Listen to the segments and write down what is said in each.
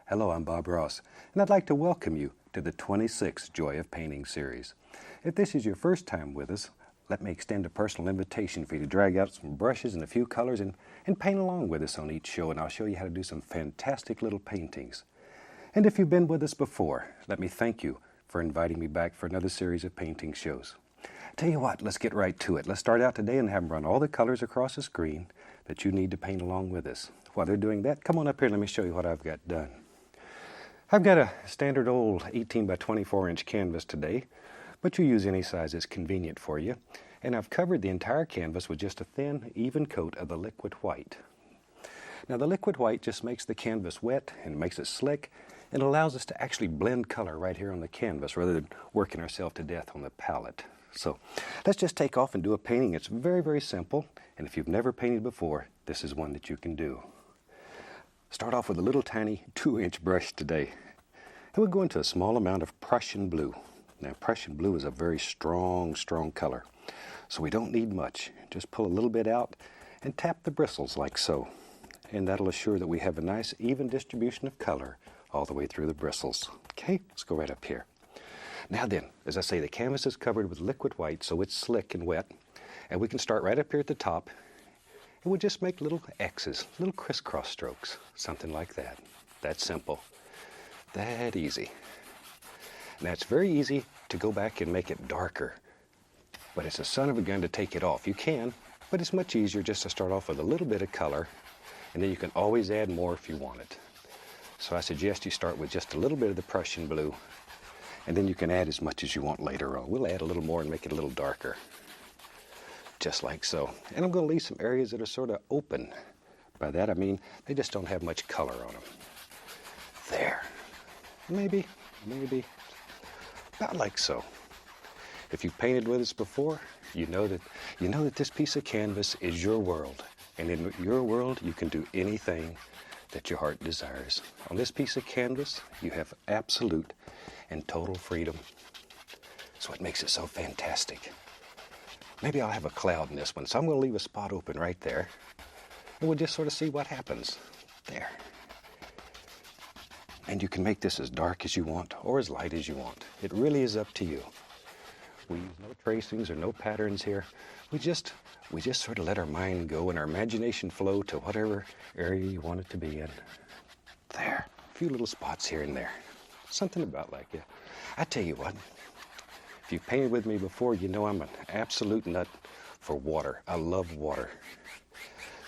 Hello, I'm Bob Ross, and I'd like to welcome you to the 26th Joy of Painting series. If this is your first time with us, let me extend a personal invitation for you to drag out some brushes and a few colors and paint along with us on each show, and I'll show you how to do some fantastic little paintings. And if you've been with us before, let me thank you for inviting me back for another series of painting shows. Tell you what, let's get right to it. Let's start out today and have them run all the colors across the screen that you need to paint along with us. While they're doing that, come on up here and let me show you what I've got done. I've got a standard old 18 by 24 inch canvas today, but you use any size that's convenient for you. And I've covered the entire canvas with just a thin, even coat of the liquid white. Now the liquid white just makes the canvas wet and makes it slick and allows us to actually blend color right here on the canvas rather than working ourselves to death on the palette. So let's just take off and do a painting. It's very, very simple, and if you've never painted before, this is one that you can do. Start off with a little tiny 2-inch brush today. And we'll go into a small amount of Prussian blue. Now Prussian blue is a very strong, strong color, so we don't need much. Just pull a little bit out and tap the bristles like so. And that'll assure that we have a nice even distribution of color all the way through the bristles. Okay, let's go right up here. Now then, as I say, the canvas is covered with liquid white, so it's slick and wet. And we can start right up here at the top. And we'll just make little X's, little crisscross strokes, something like that. That simple, that easy. Now it's very easy to go back and make it darker, but it's a son of a gun to take it off. You can, but it's much easier just to start off with a little bit of color, and then you can always add more if you want it. So I suggest you start with just a little bit of the Prussian blue, and then you can add as much as you want later on. We'll add a little more and make it a little darker. Just like so. And I'm going to leave some areas that are sort of open. By that I mean they just don't have much color on them. There. Maybe, about like so. If you've painted with us before, you know that this piece of canvas is your world. And in your world, you can do anything that your heart desires. On this piece of canvas, you have absolute and total freedom. That's what makes it so fantastic. Maybe I'll have a cloud in this one, so I'm going to leave a spot open right there, and we'll just sort of see what happens. There. And you can make this as dark as you want or as light as you want. It really is up to you. We use no tracings or no patterns here. We just sort of let our mind go and our imagination flow to whatever area you want it to be in. There. A few little spots here and there. Something about like it. I tell you what. If you've painted with me before, you know I'm an absolute nut for water. I love water.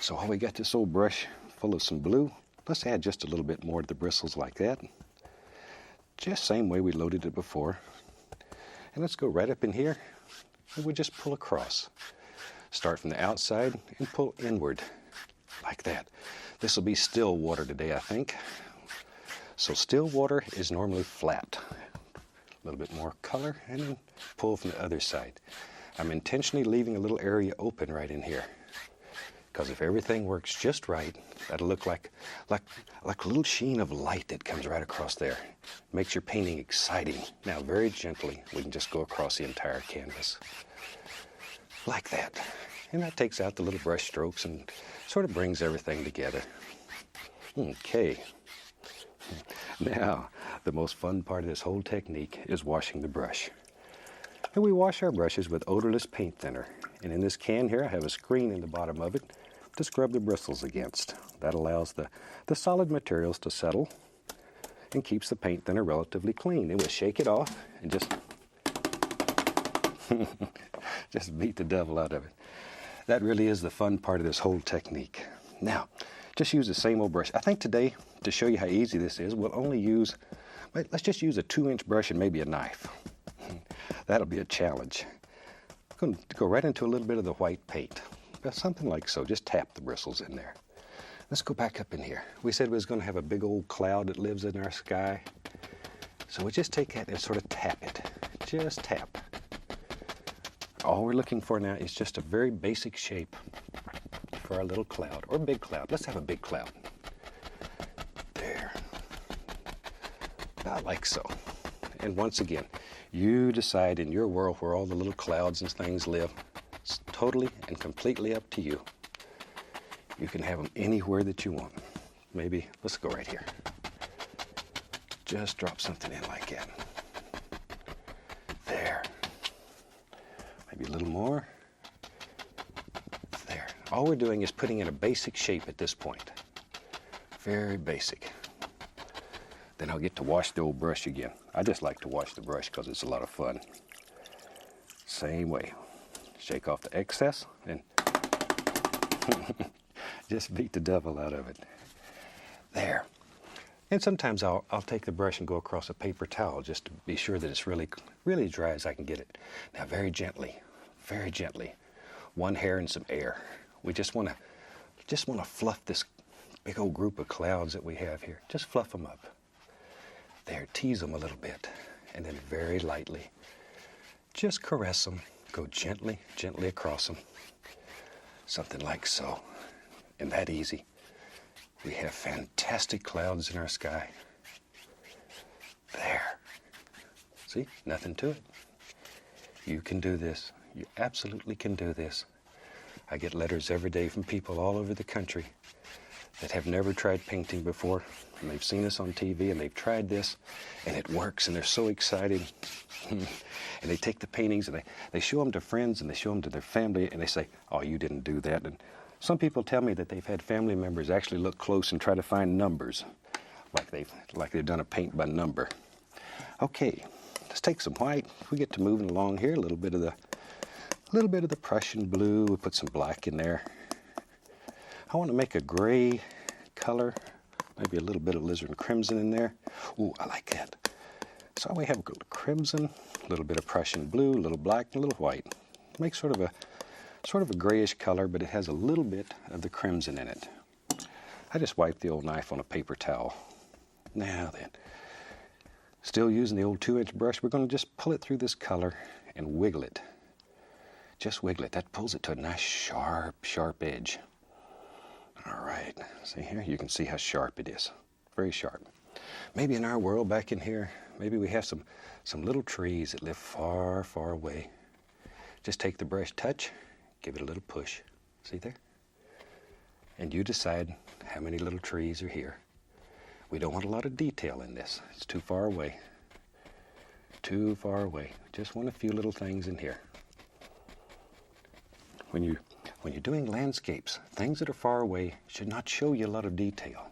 So while we got this old brush full of some blue, let's add just a little bit more to the bristles like that. Just same way we loaded it before. And let's go right up in here, and we'll just pull across. Start from the outside and pull inward, like that. This will be still water today, I think. So still water is normally flat. A little bit more color, and then pull from the other side. I'm intentionally leaving a little area open right in here, because if everything works just right, that'll look like a little sheen of light that comes right across there. Makes your painting exciting. Now very gently, we can just go across the entire canvas. Like that. And that takes out the little brush strokes and sort of brings everything together. Okay. Now, the most fun part of this whole technique is washing the brush. And we wash our brushes with odorless paint thinner. And in this can here, I have a screen in the bottom of it to scrub the bristles against. That allows the solid materials to settle and keeps the paint thinner relatively clean. And we'll shake it off and just beat the devil out of it. That really is the fun part of this whole technique. Now, just use the same old brush. I think today, to show you how easy this is, we'll only use, let's just use a 2-inch brush and maybe a knife. That'll be a challenge. I'm going to go right into a little bit of the white paint. Something like so. Just tap the bristles in there. Let's go back up in here. We said we was going to have a big old cloud that lives in our sky. So we just take that and sort of tap it. Just tap. All we're looking for now is just a very basic shape for our little cloud, or big cloud. Let's have a big cloud. There. About like so. And once again, you decide in your world where all the little clouds and things live. It's totally and completely up to you. You can have them anywhere that you want. Maybe, let's go right here. Just drop something in like that. There. Maybe a little more. There. All we're doing is putting in a basic shape at this point. Very basic. Then I'll get to wash the old brush again. I just like to wash the brush because it's a lot of fun. Same way. Shake off the excess and just beat the devil out of it. There. And sometimes I'll take the brush and go across a paper towel just to be sure that it's really dry as I can get it. Now very gently, one hair and some air. We just want to fluff this big old group of clouds that we have here. Just fluff them up. There, tease them a little bit, and then very lightly, just caress them. Go gently across them. Something like so. And that easy. We have fantastic clouds in our sky. There. See, nothing to it. You can do this. You absolutely can do this. I get letters every day from people all over the country that have never tried painting before, and they've seen us on TV, and they've tried this, and it works, and they're so excited. And they take the paintings, and they show them to friends, and they show them to their family, and they say, oh, you didn't do that. And some people tell me that they've had family members actually look close and try to find numbers, like they've done a paint by number. Okay, let's take some white. We get to moving along here, a little bit of the Prussian blue. We put some black in there. I want to make a gray color, maybe a little bit of alizarin crimson in there. Ooh, I like that. So we have a little crimson, a little bit of Prussian blue, a little black, and a little white. Make sort of a grayish color, but it has a little bit of the crimson in it. I just wiped the old knife on a paper towel. Now then, still using the old 2-inch brush, we're going to just pull it through this color and wiggle it. Just wiggle it. That pulls it to a nice sharp edge. All right, see here, you can see how sharp it is. Very sharp. Maybe in our world back in here, maybe we have some little trees that live far, far away. Just take the brush, touch, give it a little push. See there? And you decide how many little trees are here. We don't want a lot of detail in this. It's too far away. Too far away. Just want a few little things in here. When you're doing landscapes, things that are far away should not show you a lot of detail.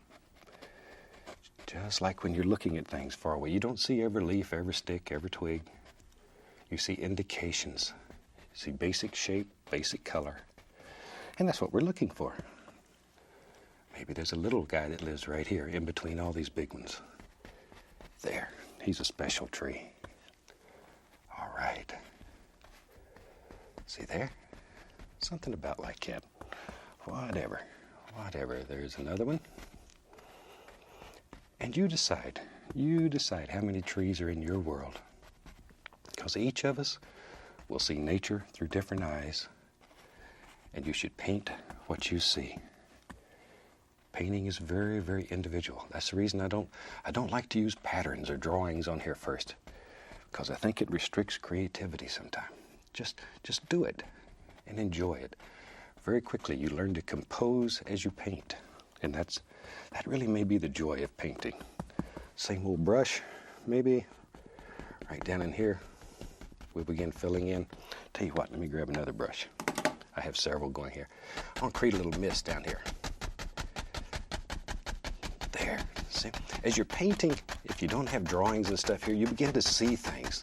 Just like when you're looking at things far away. You don't see every leaf, every stick, every twig. You see indications. You see basic shape, basic color. And that's what we're looking for. Maybe there's a little guy that lives right here in between all these big ones. There, he's a special tree. All right. See there? Something about like that. Whatever. There's another one. And you decide how many trees are in your world. Because each of us will see nature through different eyes, and you should paint what you see. Painting is very, very individual. That's the reason I don't like to use patterns or drawings on here first, because I think it restricts creativity sometimes. Just do it and enjoy it. Very quickly you learn to compose as you paint, and that really may be the joy of painting. Same old brush, maybe right down in here. We begin filling in. Tell you what, let me grab another brush. I have several going here. I want to create a little mist down here. There, see? As you're painting, if you don't have drawings and stuff here, you begin to see things.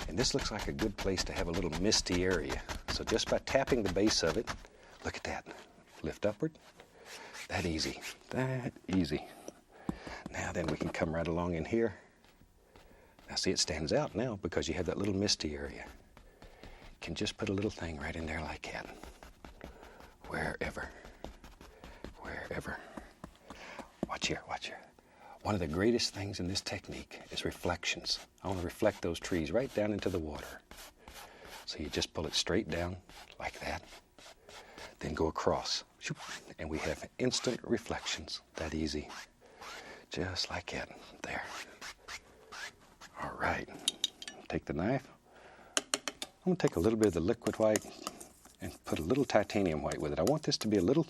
And this looks like a good place to have a little misty area. So just by tapping the base of it, look at that. Lift upward. That easy. Now then we can come right along in here. Now see, it stands out now because you have that little misty area. You can just put a little thing right in there like that. Wherever. Watch here. One of the greatest things in this technique is reflections. I want to reflect those trees right down into the water. So you just pull it straight down like that. Then go across. And we have instant reflections. That easy. Just like that. There. All right. Take the knife. I'm going to take a little bit of the liquid white and put a little titanium white with it. I want this to be a little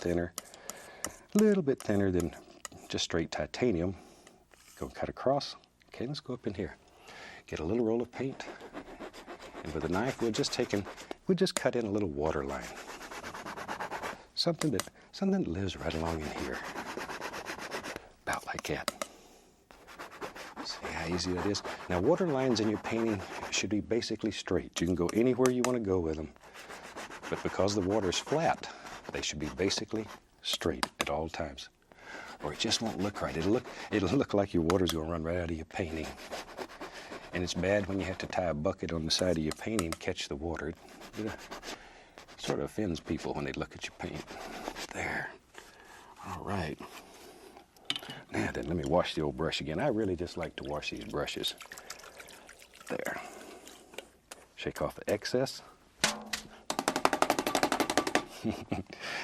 little bit thinner than just straight titanium. Go cut across, Okay, let's go up in here. Get a little roll of paint. And with a knife, we'll just cut in a little water line. Something that lives right along in here. About like that. See how easy that is? Now, water lines in your painting should be basically straight. You can go anywhere you want to go with them. But because the water is flat, they should be basically straight at all times. Or it just won't look right. It'll look like your water's going to run right out of your painting. And it's bad when you have to tie a bucket on the side of your painting to catch the water. It sort of offends people when they look at your paint. There. All right. Now then, let me wash the old brush again. I really just like to wash these brushes. There. Shake off the excess.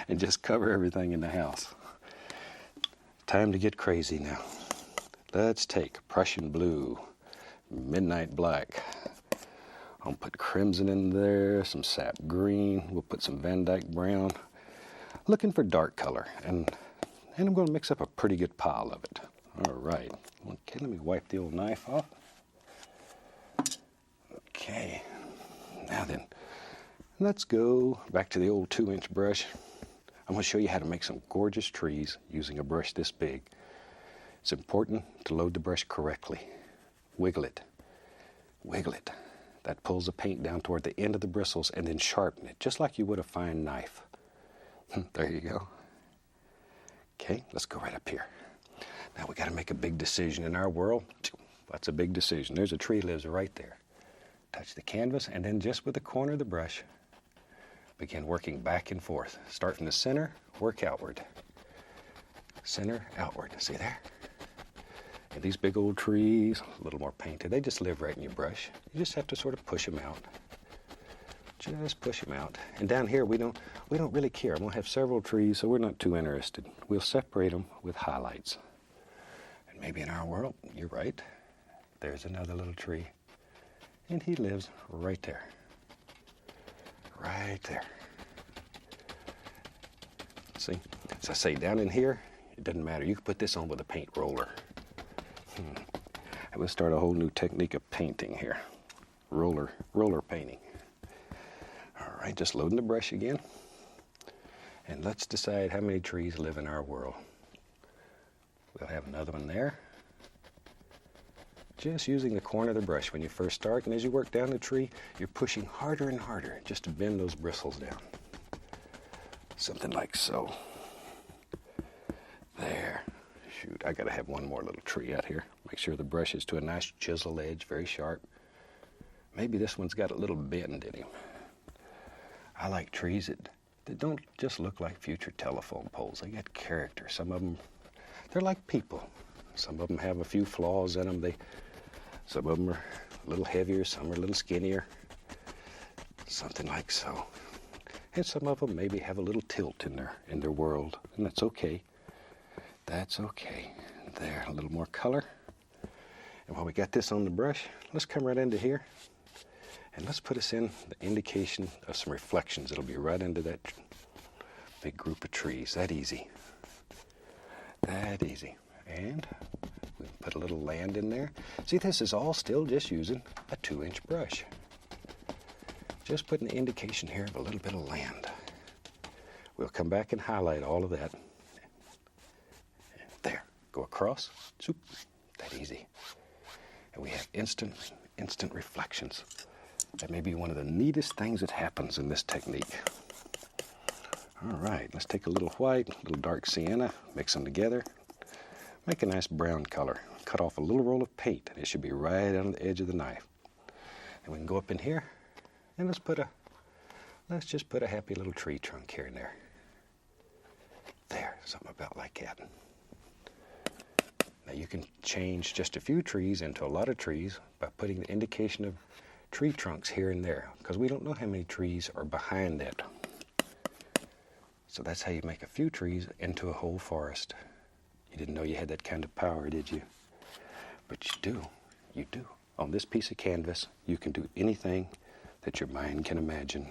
And just cover everything in the house. Time to get crazy now. Let's take Prussian blue, midnight black. I'll put crimson in there, some sap green. We'll put some Van Dyke brown. Looking for dark color, and I'm going to mix up a pretty good pile of it. All right. Okay, let me wipe the old knife off. Okay. Now then, let's go back to the old 2-inch brush. I'm going to show you how to make some gorgeous trees using a brush this big. It's important to load the brush correctly. Wiggle it. Wiggle it. That pulls the paint down toward the end of the bristles, and then sharpen it, just like you would a fine knife. There you go. Okay, let's go right up here. Now we got to make a big decision in our world. That's a big decision. There's a tree lives right there. Touch the canvas, and then just with the corner of the brush, begin working back and forth. Start from the center, work outward. Center, outward. See there? And these big old trees, a little more painted, they just live right in your brush. You just have to sort of push them out. Just push them out. And down here, we don't really care. I'm going to have several trees, so we're not too interested. We'll separate them with highlights. And maybe in our world, you're right, there's another little tree. And he lives right there. Right there. See? As I say, down in here, it doesn't matter. You can put this on with a paint roller. We'll start a whole new technique of painting here. Roller painting. All right, just loading the brush again. And let's decide how many trees live in our world. We'll have another one there. Just using the corner of the brush when you first start, and as you work down the tree, you're pushing harder and harder just to bend those bristles down. Something like so. There. Shoot, I gotta have one more little tree out here. Make sure the brush is to a nice chisel edge, very sharp. Maybe this one's got a little bend in him. I like trees that don't just look like future telephone poles. They got character. Some of them, they're like people. Some of them have a few flaws in them. Some of them are a little heavier, some are a little skinnier. Something like so. And some of them maybe have a little tilt in their world, and that's okay. That's okay. There, a little more color. And while we got this on the brush, let's come right into here, and let's put us in the indication of some reflections. It'll be right into that big group of trees. That easy. That easy. And we put a little land in there. See, this is all still just using a 2-inch brush. Just putting the indication here of a little bit of land. We'll come back and highlight all of that. There, go across, zoop, that easy. And we have instant reflections. That may be one of the neatest things that happens in this technique. All right, let's take a little white, a little dark sienna, mix them together. Make a nice brown color. Cut off a little roll of paint, and it should be right on the edge of the knife. And we can go up in here, and let's just put a happy little tree trunk here and there. There, something about like that. Now you can change just a few trees into a lot of trees by putting the indication of tree trunks here and there, because we don't know how many trees are behind that. So that's how you make a few trees into a whole forest. You didn't know you had that kind of power, did you? But you do. You do. On this piece of canvas, you can do anything that your mind can imagine.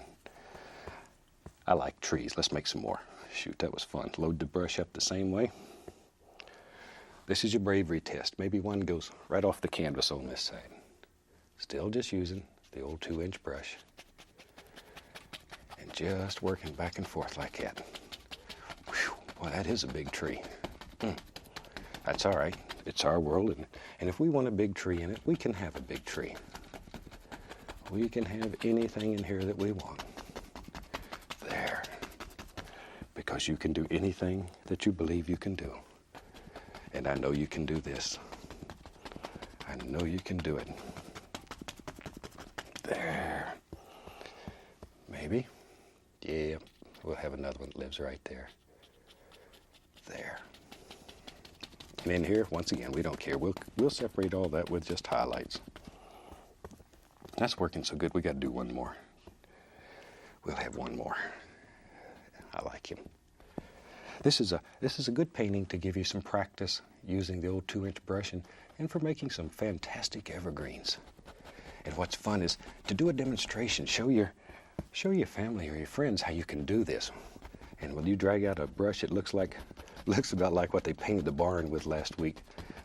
I like trees. Let's make some more. Shoot, that was fun. Load the brush up the same way. This is your bravery test. Maybe one goes right off the canvas on this side. Still just using the old 2-inch brush. And just working back and forth like that. Whew, boy, that is a big tree. That's all right. It's our world, and if we want a big tree in it, we can have a big tree. We can have anything in here that we want. There. Because you can do anything that you believe you can do. And I know you can do this. I know you can do it. There. Maybe. Yeah, we'll have another one that lives right there. There. And in here, once again, we don't care. We'll separate all that with just highlights. That's working so good, we got to do one more. We'll have one more. I like him. This is a good painting to give you some practice using the old 2-inch brush and for making some fantastic evergreens. And what's fun is to do a demonstration. Show your family or your friends how you can do this. And when you drag out a brush, it looks about like what they painted the barn with last week.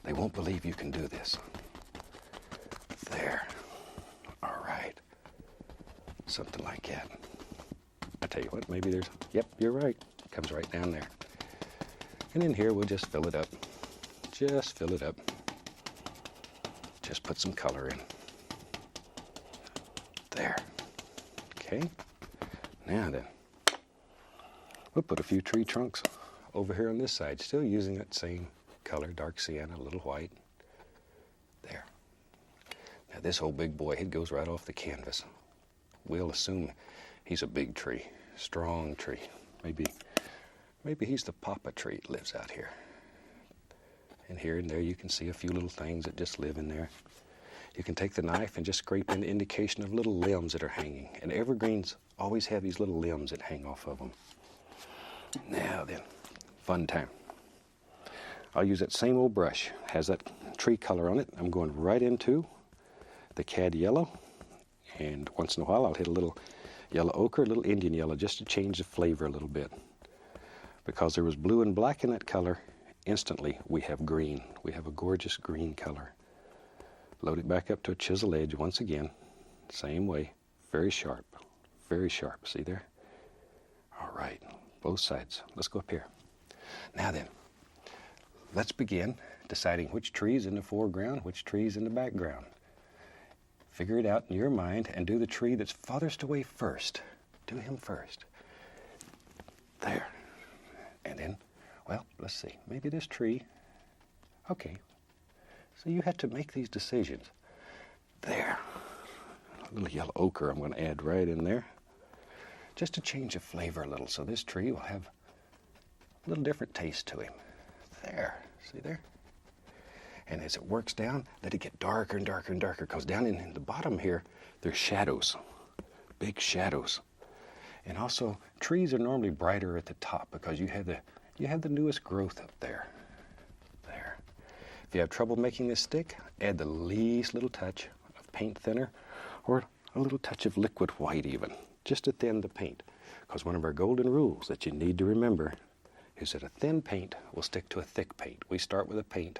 They won't believe you can do this. There. All right. Something like that. I tell you what, maybe yep, you're right. It comes right down there. And in here, we'll just fill it up. Just fill it up. Just put some color in. There. Okay. Now then, we'll put a few tree trunks over here on this side, still using that same color, dark sienna, a little white. There. Now this old big boy, it goes right off the canvas. We'll assume he's a big tree, strong tree. Maybe he's the papa tree that lives out here. And here and there you can see a few little things that just live in there. You can take the knife and just scrape in the indication of little limbs that are hanging. And evergreens always have these little limbs that hang off of them. Now then, fun time. I'll use that same old brush. It has that tree color on it. I'm going right into the cad yellow. And once in a while I'll hit a little yellow ochre, a little Indian yellow, just to change the flavor a little bit. Because there was blue and black in that color, instantly we have green. We have a gorgeous green color. Load it back up to a chisel edge once again. Same way. Very sharp. Very sharp. See there? All right. Both sides. Let's go up here. Now then, let's begin deciding which tree is in the foreground, which tree is in the background. Figure it out in your mind and do the tree that's farthest away first. Do him first. There. And then, well, let's see. Maybe this tree. Okay. So you have to make these decisions. There. A little yellow ochre I'm going to add right in there. Just to change the flavor a little. So this tree will have a little different taste to him. There. See there? And as it works down, let it get darker and darker and darker. Because down in the bottom here, there's shadows. Big shadows. And also, trees are normally brighter at the top because you have the newest growth up there. There. If you have trouble making this stick, add the least little touch of paint thinner or a little touch of liquid white even, just to thin the paint. Because one of our golden rules that you need to remember is that a thin paint will stick to a thick paint. We start with a paint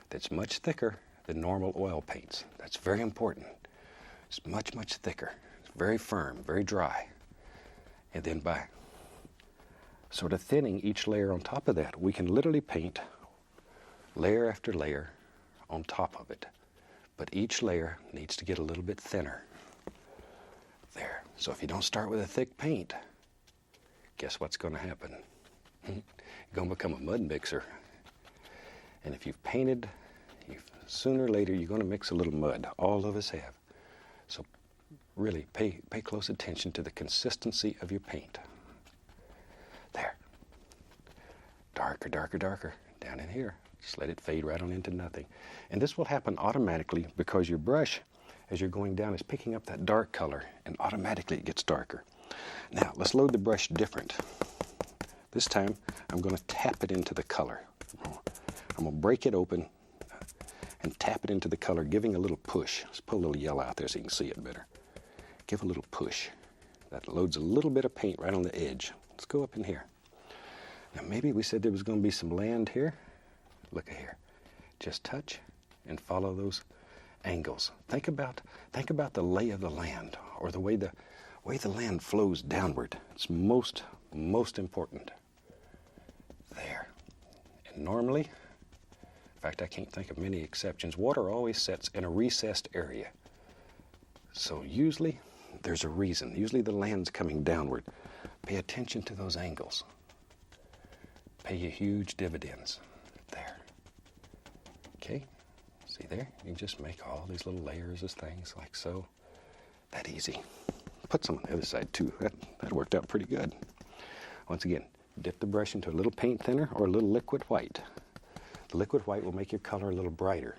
that's much thicker than normal oil paints. That's very important. It's much, much thicker. It's very firm, very dry. And then by sort of thinning each layer on top of that, we can literally paint layer after layer on top of it. But each layer needs to get a little bit thinner. There. So if you don't start with a thick paint, guess what's going to happen? You're going to become a mud mixer. And if you've painted, sooner or later you're going to mix a little mud. All of us have. So really pay close attention to the consistency of your paint. There. Darker, darker, darker. Down in here. Just let it fade right on into nothing. And this will happen automatically because your brush, as you're going down, is picking up that dark color, and automatically it gets darker. Now, let's load the brush different. This time, I'm going to tap it into the color. I'm going to break it open and tap it into the color, giving a little push. Let's put a little yellow out there so you can see it better. Give a little push. That loads a little bit of paint right on the edge. Let's go up in here. Now, maybe we said there was going to be some land here. Look here. Just touch and follow those angles. Think about the lay of the land, or the way the land flows downward. It's most important. There. And normally, in fact, I can't think of many exceptions, water always sets in a recessed area. So usually there's a reason. Usually the land's coming downward. Pay attention to those angles. Pay you huge dividends. There. Okay? See there? You can just make all these little layers of things like so. That easy. Put some on the other side too. That worked out pretty good. Once again, dip the brush into a little paint thinner or a little liquid white. The liquid white will make your color a little brighter.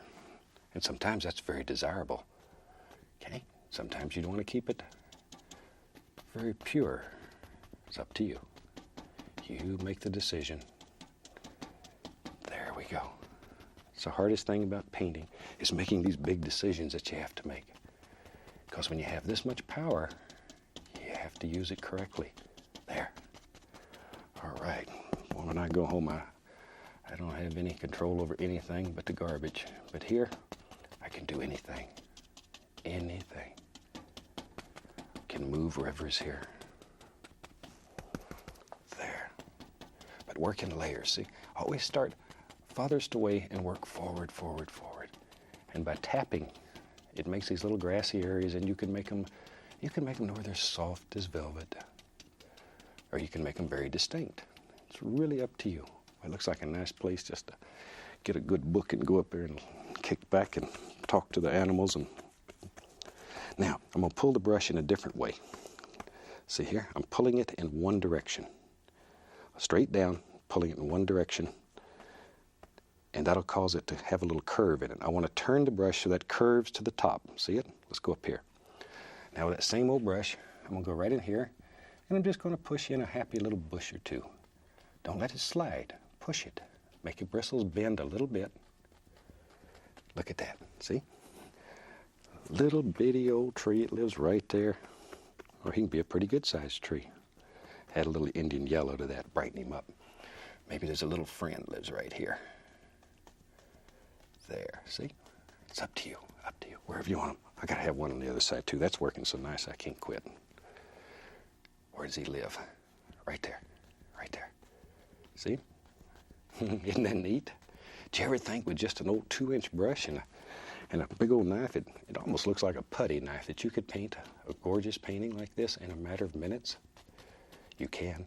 And sometimes that's very desirable. Okay? Sometimes you don't want to keep it very pure. It's up to you. You make the decision. There we go. It's the hardest thing about painting is making these big decisions that you have to make. Because when you have this much power, you have to use it correctly. There. All right. Well, when I go home, I don't have any control over anything but the garbage. But here, I can do anything. Anything. Can move rivers here. There. But work in layers. See, always start farthest away and work forward, forward, forward. And by tapping, it makes these little grassy areas, and you can make them to where they're soft as velvet. Or you can make them very distinct. It's really up to you. It looks like a nice place just to get a good book and go up there and kick back and talk to the animals. And now, I'm going to pull the brush in a different way. See here? I'm pulling it in one direction. Straight down, pulling it in one direction. And that'll cause it to have a little curve in it. I want to turn the brush so that curves to the top. See it? Let's go up here. Now with that same old brush, I'm going to go right in here, and I'm just going to push in a happy little bush or two. Don't let it slide. Push it. Make your bristles bend a little bit. Look at that. See? Little bitty old tree. It lives right there. Or he can be a pretty good sized tree. Add a little Indian yellow to that. Brighten him up. Maybe there's a little friend lives right here. There. See? It's up to you. Up to you. Wherever you want him. I got to have one on the other side too. That's working so nice I can't quit. Where does he live? Right there. Right there. See? Isn't that neat? Did you ever think with just an old 2-inch brush and a big old knife, it almost looks like a putty knife, that you could paint a gorgeous painting like this in a matter of minutes? You can.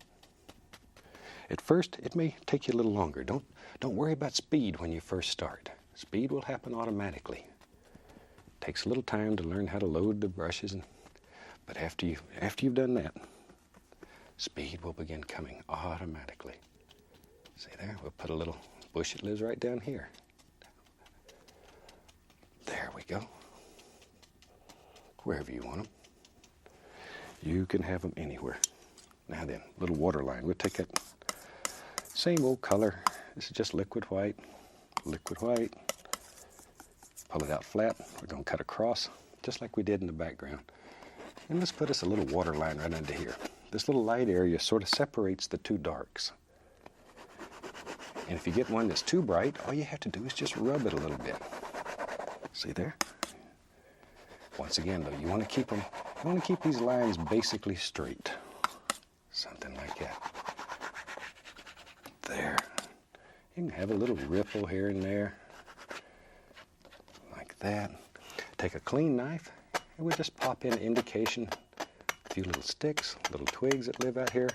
At first, it may take you a little longer. Don't worry about speed when you first start. Speed will happen automatically. It takes a little time to learn how to load the brushes, but after you've done that, speed will begin coming automatically. See there? We'll put a little bush that lives right down here. There we go. Wherever you want them. You can have them anywhere. Now then, little water line. We'll take that same old color. This is just liquid white. Liquid white. Pull it out flat. We're going to cut across, just like we did in the background. And let's put us a little water line right under here. This little light area sort of separates the two darks. And if you get one that's too bright, all you have to do is just rub it a little bit. See there? Once again, though, you want to keep these lines basically straight. Something like that. There. You can have a little ripple here and there. Like that. Take a clean knife, and we'll just pop in an indication. A few little sticks, little twigs that live out here.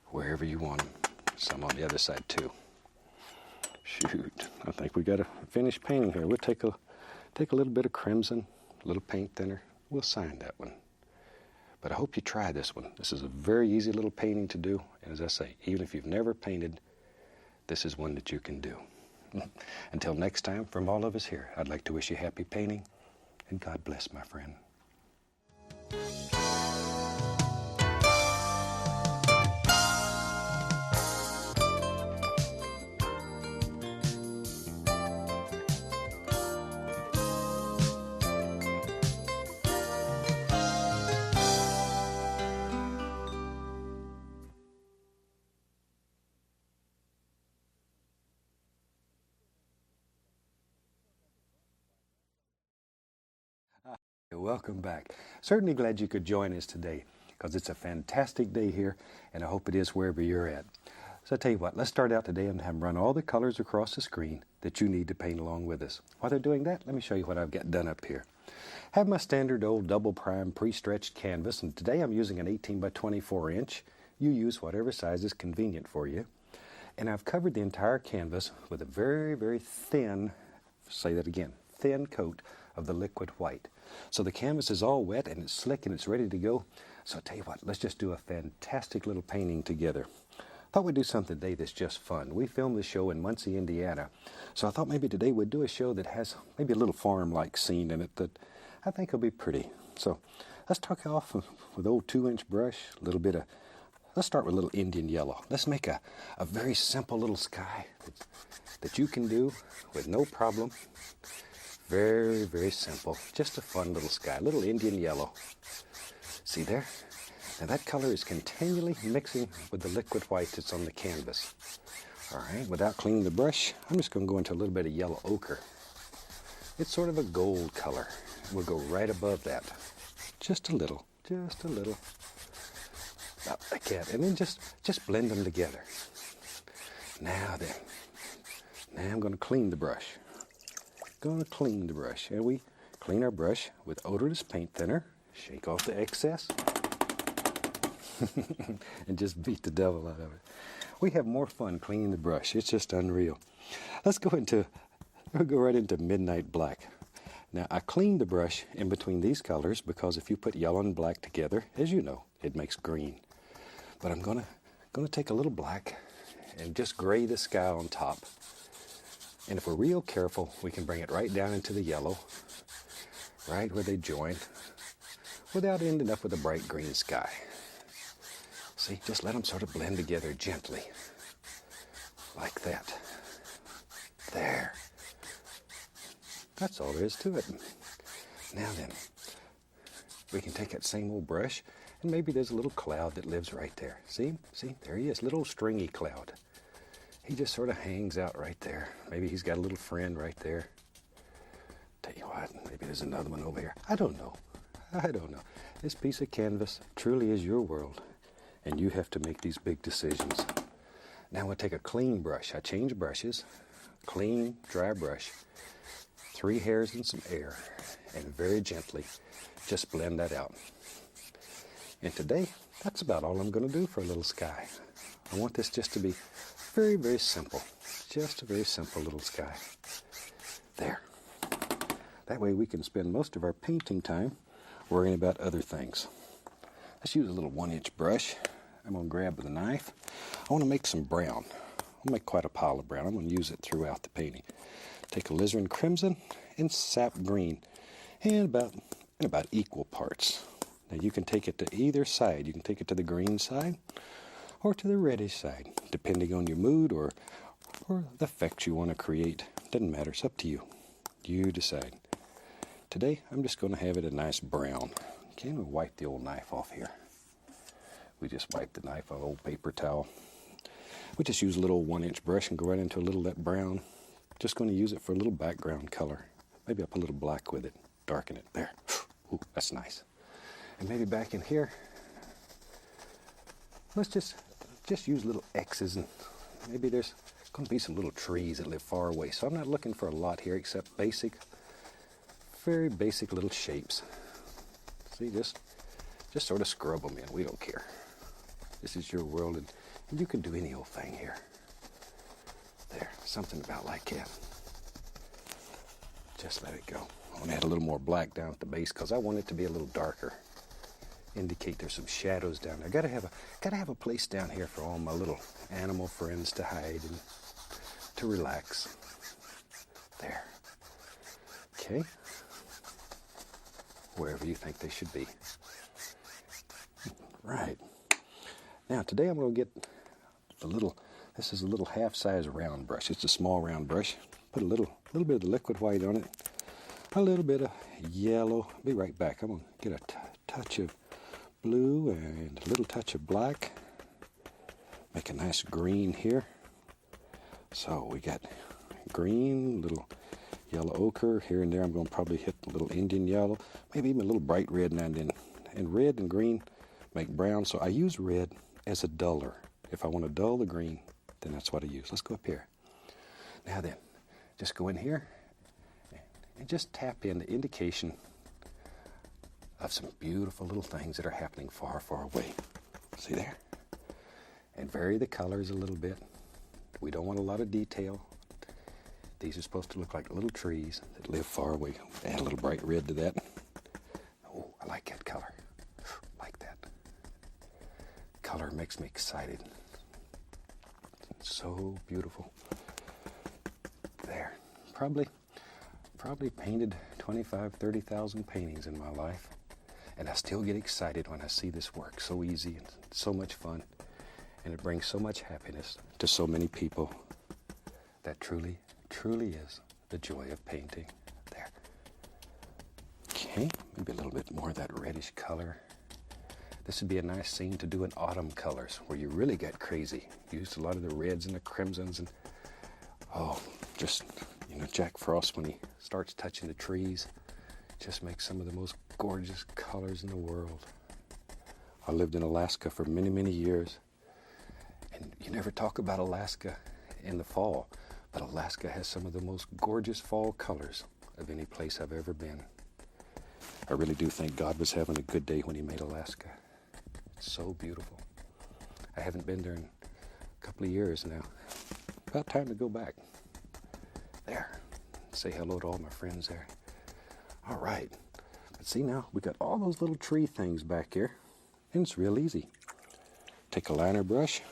Wherever you want them. Some on the other side too. Shoot, I think we got a finished painting here. We'll take a little bit of crimson, a little paint thinner. We'll sign that one. But I hope you try this one. This is a very easy little painting to do. And as I say, even if you've never painted, this is one that you can do. Until next time, from all of us here, I'd like to wish you happy painting, and God bless, my friend. welcome back. Certainly glad you could join us today because it's a fantastic day here, and I hope it is wherever you're at. So I tell you what, let's start out today and have them run all the colors across the screen that you need to paint along with us. While they're doing that, let me show you what I've got done up here. I have my standard old double prime pre-stretched canvas, and today I'm using an 18 by 24 inch. You use whatever size is convenient for you. And I've covered the entire canvas with a very, very thin, say that again, thin coat of the liquid white. So the canvas is all wet and it's slick and it's ready to go. So I'll tell you what, let's just do a fantastic little painting together. Thought we'd do something today that's just fun. We filmed the show in Muncie, Indiana. So I thought maybe today we'd do a show that has maybe a little farm-like scene in it that I think will be pretty. So let's start off with old 2-inch brush, a little bit of, let's start with a little Indian yellow. Let's make a very simple little sky that you can do with no problem. Very, very simple. Just a fun little sky, a little Indian yellow. See there? Now that color is continually mixing with the liquid white that's on the canvas. All right, without cleaning the brush, I'm just going to go into a little bit of yellow ochre. It's sort of a gold color. We'll go right above that. Just a little, about like that. And then just blend them together. Now then, now I'm going to clean the brush. And we clean our brush with odorless paint thinner. Shake off the excess. And just beat the devil out of it. We have more fun cleaning the brush. It's just unreal. We'll go right into midnight black. Now I cleaned the brush in between these colors because if you put yellow and black together, as you know, it makes green. But I'm gonna take a little black and just gray the sky on top. And if we're real careful, we can bring it right down into the yellow, right where they join, without ending up with a bright green sky. See, just let them sort of blend together gently, like that. There. That's all there is to it. Now then, we can take that same old brush, and maybe there's a little cloud that lives right there. See, there he is, little stringy cloud. He just sort of hangs out right there. Maybe he's got a little friend right there. Tell you what, maybe there's another one over here. I don't know. This piece of canvas truly is your world, and you have to make these big decisions. Now we'll take a clean brush. I change brushes. Clean, dry brush. 3 hairs and some air, and very gently just blend that out. And today, that's about all I'm going to do for a little sky. I want this just to be very, very simple. Just a very simple little sky. There. That way we can spend most of our painting time worrying about other things. Let's use a little 1-inch brush. I'm going to grab with a knife. I want to make some brown. I'll make quite a pile of brown. I'm going to use it throughout the painting. Take alizarin crimson and sap green in about equal parts. Now you can take it to either side. You can take it to the green side or to the reddish side, depending on your mood or the effect you want to create. Doesn't matter. It's up to you. You decide. Today, I'm just going to have it a nice brown. Okay, I'm going to wipe the old knife off here. We just wipe the knife on an old paper towel. We just use a little 1-inch brush and go right into a little of that brown. Just going to use it for a little background color. Maybe I'll put a little black with it. Darken it. There. Ooh, that's nice. And maybe back in here, let's just use little X's, and maybe there's going to be some little trees that live far away. So I'm not looking for a lot here except very basic little shapes. See, just sort of scrub them in. We don't care. This is your world, and you can do any old thing here. There, something about like that. Just let it go. I want to add a little more black down at the base because I want it to be a little darker. Indicate there's some shadows down there. Gotta have a place down here for all my little animal friends to hide and to relax. There. Okay. Wherever you think they should be. Right. Now today I'm going to get this is a little half-size round brush. It's a small round brush. Put a little bit of the liquid white on it. A little bit of yellow. Be right back. I'm going to get a touch of blue and a little touch of black. Make a nice green here. So we got green, little yellow ochre. Here and there I'm going to probably hit a little Indian yellow, maybe even a little bright red now and then. And red and green make brown, so I use red as a duller. If I want to dull the green, then that's what I use. Let's go up here. Now then, just go in here and just tap in the indication of some beautiful little things that are happening far, far away. See there? And vary the colors a little bit. We don't want a lot of detail. These are supposed to look like little trees that live far away. Add a little bright red to that. Oh, I like that color. Like that. Color makes me excited. It's so beautiful. There. Probably painted 25, 30,000 paintings in my life. And I still get excited when I see this work. So easy and so much fun. And it brings so much happiness to so many people. That truly, truly is the joy of painting. There. Okay, maybe a little bit more of that reddish color. This would be a nice scene to do in autumn colors, where you really get crazy. Used a lot of the reds and the crimsons, and just, Jack Frost, when he starts touching the trees, just makes some of the most gorgeous colors in the world. I lived in Alaska for many, many years, and you never talk about Alaska in the fall, but Alaska has some of the most gorgeous fall colors of any place I've ever been. I really do think God was having a good day when he made Alaska. It's so beautiful. I haven't been there in a couple of years now. About time to go back. There. Say hello to all my friends there. All right. But see now, we got all those little tree things back here, and it's real easy. Take a liner brush,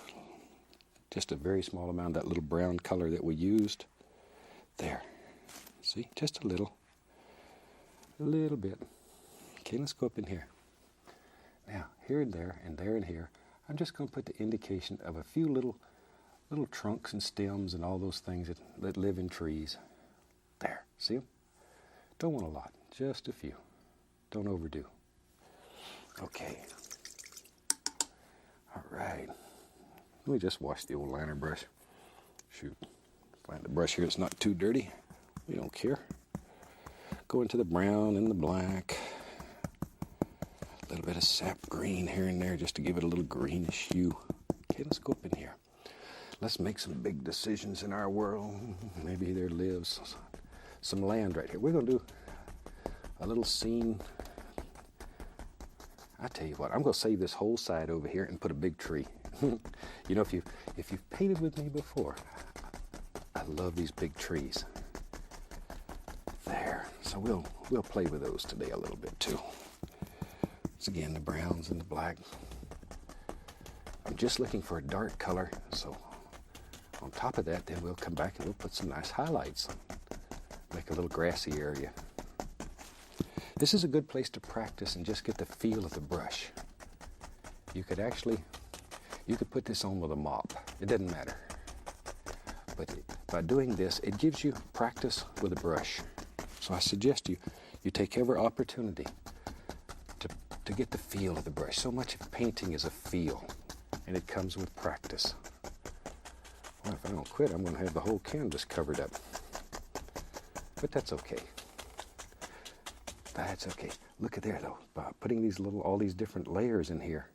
just a very small amount of that little brown color that we used. There. See, just a little bit. Okay, let's go up in here. Now, here and there and here, I'm just going to put the indication of a few little trunks and stems and all those things that live in trees. There, see them? Don't want a lot, just a few. Don't overdo. Okay. All right. Let me just wash the old liner brush. Shoot. Find the brush here that's not too dirty. We don't care. Go into the brown and the black. A little bit of sap green here and there just to give it a little greenish hue. Okay, let's go up in here. Let's make some big decisions in our world. Maybe there lives some land right here. We're going to do a little scene. I tell you what, I'm going to save this whole side over here and put a big tree. If you've painted with me before, I love these big trees. There. So we'll play with those today a little bit too. It's again the browns and the black. I'm just looking for a dark color, so on top of that, then we'll come back and we'll put some nice highlights. Make a little grassy area. This is a good place to practice and just get the feel of the brush. You could put this on with a mop. It doesn't matter. But by doing this, it gives you practice with a brush. So I suggest you take every opportunity to get the feel of the brush. So much of painting is a feel, and it comes with practice. Well, if I don't quit, I'm going to have the whole canvas covered up. But that's okay. That's okay. Look at there, though. By putting all these different layers in here,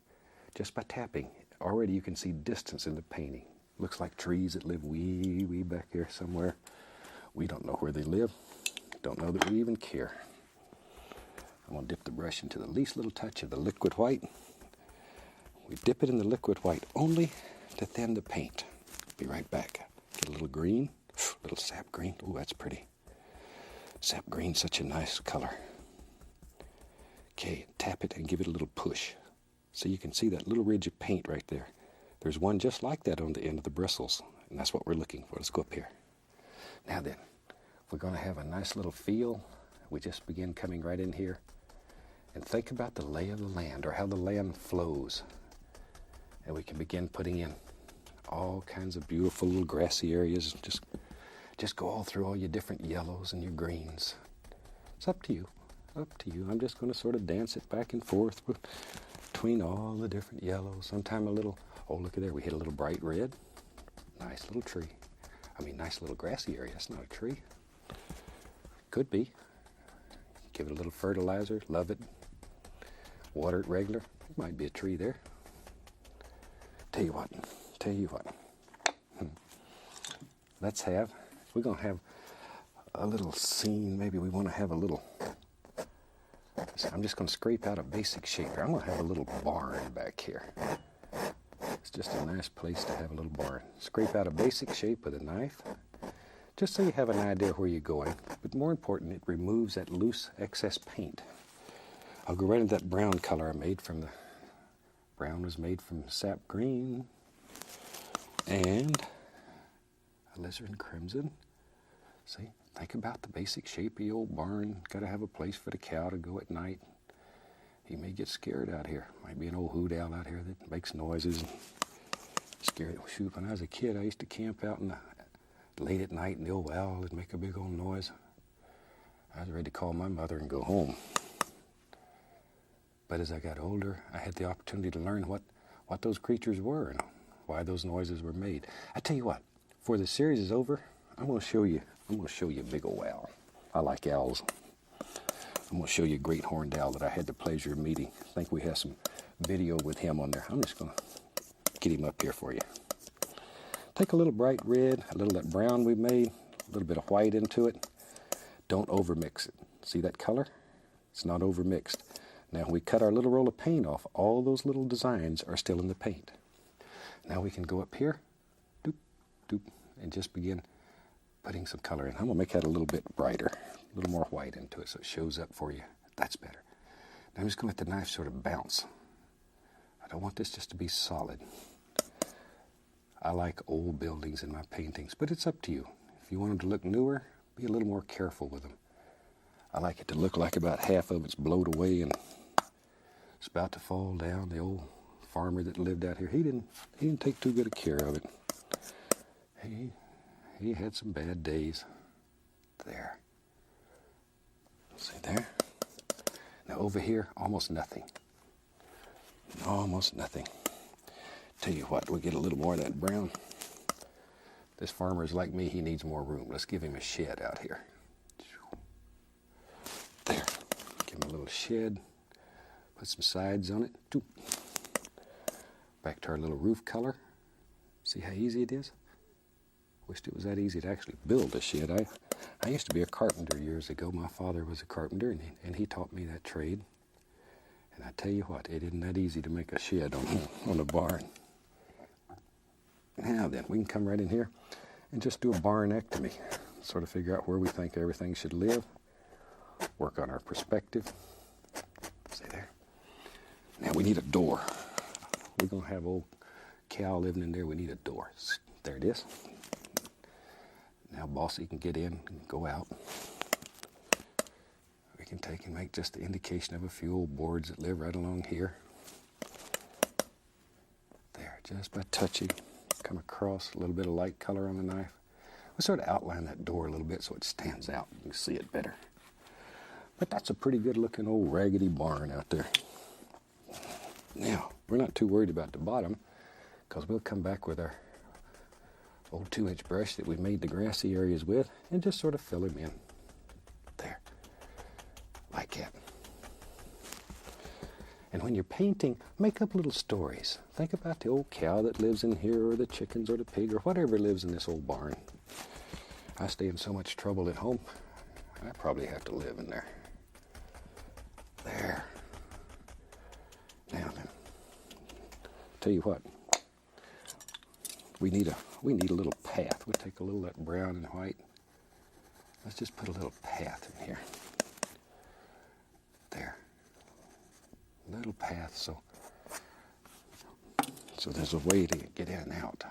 just by tapping, already you can see distance in the painting. Looks like trees that live way back here somewhere. We don't know where they live. Don't know that we even care. I'm going to dip the brush into the least little touch of the liquid white. We dip it in the liquid white only to thin the paint. Be right back. Get a little green, a little sap green. Ooh, that's pretty. Sap green, such a nice color. Okay, tap it and give it a little push. So you can see that little ridge of paint right there. There's one just like that on the end of the bristles, and that's what we're looking for. Let's go up here. Now then, we're going to have a nice little feel. We just begin coming right in here and think about the lay of the land, or how the land flows. And we can begin putting in all kinds of beautiful little grassy areas. Just go all through all your different yellows and your greens. It's up to you. Up to you. I'm just going to sort of dance it back and forth between all the different yellows. Sometime a little, oh, look at there. We hit a little bright red. Nice little tree. Nice little grassy area. That's not a tree. Could be. Give it a little fertilizer, love it, water it regular. Might be a tree there. Tell you what. We're going to have a little scene. Maybe we want to have a little, I'm just going to scrape out a basic shape here. I'm going to have a little barn back here. It's just a nice place to have a little barn. Scrape out a basic shape with a knife, just so you have an idea where you're going. But more important, it removes that loose excess paint. I'll go right into that brown color I made from the, brown was made from sap green and alizarin crimson. See, think about the basic shape of your old barn. Got to have a place for the cow to go at night. He may get scared out here. Might be an old hoot owl out here that makes noises and scared. Shoot, when I was a kid, I used to camp out in the, late at night, and the old owl would make a big old noise. I was ready to call my mother and go home. But as I got older, I had the opportunity to learn what those creatures were and why those noises were made. I tell you what, before the series is over, I'm going to show you a big old owl. I like owls. I'm going to show you a great horned owl that I had the pleasure of meeting. I think we have some video with him on there. I'm just going to get him up here for you. Take a little bright red, a little of that brown we made, a little bit of white into it. Don't overmix it. See that color? It's not overmixed. Now when we cut our little roll of paint off, all those little designs are still in the paint. Now we can go up here, doop, doop, and just begin putting some color in. I'm going to make that a little bit brighter, a little more white into it so it shows up for you. That's better. Now I'm just going to let the knife sort of bounce. I don't want this just to be solid. I like old buildings in my paintings, but it's up to you. If you want them to look newer, be a little more careful with them. I like it to look like about half of it's blowed away and it's about to fall down. The old farmer that lived out here, he didn't take too good a care of it. He had some bad days. There. See there? Now over here, almost nothing. Almost nothing. Tell you what, we get a little more of that brown. This farmer is like me, he needs more room. Let's give him a shed out here. There. Give him a little shed. Put some sides on it. Back to our little roof color. See how easy it is? Wished it was that easy to actually build a shed. I used to be a carpenter years ago. My father was a carpenter, and he taught me that trade. And I tell you what, it isn't that easy to make a shed on a barn. Now then, we can come right in here and just do a barnectomy. Sort of figure out where we think everything should live. Work on our perspective. See there? Now we need a door. We're going to have old cow living in there. We need a door. There it is. Now Bossy can get in and go out. We can take and make just the indication of a few old boards that live right along here. There, just by touching, come across a little bit of light color on the knife. We'll sort of outline that door a little bit so it stands out. You can see it better. But that's a pretty good looking old raggedy barn out there. Now, we're not too worried about the bottom because we'll come back with our old 2-inch brush that we made the grassy areas with and just sort of fill them in. There. Like that. And when you're painting, make up little stories. Think about the old cow that lives in here or the chickens or the pig or whatever lives in this old barn. I stay in so much trouble at home, I probably have to live in there. There. Now then, tell you what, we need a little path. We'll take a little of that brown and white. Let's just put a little path in here. There. Little path so there's a way to get in and out.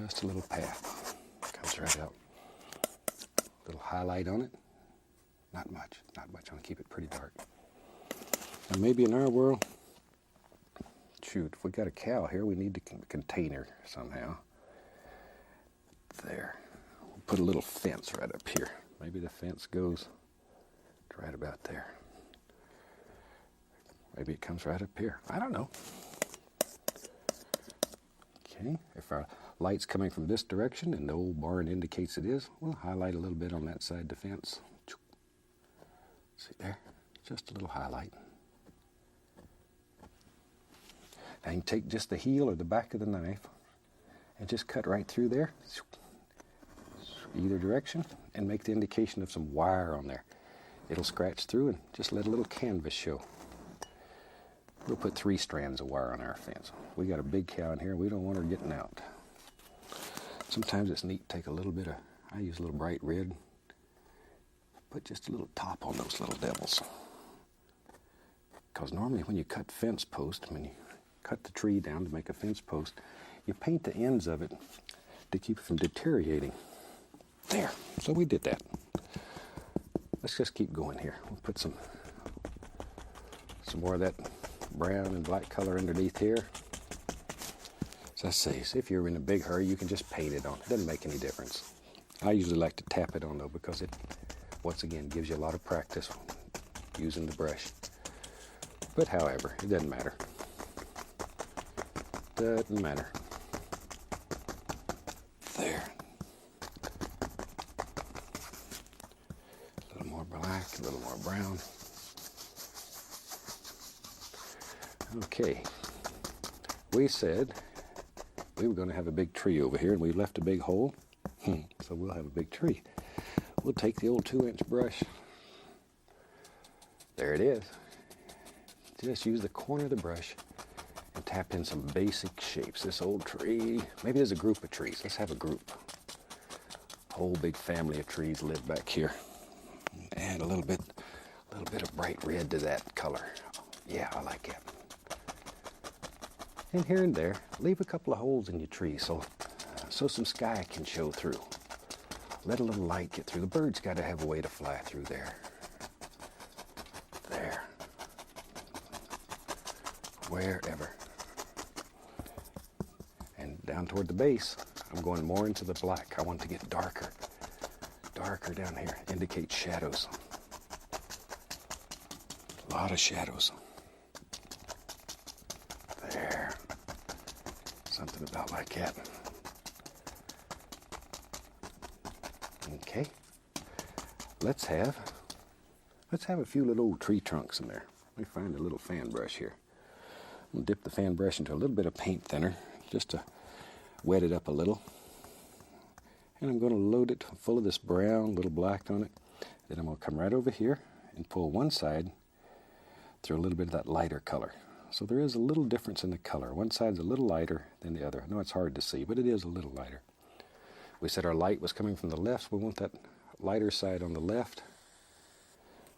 Just a little path. Comes right out. Little highlight on it. Not much. I want to keep it pretty dark. Now maybe in our world, shoot, if we got a cow here, we need to contain her somehow. There. We'll put a little fence right up here. Maybe the fence goes right about there. Maybe it comes right up here. I don't know. Okay. If our light's coming from this direction and the old barn indicates it is, we'll highlight a little bit on that side of the fence. See there? Just a little highlight. Now you can take just the heel or the back of the knife and just cut right through there, either direction, and make the indication of some wire on there. It'll scratch through and just let a little canvas show. We'll put 3 strands of wire on our fence. We got a big cow in here. We don't want her getting out. Sometimes it's neat to take a little bit of, I use a little bright red, put just a little top on those little devils. Because normally when you cut fence post, when you cut the tree down to make a fence post, you paint the ends of it to keep it from deteriorating. There, so we did that. Let's just keep going here. We'll put some more of that brown and black color underneath here. As I say, so if you're in a big hurry, you can just paint it on. It doesn't make any difference. I usually like to tap it on though, because it, once again, gives you a lot of practice using the brush. But however, it doesn't matter. Doesn't matter. There. A little more black, a little more brown. Okay. We said we were going to have a big tree over here, and we left a big hole. So we'll have a big tree. We'll take the old 2-inch brush. There it is. Just use the corner of the brush and tap in some basic shapes. This old tree, maybe there's a group of trees. Let's have a group. Whole big family of trees live back here. Add a little bit of bright red to that color. Yeah, I like it. And here and there, leave a couple of holes in your tree so some sky can show through. Let a little light get through. The bird's got to have a way to fly through there. There. Wherever. And down toward the base, I'm going more into the black. I want to get darker. Darker down here. Indicates shadows. A lot of shadows. There. Something about like that. Okay. Let's have a few little old tree trunks in there. Let me find a little fan brush here. I'm going to dip the fan brush into a little bit of paint thinner just to wet it up a little. And I'm going to load it full of this brown, little black on it. Then I'm going to come right over here and pull one side through a little bit of that lighter color. So there is a little difference in the color. One side's a little lighter than the other. I know it's hard to see, but it is a little lighter. We said our light was coming from the left, so we want that lighter side on the left.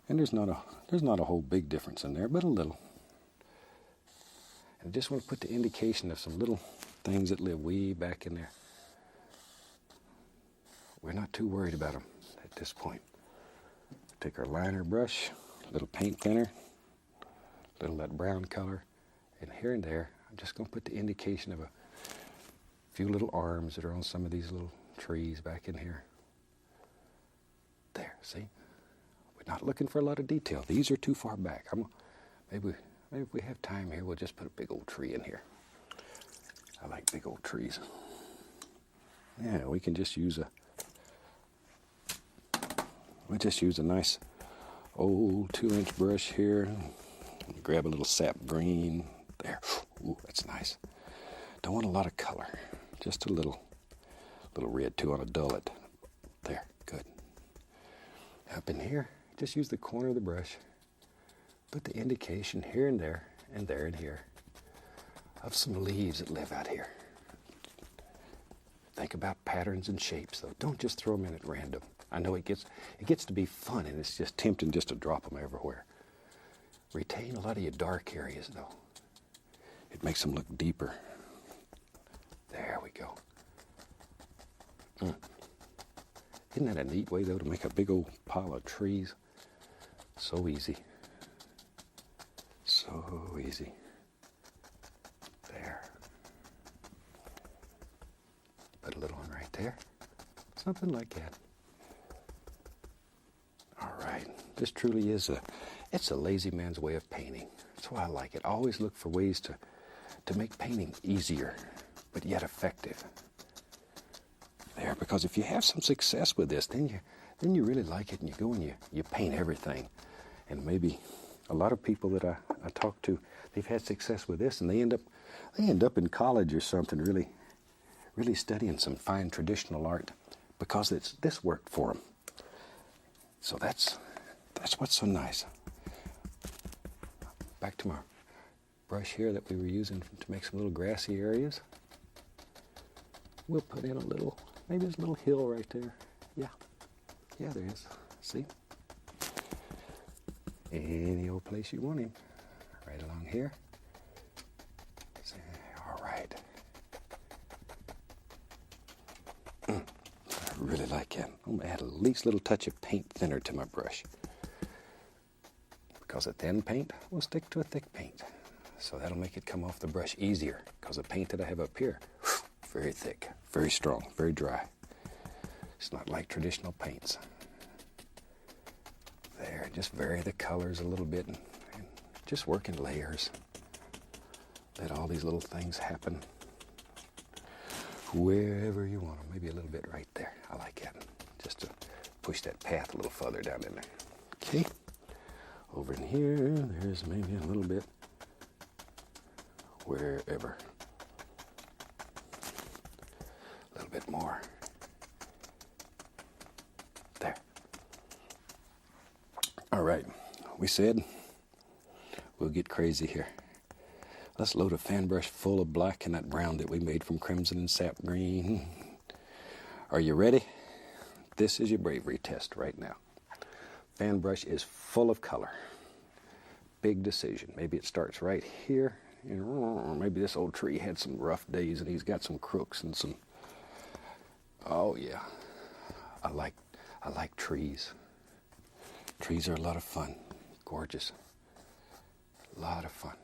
And there's not a whole big difference in there, but a little. And I just want to put the indication of some little things that live way back in there. We're not too worried about them at this point. Take our liner brush, a little paint thinner, a little of that brown color, and here and there, I'm just going to put the indication of a few little arms that are on some of these little trees back in here. There, see? We're not looking for a lot of detail. These are too far back. Maybe if we have time here, we'll just put a big old tree in here. I like big old trees. Yeah, we can just use a nice old 2-inch brush here. Grab a little sap green. There. Ooh, that's nice. Don't want a lot of color. Just a little red too on a dullet. There, good. Up in here, just use the corner of the brush. Put the indication here and there and here of some leaves that live out here. Think about patterns and shapes, though. Don't just throw them in at random. I know it gets to be fun, and it's just tempting just to drop them everywhere. Retain a lot of your dark areas, though. It makes them look deeper. There we go. Isn't that a neat way, though, to make a big old pile of trees? So easy. So easy. There. Put a little one right there. Something like that. All right. This truly is it's a lazy man's way of painting. That's why I like it. I always look for ways to make painting easier, but yet effective. Because if you have some success with this, then you really like it, and you go and you paint everything. And maybe a lot of people that I talk to, they've had success with this, and they end up in college or something, really studying some fine traditional art because this worked for them. So that's what's so nice. Back to my brush here that we were using to make some little grassy areas. We'll put in maybe there's a little hill right there. Yeah, there is. See? Any old place you want him. Right along here. All right. I really like it. I'm going to add at least a little touch of paint thinner to my brush. Because a thin paint will stick to a thick paint. So that'll make it come off the brush easier. Because the paint that I have up here, very thick, very strong, very dry. It's not like traditional paints. There, just vary the colors a little bit and just work in layers. Let all these little things happen wherever you want them. Maybe a little bit right there. I like that. Just to push that path a little further down in there. Okay. Over in here, there's maybe a little bit wherever. A little bit more. There. All right. We said we'll get crazy here. Let's load a fan brush full of black and that brown that we made from crimson and sap green. Are you ready? This is your bravery test right now. Fan brush is full of color. Big decision. Maybe it starts right here. Or maybe this old tree had some rough days and he's got some crooks and some... Oh yeah. I like trees. Trees are a lot of fun. Gorgeous. A lot of fun.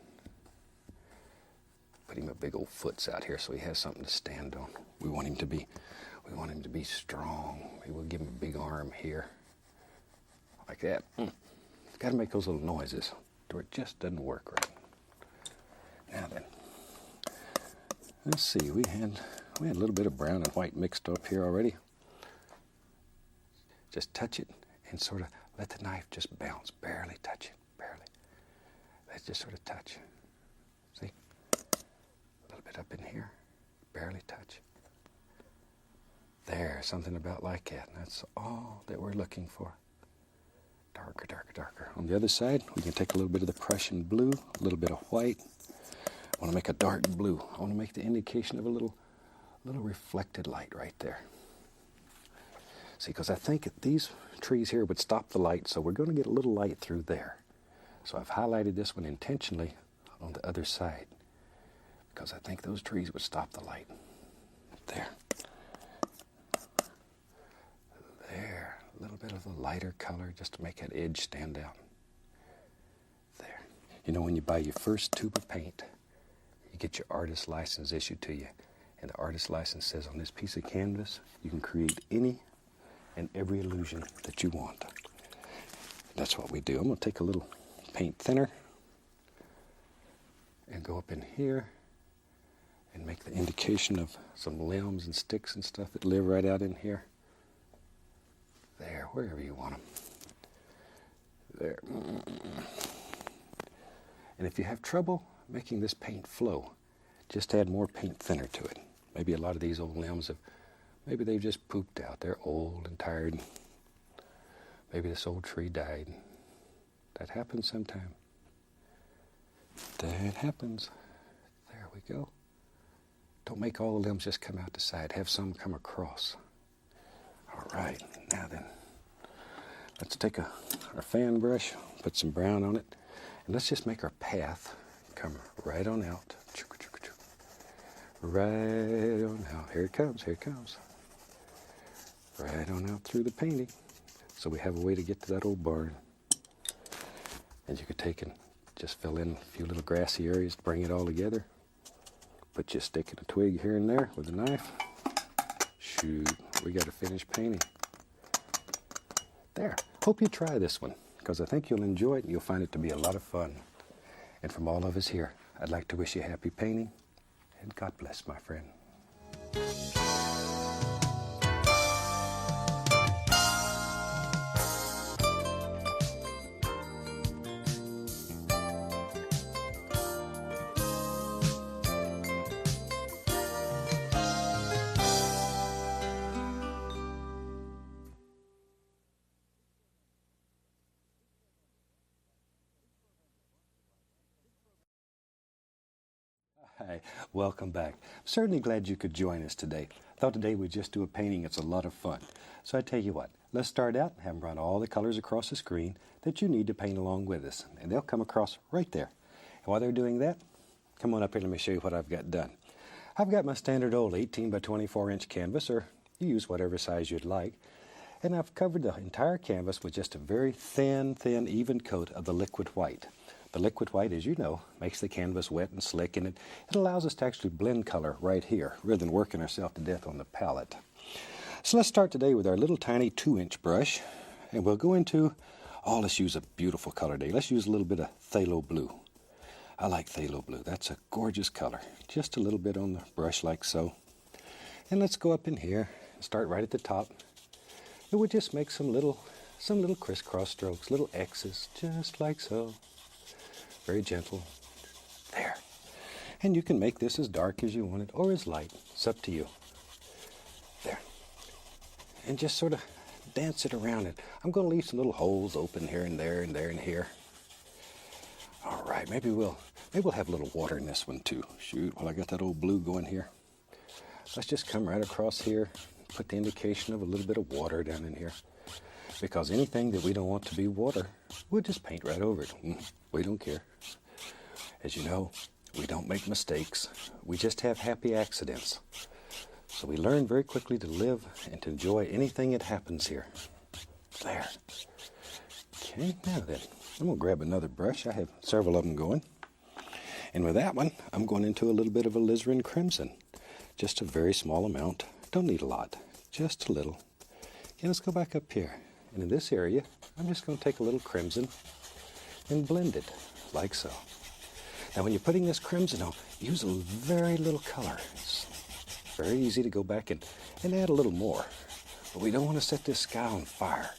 Put him a big old foots out here so he has something to stand on. We want him to be strong. Maybe we'll give him a big arm here. Like that. Got to make those little noises, or it just doesn't work right. Now then, let's see. We had a little bit of brown and white mixed up here already. Just touch it and sort of let the knife just bounce. Barely touch it. Barely. Let's just sort of touch. See? A little bit up in here. Barely touch. There, something about like that. And that's all that we're looking for. Darker, darker, darker. On the other side, we can take a little bit of the Prussian blue, a little bit of white. I want to make a dark blue. I want to make the indication of a little reflected light right there. See, because I think these trees here would stop the light, so we're going to get a little light through there. So I've highlighted this one intentionally on the other side, because I think those trees would stop the light. There. There. A little bit of a lighter color just to make that edge stand out. There. You know, when you buy your first tube of paint, you get your artist license issued to you. And the artist license says on this piece of canvas, you can create any and every illusion that you want. That's what we do. I'm going to take a little paint thinner and go up in here and make the indication of some limbs and sticks and stuff that live right out in here. There, wherever you want them. There. And if you have trouble making this paint flow, just add more paint thinner to it. Maybe a lot of these old limbs maybe they've just pooped out. They're old and tired. Maybe this old tree died. That happens sometime. That happens. There we go. Don't make all the limbs just come out the side. Have some come across. All right, now then, let's take our fan brush, put some brown on it, and let's just make our path come right on out. Right on out. Here it comes, here it comes. Right on out through the painting. So we have a way to get to that old barn. And you could take and just fill in a few little grassy areas to bring it all together. Put your stick and a twig here and there with a knife. Shoot, we got a finished painting. There. Hope you try this one, because I think you'll enjoy it and you'll find it to be a lot of fun. And from all of us here, I'd like to wish you happy painting, and God bless, my friend. Hi, welcome back. Certainly glad you could join us today. Thought today we'd just do a painting. It's a lot of fun. So I tell you what, let's start out and have them run all the colors across the screen that you need to paint along with us. And they'll come across right there. And while they're doing that, come on up here and let me show you what I've got done. I've got my standard old 18 by 24 inch canvas, or you use whatever size you'd like. And I've covered the entire canvas with just a very thin, even coat of the liquid white. The liquid white, as you know, makes the canvas wet and slick, and it allows us to actually blend color right here, rather than working ourselves to death on the palette. So let's start today with our little tiny 2-inch brush, and we'll go into, let's use a beautiful color today. Let's use a little bit of phthalo blue. I like phthalo blue. That's a gorgeous color. Just a little bit on the brush like so. And let's go up in here and start right at the top. And we'll just make some little crisscross strokes, little X's, just like so. Very gentle. There. And you can make this as dark as you want it, or as light. It's up to you. There. And just sort of dance it around it. I'm going to leave some little holes open here and there and there and here. All right, maybe we'll have a little water in this one too. Shoot, while I got that old blue going here. Let's just come right across here. Put the indication of a little bit of water down in here, because anything that we don't want to be water, we'll just paint right over it. We don't care. As you know, we don't make mistakes. We just have happy accidents. So we learn very quickly to live and to enjoy anything that happens here. There. Okay, now then, I'm going to grab another brush. I have several of them going. And with that one, I'm going into a little bit of alizarin crimson. Just a very small amount. Don't need a lot, just a little. And let's go back up here. And in this area, I'm just going to take a little crimson and blend it, like so. Now when you're putting this crimson on, use a very little color. It's very easy to go back and add a little more. But we don't want to set this sky on fire.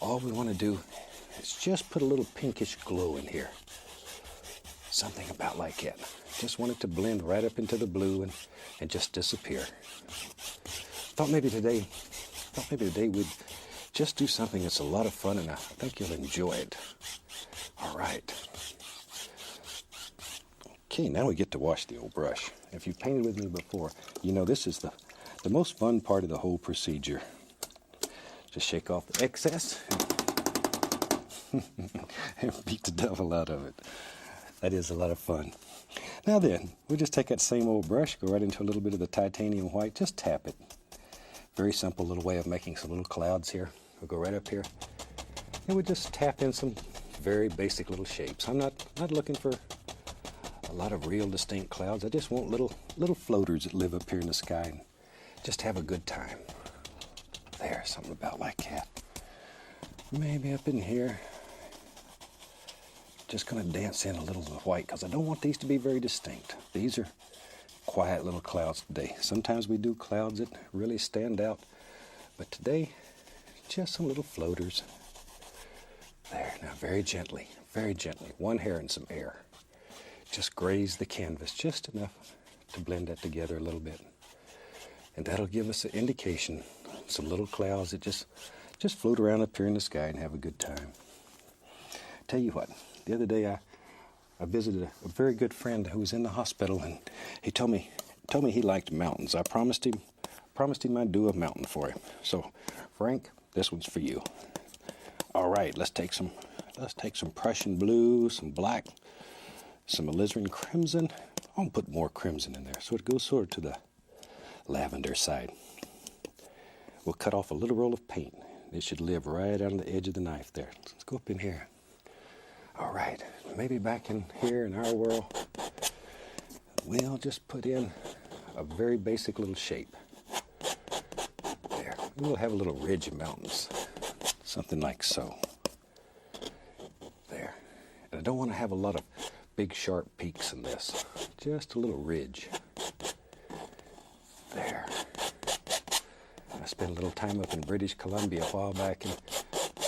All we want to do is just put a little pinkish glow in here. Something about like that. Just want it to blend right up into the blue and just disappear. Thought maybe today we'd just do something that's a lot of fun, and I think you'll enjoy it. All right. Okay, now we get to wash the old brush. If you've painted with me before, you know this is the most fun part of the whole procedure. Just shake off the excess and beat the devil out of it. That is a lot of fun. Now then, we'll just take that same old brush, go right into a little bit of the titanium white, just tap it. Very simple little way of making some little clouds here. We'll go right up here, and we'll just tap in some very basic little shapes. I'm not looking for a lot of real distinct clouds. I just want little floaters that live up here in the sky and just have a good time. There, something about like that. Maybe up in here. Just going to dance in a little of the white, because I don't want these to be very distinct. These are quiet little clouds today. Sometimes we do clouds that really stand out, but today, just some little floaters. There, now very gently, one hair and some air. Just graze the canvas just enough to blend that together a little bit. And that'll give us an indication, some little clouds that just float around up here in the sky and have a good time. Tell you what, the other day I visited a very good friend who was in the hospital, and he told me he liked mountains. I promised him I'd do a mountain for him. So, Frank, this one's for you. All right, let's take some Prussian blue, some black, some alizarin crimson. I'll put more crimson in there, so it goes sort of to the lavender side. We'll cut off a little roll of paint. It should live right on the edge of the knife there. Let's go up in here. All right, maybe back in here in our world, we'll just put in a very basic little shape. There, we'll have a little ridge of mountains, something like so. There, and I don't want to have a lot of big sharp peaks in this, just a little ridge. There. I spent a little time up in British Columbia a while back, and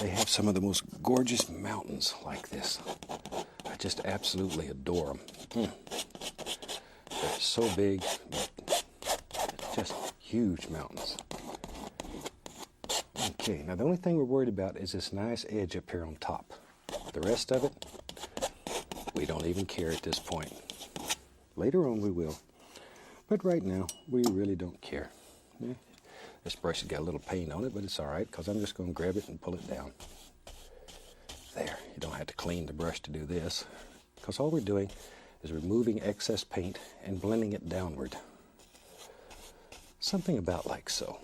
they have some of the most gorgeous mountains like this. I just absolutely adore them. They're so big, just huge mountains. Okay, now the only thing we're worried about is this nice edge up here on top. The rest of it, we don't even care at this point. Later on we will. But right now, we really don't care. Yeah. This brush has got a little paint on it, but it's all right, because I'm just going to grab it and pull it down. There. You don't have to clean the brush to do this, because all we're doing is removing excess paint and blending it downward. Something about like so.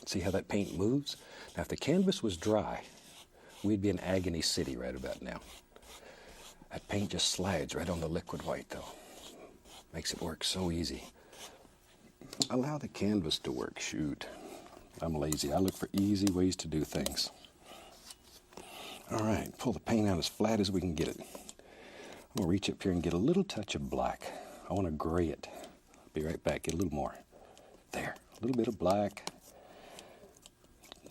See how that paint moves? Now, if the canvas was dry, we'd be in Agony City right about now. That paint just slides right on the liquid white, though. Makes it work so easy. Allow the canvas to work. Shoot. I'm lazy. I look for easy ways to do things. All right, pull the paint out as flat as we can get it. I'm going to reach up here and get a little touch of black. I want to gray it. Be right back. Get a little more. There. A little bit of black.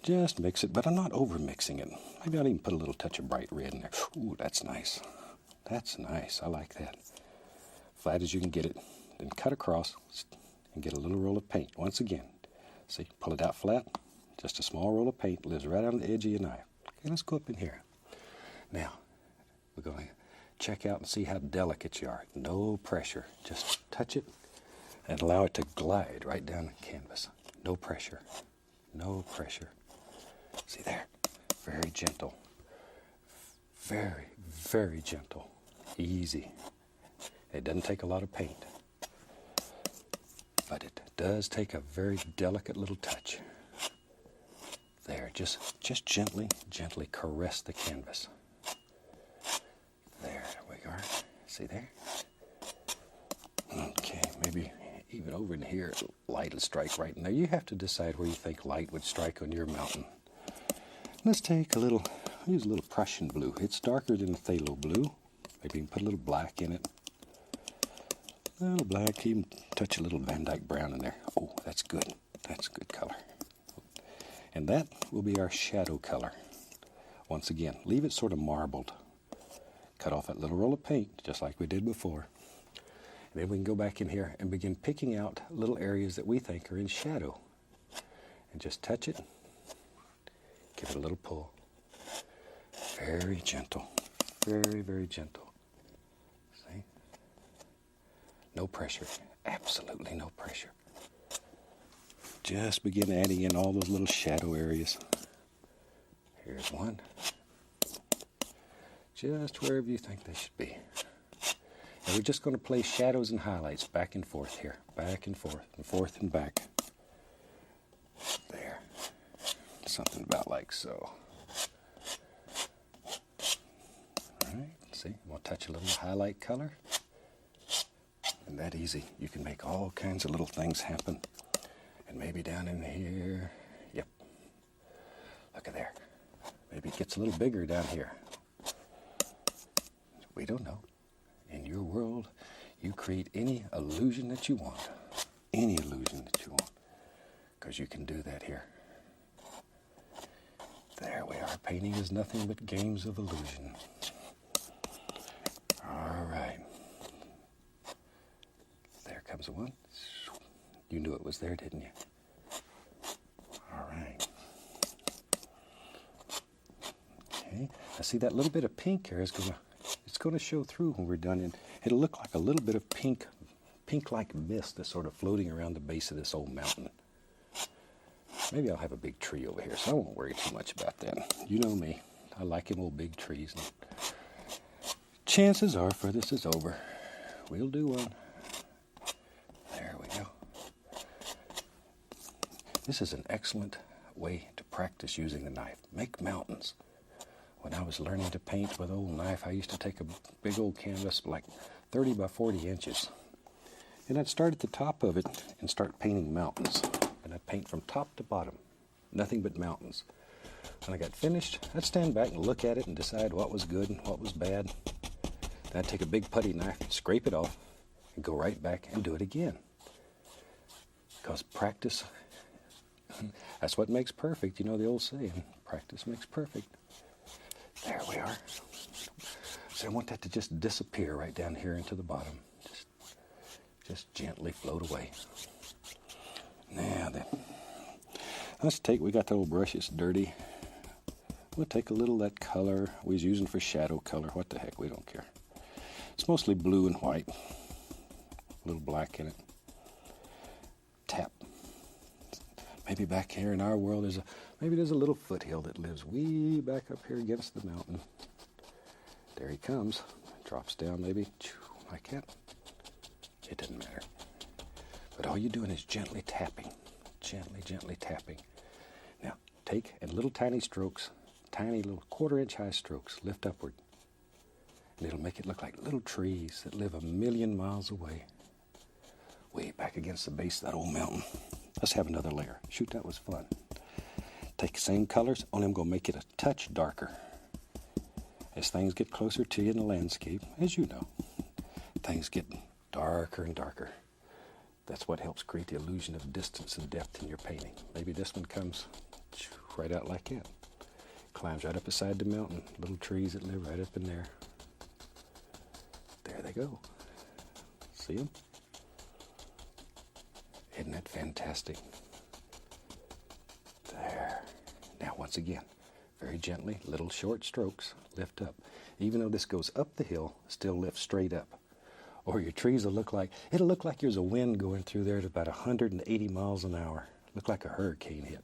Just mix it, but I'm not over mixing it. Maybe I'll even put a little touch of bright red in there. Ooh, that's nice. That's nice. I like that. Flat as you can get it. Then cut across and get a little roll of paint. Once again, see, pull it out flat. Just a small roll of paint lives right on the edge of your knife. Okay, let's go up in here. Now, we're going to check out and see how delicate you are. No pressure. Just touch it and allow it to glide right down the canvas. No pressure. No pressure. See there? Very gentle. Very, very gentle. Easy. It doesn't take a lot of paint. But it does take a very delicate little touch. There, just gently, gently caress the canvas. There we are. See there? Okay, maybe even over in here, light will strike right in there. You have to decide where you think light would strike on your mountain. Let's take use a little Prussian blue. It's darker than the phthalo blue. Maybe you can put a little black in it. A little black, even touch a little Van Dyke brown in there. Oh, that's good. That's a good color. And that will be our shadow color. Once again, leave it sort of marbled. Cut off that little roll of paint, just like we did before. And then we can go back in here and begin picking out little areas that we think are in shadow. And just touch it. Give it a little pull. Very gentle. Very, very gentle. See? No pressure. Absolutely no pressure. Just begin adding in all those little shadow areas. Here's one. Just wherever you think they should be. And we're just going to place shadows and highlights back and forth here. Back and forth and back. There. Something about like so. Alright, see, we'll touch a little highlight color. And that easy. You can make all kinds of little things happen. And maybe down in here, yep. Look at there. Maybe it gets a little bigger down here. We don't know. In your world, you create any illusion that you want. Any illusion that you want. Because you can do that here. There we are. Painting is nothing but games of illusion. All right. There comes one. You knew it was there, didn't you? All right. Okay. Now see that little bit of pink here is going to show through when we're done. And it'll look like a little bit of pink-like mist that's sort of floating around the base of this old mountain. Maybe I'll have a big tree over here, so I won't worry too much about that. You know me. I like them old big trees. And chances are for this is over. We'll do one. There we go. This is an excellent way to practice using the knife. Make mountains. When I was learning to paint with an old knife, I used to take a big old canvas, like 30 by 40 inches. And I'd start at the top of it and start painting mountains. And I'd paint from top to bottom. Nothing but mountains. When I got finished, I'd stand back and look at it and decide what was good and what was bad. Then I'd take a big putty knife and scrape it off and go right back and do it again. Because practice, that's what makes perfect. You know the old saying, practice makes perfect. There we are. So I want that to just disappear right down here into the bottom. Just gently float away. Now then, we got the old brush, it's dirty. We'll take a little of that color we was using for shadow color. What the heck, we don't care. It's mostly blue and white, a little black in it. Tap. Maybe back here in our world there's a little foothill that lives way back up here against the mountain. There he comes. Drops down maybe like that. It doesn't matter. But all you're doing is gently tapping. Gently tapping. Now, take in little tiny strokes, tiny little quarter-inch high strokes, lift upward. And it'll make it look like little trees that live 1,000,000 miles away, way back against the base of that old mountain. Let's have another layer. Shoot, that was fun. Take the same colors, only I'm going to make it a touch darker. As things get closer to you in the landscape, as you know, things get darker and darker. That's what helps create the illusion of distance and depth in your painting. Maybe this one comes right out like that. Climbs right up beside the mountain. Little trees that live right up in there. There they go. See them? Isn't that fantastic? There. Now, once again, very gently, little short strokes, lift up. Even though this goes up the hill, still lift straight up. Or your trees will look like there's a wind going through there at about 180 miles an hour. Look like a hurricane hit.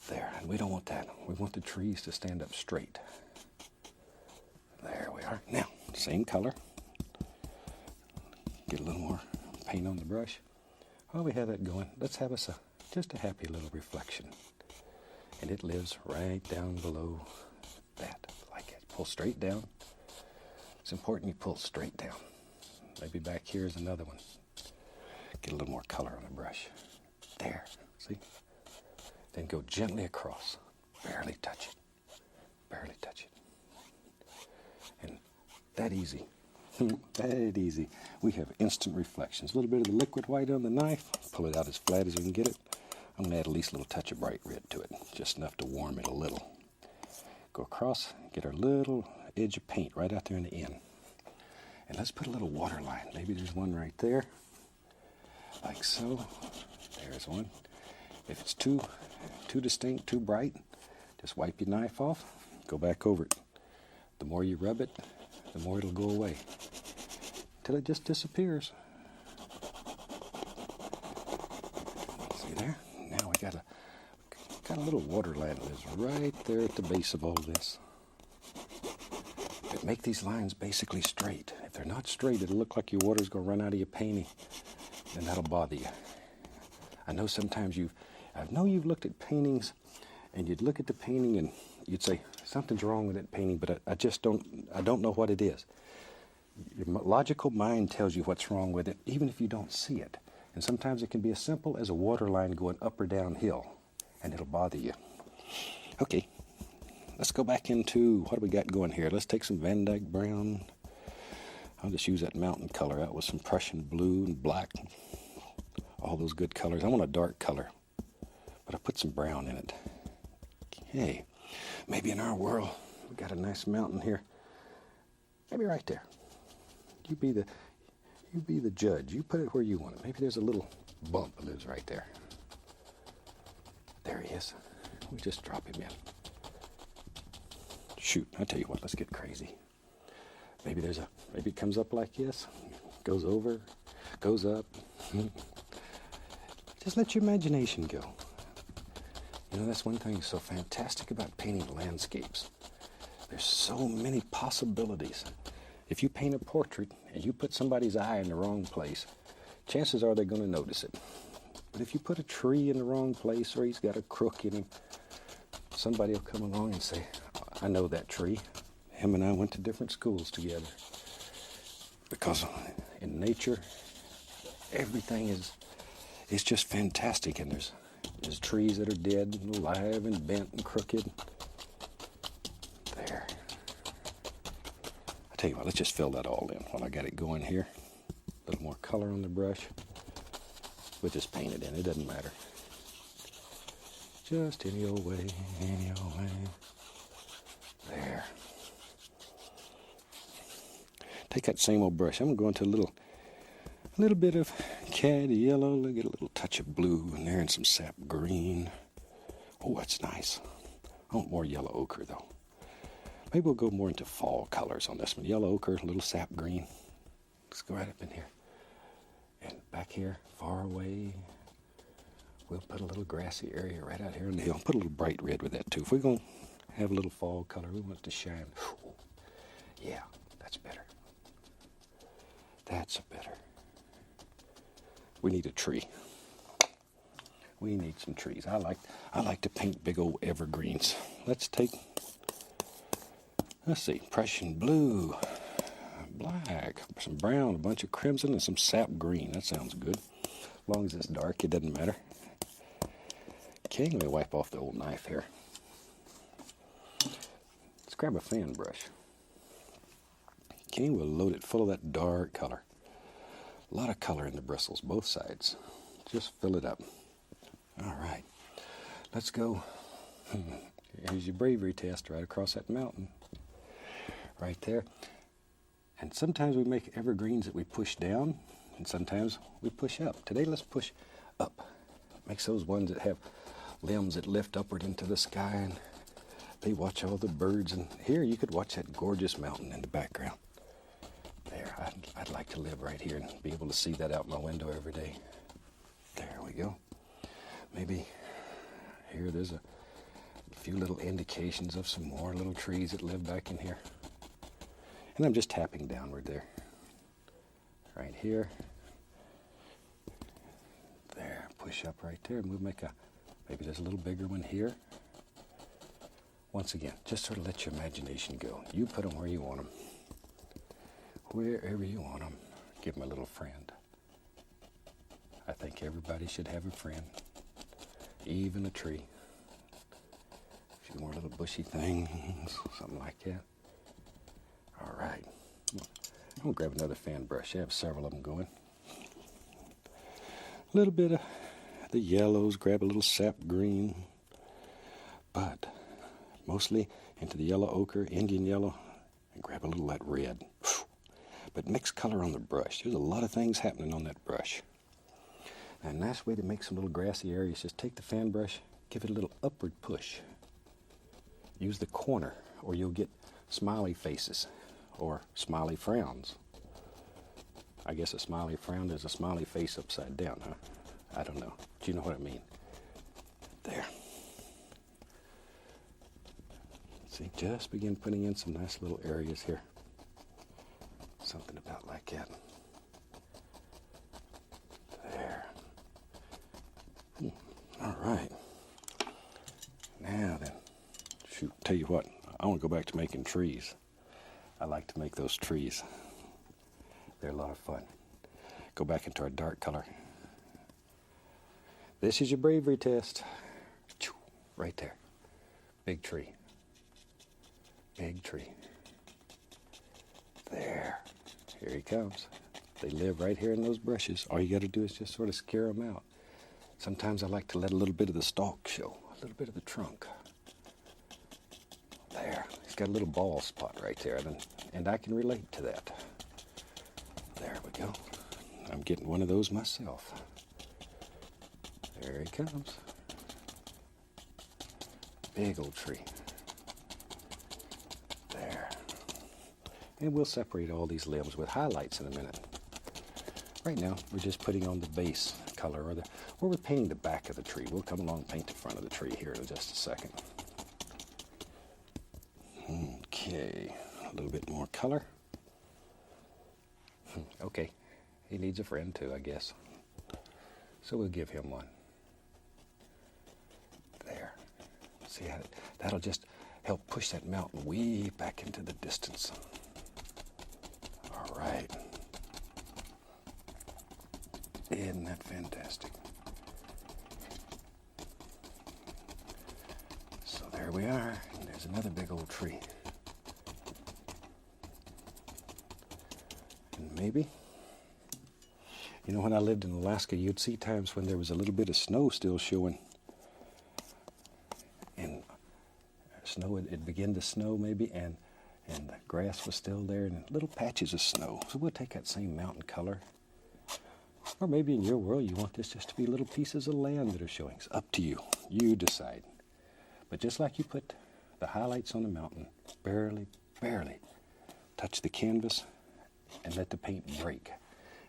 There, and we don't want that. We want the trees to stand up straight. There we are. Now, same color. Get a little more paint on the brush. While we have that going, let's have us just a happy little reflection. And it lives right down below that, like it. Pull straight down. It's important you pull straight down. Maybe back here is another one. Get a little more color on the brush. There, see? Then go gently across. Barely touch it. Barely touch it. And that easy. That easy. We have instant reflections. A little bit of the liquid white on the knife. Pull it out as flat as we can get it. I'm going to add at least a little touch of bright red to it. Just enough to warm it a little. Go across, get our little edge of paint right out there in the end. And let's put a little water line. Maybe there's one right there. Like so. There's one. If it's too distinct, too bright, just wipe your knife off. Go back over it. The more you rub it, the more it'll go away. Till it just disappears. See there? Now we got a little water line that lives right there at the base of all this. But make these lines basically straight. If they're not straight, it'll look like your water's going to run out of your painting, and that'll bother you. I know sometimes you've looked at paintings, and you'd look at the painting and you'd say, something's wrong with that painting, but I don't know what it is. Your logical mind tells you what's wrong with it, even if you don't see it. And sometimes it can be as simple as a water line going up or downhill, and it'll bother you. Okay, let's go back into what do we got going here. Let's take some Van Dyke brown. I'll just use that mountain color out with some Prussian blue and black. All those good colors. I want a dark color, but I put some brown in it. Okay, maybe in our world, we got a nice mountain here. Maybe right there. You be the judge. You put it where you want it. Maybe there's a little bump that lives right there. There he is. We just drop him in. Shoot, I tell you what, let's get crazy. Maybe it comes up like this, goes over, goes up. Just let your imagination go. You know, that's one thing so fantastic about painting landscapes. There's so many possibilities. If you paint a portrait and you put somebody's eye in the wrong place, chances are they're going to notice it. But if you put a tree in the wrong place or he's got a crook in him, somebody will come along and say, I know that tree. Him and I went to different schools together. Because in nature, everything is just fantastic. And there's trees that are dead and alive and bent and crooked. There. I tell you what, let's just fill that all in while I got it going here. A little more color on the brush. We'll just paint it in. It doesn't matter. Just any old way, any old way. There. Take that same old brush. I'm going to go into a little bit of caddy yellow. Get a little touch of blue in there and some sap green. Oh, that's nice. I want more yellow ochre, though. Maybe we'll go more into fall colors on this one. Yellow ochre, a little sap green. Let's go right up in here. And back here, far away, we'll put a little grassy area right out here on the hill. Put a little bright red with that too. If we're going to have a little fall color, we want it to shine. Yeah, that's better. That's better. We need a tree. We need some trees. I like to paint big old evergreens. Let's see, Prussian blue, black, some brown, a bunch of crimson, and some sap green. That sounds good. As long as it's dark, it doesn't matter. Okay, let me wipe off the old knife here. Let's grab a fan brush. Okay, we'll load it full of that dark color. A lot of color in the bristles, both sides. Just fill it up. All right, let's go. Here's your bravery test right across that mountain. Right there. And sometimes we make evergreens that we push down, and sometimes we push up. Today, let's push up. Makes those ones that have limbs that lift upward into the sky, and they watch all the birds. And here you could watch that gorgeous mountain in the background. There, I'd like to live right here and be able to see that out my window every day. There we go. Maybe here there's a few little indications of some more little trees that live back in here. And I'm just tapping downward there. Right here. There, push up right there, and we'll make maybe there's a little bigger one here. Once again, just sort of let your imagination go. You put them where you want them. Wherever you want them. Give them a little friend. I think everybody should have a friend. Even a tree. A few more little bushy things, something like that. All right. I'm going to grab another fan brush. I have several of them going. A little bit of the yellows, grab a little sap green, but mostly into the yellow ochre, Indian yellow, and grab a little of that red. But mix color on the brush. There's a lot of things happening on that brush. And a nice way to make some little grassy areas, just take the fan brush, give it a little upward push. Use the corner, or you'll get smiley faces, or smiley frowns. I guess a smiley frown is a smiley face upside down, huh? I don't know. Do you know what I mean? There. See, just begin putting in some nice little areas here. Something about like that. There. All right. Now then, shoot, tell you what, I want to go back to making trees. I like to make those trees. They're a lot of fun. Go back into our dark color. This is your bravery test. Right there. Big tree. Big tree. There. Here he comes. They live right here in those brushes. All you got to do is just sort of scare them out. Sometimes I like to let a little bit of the stalk show, a little bit of the trunk. There. He's got a little bald spot right there, and I can relate to that. There we go. I'm getting one of those myself. There he comes. Big old tree. There. And we'll separate all these limbs with highlights in a minute. Right now, we're just putting on the base color, or we're painting the back of the tree. We'll come along and paint the front of the tree here in just a second. Okay, a little bit more color. Okay, he needs a friend too, I guess. So we'll give him one. There. See how that'll just help push that mountain way back into the distance. All right. Isn't that fantastic? So there we are, and there's another big old tree. And maybe, you know, when I lived in Alaska, you'd see times when there was a little bit of snow still showing. And snow, it began to snow maybe, and the grass was still there, and little patches of snow. So we'll take that same mountain color. Or maybe in your world you want this just to be little pieces of land that are showing. It's up to you. You decide. But just like you put the highlights on the mountain barely touch the canvas and let the paint break.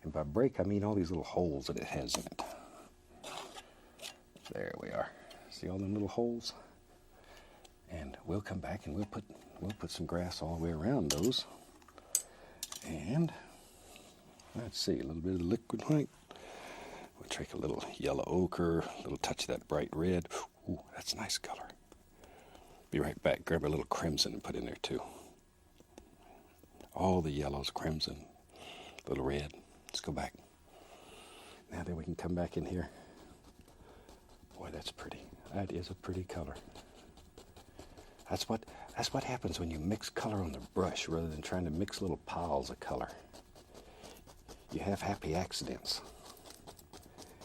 And by break, I mean all these little holes that it has in it. There we are. See all them little holes? And we'll come back and we'll put some grass all the way around those. And let's see, a little bit of the liquid white. We'll take a little yellow ochre, a little touch of that bright red. Ooh, that's a nice color. Be right back. Grab a little crimson and put in there too. All the yellows, crimson, little red. Let's go back. Now then we can come back in here. Boy, that's pretty. That is a pretty color. That's what happens when you mix color on the brush rather than trying to mix little piles of color. You have happy accidents.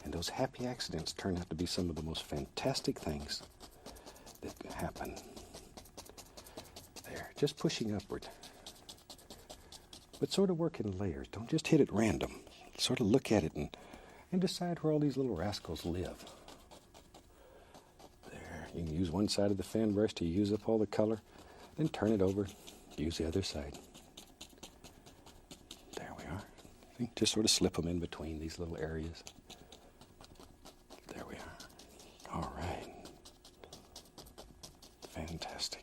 And those happy accidents turn out to be some of the most fantastic things that happen. There, just pushing upward. But sort of work in layers. Don't just hit it random. Sort of look at it and decide where all these little rascals live. There, you can use one side of the fan brush to use up all the color, then turn it over, use the other side. There we are. See, just sort of slip them in between these little areas. There we are. All right. Fantastic.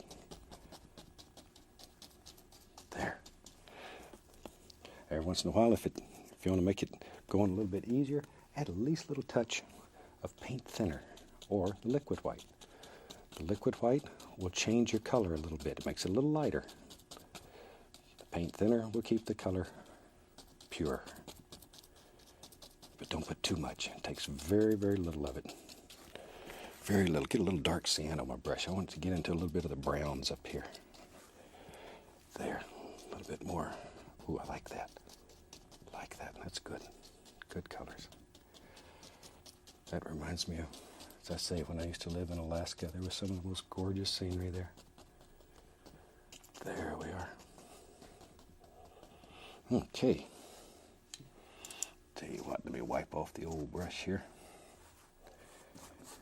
There. Every once in a while, if you want to make it go on a little bit easier, add at least a little touch of paint thinner or liquid white. The liquid white will change your color a little bit. It makes it a little lighter. The paint thinner will keep the color pure. But don't put too much. It takes very, very little of it. Very little. Get a little dark cyan on my brush. I want to get into a little bit of the browns up here. There. A little bit more. Ooh, I like that. Like that. That's good. Good colors. That reminds me of, as I say, when I used to live in Alaska, there was some of the most gorgeous scenery there. There we are. Okay. Tell you what, let me wipe off the old brush here.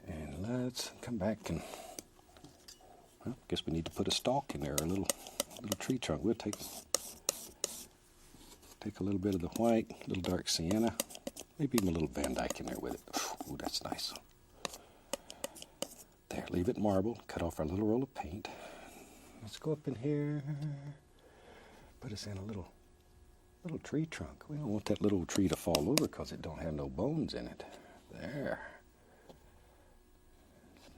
And let's come back and, well, guess we need to put a stalk in there, a little tree trunk. We'll take a little bit of the white, a little dark sienna, maybe even a little Van Dyke in there with it. Ooh, that's nice. There, leave it marble, cut off our little roll of paint. Let's go up in here, put us in a little tree trunk. We don't want that little tree to fall over because it don't have no bones in it. There.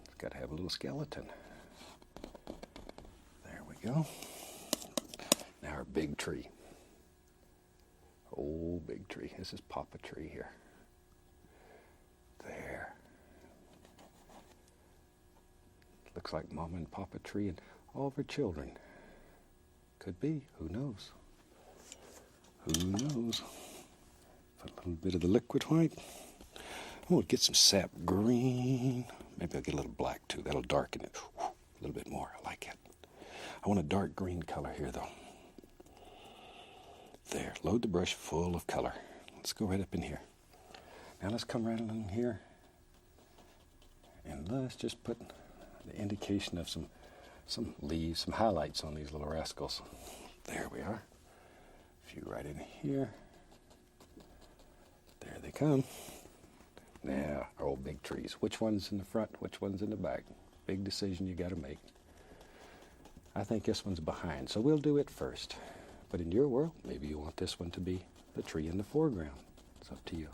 It's got to have a little skeleton. There we go. Now our big tree. Oh, big tree. This is Papa Tree here. There. Looks like Mama and Papa Tree and all of her children. Could be. Who knows? Who knows? Put a little bit of the liquid white. Oh, get some sap green. Maybe I'll get a little black too. That'll darken it a little bit more. I like it. I want a dark green color here though. There, load the brush full of color. Let's go right up in here. Now let's come right in here and let's just put the indication of some leaves, some highlights on these little rascals. There we are. A few right in here. There they come. Now, our old big trees. Which one's in the front, which one's in the back? Big decision you got to make. I think this one's behind, so we'll do it first. But in your world, maybe you want this one to be the tree in the foreground. It's up to you.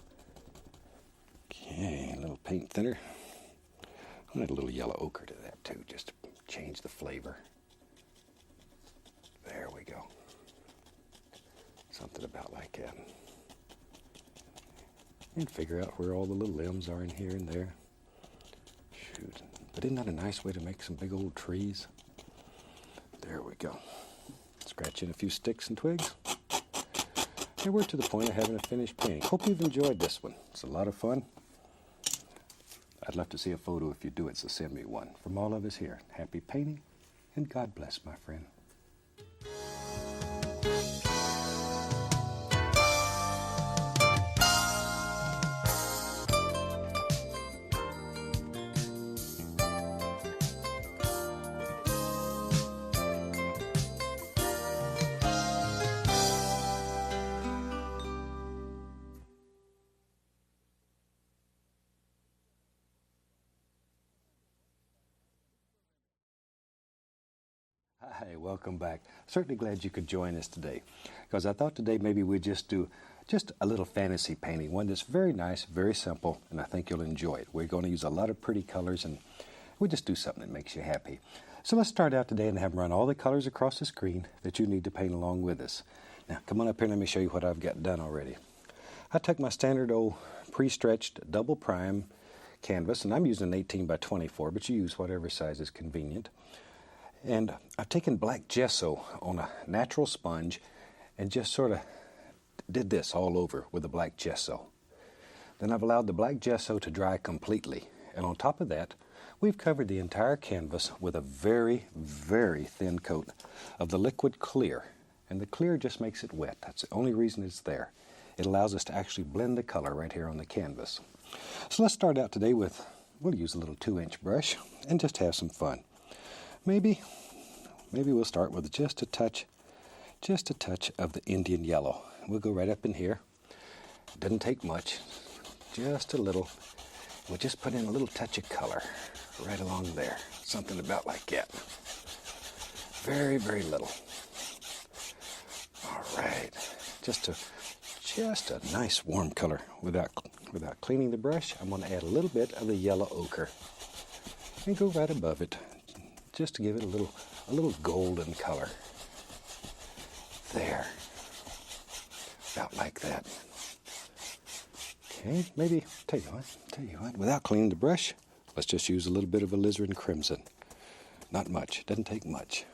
Okay, a little paint thinner. I'll add a little yellow ochre to that too, just to change the flavor. There we go. Something about like that. And figure out where all the little limbs are in here and there. Shoot. But isn't that a nice way to make some big old trees? There we go. Scratch in a few sticks and twigs. And we're to the point of having a finished painting. Hope you've enjoyed this one. It's a lot of fun. I'd love to see a photo if you do it, so send me one. From all of us here, happy painting, and God bless, my friend. Hi, welcome back. Certainly glad you could join us today, because I thought today maybe we'd just do a little fantasy painting, one that's very nice, very simple, and I think you'll enjoy it. We're going to use a lot of pretty colors, and we just do something that makes you happy. So let's start out today and have them run all the colors across the screen that you need to paint along with us. Now, come on up here and let me show you what I've got done already. I took my standard old pre-stretched double prime canvas, and I'm using an 18 by 24, but you use whatever size is convenient. And I've taken black gesso on a natural sponge and just sort of did this all over with the black gesso. Then I've allowed the black gesso to dry completely. And on top of that, we've covered the entire canvas with a very, very thin coat of the liquid clear. And the clear just makes it wet. That's the only reason it's there. It allows us to actually blend the color right here on the canvas. So let's start out today with, we'll use a little 2-inch brush and just have some fun. Maybe we'll start with just a touch of the Indian yellow. We'll go right up in here. It doesn't take much, just a little. We'll just put in a little touch of color right along there. Something about like that. Very, very little. All right, just a nice warm color. Without cleaning the brush, I'm going to add a little bit of the yellow ochre and go right above it, just to give it a little golden color. There. About like that. Okay, maybe, tell you what, without cleaning the brush, let's just use a little bit of alizarin crimson. Not much, doesn't take much.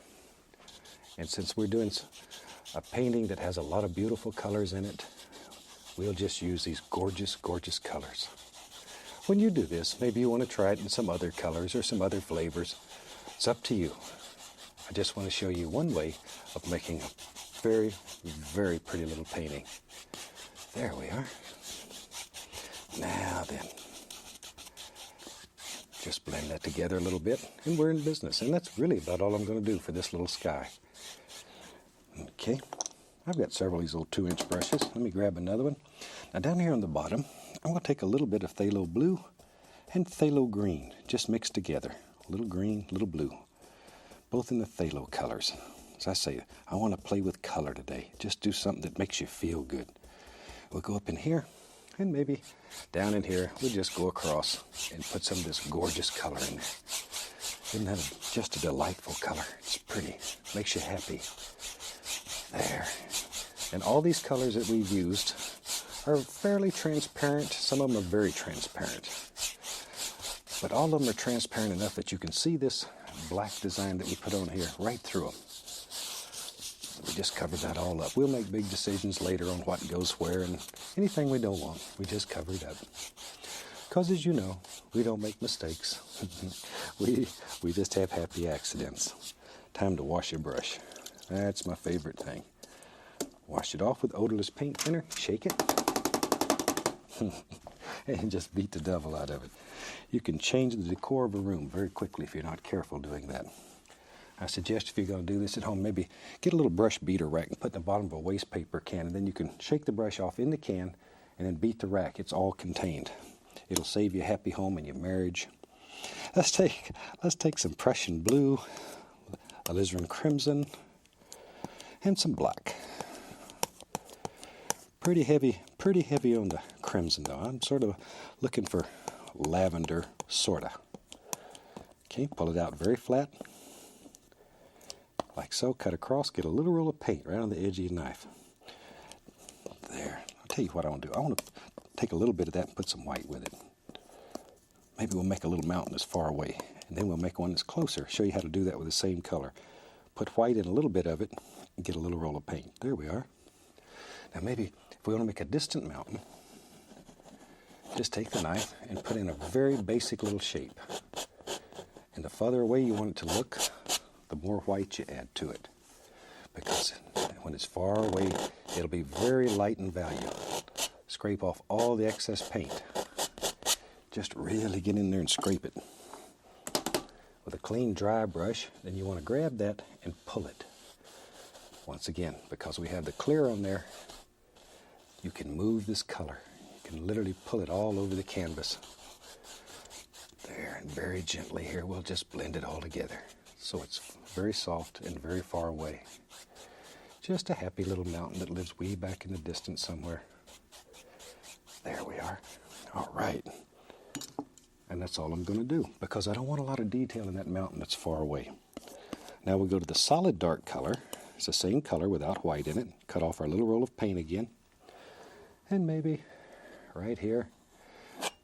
And since we're doing a painting that has a lot of beautiful colors in it, we'll just use these gorgeous, gorgeous colors. When you do this, maybe you want to try it in some other colors or some other flavors. It's up to you. I just want to show you one way of making a very, very pretty little painting. There we are. Now then, just blend that together a little bit and we're in business. And that's really about all I'm going to do for this little sky. Okay, I've got several of these little 2-inch brushes. Let me grab another one. Now down here on the bottom, I'm going to take a little bit of phthalo blue and phthalo green, just mixed together. A little green, a little blue, both in the phthalo colors. As I say, I want to play with color today. Just do something that makes you feel good. We'll go up in here, and maybe down in here, we'll just go across and put some of this gorgeous color in there. Isn't that just a delightful color? It's pretty, makes you happy. There. And all these colors that we've used are fairly transparent. Some of them are very transparent. But all of them are transparent enough that you can see this black design that we put on here right through them. We just covered that all up. We'll make big decisions later on what goes where, and anything we don't want, we just cover it up. Because as you know, we don't make mistakes. we just have happy accidents. Time to wash your brush. That's my favorite thing. Wash it off with odorless paint thinner, shake it, and just beat the devil out of it. You can change the decor of a room very quickly if you're not careful doing that. I suggest if you're going to do this at home, maybe get a little brush beater rack and put it in the bottom of a waste paper can, and then you can shake the brush off in the can and then beat the rack. It's all contained. It'll save you a happy home and your marriage. Let's take some Prussian blue, alizarin crimson, and some black. Pretty heavy on the crimson though. I'm sort of looking for lavender, sorta. Okay, pull it out very flat. Like so, cut across, get a little roll of paint right on the edge of your knife. There. I'll tell you what I want to do. I want to take a little bit of that and put some white with it. Maybe we'll make a little mountain that's far away, and then we'll make one that's closer. Show you how to do that with the same color. Put white in a little bit of it and get a little roll of paint. There we are. Now maybe if we want to make a distant mountain, just take the knife and put in a very basic little shape. And the farther away you want it to look, the more white you add to it. Because when it's far away, it'll be very light in value. Scrape off all the excess paint. Just really get in there and scrape it. With a clean, dry brush, then you want to grab that and pull it. Once again, because we have the clear on there, you can move this color. You can literally pull it all over the canvas. There, and very gently here, we'll just blend it all together. So it's very soft, and very far away. Just a happy little mountain that lives way back in the distance somewhere. There we are. All right. And that's all I'm going to do, because I don't want a lot of detail in that mountain that's far away. Now we go to the solid dark color. It's the same color without white in it. Cut off our little roll of paint again. And maybe right here,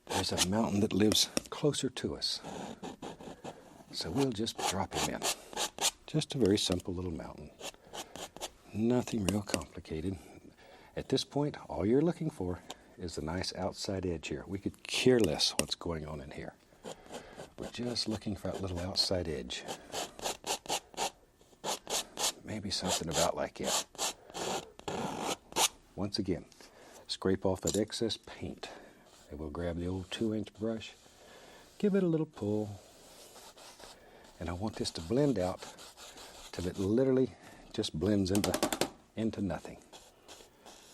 there's a mountain that lives closer to us. So we'll just drop him in. Just a very simple little mountain. Nothing real complicated. At this point, all you're looking for is the nice outside edge here. We could care less what's going on in here. We're just looking for that little outside edge. Maybe something about like it. Once again, scrape off that excess paint. And we'll grab the old 2-inch brush, give it a little pull, and I want this to blend out till it literally just blends into nothing.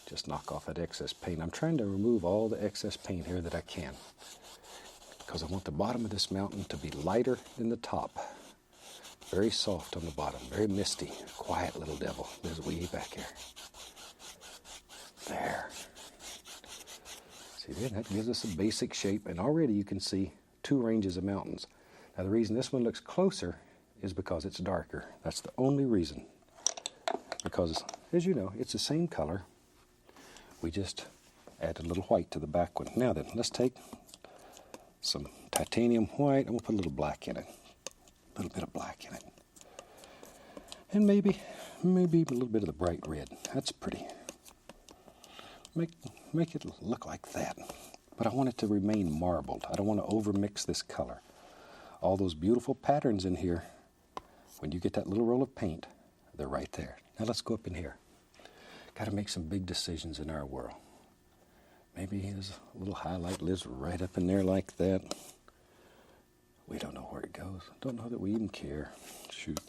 Just knock off that excess paint. I'm trying to remove all the excess paint here that I can, because I want the bottom of this mountain to be lighter than the top. Very soft on the bottom, very misty, quiet little devil. There's way back here. There. See there, that gives us a basic shape, and already you can see 2 ranges of mountains. Now the reason this one looks closer is because it's darker. That's the only reason. Because, as you know, it's the same color. We just add a little white to the back one. Now then, let's take some titanium white, and we'll put a little black in it. A little bit of black in it. And maybe a little bit of the bright red. That's pretty. Make it look like that. But I want it to remain marbled. I don't want to overmix this color. All those beautiful patterns in here, when you get that little roll of paint, they're right there. Now let's go up in here. Got to make some big decisions in our world. Maybe there's a little highlight lives right up in there like that. We don't know where it goes. Don't know that we even care. Shoot.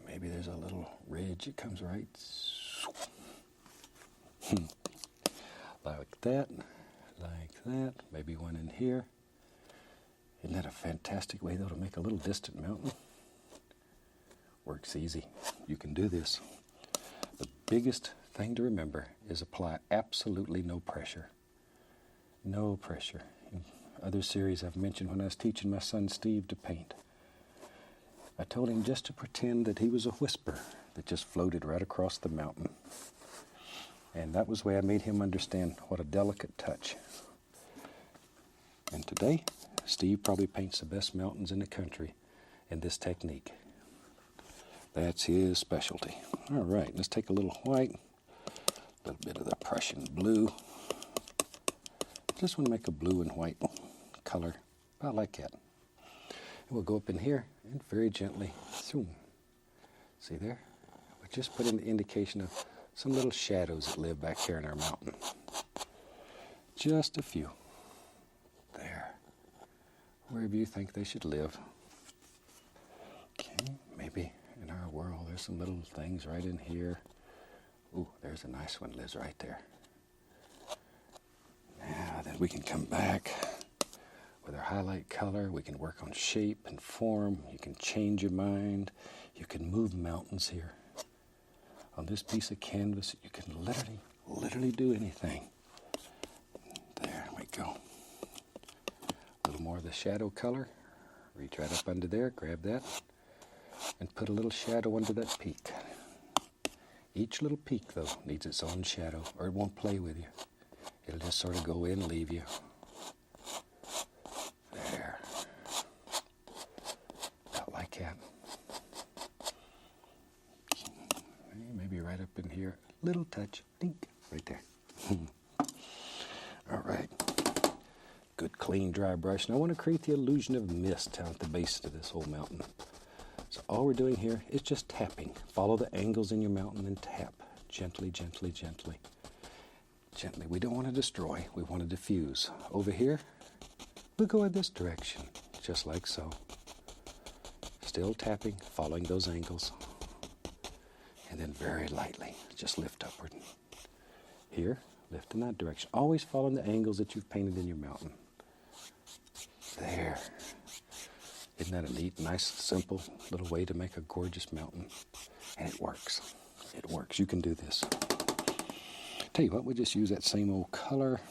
Maybe there's a little ridge. It comes right. Like that. Like that. Maybe one in here. Isn't that a fantastic way, though, to make a little distant mountain? Works easy. You can do this. The biggest thing to remember is apply absolutely no pressure. No pressure. In other series I've mentioned when I was teaching my son Steve to paint, I told him just to pretend that he was a whisper that just floated right across the mountain. And that was the way I made him understand what a delicate touch. And today, Steve probably paints the best mountains in the country in this technique. That's his specialty. All right, let's take a little white, a little bit of the Prussian blue. Just want to make a blue and white color, about like that. And we'll go up in here and very gently, zoom. See there? We just put in the indication of some little shadows that live back here in our mountain. Just a few. There. Wherever you think they should live. Okay, maybe in our world there's some little things right in here. Ooh, there's a nice one lives right there. Now then we can come back with our highlight color. We can work on shape and form. You can change your mind. You can move mountains here. On this piece of canvas, you can literally do anything. There we go. A little more of the shadow color. Reach right up under there, grab that, and put a little shadow under that peak. Each little peak, though, needs its own shadow, or it won't play with you. It'll just sort of go in and leave you. There. About like that. Maybe right up in here. Little touch. Dink. Right there. All right. Good, clean, dry brush. Now I want to create the illusion of mist down at the base of this whole mountain. So all we're doing here is just tapping. Follow the angles in your mountain and tap. Gently, gently, gently. Gently. We don't want to destroy. We want to diffuse. Over here, we'll go in this direction, just like so. Still tapping, following those angles. And then very lightly, just lift upward. Here, lift in that direction. Always following the angles that you've painted in your mountain. There. Isn't that a neat, nice, simple little way to make a gorgeous mountain? And it works. It works. You can do this. Tell you what, we'll just use that same old color.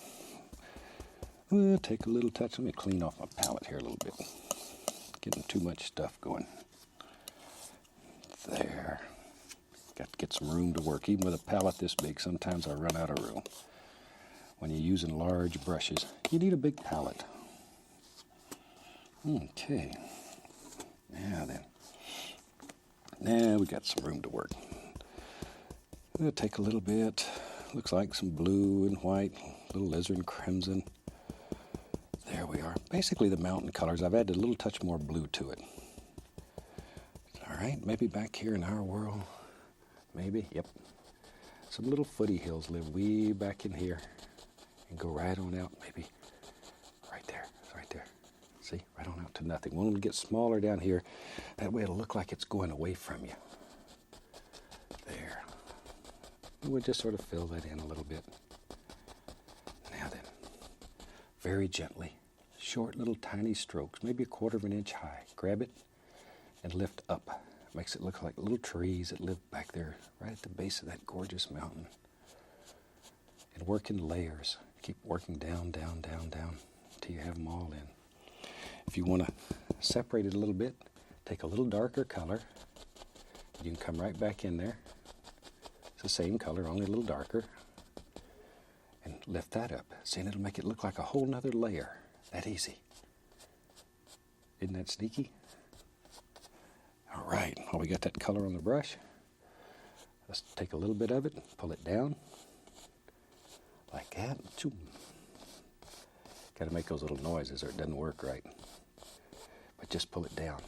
We'll take a little touch. Let me clean off my palette here a little bit. Getting too much stuff going. There. Got to get some room to work. Even with a palette this big, sometimes I run out of room. When you're using large brushes, you need a big palette. Okay. Now then. Now we got some room to work. We'll take a little bit. Looks like some blue and white, a little alizarin crimson. There we are. Basically the mountain colors. I've added a little touch more blue to it. All right, maybe back here in our world, maybe, yep. Some little footy hills live way back in here and go right on out, maybe right there, right there. See, right on out to nothing. One will get smaller down here. That way it'll look like it's going away from you. There. We'll just sort of fill that in a little bit. Now then, very gently, short little tiny strokes, maybe 1/4 of an inch high. Grab it and lift up. Makes it look like little trees that live back there right at the base of that gorgeous mountain. And work in layers. Keep working down, down, down, down until you have them all in. If you want to separate it a little bit, take a little darker color. You can come right back in there. It's the same color, only a little darker. And lift that up. See, and it'll make it look like a whole nother layer. That easy. Isn't that sneaky? All right, well, we got that color on the brush. Let's take a little bit of it, pull it down. Like that. Got to make those little noises or it doesn't work right. But just pull it down.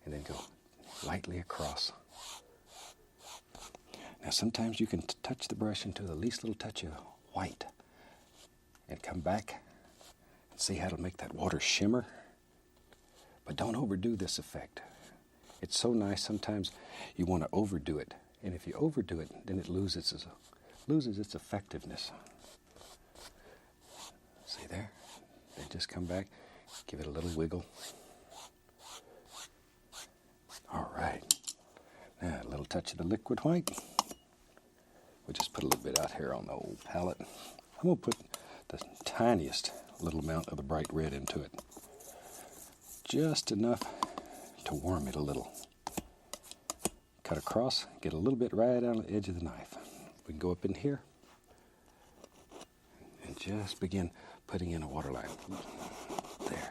And then go lightly across. Now sometimes you can touch the brush into the least little touch of white. And come back and see how it'll make that water shimmer. But don't overdo this effect. It's so nice, sometimes you want to overdo it. And if you overdo it, then it loses its effectiveness. See there? Then just come back, give it a little wiggle. All right. Now a little touch of the liquid white. We'll just put a little bit out here on the old palette. I'm going to put the tiniest little amount of the bright red into it. Just enough to warm it a little. Cut across, get a little bit right on the edge of the knife. We can go up in here and just begin putting in a waterline. There.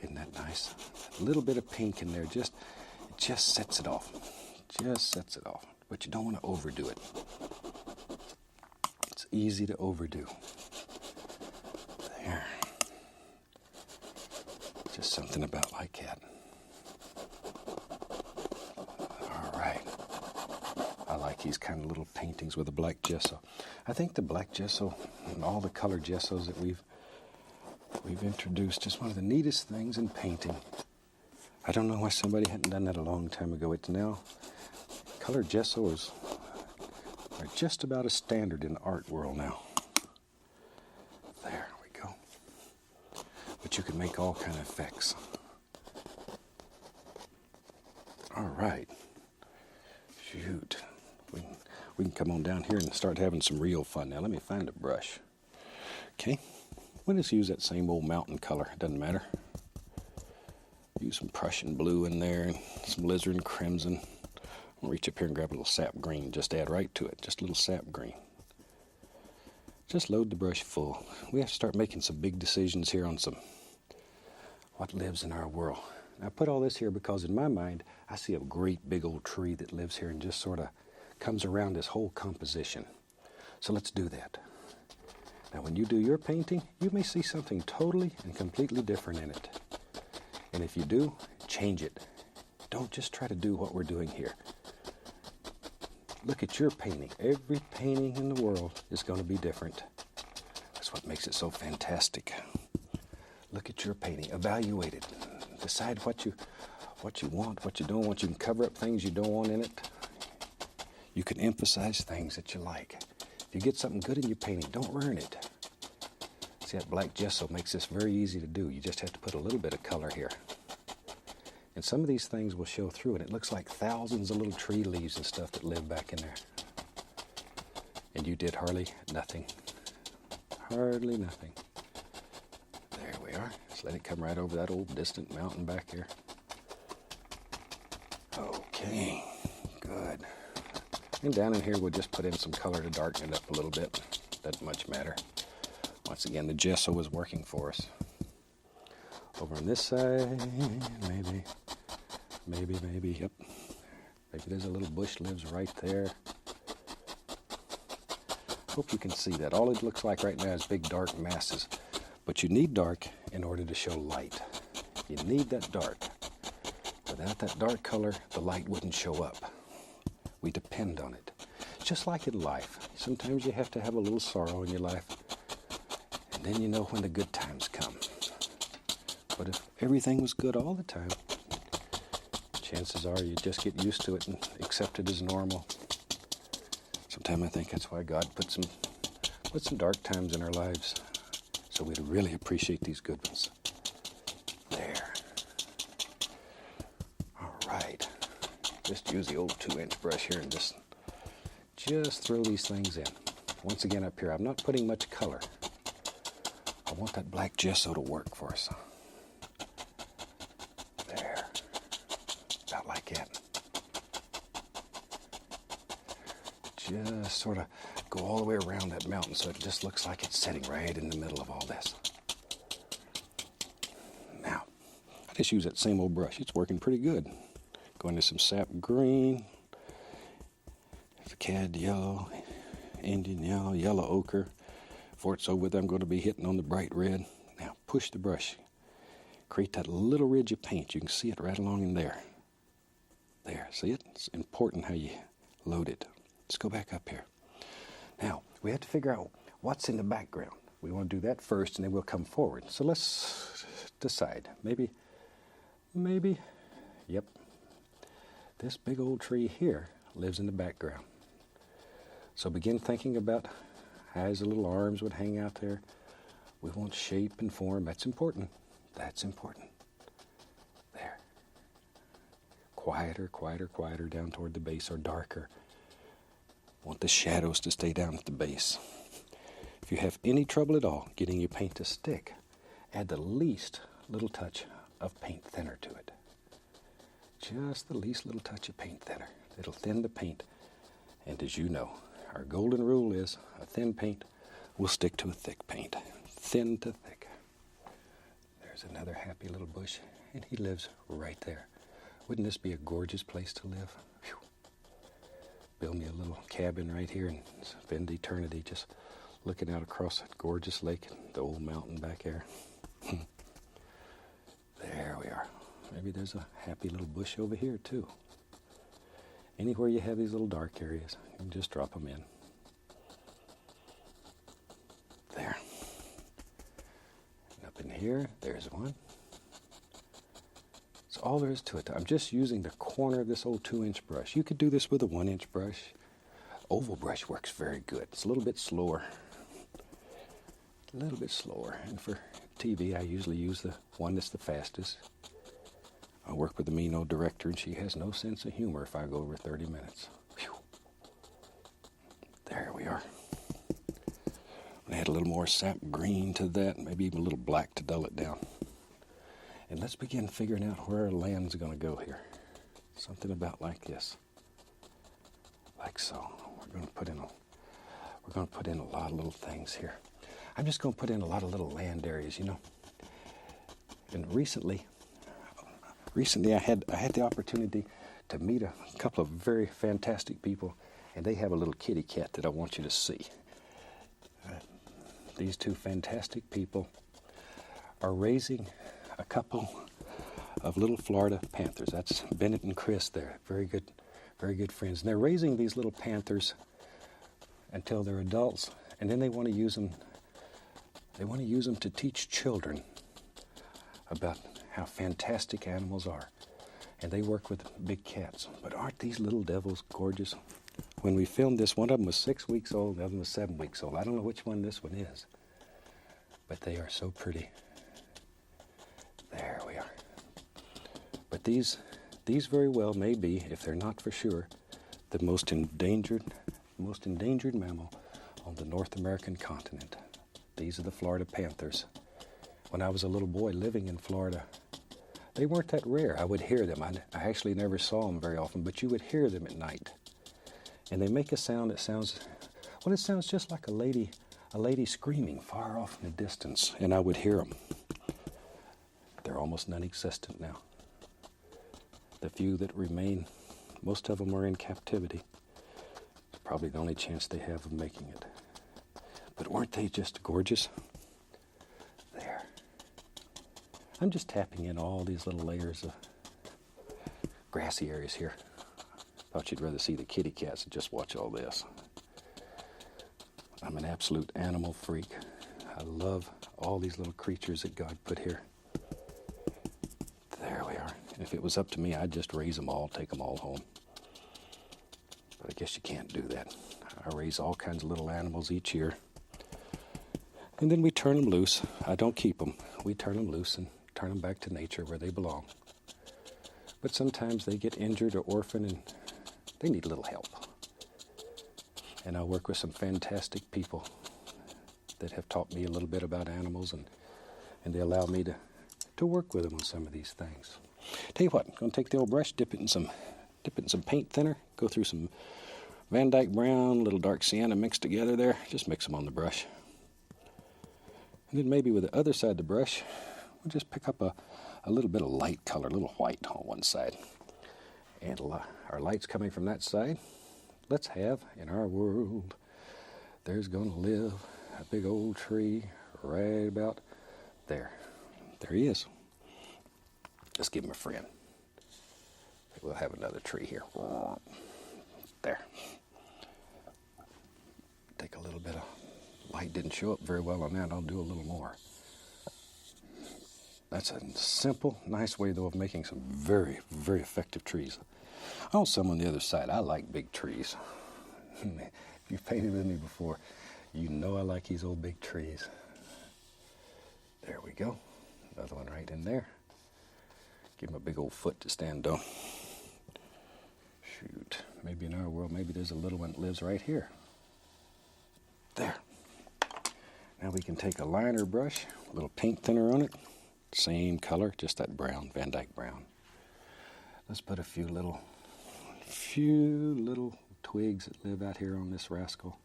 Isn't that nice? A little bit of pink in there, it just sets it off. Just sets it off. But you don't want to overdo it. It's easy to overdo. There. Just something about like that. All right. I like these kind of little paintings with the black gesso. I think the black gesso and all the colored gessos that we've introduced is one of the neatest things in painting. I don't know why somebody hadn't done that a long time ago. It's now, colored gessos are just about a standard in the art world now. There we go. But you can make all kind of effects. All right. Shoot. We can come on down here and start having some real fun. Now let me find a brush. Okay. We'll just use that same old mountain color. It doesn't matter. Use some Prussian blue in there and some alizarin crimson. I'm going to reach up here and grab a little sap green. Just add right to it. Just a little sap green. Just load the brush full. We have to start making some big decisions here on what lives in our world. And I put all this here because in my mind, I see a great big old tree that lives here and just sort of comes around this whole composition. So let's do that. Now when you do your painting, you may see something totally and completely different in it. And if you do, change it. Don't just try to do what we're doing here. Look at your painting. Every painting in the world is going to be different. That's what makes it so fantastic. Look at your painting. Evaluate it. Decide what you want, what you don't want. You can cover up things you don't want in it. You can emphasize things that you like. If you get something good in your painting, don't ruin it. See, that black gesso makes this very easy to do. You just have to put a little bit of color here. And some of these things will show through, and it looks like thousands of little tree leaves and stuff that live back in there. And you did hardly nothing. Hardly nothing. There we are. Just let it come right over that old distant mountain back here. Okay, good. And down in here, we'll just put in some color to darken it up a little bit. Doesn't much matter. Once again, the gesso is working for us. Over on this side, maybe, yep. Maybe there's a little bush lives right there. Hope you can see that. All it looks like right now is big dark masses. But you need dark in order to show light. You need that dark. Without that dark color, the light wouldn't show up. We depend on it. Just like in life. Sometimes you have to have a little sorrow in your life. And then you know when the good times come. But if everything was good all the time, chances are you just get used to it and accept it as normal. Sometimes I think that's why God put some dark times in our lives, so we'd really appreciate these good ones. There. All right. Just use the old 2-inch brush here and just throw these things in. Once again up here, I'm not putting much color. I want that black gesso to work for us. There. About like that. Just sort of go all the way around that mountain so it just looks like it's sitting right in the middle of all this. Now, I just use that same old brush. It's working pretty good. Go into some sap green, cad yellow, Indian yellow, yellow ochre. Before it's over with, I'm going to be hitting on the bright red. Now, push the brush. Create that little ridge of paint. You can see it right along in there. There, see it? It's important how you load it. Let's go back up here. Now, we have to figure out what's in the background. We want to do that first, and then we'll come forward. So let's decide. Maybe, yep. This big old tree here lives in the background. So begin thinking about how his little arms would hang out there. We want shape and form. That's important. That's important. There. Quieter, quieter, quieter down toward the base, or darker. Want the shadows to stay down at the base. If you have any trouble at all getting your paint to stick, add the least little touch of paint thinner to it. Just the least little touch of paint thinner. It'll thin the paint. And as you know, our golden rule is a thin paint will stick to a thick paint. Thin to thick. There's another happy little bush, and he lives right there. Wouldn't this be a gorgeous place to live? Whew. Build me a little cabin right here and spend eternity just looking out across that gorgeous lake and the old mountain back there. There we are. Maybe there's a happy little bush over here too. Anywhere you have these little dark areas, you can just drop them in. There. And up in here, there's one. That's all there is to it. I'm just using the corner of this old 2-inch brush. You could do this with a 1-inch brush. Oval brush works very good. It's a little bit slower. A little bit slower. And for TV, I usually use the one that's the fastest. I work with the mean old director, and she has no sense of humor if I go over 30 minutes. Whew. There we are. I'm going to add a little more sap green to that, maybe even a little black to dull it down. And let's begin figuring out where our land's going to go here. Something about like this. Like so. We're going to put in a lot of little things here. I'm just going to put in a lot of little land areas, you know. And recently I had the opportunity to meet a couple of very fantastic people, and they have a little kitty cat that I want you to see. These two fantastic people are raising a couple of little Florida panthers. That's Bennett and Chris there. Very good friends. And they're raising these little panthers until they're adults, and then they want to use them. They want to use them to teach children about how fantastic animals are. And they work with big cats. But aren't these little devils gorgeous? When we filmed this, one of them was 6 weeks old, the other one was 7 weeks old. I don't know which one this one is. but they are so pretty. There we are. But these very well may be, if they're not for sure, the most endangered mammal on the North American continent. These are the Florida panthers. When I was a little boy living in Florida, they weren't that rare. I would hear them. I actually never saw them very often, but you would hear them at night. And they make a sound that sounds, well, it sounds just like a lady screaming far off in the distance, and I would hear them. They're almost non-existent now. The few that remain, most of them are in captivity. It's probably the only chance they have of making it. But weren't they just gorgeous? There. I'm just tapping in all these little layers of grassy areas here. Thought you'd rather see the kitty cats and just watch all this. I'm an absolute animal freak. I love all these little creatures that God put here. There we are. If it was up to me, I'd just raise them all, take them all home. But I guess you can't do that. I raise all kinds of little animals each year. And then we turn them loose. I don't keep them. We turn them loose and turn them back to nature where they belong. But sometimes they get injured or orphaned and they need a little help. And I work with some fantastic people that have taught me a little bit about animals, and they allow me to work with them on some of these things. Tell you what, I'm going to take the old brush, dip it in some paint thinner, go through some Van Dyke brown, little dark sienna mixed together there. Just mix them on the brush. And then maybe with the other side of the brush, we'll just pick up a little bit of light color, a little white on one side. And our light's coming from that side. Let's have, in our world, there's going to live a big old tree right about there. There he is. Let's give him a friend. We'll have another tree here. There. Take a little bit of light. Didn't show up very well on that. I'll do a little more. That's a simple, nice way, though, of making some very, very effective trees. Oh, some on the other side. I like big trees. If you've painted with me before, you know I like these old big trees. There we go. Another one right in there. Give him a big old foot to stand on. Shoot. Maybe in our world, maybe there's a little one that lives right here. There. Now we can take a liner brush, a little paint thinner on it. Same color, just that brown, Van Dyke brown. Let's put a few little twigs that live out here on this rascal.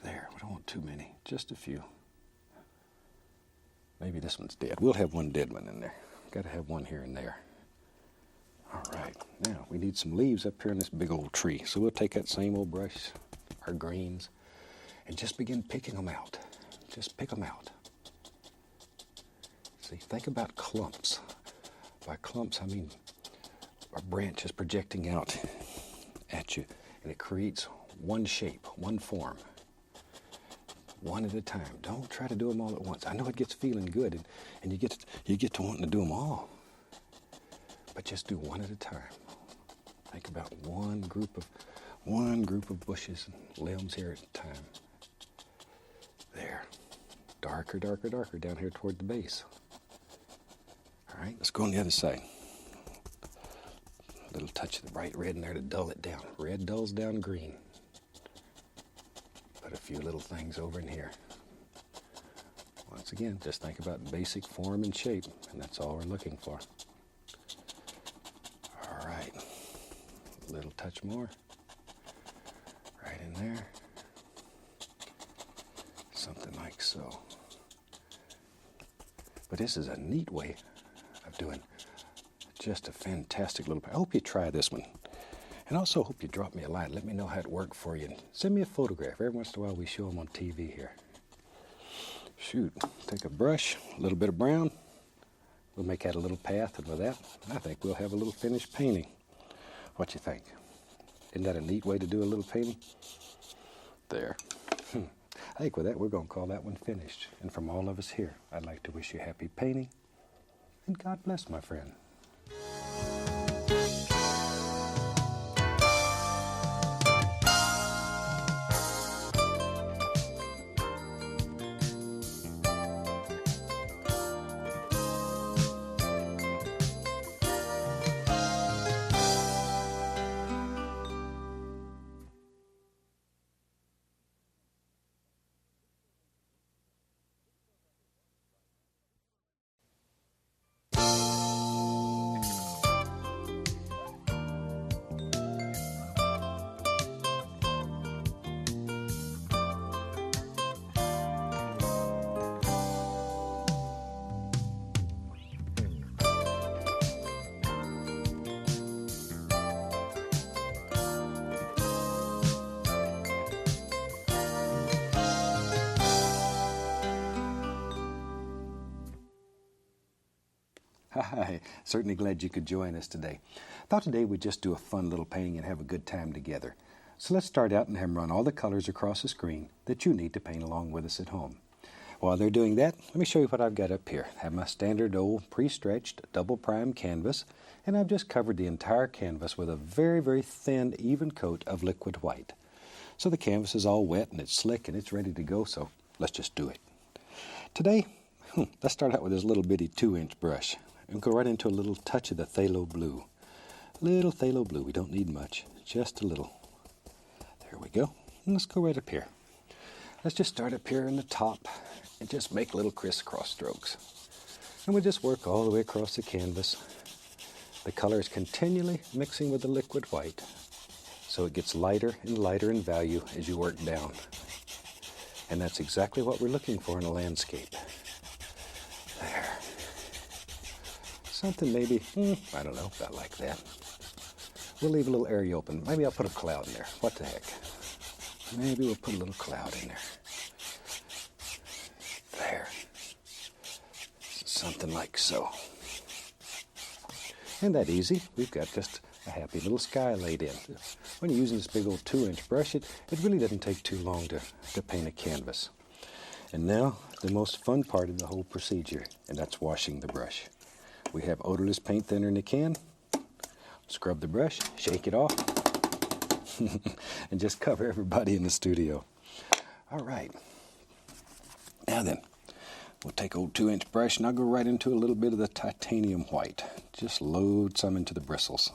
There, we don't want too many, just a few. Maybe this one's dead. We'll have one dead one in there. Got to have one here and there. All right, now we need some leaves up here in this big old tree. So we'll take that same old brush, our greens, and just begin picking them out. Just pick them out. See, think about clumps. By clumps, I mean a branch is projecting out at you, and it creates one shape, one form, one at a time. Don't try to do them all at once. I know it gets feeling good, and you get to wanting to do them all, but just do one at a time. Think about one group of bushes and limbs here at a time. There, darker, darker, darker down here toward the base. All right, let's go on the other side. A little touch of the bright red in there to dull it down. Red dulls down green. Put a few little things over in here. Once again, just think about basic form and shape, and that's all we're looking for. All right, a little touch more. Right in there. Something like so. But this is a neat way of doing just a fantastic little. I hope you try this one. And also hope you drop me a line. Let me know how it worked for you. And send me a photograph. Every once in a while we show them on TV here. Shoot. Take a brush, a little bit of brown. We'll make that a little path. And with that, I think we'll have a little finished painting. What you think? Isn't that a neat way to do a little painting? There. I think with that, we're going to call that one finished. And from all of us here, I'd like to wish you happy painting. And God bless, my friend. Hi, certainly glad you could join us today. Thought today we'd just do a fun little painting and have a good time together. So let's start out and have them run all the colors across the screen that you need to paint along with us at home. While they're doing that, let me show you what I've got up here. I have my standard old pre-stretched double prime canvas, and I've just covered the entire canvas with a very, very thin, even coat of liquid white. So the canvas is all wet and it's slick and it's ready to go, so let's just do it. Today, let's start out with this little bitty 2-inch brush and go right into a little touch of the phthalo blue. Little phthalo blue, we don't need much, just a little. There we go. And let's go right up here. Let's just start up here in the top and just make little crisscross strokes. And we'll just work all the way across the canvas. The color is continually mixing with the liquid white, so it gets lighter and lighter in value as you work down. And that's exactly what we're looking for in a landscape. There. Something maybe, I don't know, about like that. We'll leave a little area open. Maybe I'll put a cloud in there. What the heck? Maybe we'll put a little cloud in there. There. Something like so. Isn't that easy? We've got just a happy little sky laid in. When you're using this big old 2-inch brush, it really doesn't take too long to paint a canvas. And now, the most fun part of the whole procedure, and that's washing the brush. We have odorless paint thinner in the can. Scrub the brush, shake it off, and just cover everybody in the studio. All right. Now then, we'll take old 2-inch brush and I'll go right into a little bit of the titanium white. Just load some into the bristles,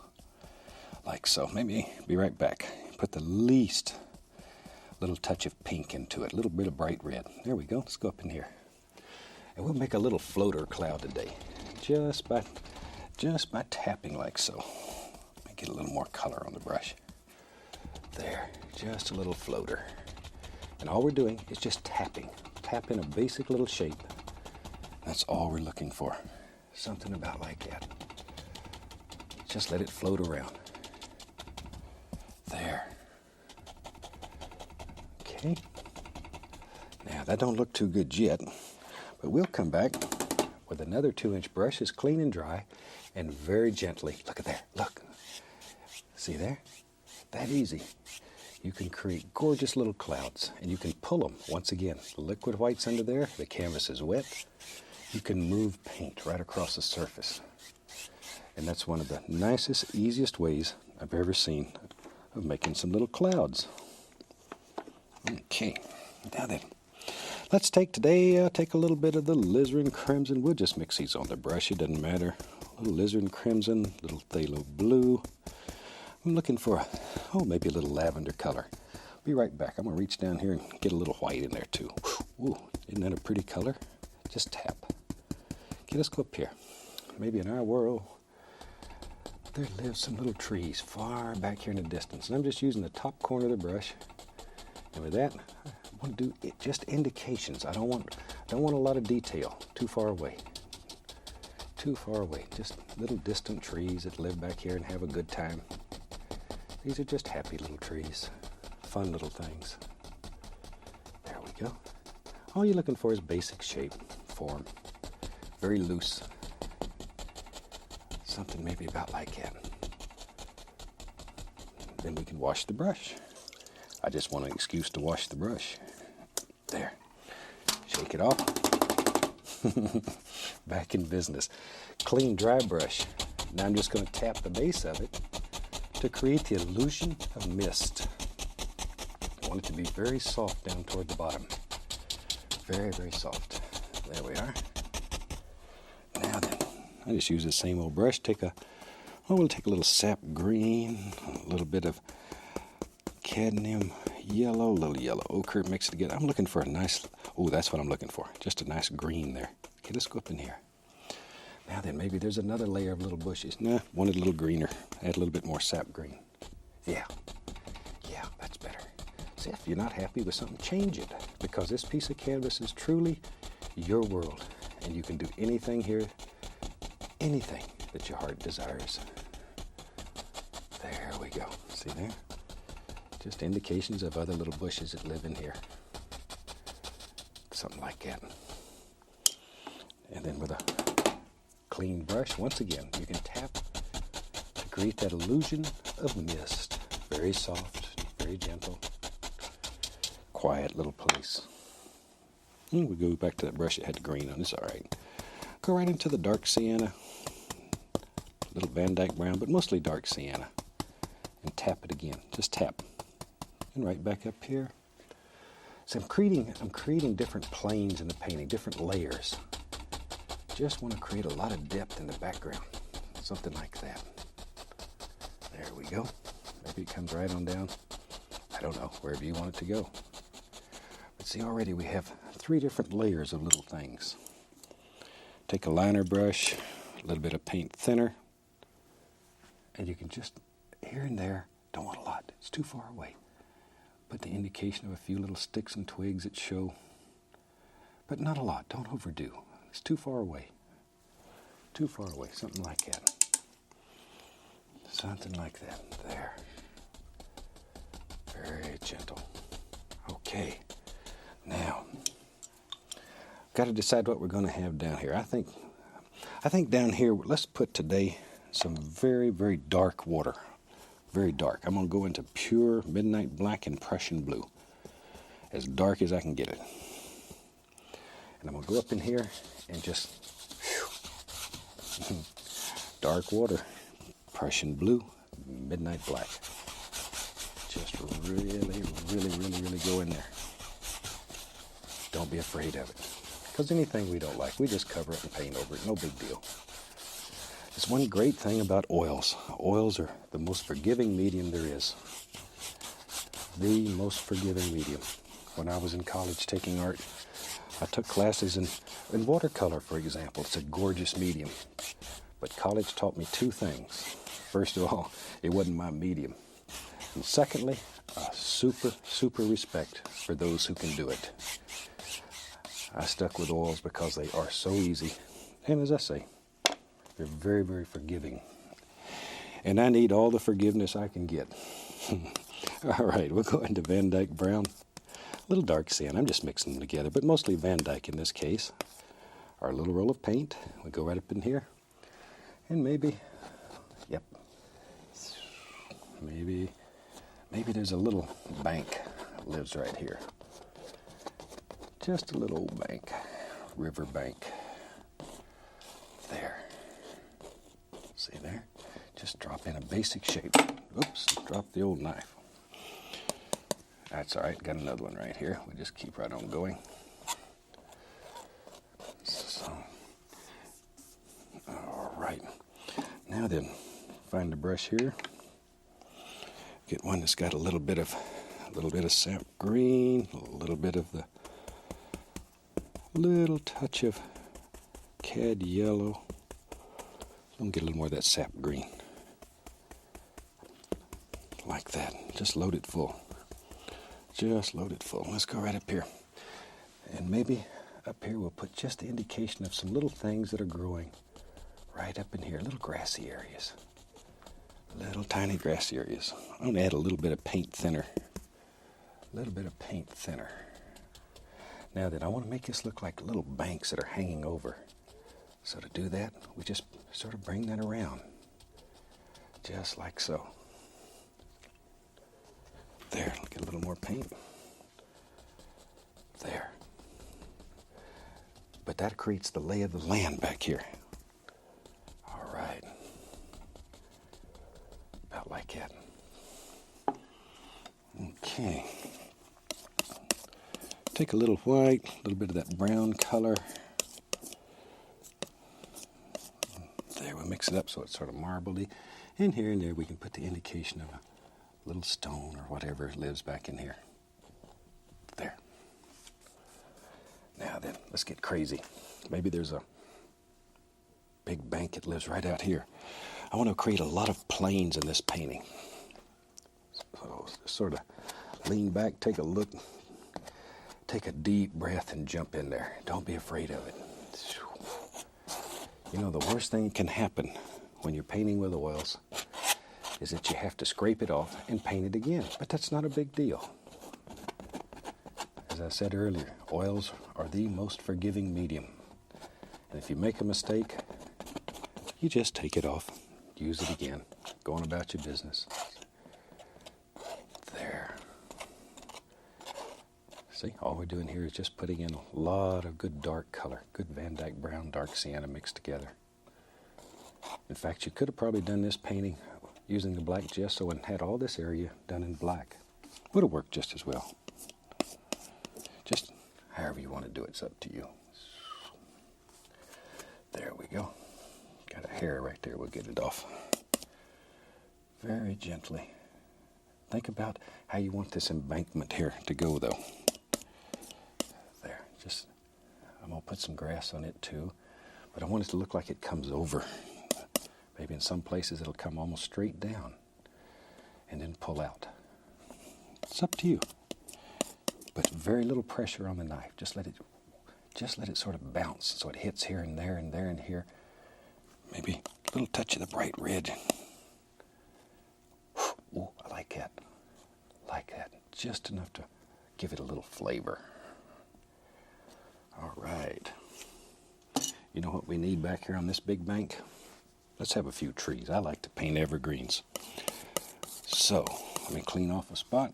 like so. Maybe be right back. Put the least little touch of pink into it, a little bit of bright red. There we go. Let's go up in here. And we'll make a little floater cloud today, just by tapping like so. Get a little more color on the brush. There, just a little floater. And all we're doing is just tapping a basic little shape. That's all we're looking for. Something about like that. Just let it float around. There. Okay. Now that don't look too good yet, but we'll come back with another 2-inch brush. It's clean and dry, and very gently. Look at there. Look. See there? That easy. You can create gorgeous little clouds, and you can pull them. Once again, the liquid white's under there, the canvas is wet. You can move paint right across the surface. And that's one of the nicest, easiest ways I've ever seen of making some little clouds. Okay, now then, let's take a little bit of the alizarin crimson. We'll just mix these on the brush, it doesn't matter. A little alizarin crimson, a little phthalo blue. I'm looking for, maybe a little lavender color. Be right back. I'm going to reach down here and get a little white in there too. Ooh, isn't that a pretty color? Just tap. Okay, let's go up here. Maybe in our world, there live some little trees far back here in the distance. And I'm just using the top corner of the brush. And with that, I want to do just indications. I don't want a lot of detail. Too far away. Too far away. Just little distant trees that live back here and have a good time. These are just happy little trees, fun little things. There we go. All you're looking for is basic shape, form, very loose. Something maybe about like that. Then we can wash the brush. I just want an excuse to wash the brush. There. Shake it off. Back in business. Clean, dry brush. Now I'm just going to tap the base of it to create the illusion of mist. I want it to be very soft down toward the bottom. Very, very soft. There we are. Now then, I just use the same old brush. We'll take a little sap green, a little bit of cadmium yellow, a little yellow ochre, mix it together. I'm looking for a nice, that's what I'm looking for. Just a nice green there. Okay, let's go up in here. Now then, maybe there's another layer of little bushes. Nah, wanted a little greener. Add a little bit more sap green. Yeah, that's better. See, if you're not happy with something, change it. Because this piece of canvas is truly your world. And you can do anything here, anything that your heart desires. There we go. See there? Just indications of other little bushes that live in here. Something like that. And then with a clean brush. Once again, you can tap to create that illusion of mist. Very soft, very gentle, quiet little place. And we go back to that brush that had the green on. It's all right. Go right into the dark sienna, a little Van Dyke brown, but mostly dark sienna, and tap it again. Just tap, and right back up here. So I'm creating different planes in the painting, different layers. Just want to create a lot of depth in the background, something like that. There we go. Maybe it comes right on down. I don't know, wherever you want it to go. But see, already we have 3 different layers of little things. Take a liner brush, a little bit of paint thinner, and you can just, here and there, don't want a lot, it's too far away. Put the indication of a few little sticks and twigs that show, but not a lot, don't overdo. It's too far away, something like that. Something like that, there. Very gentle. Okay, now, got to decide what we're going to have down here. I think down here, let's put today some very, very dark water. Very dark. I'm going to go into pure midnight black and Prussian blue. As dark as I can get it. And I'm going to go up in here and just, dark water, Prussian blue, midnight black. Just really, really, really, really go in there. Don't be afraid of it. Because anything we don't like, we just cover it and paint over it. No big deal. It's one great thing about oils. Oils are the most forgiving medium there is. The most forgiving medium. When I was in college taking art, I took classes in watercolor, for example. It's a gorgeous medium. But college taught me 2 things. First of all, it wasn't my medium. And secondly, a super, super respect for those who can do it. I stuck with oils because they are so easy. And as I say, they're very, very forgiving. And I need all the forgiveness I can get. All right, we'll go into Van Dyke brown. A little dark sand. I'm just mixing them together, but mostly Van Dyke in this case. Our little roll of paint. We go right up in here. And maybe, yep, maybe there's a little bank that lives right here. Just a little bank, river bank. There. See there? Just drop in a basic shape. Oops, drop the old knife. That's all right, got another one right here. We'll just keep right on going. So, all right. Now then, find the brush here. Get one that's got a little bit of sap green, a little bit of the little touch of cad yellow. Let me get a little more of that sap green. Like that. Just load it full. Just load it full. Let's go right up here. And maybe up here we'll put just the indication of some little things that are growing right up in here. Little grassy areas. Little tiny grassy areas. I'm going to add a little bit of paint thinner. A little bit of paint thinner. Now then, I want to make this look like little banks that are hanging over. So to do that, we just sort of bring that around. Just like so. There, get a little more paint. There. But that creates the lay of the land back here. All right. About like that. Okay. Take a little white, a little bit of that brown color. There, we'll mix it up so it's sort of marbly. And here and there we can put the indication of a little stone or whatever lives back in here. There. Now then, let's get crazy. Maybe there's a big bank that lives right out here. I want to create a lot of planes in this painting. So sort of lean back, take a look, take a deep breath and jump in there. Don't be afraid of it. You know, the worst thing that can happen when you're painting with oils is that you have to scrape it off and paint it again. But that's not a big deal. As I said earlier, oils are the most forgiving medium. And if you make a mistake, you just take it off, use it again, go on about your business. There. See, all we're doing here is just putting in a lot of good dark color, good Van Dyke brown, dark sienna mixed together. In fact, you could have probably done this painting using the black gesso and had all this area done in black. Would have worked just as well. Just however you want to do it, it's up to you. There we go. Got a hair right there, we'll get it off. Very gently. Think about how you want this embankment here to go though. There, just, I'm gonna put some grass on it too, but I want it to look like it comes over. Maybe in some places it'll come almost straight down and then pull out. It's up to you. But very little pressure on the knife. Just let it sort of bounce so it hits here and there and there and here. Maybe a little touch of the bright red. Ooh, I like that. Like that. Just enough to give it a little flavor. All right. You know what we need back here on this big bank? Let's have a few trees. I like to paint evergreens. So, let me clean off a spot.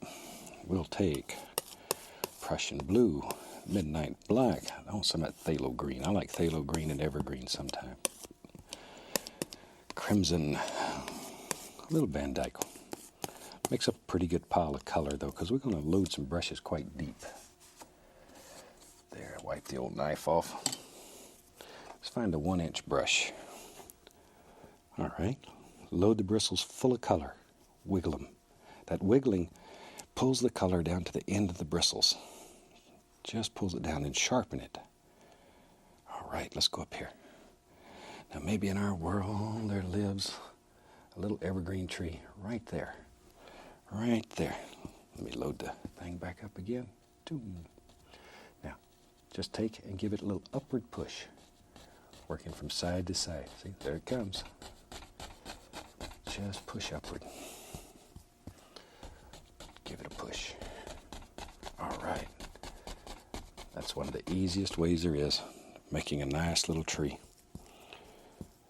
We'll take Prussian blue, midnight black. I want some of that phthalo green. I like phthalo green and evergreen sometimes. Crimson, a little Van Dyke. Makes a pretty good pile of color though, because we're going to load some brushes quite deep. There, wipe the old knife off. Let's find a 1-inch brush. All right, load the bristles full of color. Wiggle them. That wiggling pulls the color down to the end of the bristles. Just pulls it down and sharpen it. All right, let's go up here. Now maybe in our world there lives a little evergreen tree right there. Right there. Let me load the thing back up again. Now, just take and give it a little upward push. Working from side to side. See, there it comes. Just push upward. Give it a push. All right. That's one of the easiest ways there is, making a nice little tree.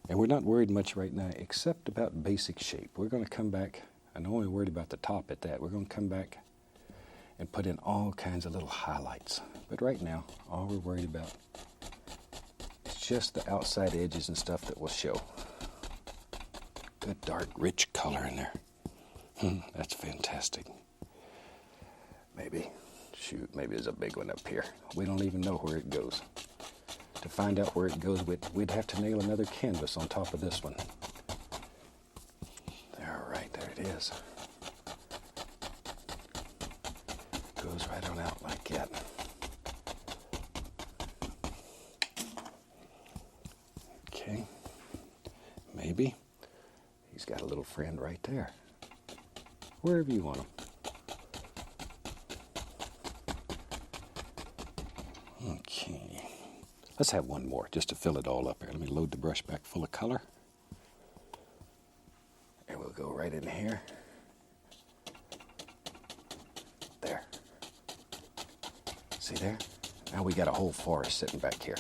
And we're not worried much right now, except about basic shape. We're going to come back, I'm only worried about the top at that. We're going to come back and put in all kinds of little highlights. But right now, all we're worried about is just the outside edges and stuff that will show. Good dark, rich color in there. That's fantastic. Maybe there's a big one up here. We don't even know where it goes. To find out where it goes, we'd have to nail another canvas on top of this one. All right, there it is. Goes right on out like that. Okay, maybe. He's got a little friend right there. Wherever you want him. Okay. Let's have one more just to fill it all up here. Let me load the brush back full of color. And we'll go right in here. There. See there? Now we got a whole forest sitting back here.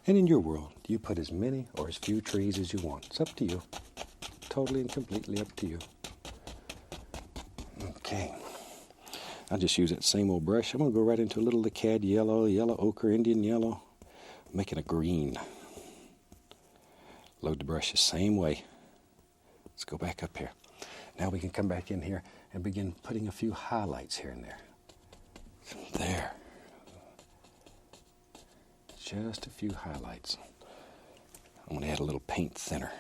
And in your world, you put as many or as few trees as you want. It's up to you. Totally and completely up to you. Okay. I'll just use that same old brush. I'm going to go right into a little lacad yellow, yellow ochre, Indian yellow. I'm making a green. Load the brush the same way. Let's go back up here. Now we can come back in here and begin putting a few highlights here and there. There. Just a few highlights. I'm going to add a little paint thinner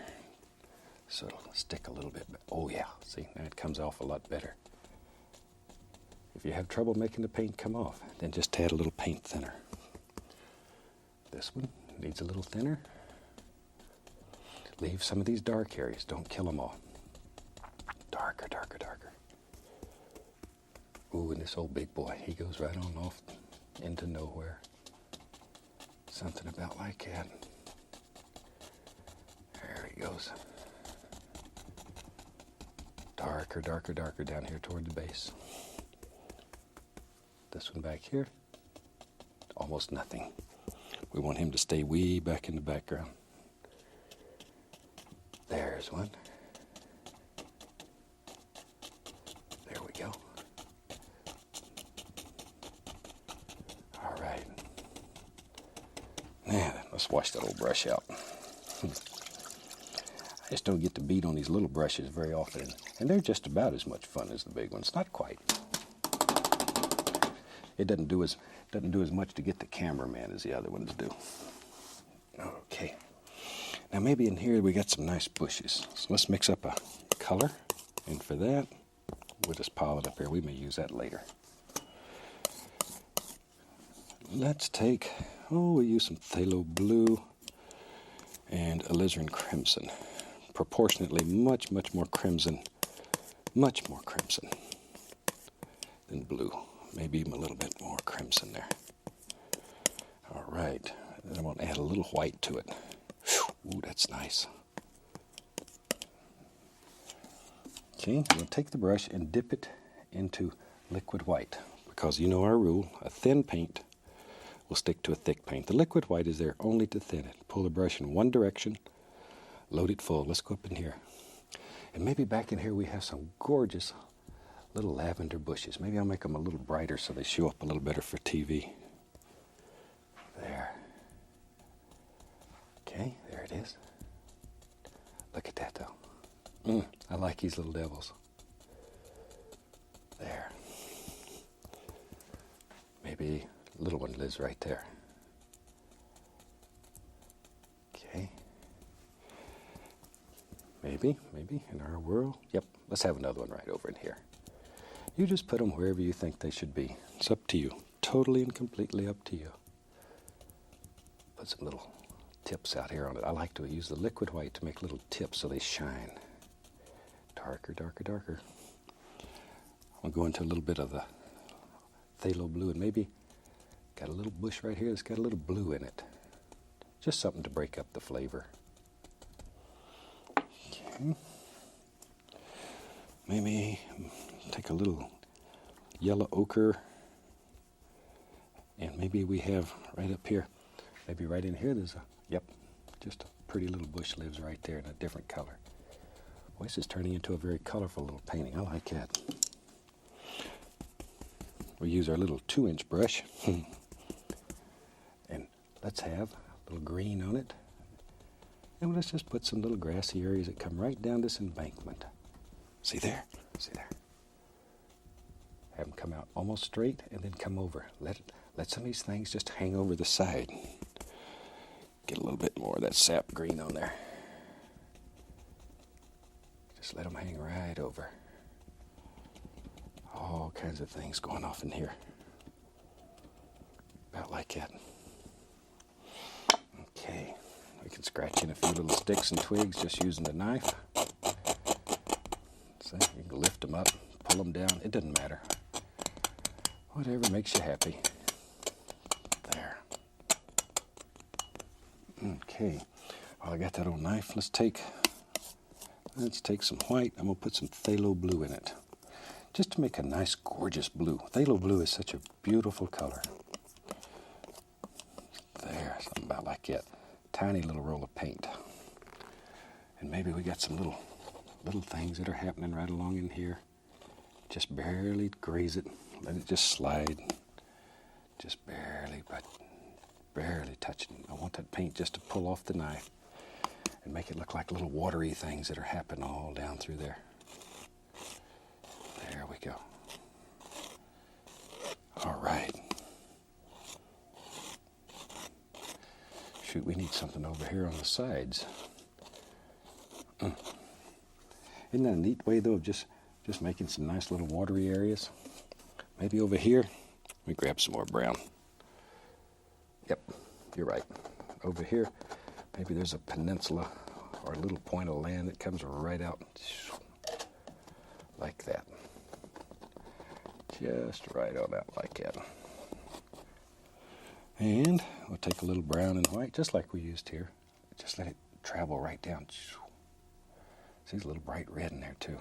so it'll stick a little bit. Oh yeah, see, now it comes off a lot better. If you have trouble making the paint come off, then just add a little paint thinner. This one needs a little thinner. Leave some of these dark areas. Don't kill them all. Darker, darker, darker. Ooh, and this old big boy, he goes right on off into nowhere. Something about like that. There he goes. Darker, darker, darker down here toward the base. This one back here, almost nothing. We want him to stay way back in the background. There's one. There we go. All right. Now, let's wash that old brush out. I just don't get to beat on these little brushes very often, and they're just about as much fun as the big ones. Not quite. It doesn't do as much to get the cameraman as the other ones do. Okay. Now maybe in here we got some nice bushes. So let's mix up a color, and for that, we'll just pile it up here. We may use that later. Let's take, we'll use some phthalo blue and alizarin crimson. Proportionately much more crimson than blue. Maybe even a little bit more crimson there. All right, then I'm going to add a little white to it. Ooh, that's nice. Okay, I'm going to take the brush and dip it into liquid white, because you know our rule, a thin paint will stick to a thick paint. The liquid white is there only to thin it. Pull the brush in one direction, load it full. Let's go up in here. And maybe back in here we have some gorgeous little lavender bushes. Maybe I'll make them a little brighter so they show up a little better for TV. There. Okay, there it is. Look at that though. I like these little devils. There. Maybe a little one lives right there. Okay. Maybe in our world. Yep, let's have another one right over in here. You just put them wherever you think they should be. It's up to you. Totally and completely up to you. Put some little tips out here on it. I like to use the liquid white to make little tips so they shine. Darker, darker, darker. I'll go into a little bit of the phthalo blue, and maybe got a little bush right here that's got a little blue in it. Just something to break up the flavor. Okay. Maybe take a little yellow ochre, and maybe we have right up here, maybe right in here there's just a pretty little bush lives right there in a different color. Boy, this is turning into a very colorful little painting. I like that. We use our little 2-inch brush, and let's have a little green on it. And let's just put some little grassy areas that come right down this embankment. See there? See there? Have them come out almost straight and then come over. Let some of these things just hang over the side. Get a little bit more of that sap green on there. Just let them hang right over. All kinds of things going off in here. About like that. Okay. We can scratch in a few little sticks and twigs just using the knife. So you can lift them up, pull them down. It doesn't matter. Whatever makes you happy. There. Okay. Well, I got that old knife. Let's take some white. I'm going to put some phthalo blue in it, just to make a nice, gorgeous blue. Phthalo blue is such a beautiful color. There, something about like that. Tiny little roll of paint. And maybe we got some little things that are happening right along in here. Just barely graze it. Let it just slide. Just barely, but barely touching. I want that paint just to pull off the knife and make it look like little watery things that are happening all down through there. There we go. All right. Shoot, we need something over here on the sides. Isn't that a neat way, though, of just making some nice little watery areas? Maybe over here, let me grab some more brown. Yep, you're right. Over here, maybe there's a peninsula or a little point of land that comes right out like that. Just right on out like that. And we'll take a little brown and white, just like we used here. Just let it travel right down. See, a little bright red in there too.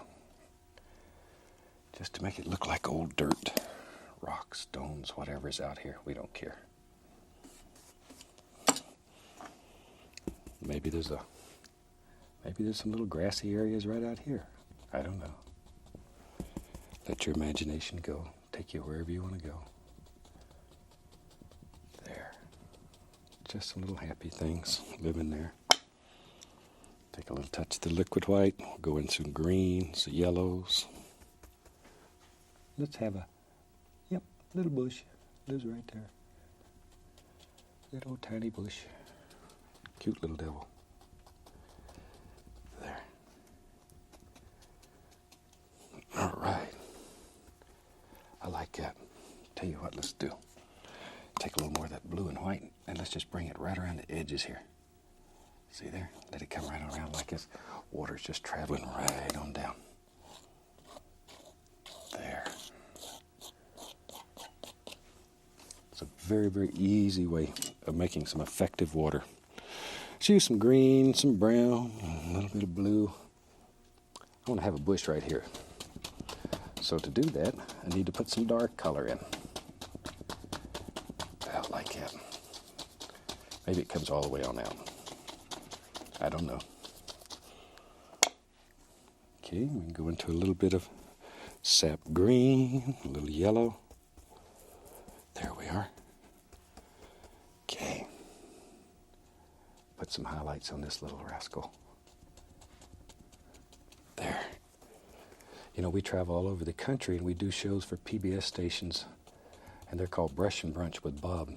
Just to make it look like old dirt, rocks, stones, whatever's out here. We don't care. Maybe there's a Maybe there's some little grassy areas right out here. I don't know. Let your imagination go. Take you wherever you want to go. There. Just some little happy things living there. Take a little touch of the liquid white. We'll go in some greens, yellows. Let's have a, little bush. Lives right there. Little tiny bush. Cute little devil. There. All right. I like that. Tell you what, let's do. Take a little more of that blue and white, and let's just bring it right around the edges here. See there? Let it come right around like this. Water's just traveling right on down. There. It's a very, very easy way of making some effective water. Let's use some green, some brown, a little bit of blue. I want to have a bush right here. So to do that, I need to put some dark color in. About like that. Maybe it comes all the way on out. I don't know. Okay, we can go into a little bit of sap green, a little yellow. There we are. Okay. Put some highlights on this little rascal. There. You know, we travel all over the country and we do shows for PBS stations, and they're called Brush and Brunch with Bob.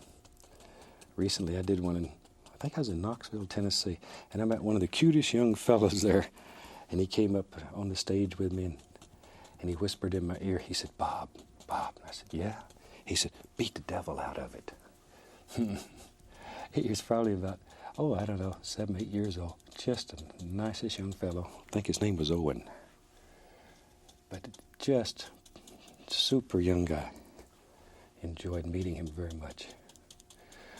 Recently I did one in, I think I was in Knoxville, Tennessee, and I met one of the cutest young fellows there, and he came up on the stage with me and he whispered in my ear, he said, Bob. I said, yeah? He said, beat the devil out of it. He was probably about, I don't know, 7, 8 years old. Just the nicest young fellow. I think his name was Owen. But just super young guy. Enjoyed meeting him very much.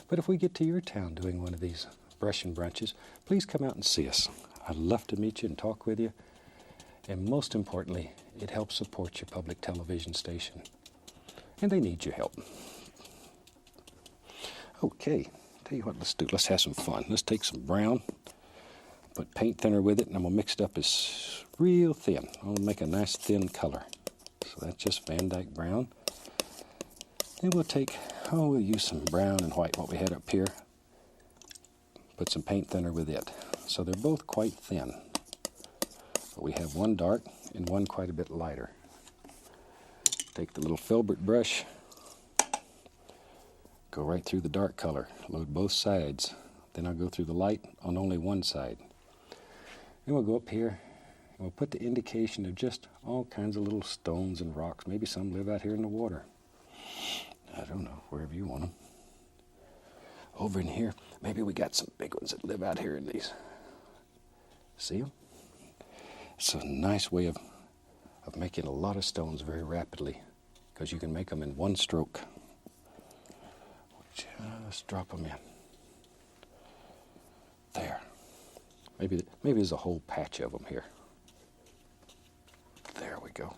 But if we get to your town doing one of these brush and brunches, please come out and see us. I'd love to meet you and talk with you. And most importantly, it helps support your public television station. And they need your help. Okay, tell you what, let's do. Let's have some fun. Let's take some brown, put paint thinner with it, and I'm going to mix it up as real thin. I'm going to make a nice thin color. So that's just Van Dyke brown. Then we'll take, we'll use some brown and white, what we had up here. Put some paint thinner with it. So they're both quite thin. But we have one dark and one quite a bit lighter. Take the little filbert brush, go right through the dark color, load both sides. Then I'll go through the light on only one side. Then we'll go up here and we'll put the indication of just all kinds of little stones and rocks. Maybe some live out here in the water. I don't know, wherever you want them. Over in here, maybe we got some big ones that live out here in these. See them? It's a nice way of making a lot of stones very rapidly, because you can make them in one stroke. Just drop them in. There. Maybe there's a whole patch of them here. There we go.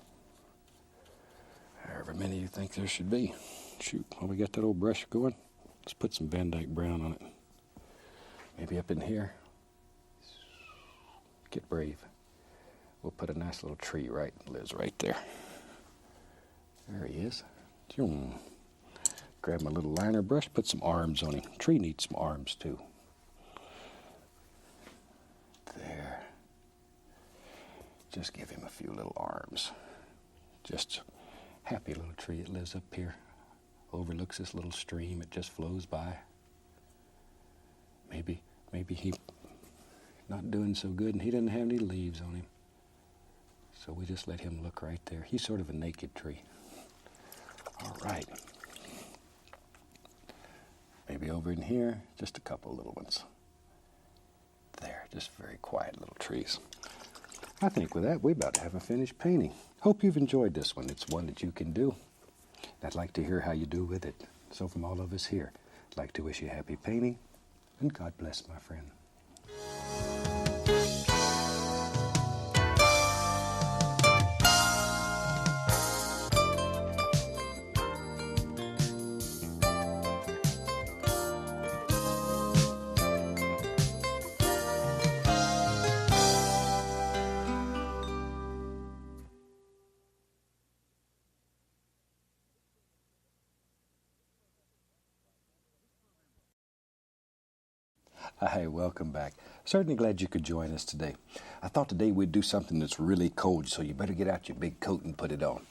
However many you think there should be. Shoot, while we got that old brush going, let's put some Van Dyke brown on it. Maybe up in here. Get brave. We'll put a nice little tree lives right there. There he is. Grab my little liner brush, put some arms on him. Tree needs some arms too. There. Just give him a few little arms. Just a happy little tree. It lives up here. Overlooks this little stream. It just flows by. Maybe he not doing so good and he doesn't have any leaves on him. So we just let him look right there. He's sort of a naked tree. All right. Maybe over in here, just a couple little ones. There, just very quiet little trees. I think with that, we're about to have a finished painting. Hope you've enjoyed this one. It's one that you can do. I'd like to hear how you do with it. So from all of us here, I'd like to wish you happy painting, and God bless, my friend. Hi, welcome back. Certainly glad you could join us today. I thought today we'd do something that's really cold, so you better get out your big coat and put it on.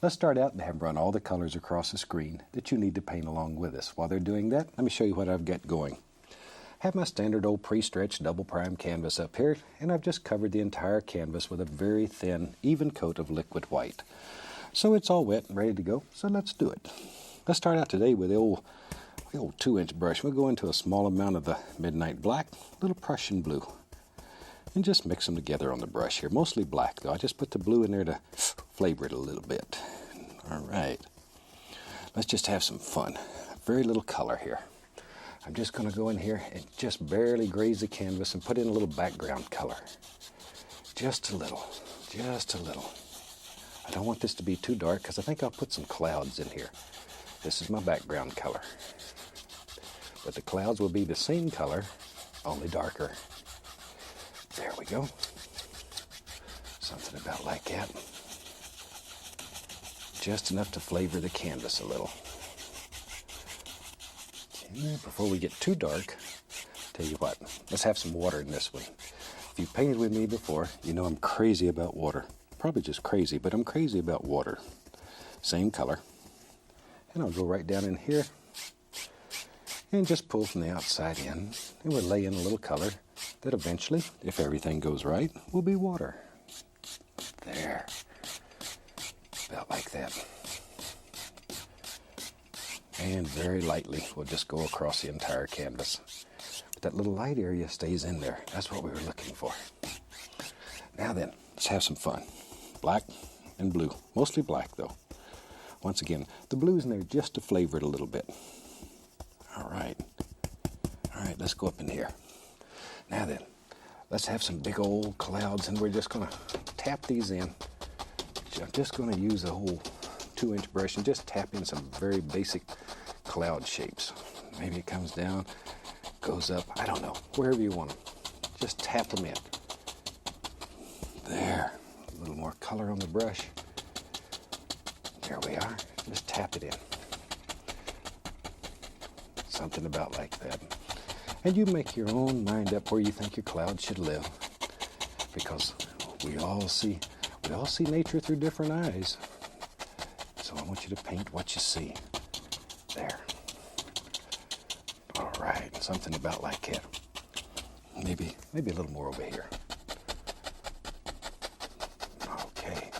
Let's start out and have run all the colors across the screen that you need to paint along with us. While they're doing that, let me show you what I've got going. I have my standard old pre-stretched double prime canvas up here, and I've just covered the entire canvas with a very thin, even coat of liquid white. So it's all wet and ready to go, so let's do it. Let's start out today with the old 2-inch brush. We'll go into a small amount of the Midnight Black, a little Prussian blue, and just mix them together on the brush here. Mostly black, though. I just put the blue in there to flavor it a little bit. All right. Let's just have some fun. Very little color here. I'm just going to go in here and just barely graze the canvas and put in a little background color. Just a little. Just a little. I don't want this to be too dark because I think I'll put some clouds in here. This is my background color. But the clouds will be the same color, only darker. There we go. Something about like that. Just enough to flavor the canvas a little. Before we get too dark, tell you what, let's have some water in this one. If you've painted with me before, you know I'm crazy about water. Probably just crazy, but I'm crazy about water. Same color. And I'll go right down in here and just pull from the outside in. And we'll lay in a little color that eventually, if everything goes right, will be water. There. About like that. And very lightly, we'll just go across the entire canvas. But that little light area stays in there. That's what we were looking for. Now then, let's have some fun. Black and blue. Mostly black, though. Once again, the blue's in there just to flavor it a little bit. All right. All right, let's go up in here. Now then, let's have some big old clouds, and we're just going to tap these in. I'm just going to use a whole 2-inch brush and just tap in some very basic cloud shapes. Maybe it comes down, goes up, I don't know, wherever you want them. Just tap them in. There. A little more color on the brush. There we are. Just tap it in. Something about like that. And you make your own mind up where you think your cloud should live. Because we all see nature through different eyes. So I want you to paint what you see. There. All right. Something about like that. Maybe a little more over here. Okay.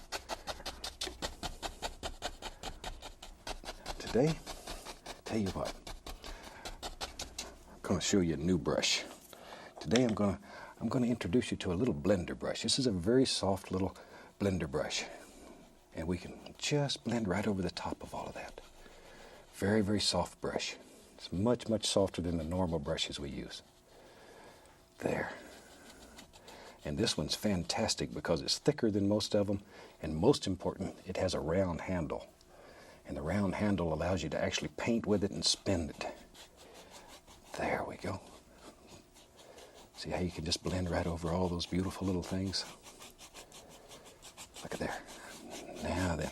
Today, tell you what. I'm going to show you a new brush. Today I'm going to introduce you to a little blender brush. This is a very soft little blender brush. And we can just blend right over the top of all of that. Very, very soft brush. It's much, much softer than the normal brushes we use. There. And this one's fantastic because it's thicker than most of them. And most important, it has a round handle. And the round handle allows you to actually paint with it and spin it. There we go. See how you can just blend right over all those beautiful little things? Look at there. Now then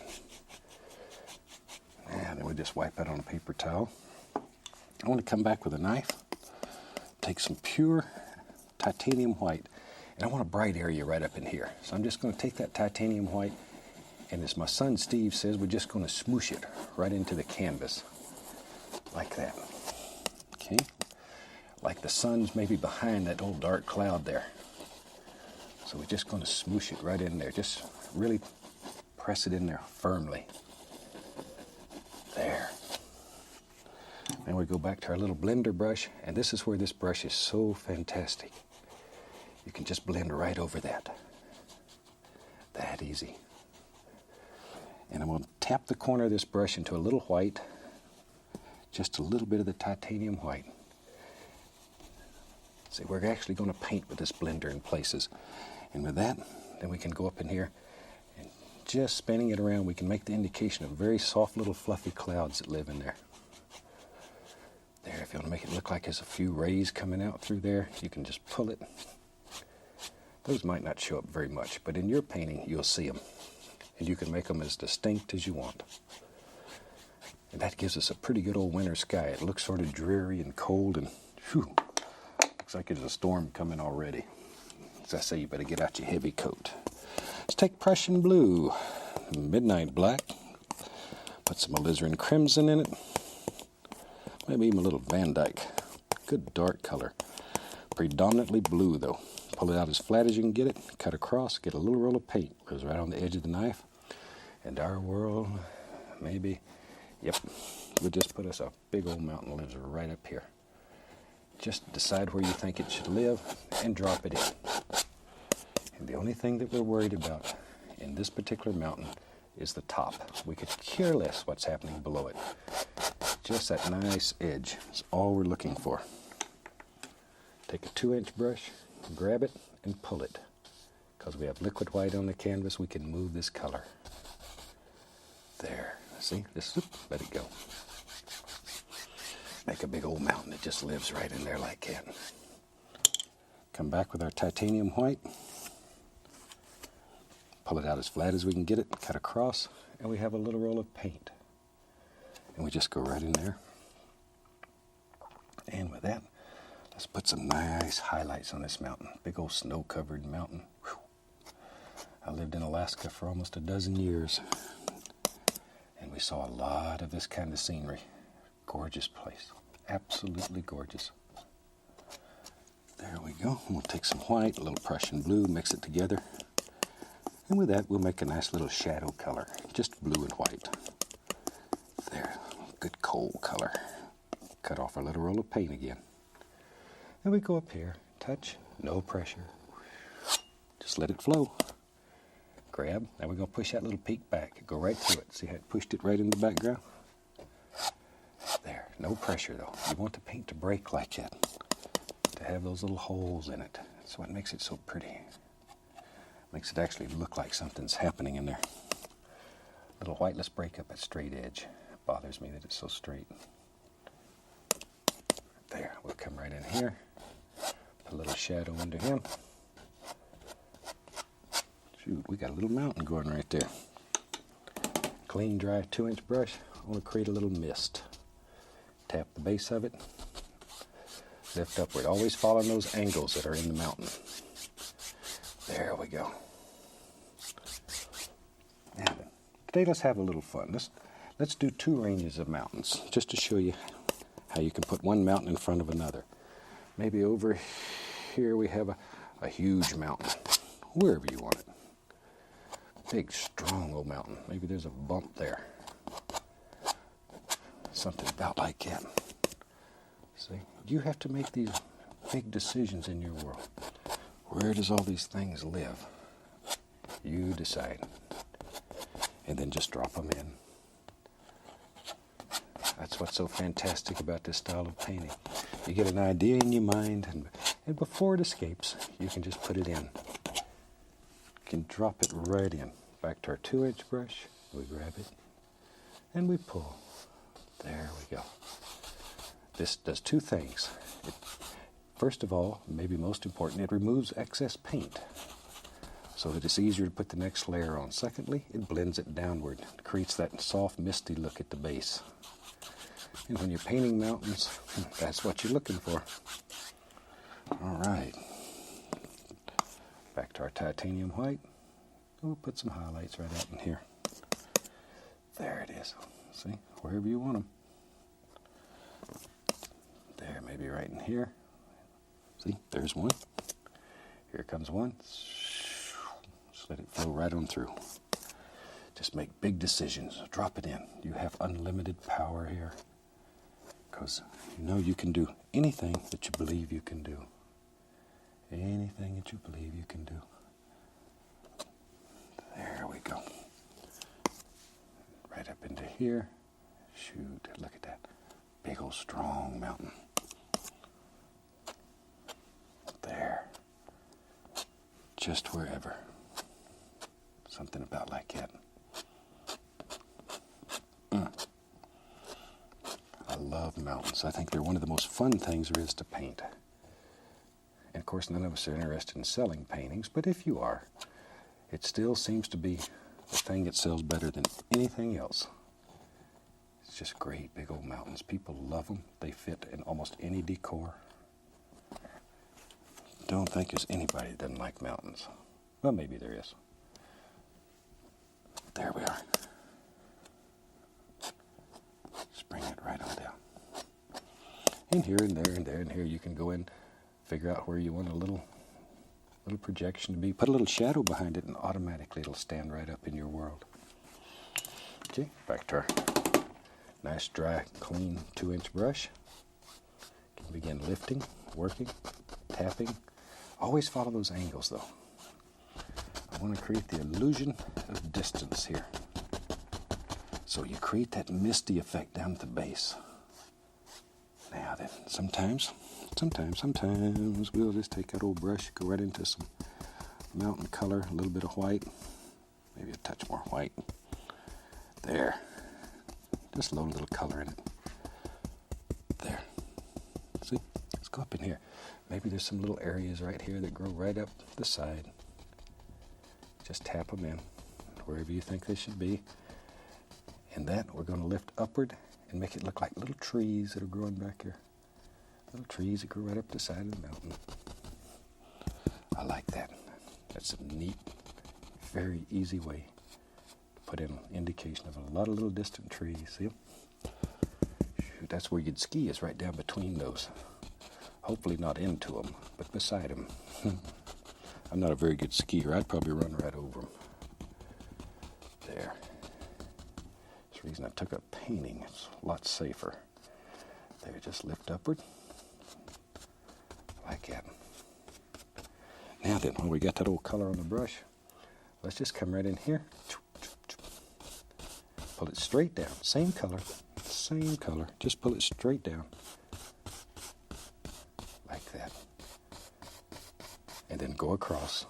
we just wipe that on a paper towel. I want to come back with a knife, take some pure titanium white, and I want a bright area right up in here. So I'm just going to take that titanium white, and as my son Steve says, we're just going to smoosh it right into the canvas, like that. Okay? Like the sun's maybe behind that old dark cloud there. So we're just going to smoosh it right in there. Just really press it in there firmly. There. Then we go back to our little blender brush, and this is where this brush is so fantastic. You can just blend right over that. That easy. And I'm going to tap the corner of this brush into a little white, just a little bit of the titanium white. See, we're actually going to paint with this blender in places. And with that, then we can go up in here and just spinning it around, we can make the indication of very soft little fluffy clouds that live in there. There, if you want to make it look like there's a few rays coming out through there, you can just pull it. Those might not show up very much, but in your painting, you'll see them. And you can make them as distinct as you want. And that gives us a pretty good old winter sky. It looks sort of dreary and cold and looks Looks like there's a storm coming already. As I say, you better get out your heavy coat. Let's take Prussian blue, midnight black, put some alizarin crimson in it, maybe even a little Van Dyke. Good dark color. Predominantly blue though. Pull it out as flat as you can get it, cut across, get a little roll of paint. Goes right on the edge of the knife. And our world, maybe, yep, we'll just put us a big old mountain lives right up here. Just decide where you think it should live and drop it in. And the only thing that we're worried about in this particular mountain is the top. We could care less what's happening below it. Just that nice edge is all we're looking for. Take a 2-inch brush, grab it, and pull it. Because we have liquid white on the canvas, we can move this color. There. See? Just let it go. Make a big old mountain that just lives right in there like that. Come back with our titanium white. Pull it out as flat as we can get it, cut across, and we have a little roll of paint. And we just go right in there. And with that, let's put some nice highlights on this mountain. Big old snow-covered mountain. Whew. I lived in Alaska for almost a dozen years. And we saw a lot of this kind of scenery. Gorgeous place. Absolutely gorgeous. There we go. We'll take some white, a little Prussian blue, mix it together. And with that, we'll make a nice little shadow color. Just blue and white. There. Good coal color. Cut off our little roll of paint again. And we go up here. Touch. No pressure. Just let it flow. Grab. Now we're going to push that little peak back. Go right through it. See how it pushed it right in the background? There. No pressure though. You want the paint to break like that. To have those little holes in it. That's what makes it so pretty. Makes it actually look like something's happening in there. Little white, let's break up that straight edge. It bothers me that it's so straight. There. We'll come right in here. Put a little shadow into him. Shoot, we got a little mountain going right there. Clean, dry 2-inch brush. I want to create a little mist. Tap the base of it. Lift upward. Always following those angles that are in the mountain. There we go. Now, today let's have a little fun. Let's do 2 ranges of mountains, just to show you how you can put one mountain in front of another. Maybe over here we have a huge mountain, wherever you want it. Big, strong old mountain. Maybe there's a bump there. Something about like that. See, you have to make these big decisions in your world. Where does all these things live? You decide. And then just drop them in. That's what's so fantastic about this style of painting. You get an idea in your mind, and before it escapes, you can just put it in. You can drop it right in. Back to our 2-inch brush, we grab it, and we pull. There we go. This does 2 things. First of all, maybe most important, it removes excess paint so that it's easier to put the next layer on. Secondly, it blends it downward. It creates that soft, misty look at the base. And when you're painting mountains, that's what you're looking for. All right. Back to our titanium white. We'll put some highlights right out in here. There it is. See, wherever you want them. There, maybe right in here. See, there's one. Here comes one. Just let it flow right on through. Just make big decisions. Drop it in. You have unlimited power here. Because you know you can do anything that you believe you can do. Anything that you believe you can do. There we go. Right up into here. Shoot, look at that. Big old strong mountain. There. Just wherever. Something about like that. I love mountains. I think they're one of the most fun things there is to paint. And of course, none of us are interested in selling paintings, but if you are, it still seems to be the thing that sells better than anything else. It's just great big old mountains. People love them. They fit in almost any decor. don't think there's anybody that doesn't like mountains. Well, maybe there is. There we are. Just bring it right on down. And here and there and there and here you can go in, figure out where you want a little projection to be. Put a little shadow behind it and automatically it'll stand right up in your world. Okay, back to our nice, dry, clean 2-inch brush. You can begin lifting, working, tapping. Always follow those angles though. I want to create the illusion of distance here. So you create that misty effect down at the base. Now then, sometimes we'll just take that old brush, go right into some mountain color, a little bit of white, maybe a touch more white. There. Just load a little color in it. There. See? Let's go up in here. Maybe there's some little areas right here that grow right up the side. Just tap them in wherever you think they should be. And that we're going to lift upward and make it look like little trees that are growing back here. Little trees that grow right up the side of the mountain. I like that. That's a neat, very easy way to put in an indication of a lot of little distant trees. See them? Shoot, that's where you'd ski, is right down between those. Hopefully not into them, but beside them. I'm not a very good skier. I'd probably run right over them. There. That's the reason I took up painting. It's a lot safer. There, just lift upward. Like that. Now then, when we got that old color on the brush, let's just come right in here. Pull it straight down. Same color. Just pull it straight down. Like that. And then go across.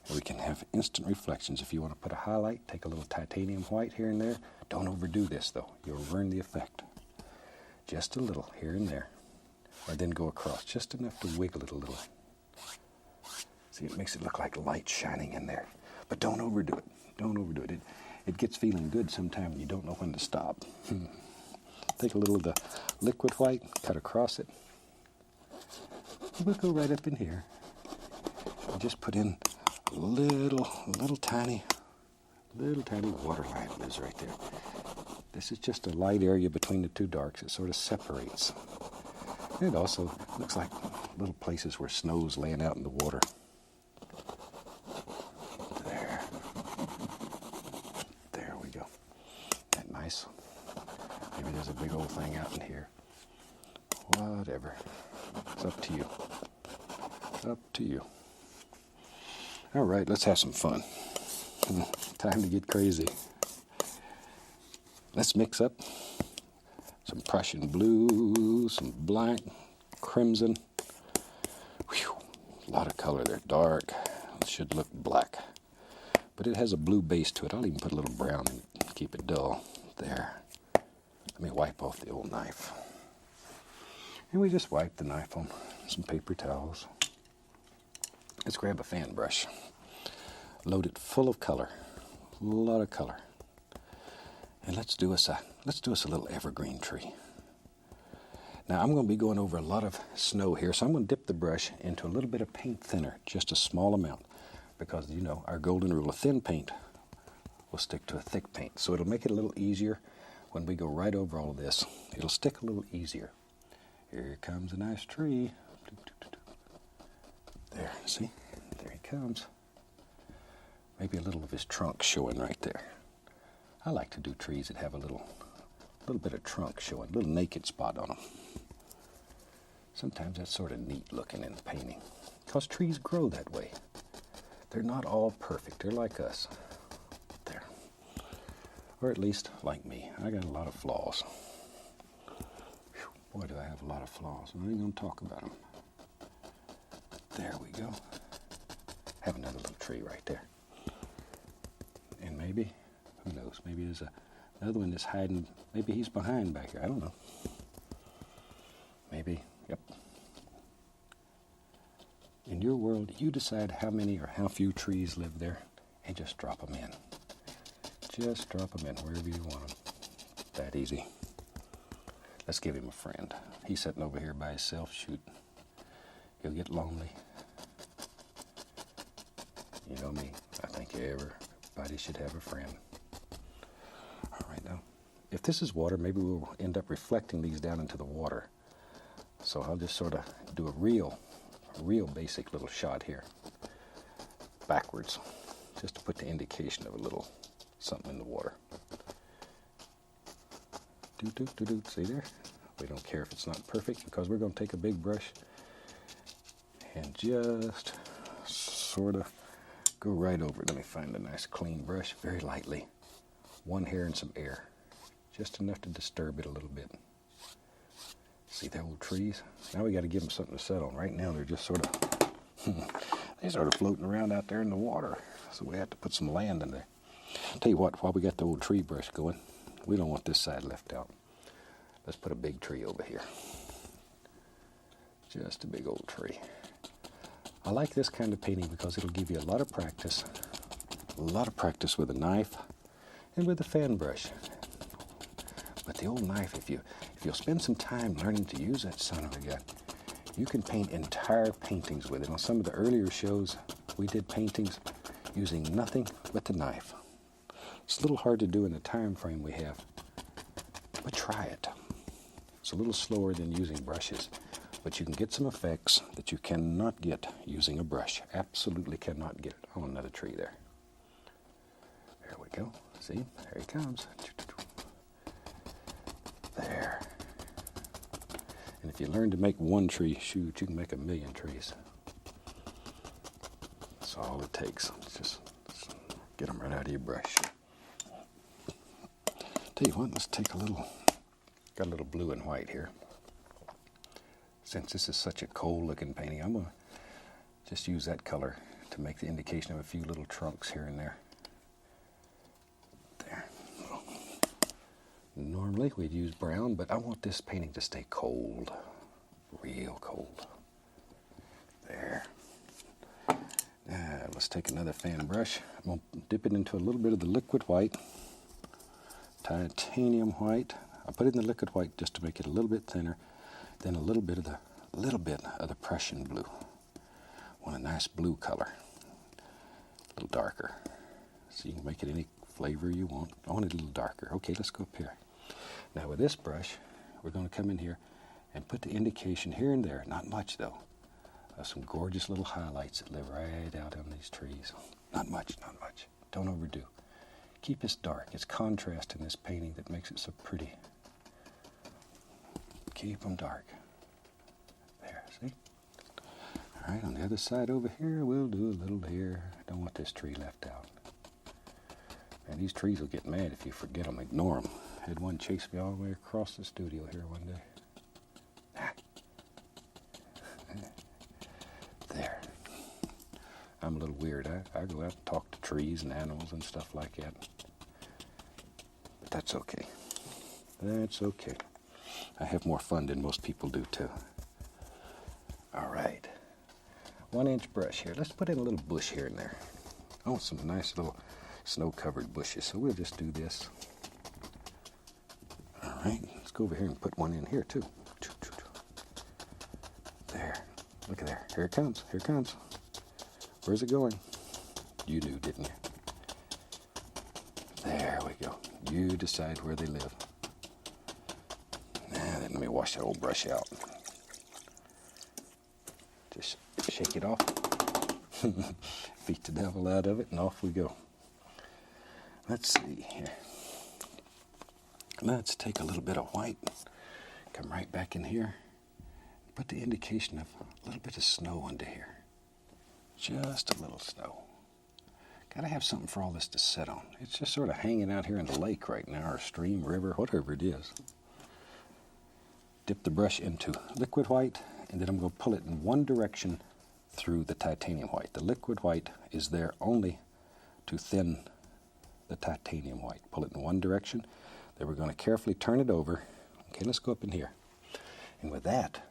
And we can have instant reflections. If you want to put a highlight, take a little titanium white here and there. Don't overdo this though. You'll ruin the effect. Just a little here and there. Or then go across. Just enough to wiggle it a little. See, it makes it look like light shining in there. But don't overdo it. Don't overdo it. It gets feeling good sometimes. You don't know when to stop. Take a little of the liquid white, cut across it. We'll go right up in here. And just put in a little tiny water line is right there. This is just a light area between the two darks. It sort of separates. And it also looks like little places where snow's laying out in the water. There we go. That nice. Maybe there's a big old thing out in here. Whatever. It's up to you. Up to you. All right, let's have some fun. Time to get crazy. Let's mix up some Prussian blue, some black, crimson. Whew, a lot of color there. Dark. It should look black. But it has a blue base to it. I'll even put a little brown in it to keep it dull. There. Let me wipe off the old knife. And we just wipe the knife on some paper towels. Let's grab a fan brush. Load it full of color. A lot of color. And let's do us a little evergreen tree. Now I'm going to be going over a lot of snow here, so I'm going to dip the brush into a little bit of paint thinner, just a small amount, because you know our golden rule of thin paint will stick to a thick paint, so it'll make it a little easier when we go right over all of this. It'll stick a little easier. Here comes a nice tree. There, see? There he comes. Maybe a little of his trunk showing right there. I like to do trees that have a little bit of trunk showing, a little naked spot on them. Sometimes that's sort of neat looking in painting, because trees grow that way. They're not all perfect. They're like us. There. Or at least like me. I got a lot of flaws. Whew, boy, do I have a lot of flaws. I'm not even going to talk about them. There we go. Have another little tree right there. And maybe, who knows, maybe there's another one that's hiding. Maybe he's behind back here. I don't know. Maybe, yep. In your world, you decide how many or how few trees live there and just drop them in. Just drop them in wherever you want them. That easy. Let's give him a friend. He's sitting over here by himself. Shoot. You'll get lonely. You know me, I think everybody should have a friend. All right, now, if this is water, maybe we'll end up reflecting these down into the water. So I'll just sort of do a real basic little shot here, backwards, just to put the indication of a little something in the water. See there? We don't care if it's not perfect, because we're going to take a big brush and just sort of go right over it. Let me find a nice clean brush, very lightly. One hair and some air, just enough to disturb it a little bit. See the old trees? Now we got to give them something to set on. Right now they're just sort of floating around out there in the water. So we have to put some land in there. Tell you what, while we got the old tree brush going, we don't want this side left out. Let's put a big tree over here. Just a big old tree. I like this kind of painting because it'll give you a lot of practice with a knife and with a fan brush. But the old knife, if you'll spend some time learning to use that son of a gun, you can paint entire paintings with it. On some of the earlier shows, we did paintings using nothing but the knife. It's a little hard to do in the time frame we have, but try it. It's a little slower than using brushes, but you can get some effects that you cannot get using a brush. Absolutely cannot get it. Oh, another tree there. There we go. See? There he comes. There. And if you learn to make one tree, shoot, you can make 1,000,000 trees. That's all it takes. Just get them right out of your brush. Tell you what, let's take got a little blue and white here. Since this is such a cold looking painting, I'm going to just use that color to make the indication of a few little trunks here and there. There. Normally we'd use brown, but I want this painting to stay cold, real cold. There. Now let's take another fan brush. I'm going to dip it into a little bit of the liquid white, titanium white. I put it in the liquid white just to make it a little bit thinner, then a little bit of the Prussian blue. Want a nice blue color, a little darker. So you can make it any flavor you want. I want it a little darker. Okay, let's go up here. Now with this brush, we're going to come in here and put the indication here and there, not much though, of some gorgeous little highlights that live right out on these trees. Not much. Don't overdo. Keep this dark. It's contrast in this painting that makes it so pretty. Keep them dark. There, see? All right, on the other side over here, we'll do a little here. Don't want this tree left out. Man, these trees will get mad if you forget them. Ignore them. Had one chase me all the way across the studio here one day. There. I'm a little weird. I go out and talk to trees and animals and stuff like that. But that's okay. That's okay. I have more fun than most people do too. All right. 1-inch brush here. Let's put in a little bush here and there. I want some nice little snow-covered bushes, so we'll just do this. All right. Let's go over here and put one in here too. There. Look at there. Here it comes. Here it comes. Where's it going? You knew, didn't you? There we go. You decide where they live. Now then, let me wash that old brush out. Just shake it off. Beat the devil out of it, and off we go. Let's see here. Let's take a little bit of white. Come right back in here. Put the indication of a little bit of snow under here. Just a little snow. Got to have something for all this to sit on. It's just sort of hanging out here in the lake right now, or stream, river, whatever it is. Dip the brush into liquid white, and then I'm going to pull it in one direction through the titanium white. The liquid white is there only to thin the titanium white. Pull it in one direction. Then we're going to carefully turn it over. Okay, let's go up in here. And with that,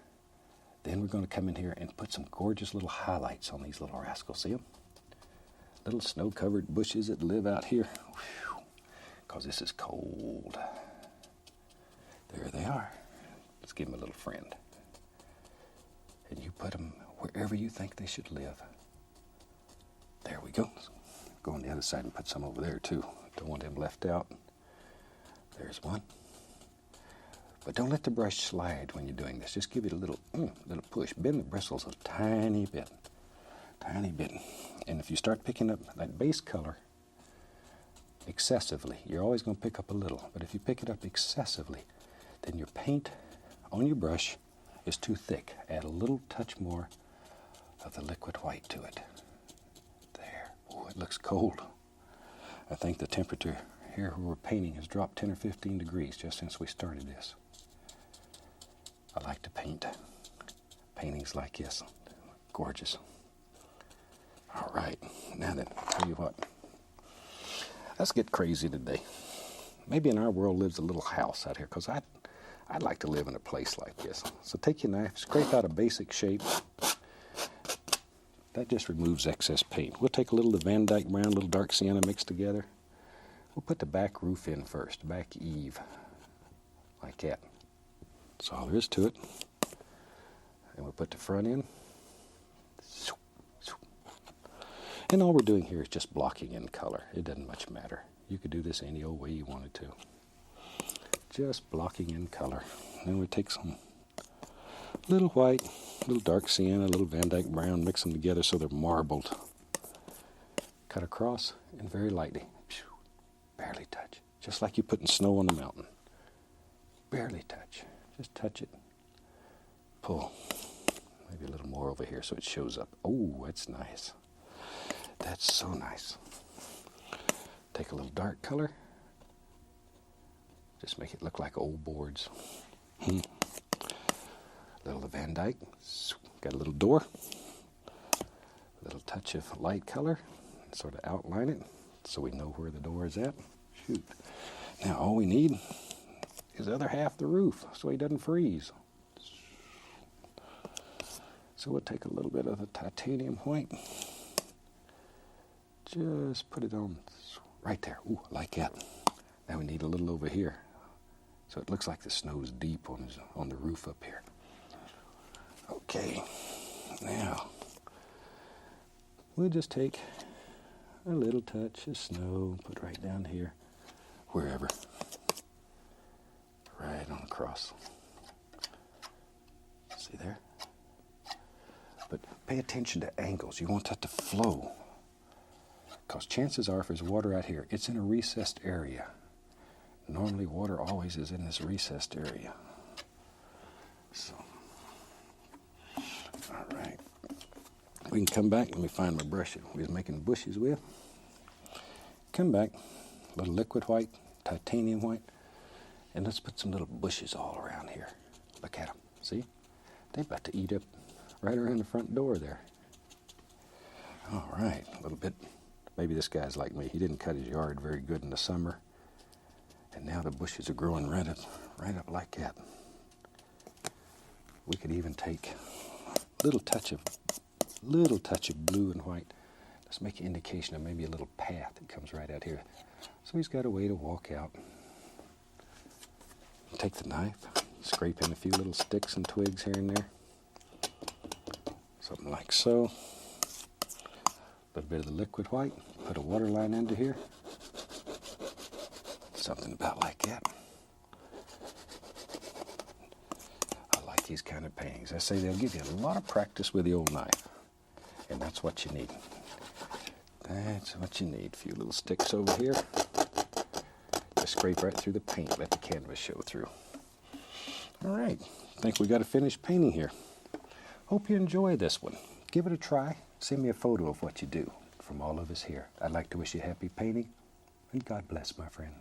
then we're going to come in here and put some gorgeous little highlights on these little rascals. See them? Little snow-covered bushes that live out here. Because this is cold. There they are. Let's give them a little friend. And you put them wherever you think they should live. There we go. Go on the other side and put some over there too. Don't want them left out. There's one. But don't let the brush slide when you're doing this. Just give it a little push. Bend the bristles a tiny bit. Tiny bit. And if you start picking up that base color excessively, you're always going to pick up a little. But if you pick it up excessively, then your paint on your brush is too thick. Add a little touch more of the liquid white to it. There. Oh, it looks cold. I think the temperature here where we're painting has dropped 10 or 15 degrees just since we started this. I like to paint paintings like this. Gorgeous. All right, now then, tell you what. Let's get crazy today. Maybe in our world lives a little house out here, because I'd like to live in a place like this. So take your knife, scrape out a basic shape. That just removes excess paint. We'll take a little of the Van Dyke brown, a little dark sienna mixed together. We'll put the back roof in first, back eave, like that. That's all there is to it. And we'll put the front in. And all we're doing here is just blocking in color. It doesn't much matter. You could do this any old way you wanted to. Just blocking in color. Then we take some little white, little dark sienna, little Van Dyke brown, mix them together so they're marbled. Cut across and very lightly. Barely touch. Just like you're putting snow on the mountain. Barely touch. Just touch it. Pull. Maybe a little more over here so it shows up. Oh, that's nice. That's so nice. Take a little dark color. Just make it look like old boards. Little Van Dyke. Got a little door. A little touch of light color. Sort of outline it so we know where the door is at. Shoot. Now all we need is the other half the roof so he doesn't freeze. So we'll take a little bit of the titanium white. Just put it on right there. Ooh, like that. Now we need a little over here. So it looks like the snow's deep on the roof up here. Okay. Now, we'll just take a little touch of snow, put right down here, wherever. Right on across. See there? But pay attention to angles. You want that to flow. Because chances are if there's water out here, it's in a recessed area. Normally water always is in this recessed area. So, all right. We can come back. Let me find my brush that we was making bushes with. Come back. A little liquid white, titanium white. And let's put some little bushes all around here. Look at them. See? They're about to eat up right around the front door there. All right. A little bit. Maybe this guy's like me. He didn't cut his yard very good in the summer. And now the bushes are growing right up like that. We could even take a little touch of blue and white. Let's make an indication of maybe a little path that comes right out here. So he's got a way to walk out. Take the knife, scrape in a few little sticks and twigs here and there. Something like so. A little bit of the liquid white. Put a water line into here. Something about like that. I like these kind of paintings. I say they'll give you a lot of practice with the old knife. And that's what you need. That's what you need. A few little sticks over here. Just scrape right through the paint. Let the canvas show through. All right. I think we got a finished painting here. Hope you enjoy this one. Give it a try. Send me a photo of what you do. From all of us here, I'd like to wish you happy painting. And God bless, my friend.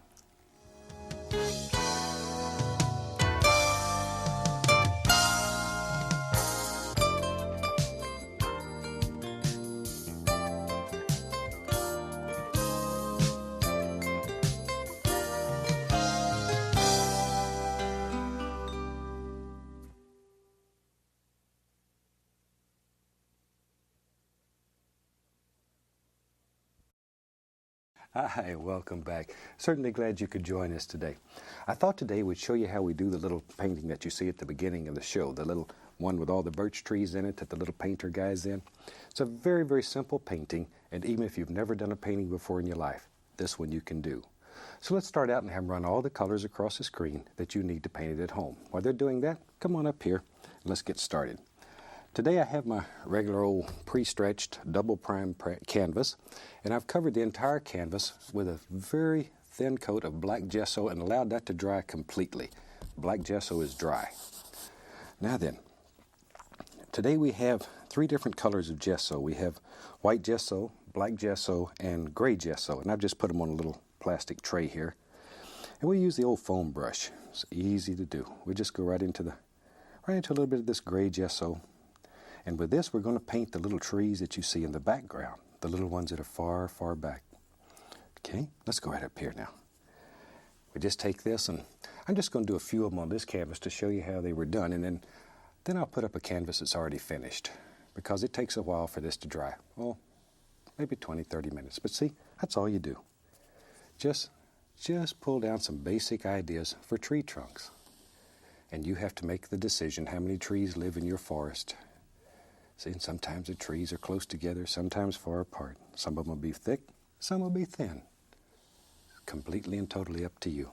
Hi, welcome back. Certainly glad you could join us today. I thought today we'd show you how we do the little painting that you see at the beginning of the show, the little one with all the birch trees in it that the little painter guy's in. It's a very, very simple painting, and even if you've never done a painting before in your life, this one you can do. So let's start out and have them run all the colors across the screen that you need to paint it at home. While they're doing that, come on up here and let's get started. Today I have my regular old pre-stretched double prime canvas, and I've covered the entire canvas with a very thin coat of black gesso and allowed that to dry completely. Black gesso is dry. Now then, today we have 3 different colors of gesso. We have white gesso, black gesso, and gray gesso, and I've just put them on a little plastic tray here. And we use the old foam brush. It's easy to do. We just go right into a little bit of this gray gesso. And with this, we're going to paint the little trees that you see in the background, the little ones that are far, far back. Okay, let's go right up here now. We just take this, and I'm just going to do a few of them on this canvas to show you how they were done, and then I'll put up a canvas that's already finished, because it takes a while for this to dry. Well, maybe 20, 30 minutes. But see, that's all you do. Just pull down some basic ideas for tree trunks. And you have to make the decision how many trees live in your forest. See, and sometimes the trees are close together, sometimes far apart. Some of them will be thick, some will be thin. Completely and totally up to you.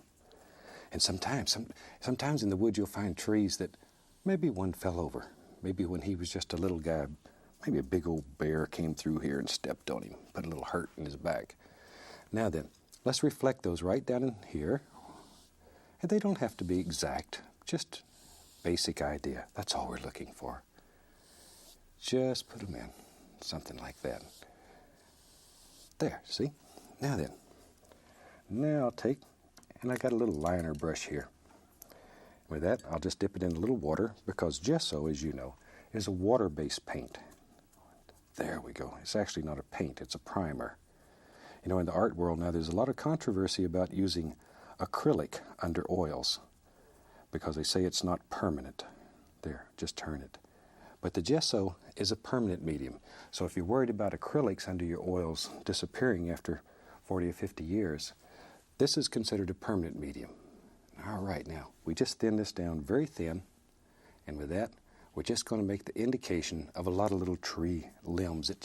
And sometimes in the woods you'll find trees that maybe one fell over. Maybe when he was just a little guy, maybe a big old bear came through here and stepped on him, put a little hurt in his back. Now then, let's reflect those right down in here. And they don't have to be exact, just basic idea. That's all we're looking for. Just put them in, something like that. There, see? Now then, now I'll take, and I got a little liner brush here. With that, I'll just dip it in a little water, because gesso, as you know, is a water-based paint. There we go. It's actually not a paint, it's a primer. You know, in the art world now, there's a lot of controversy about using acrylic under oils, because they say it's not permanent. There, just turn it. But the gesso is a permanent medium. So if you're worried about acrylics under your oils disappearing after 40 or 50 years, this is considered a permanent medium. All right, now, we just thin this down very thin, and with that, we're just going to make the indication of a lot of little tree limbs that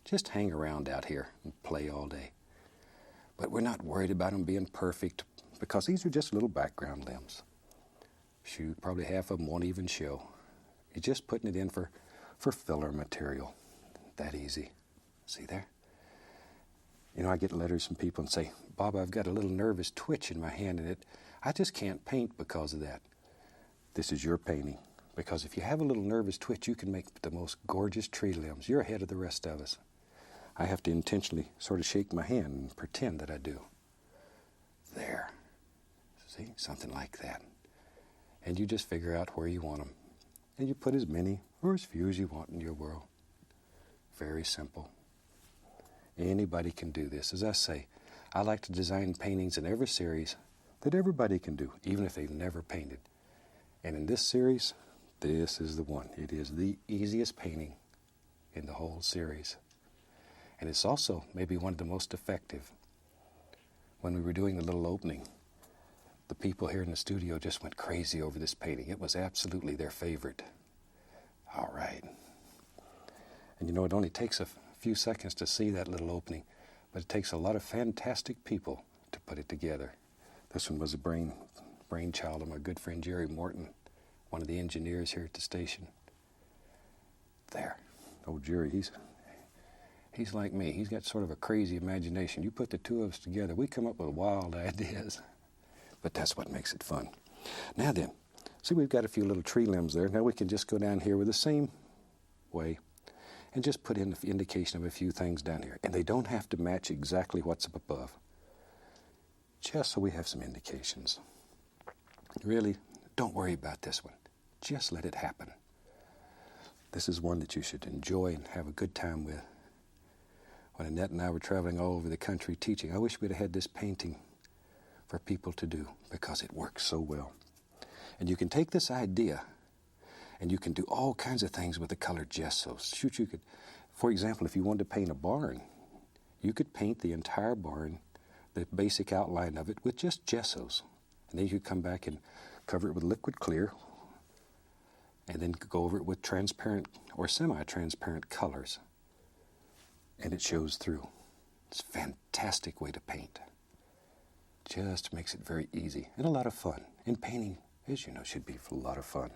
just hang around out here and play all day. But we're not worried about them being perfect, because these are just little background limbs. Shoot, probably half of them won't even show. You're just putting it in for filler material. That easy. See there? You know, I get letters from people and say, Bob, I've got a little nervous twitch in my hand, and I just can't paint because of that. This is your painting. Because if you have a little nervous twitch, you can make the most gorgeous tree limbs. You're ahead of the rest of us. I have to intentionally sort of shake my hand and pretend that I do. There. See? Something like that. And you just figure out where you want them. And you put as many or as few as you want in your world. Very simple. Anybody can do this. As I say, I like to design paintings in every series that everybody can do, even if they've never painted. And in this series, this is the one. It is the easiest painting in the whole series. And it's also maybe one of the most effective. When we were doing the little opening, the people here in the studio just went crazy over this painting. It was absolutely their favorite. All right. And you know, it only takes a few seconds to see that little opening, but it takes a lot of fantastic people to put it together. This one was a brainchild of my good friend Jerry Morton, one of the engineers here at the station. There. Oh, Jerry, he's like me. He's got sort of a crazy imagination. You put the two of us together, we come up with wild ideas. But that's what makes it fun. Now then, see, we've got a few little tree limbs there. Now we can just go down here with the same way and just put in the indication of a few things down here. And they don't have to match exactly what's up above. Just so we have some indications. Really, don't worry about this one. Just let it happen. This is one that you should enjoy and have a good time with. When Annette and I were traveling all over the country teaching, I wish we'd have had this painting for people to do, because it works so well. And you can take this idea and you can do all kinds of things with the colored gesso. Shoot, you could, for example, if you wanted to paint a barn, you could paint the entire barn, the basic outline of it, with just gessos. And then you could come back and cover it with liquid clear and then go over it with transparent or semi-transparent colors, and it shows through. It's a fantastic way to paint. Just makes it very easy and a lot of fun. And painting, as you know, should be a lot of fun.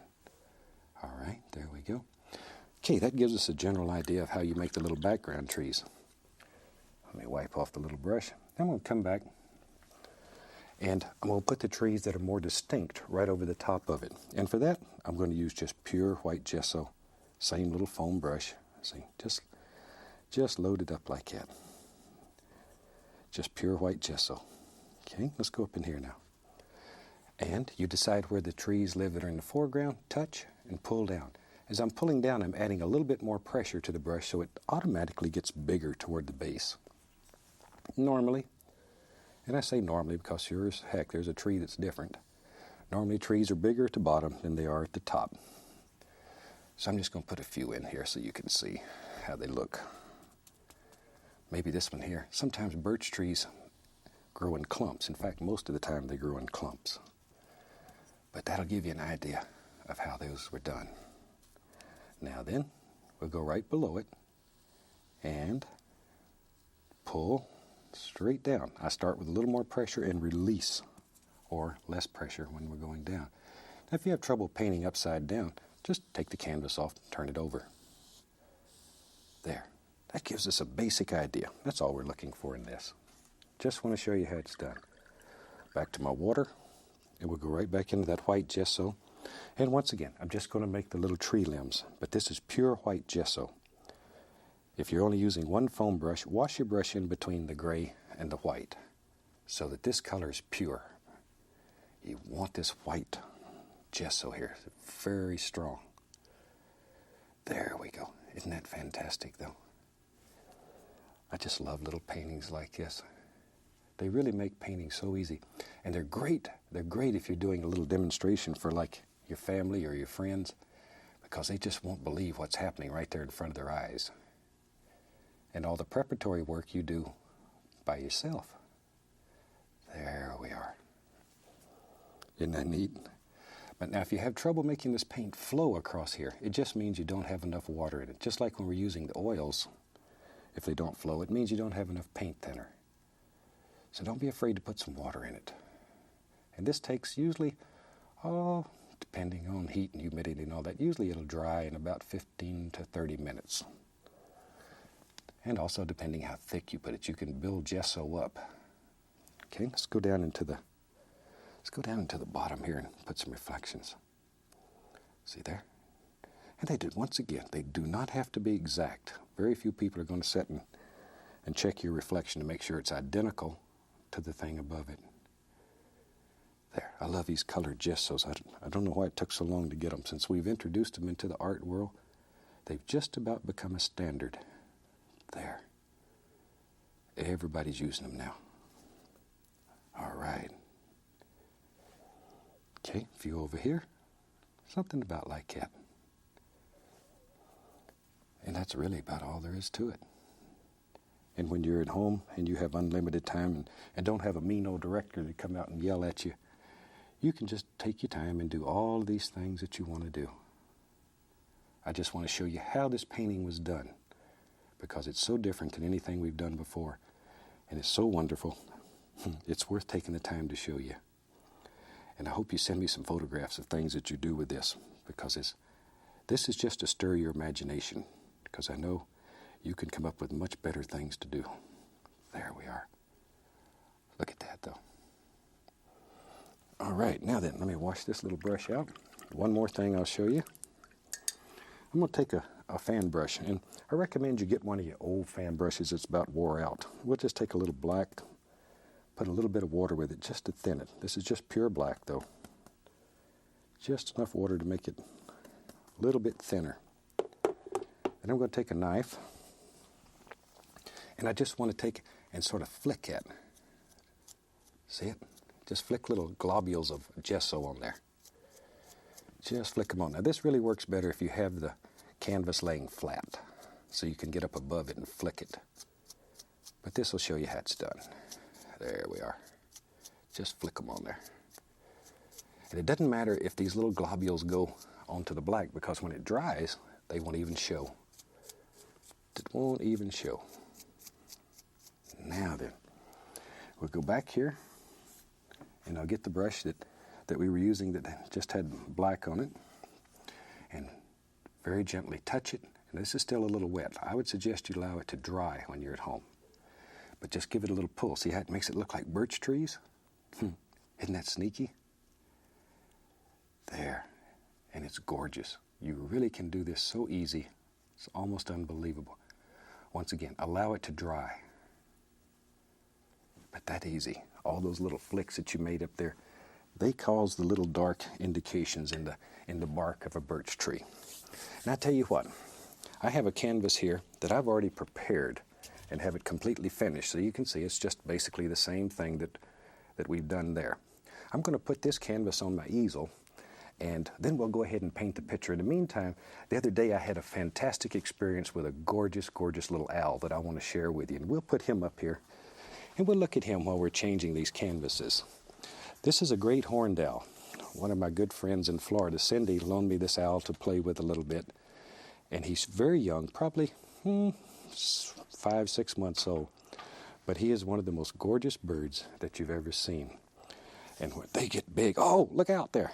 All right, there we go. Okay, that gives us a general idea of how you make the little background trees. Let me wipe off the little brush. Then we'll come back and I'm going to put the trees that are more distinct right over the top of it. And for that, I'm going to use just pure white gesso. Same little foam brush. See, just load it up like that. Just pure white gesso. Okay, let's go up in here now. And you decide where the trees live that are in the foreground, touch, and pull down. As I'm pulling down, I'm adding a little bit more pressure to the brush so it automatically gets bigger toward the base. Normally, and I say normally because sure as heck there's a tree that's different. Normally trees are bigger at the bottom than they are at the top. So I'm just going to put a few in here so you can see how they look. Maybe this one here. Sometimes birch trees grow in clumps. In fact, most of the time they grow in clumps. But that'll give you an idea of how those were done. Now then, we'll go right below it and pull straight down. I start with a little more pressure and release, or less pressure when we're going down. Now, if you have trouble painting upside down, just take the canvas off and turn it over. There. That gives us a basic idea. That's all we're looking for in this. Just want to show you how it's done. Back to my water, and we'll go right back into that white gesso. And once again, I'm just going to make the little tree limbs, but this is pure white gesso. If you're only using one foam brush, wash your brush in between the gray and the white so that this color is pure. You want this white gesso here, very strong. There we go. Isn't that fantastic though? I just love little paintings like this. They really make painting so easy. And they're great. They're great if you're doing a little demonstration for like your family or your friends, because they just won't believe what's happening right there in front of their eyes. And all the preparatory work you do by yourself. There we are. Isn't that neat? But now if you have trouble making this paint flow across here, it just means you don't have enough water in it. Just like when we're using the oils, if they don't flow, it means you don't have enough paint thinner. So don't be afraid to put some water in it. And this takes usually, depending on heat and humidity and all that, usually it'll dry in about 15 to 30 minutes. And also depending how thick you put it, you can build gesso up. Okay, let's go down into the bottom here and put some reflections. See there? And they did, once again, they do not have to be exact. Very few people are going to sit and check your reflection to make sure it's identical to the thing above it. There, I love these colored gessos. I don't know why it took so long to get them. Since we've introduced them into the art world, they've just about become a standard. There. Everybody's using them now. All right. Okay, a few over here. Something about like that. And that's really about all there is to it. And when you're at home and you have unlimited time and don't have a mean old director to come out and yell at you, you can just take your time and do all of these things that you want to do. I just want to show you how this painting was done, because it's so different than anything we've done before. And it's so wonderful. It's worth taking the time to show you. And I hope you send me some photographs of things that you do with this, because this is just to stir your imagination, because I know you can come up with much better things to do. There we are. Look at that, though. All right, now then, let me wash this little brush out. One more thing I'll show you. I'm going to take a fan brush, and I recommend you get one of your old fan brushes that's about wore out. We'll just take a little black, put a little bit of water with it just to thin it. This is just pure black, though. Just enough water to make it a little bit thinner. And I'm going to take a knife, and I just want to take and sort of flick it. See it? Just flick little globules of gesso on there. Just flick them on. Now this really works better if you have the canvas laying flat, so you can get up above it and flick it. But this will show you how it's done. There we are. Just flick them on there. And it doesn't matter if these little globules go onto the black, because when it dries, they won't even show. It won't even show. Now then, we'll go back here, and I'll get the brush that we were using that just had black on it, and very gently touch it. And this is still a little wet. I would suggest you allow it to dry when you're at home. But just give it a little pull. See how it makes it look like birch trees? Isn't that sneaky? There. And it's gorgeous. You really can do this so easy. It's almost unbelievable. Once again, allow it to dry. But that easy. All those little flicks that you made up there, they cause the little dark indications in the bark of a birch tree. And I tell you what, I have a canvas here that I've already prepared and have it completely finished. So you can see it's just basically the same thing that we've done there. I'm going to put this canvas on my easel, and then we'll go ahead and paint the picture. In the meantime, the other day I had a fantastic experience with a gorgeous, gorgeous little owl that I want to share with you. And we'll put him up here, and we'll look at him while we're changing these canvases. This is a great horned owl. One of my good friends in Florida, Cindy, loaned me this owl to play with a little bit. And he's very young, probably 5-6 months old. But he is one of the most gorgeous birds that you've ever seen. And when they get big, oh, look out there.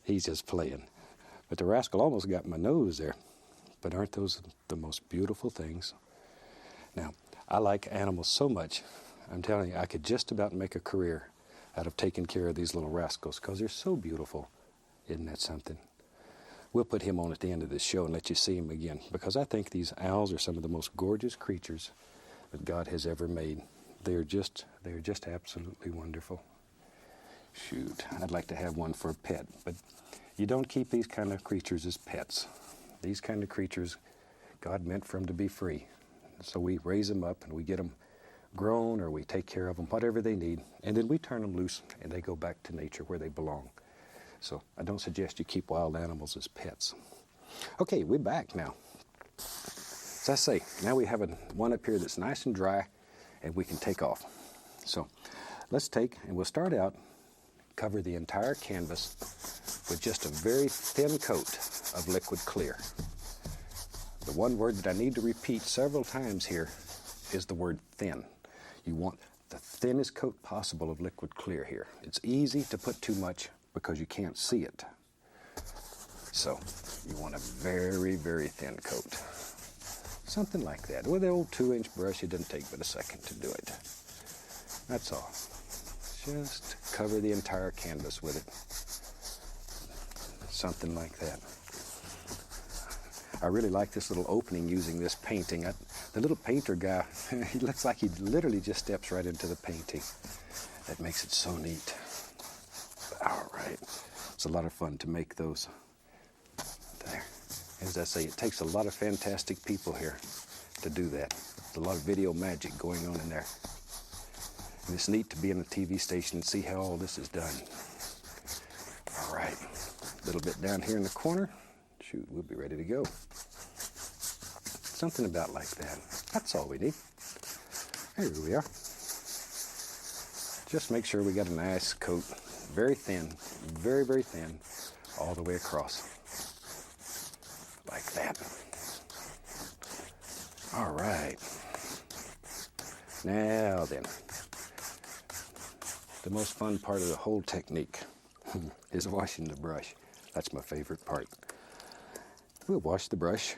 He's just playing. But the rascal almost got my nose there. But aren't those the most beautiful things? Now, I like animals so much, I'm telling you, I could just about make a career out of taking care of these little rascals, because they're so beautiful. Isn't that something? We'll put him on at the end of this show and let you see him again, because I think these owls are some of the most gorgeous creatures that God has ever made. They're just absolutely wonderful. Shoot, I'd like to have one for a pet, but you don't keep these kind of creatures as pets. These kind of creatures, God meant for them to be free. So we raise them up and we get them grown, or we take care of them, whatever they need, and then we turn them loose and they go back to nature where they belong. So I don't suggest you keep wild animals as pets. Okay, we're back now. As I say, now we have one up here that's nice and dry and we can take off. So let's take, and we'll start out, cover the entire canvas with just a very thin coat of liquid clear. The one word that I need to repeat several times here is the word thin. You want the thinnest coat possible of liquid clear here. It's easy to put too much because you can't see it. So you want a very, very thin coat. Something like that. With the old 2-inch brush, it doesn't take but a second to do it. That's all. Just cover the entire canvas with it. Something like that. I really like this little opening using this painting. The little painter guy, he looks like he literally just steps right into the painting. That makes it so neat. All right. It's a lot of fun to make those. There. As I say, it takes a lot of fantastic people here to do that. There's a lot of video magic going on in there. And it's neat to be in a TV station and see how all this is done. All right. A little bit down here in the corner. Shoot, we'll be ready to go. Something about like that. That's all we need. Here we are. Just make sure we got a nice coat. Very thin, very, very thin, all the way across. Like that. All right. Now then, the most fun part of the whole technique is washing the brush. That's my favorite part. We'll wash the brush,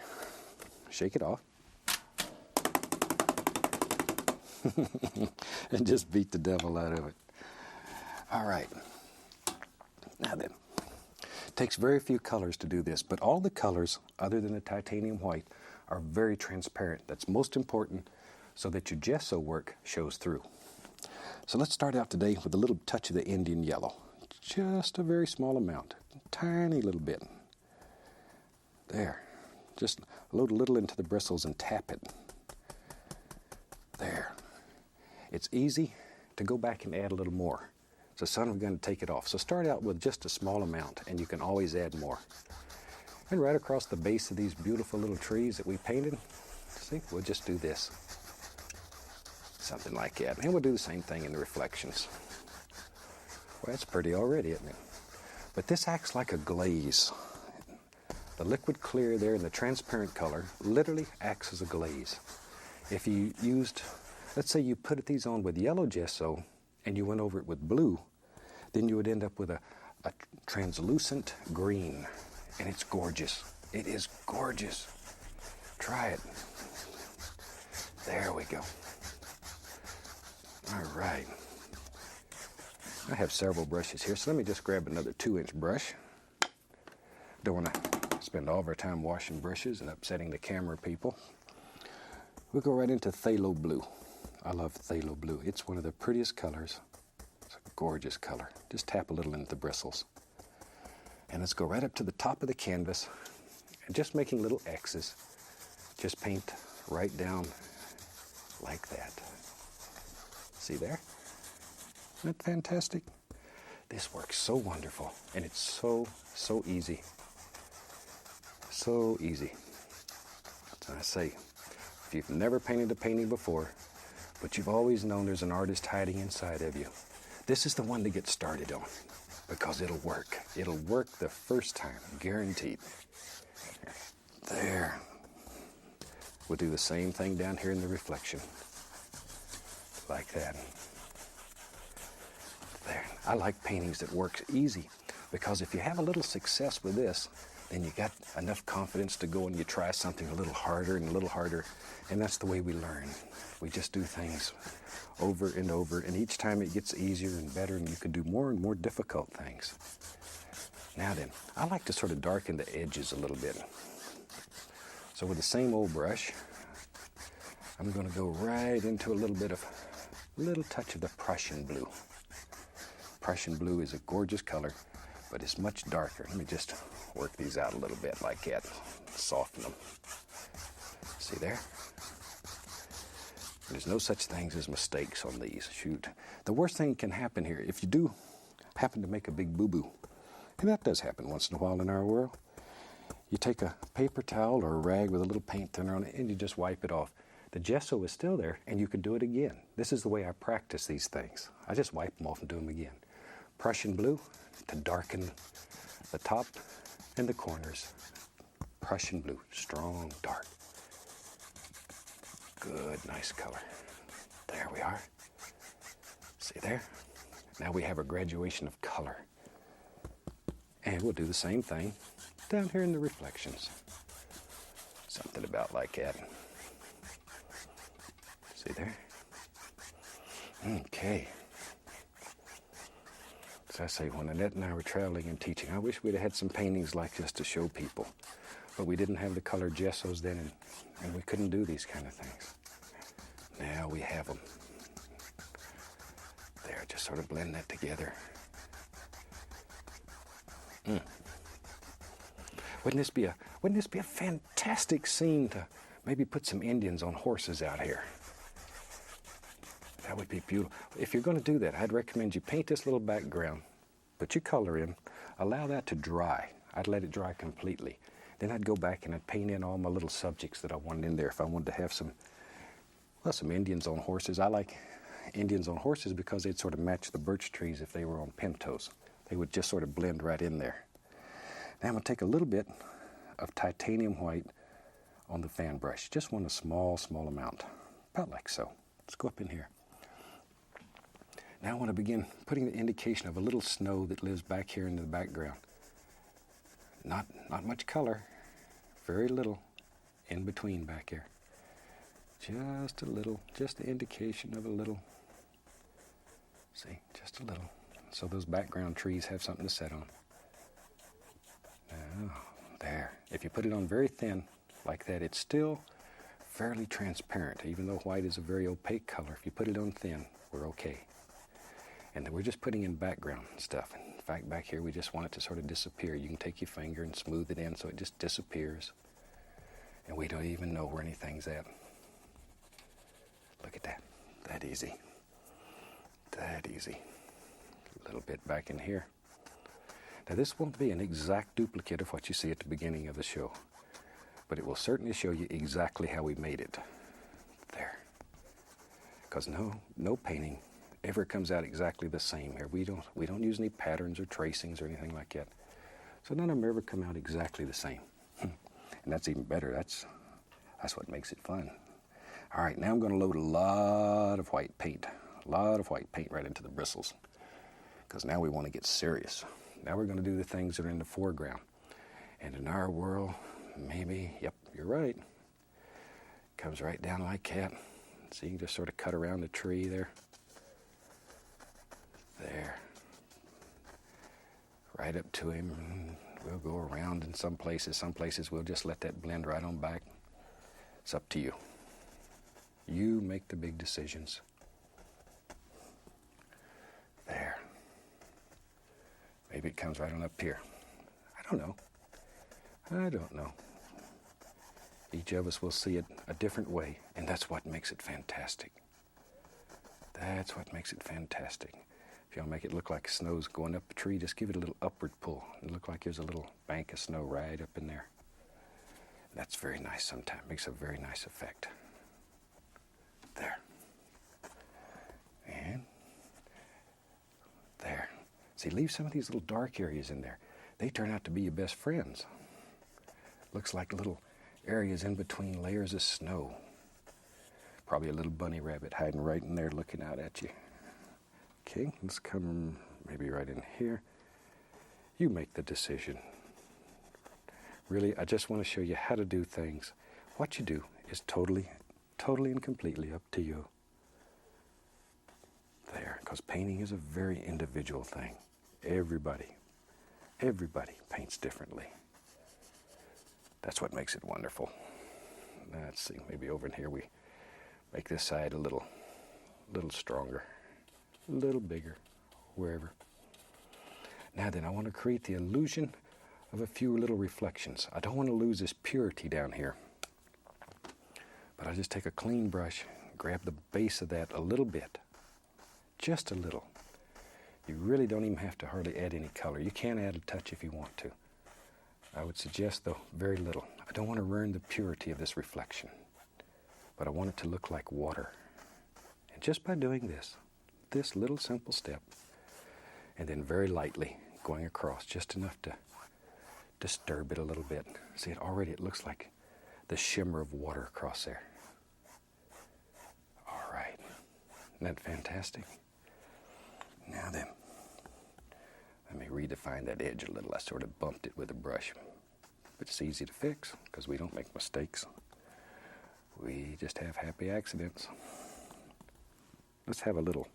shake it off, and just beat the devil out of it. All right. Now then, it takes very few colors to do this, but all the colors, other than the titanium white, are very transparent. That's most important, so that your gesso work shows through. So let's start out today with a little touch of the Indian yellow. Just a very small amount, tiny little bit. There. Just load a little into the bristles and tap it. There. It's easy to go back and add a little more. So son, I'm going to take it off. So start out with just a small amount, and you can always add more. And right across the base of these beautiful little trees that we painted, see, we'll just do this. Something like that. And we'll do the same thing in the reflections. Well, that's pretty already, isn't it? But this acts like a glaze. The liquid clear there and the transparent color literally acts as a glaze. If you used, let's say you put these on with yellow gesso and you went over it with blue, then you would end up with a translucent green, and it's gorgeous. It is gorgeous. Try it. There we go. All right. I have several brushes here, so let me just grab another 2-inch brush. Don't want to spend all of our time washing brushes and upsetting the camera people. We'll go right into phthalo blue. I love phthalo blue. It's one of the prettiest colors. It's a gorgeous color. Just tap a little into the bristles. And let's go right up to the top of the canvas and just making little X's. Just paint right down like that. See there? Isn't that fantastic? This works so wonderful, and it's so easy. So easy. And I say, if you've never painted a painting before, but you've always known there's an artist hiding inside of you, this is the one to get started on, because it'll work. It'll work the first time, guaranteed. There. We'll do the same thing down here in the reflection. Like that. There. I like paintings that work easy, because if you have a little success with this, then you got enough confidence to go and you try something a little harder and a little harder, and that's the way we learn. We just do things over and over, and each time it gets easier and better, and you can do more and more difficult things. Now then, I like to sort of darken the edges a little bit. So with the same old brush, I'm going to go right into a little touch of the Prussian blue. Prussian blue is a gorgeous color, but it's much darker. Let me just work these out a little bit like that, soften them. See there? There's no such things as mistakes on these. Shoot. The worst thing that can happen here, if you do happen to make a big boo-boo, and that does happen once in a while in our world, you take a paper towel or a rag with a little paint thinner on it and you just wipe it off. The gesso is still there and you can do it again. This is the way I practice these things. I just wipe them off and do them again. Prussian blue to darken the top and the corners. Prussian blue, strong, dark. Good, nice color. There we are. See there? Now we have a graduation of color. And we'll do the same thing down here in the reflections. Something about like that. See there? Okay. As I say, when Annette and I were traveling and teaching, I wish we'd have had some paintings like this to show people. But we didn't have the colored gessos then, and we couldn't do these kind of things. Now we have them. There, just sort of blend that together. Wouldn't this be a fantastic scene to maybe put some Indians on horses out here? That would be beautiful. If you're going to do that, I'd recommend you paint this little background, put your color in, allow that to dry. I'd let it dry completely. Then I'd go back and I'd paint in all my little subjects that I wanted in there. If I wanted to have some Indians on horses. I like Indians on horses because they'd sort of match the birch trees if they were on pintos. They would just sort of blend right in there. Now I'm going to take a little bit of titanium white on the fan brush. Just want a small amount, about like so. Let's go up in here. Now I want to begin putting the indication of a little snow that lives back here in the background. Not much color, very little in between back here. Just a little, just the indication of a little. See, just a little. So those background trees have something to set on. Now, there. If you put it on very thin, like that, it's still fairly transparent, even though white is a very opaque color. If you put it on thin, we're okay. And then we're just putting in background stuff. In fact, back here, we just want it to sort of disappear. You can take your finger and smooth it in so it just disappears. And we don't even know where anything's at. Look at that. That easy. That easy. A little bit back in here. Now, this won't be an exact duplicate of what you see at the beginning of the show, but it will certainly show you exactly how we made it. There. Because no painting ever comes out exactly the same here. We don't use any patterns or tracings or anything like that. So none of them ever come out exactly the same. And that's even better. That's what makes it fun. All right, now I'm going to load a lot of white paint. A lot of white paint right into the bristles. Because now we want to get serious. Now we're going to do the things that are in the foreground. And in our world, maybe, yep, you're right. Comes right down like that. So you can just sort of cut around the tree there. There. Right up to him. We'll go around in some places. Some places we'll just let that blend right on back. It's up to you. You make the big decisions. There. Maybe it comes right on up here. I don't know. Each of us will see it a different way, and that's what makes it fantastic. That's what makes it fantastic. If you want to make it look like snow's going up a tree, just give it a little upward pull. It'll look like there's a little bank of snow right up in there. That's very nice sometimes. Makes a very nice effect. There. And there. See, leave some of these little dark areas in there. They turn out to be your best friends. Looks like little areas in between layers of snow. Probably a little bunny rabbit hiding right in there looking out at you. Okay, let's come maybe right in here. You make the decision. Really, I just want to show you how to do things. What you do is totally and completely up to you. There, because painting is a very individual thing. Everybody paints differently. That's what makes it wonderful. Let's see, maybe over in here we make this side a little stronger, a little bigger, wherever. Now then, I want to create the illusion of a few little reflections. I don't want to lose this purity down here. But I just take a clean brush, grab the base of that a little bit, just a little. You really don't even have to hardly add any color. You can add a touch if you want to. I would suggest, though, very little. I don't want to ruin the purity of this reflection, but I want it to look like water. And just by doing this little simple step, and then very lightly going across, just enough to disturb it a little bit. See, it looks like the shimmer of water across there. All right. Isn't that fantastic? Now then, let me redefine that edge a little. I sort of bumped it with a brush. But it's easy to fix because we don't make mistakes. We just have happy accidents. Let's have a little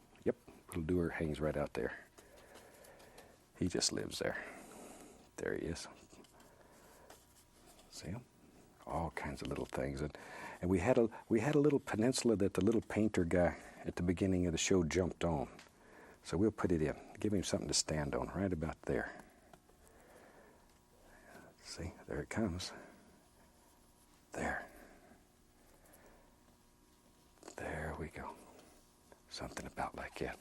doer hangs right out there. He just lives there. There he is. See him? All kinds of little things. And we had a little peninsula that the little painter guy at the beginning of the show jumped on. So we'll put it in. Give him something to stand on right about there. See, there it comes. There. There we go. Something about like that.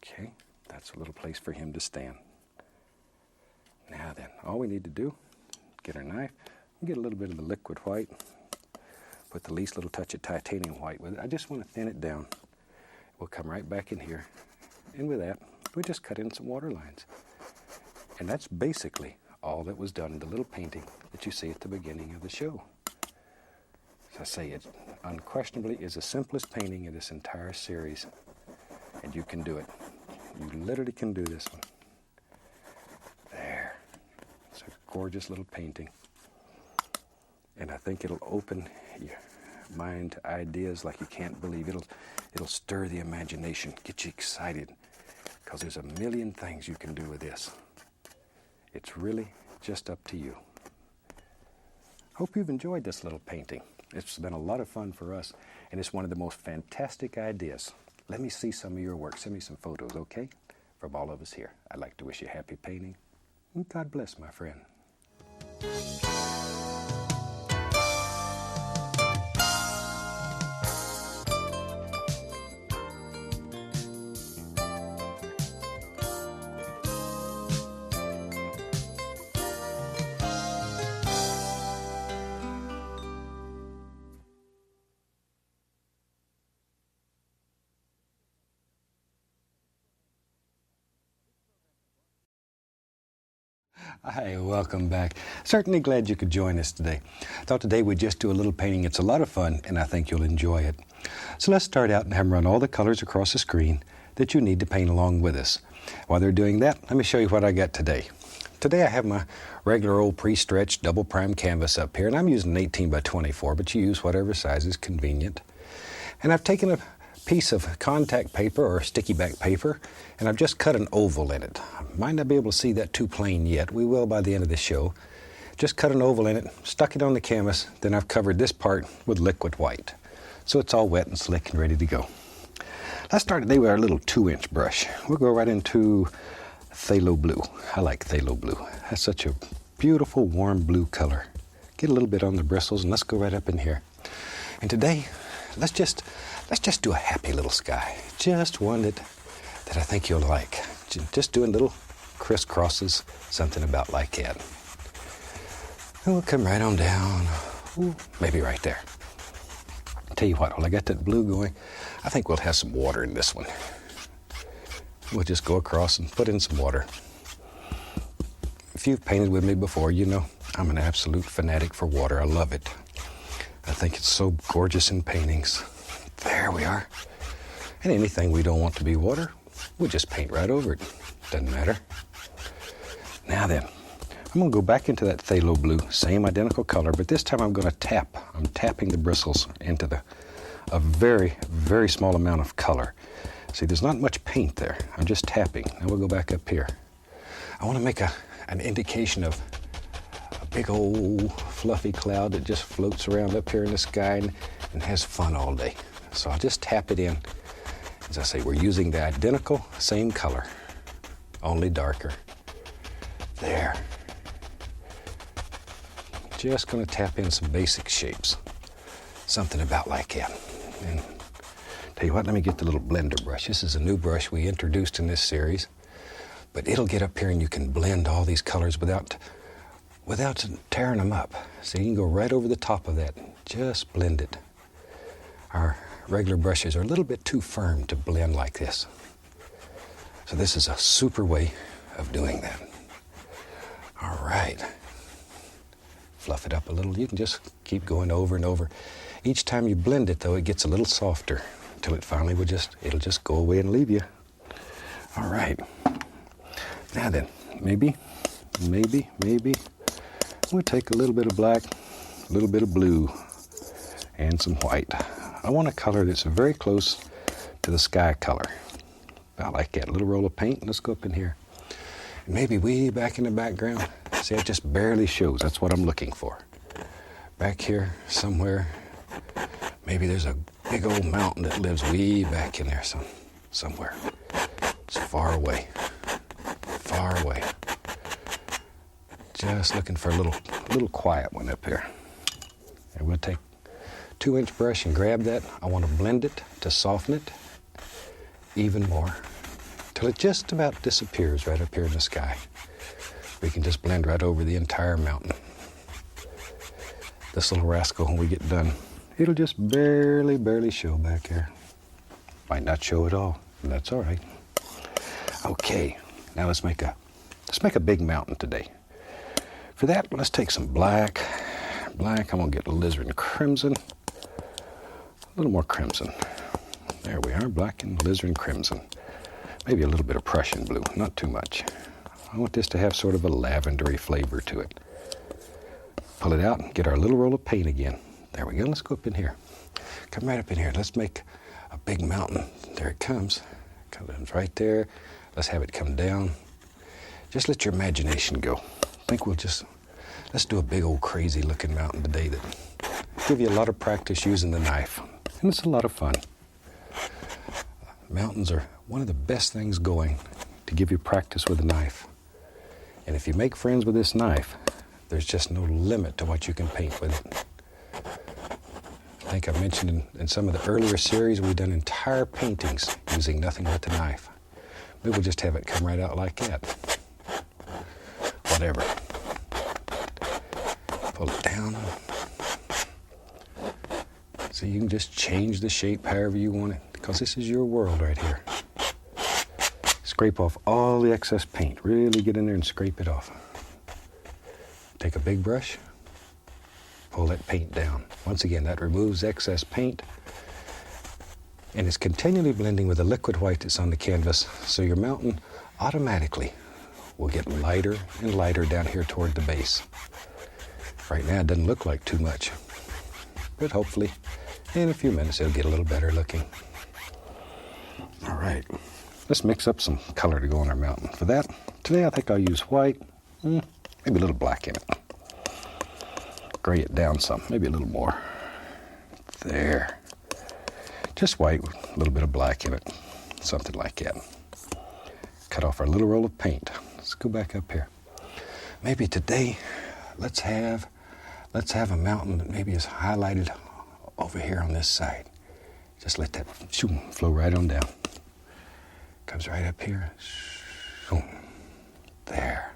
Okay, that's a little place for him to stand. Now then, all we need to do, get our knife, get a little bit of the liquid white, put the least little touch of titanium white with it. I just want to thin it down. We'll come right back in here, and with that, we just cut in some water lines. And that's basically all that was done in the little painting that you see at the beginning of the show. As I say, it unquestionably is the simplest painting in this entire series, and you can do it. You literally can do this one. There. It's a gorgeous little painting. And I think it'll open your mind to ideas like you can't believe. It'll stir the imagination, get you excited, because there's a million things you can do with this. It's really just up to you. Hope you've enjoyed this little painting. It's been a lot of fun for us, and it's one of the most fantastic ideas. Let me see some of your work. Send me some photos, okay? From all of us here. I'd like to wish you happy painting. And God bless, my friend. Hi, welcome back. Certainly glad you could join us today. I thought today we'd just do a little painting. It's a lot of fun, and I think you'll enjoy it. So let's start out and have them run all the colors across the screen that you need to paint along with us. While they're doing that, let me show you what I got today. Today I have my regular old pre-stretched double prime canvas up here, and I'm using an 18 by 24, but you use whatever size is convenient. And I've taken a piece of contact paper or sticky back paper, and I've just cut an oval in it. I might not be able to see that too plain yet. We will by the end of the show. Just cut an oval in it, stuck it on the canvas, then I've covered this part with liquid white. So it's all wet and slick and ready to go. Let's start today with our little 2-inch brush. We'll go right into phthalo blue. I like phthalo blue. That's such a beautiful warm blue color. Get a little bit on the bristles and let's go right up in here. And today, let's just do a happy little sky. Just one that I think you'll like. Just doing little crisscrosses, something about like that. And we'll come right on down. Ooh, maybe right there. Tell you what, while I got that blue going, I think we'll have some water in this one. We'll just go across and put in some water. If you've painted with me before, you know I'm an absolute fanatic for water. I love it. I think it's so gorgeous in paintings. There we are. And anything we don't want to be water, we'll just paint right over it. Doesn't matter. Now then, I'm going to go back into that phthalo blue, same identical color, but this time I'm going to tap. I'm tapping the bristles into a very, very small amount of color. See, there's not much paint there. I'm just tapping. Now we'll go back up here. I want to make an indication of a big old fluffy cloud that just floats around up here in the sky and has fun all day. So I'll just tap it in. As I say, we're using the identical same color, only darker. There. Just going to tap in some basic shapes. Something about like that. And tell you what, let me get the little blender brush. This is a new brush we introduced in this series. But it'll get up here and you can blend all these colors without tearing them up. So you can go right over the top of that. Just blend it. Our regular brushes are a little bit too firm to blend like this. So this is a super way of doing that. All right. Fluff it up a little. You can just keep going over and over. Each time you blend it, though, it gets a little softer until it finally it'll just go away and leave you. All right. Now then, maybe, we'll take a little bit of black, a little bit of blue, and some white. I want a color that's very close to the sky color. About like that. A little roll of paint. Let's go up in here. And maybe way back in the background. See, it just barely shows. That's what I'm looking for. Back here somewhere. Maybe there's a big old mountain that lives way back in there somewhere. It's far away. Far away. Just looking for a little quiet one up here. And we'll take 2-inch brush and grab that. I want to blend it to soften it even more till it just about disappears right up here in the sky. We can just blend right over the entire mountain. This little rascal, when we get done, it'll just barely show back here. Might not show at all, and that's all right. Okay, now let's make a big mountain today. For that, let's take some black. Black, I'm gonna get alizarin crimson. A little more crimson. There we are, black and alizarin crimson. Maybe a little bit of Prussian blue, not too much. I want this to have sort of a lavendery flavor to it. Pull it out and get our little roll of paint again. There we go, let's go up in here. Come right up in here, let's make a big mountain. There it comes. Comes right there. Let's have it come down. Just let your imagination go. I think let's do a big old crazy looking mountain today that give you a lot of practice using the knife. And it's a lot of fun. Mountains are one of the best things going to give you practice with a knife. And if you make friends with this knife, there's just no limit to what you can paint with it. I think I mentioned in some of the earlier series, we've done entire paintings using nothing but the knife. Maybe we'll just have it come right out like that. Whatever. Pull it down. So you can just change the shape however you want it, because this is your world right here. Scrape off all the excess paint. Really get in there and scrape it off. Take a big brush, pull that paint down. Once again, that removes excess paint, and it's continually blending with the liquid white that's on the canvas, so your mountain automatically will get lighter and lighter down here toward the base. Right now it doesn't look like too much, but hopefully in a few minutes it'll get a little better looking. All right, let's mix up some color to go on our mountain. For that, today I think I'll use white, maybe a little black in it. Gray it down some, maybe a little more. There. Just white with a little bit of black in it, something like that. Cut off our little roll of paint. Let's go back up here. Maybe today, let's have a mountain that maybe is highlighted over here on this side. Just let that flow right on down. Comes right up here. There.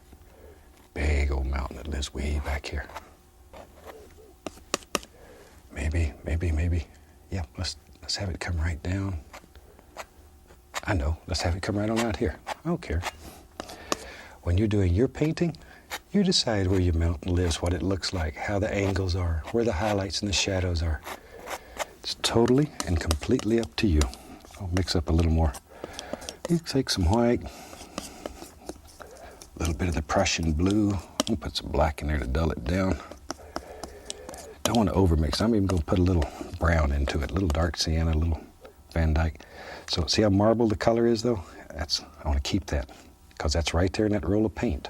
Big old mountain that lives way back here. Maybe. Yeah, let's have it come right down. I know, let's have it come right on out here. I don't care. When you're doing your painting, you decide where your mountain lives, what it looks like, how the angles are, where the highlights and the shadows are. It's totally and completely up to you. I'll mix up a little more. You take some white, a little bit of the Prussian blue. I'll put some black in there to dull it down. Don't want to overmix. I'm even going to put a little brown into it, a little dark sienna, a little Van Dyke. So see how marbled the color is though? I want to keep that because that's right there in that roll of paint.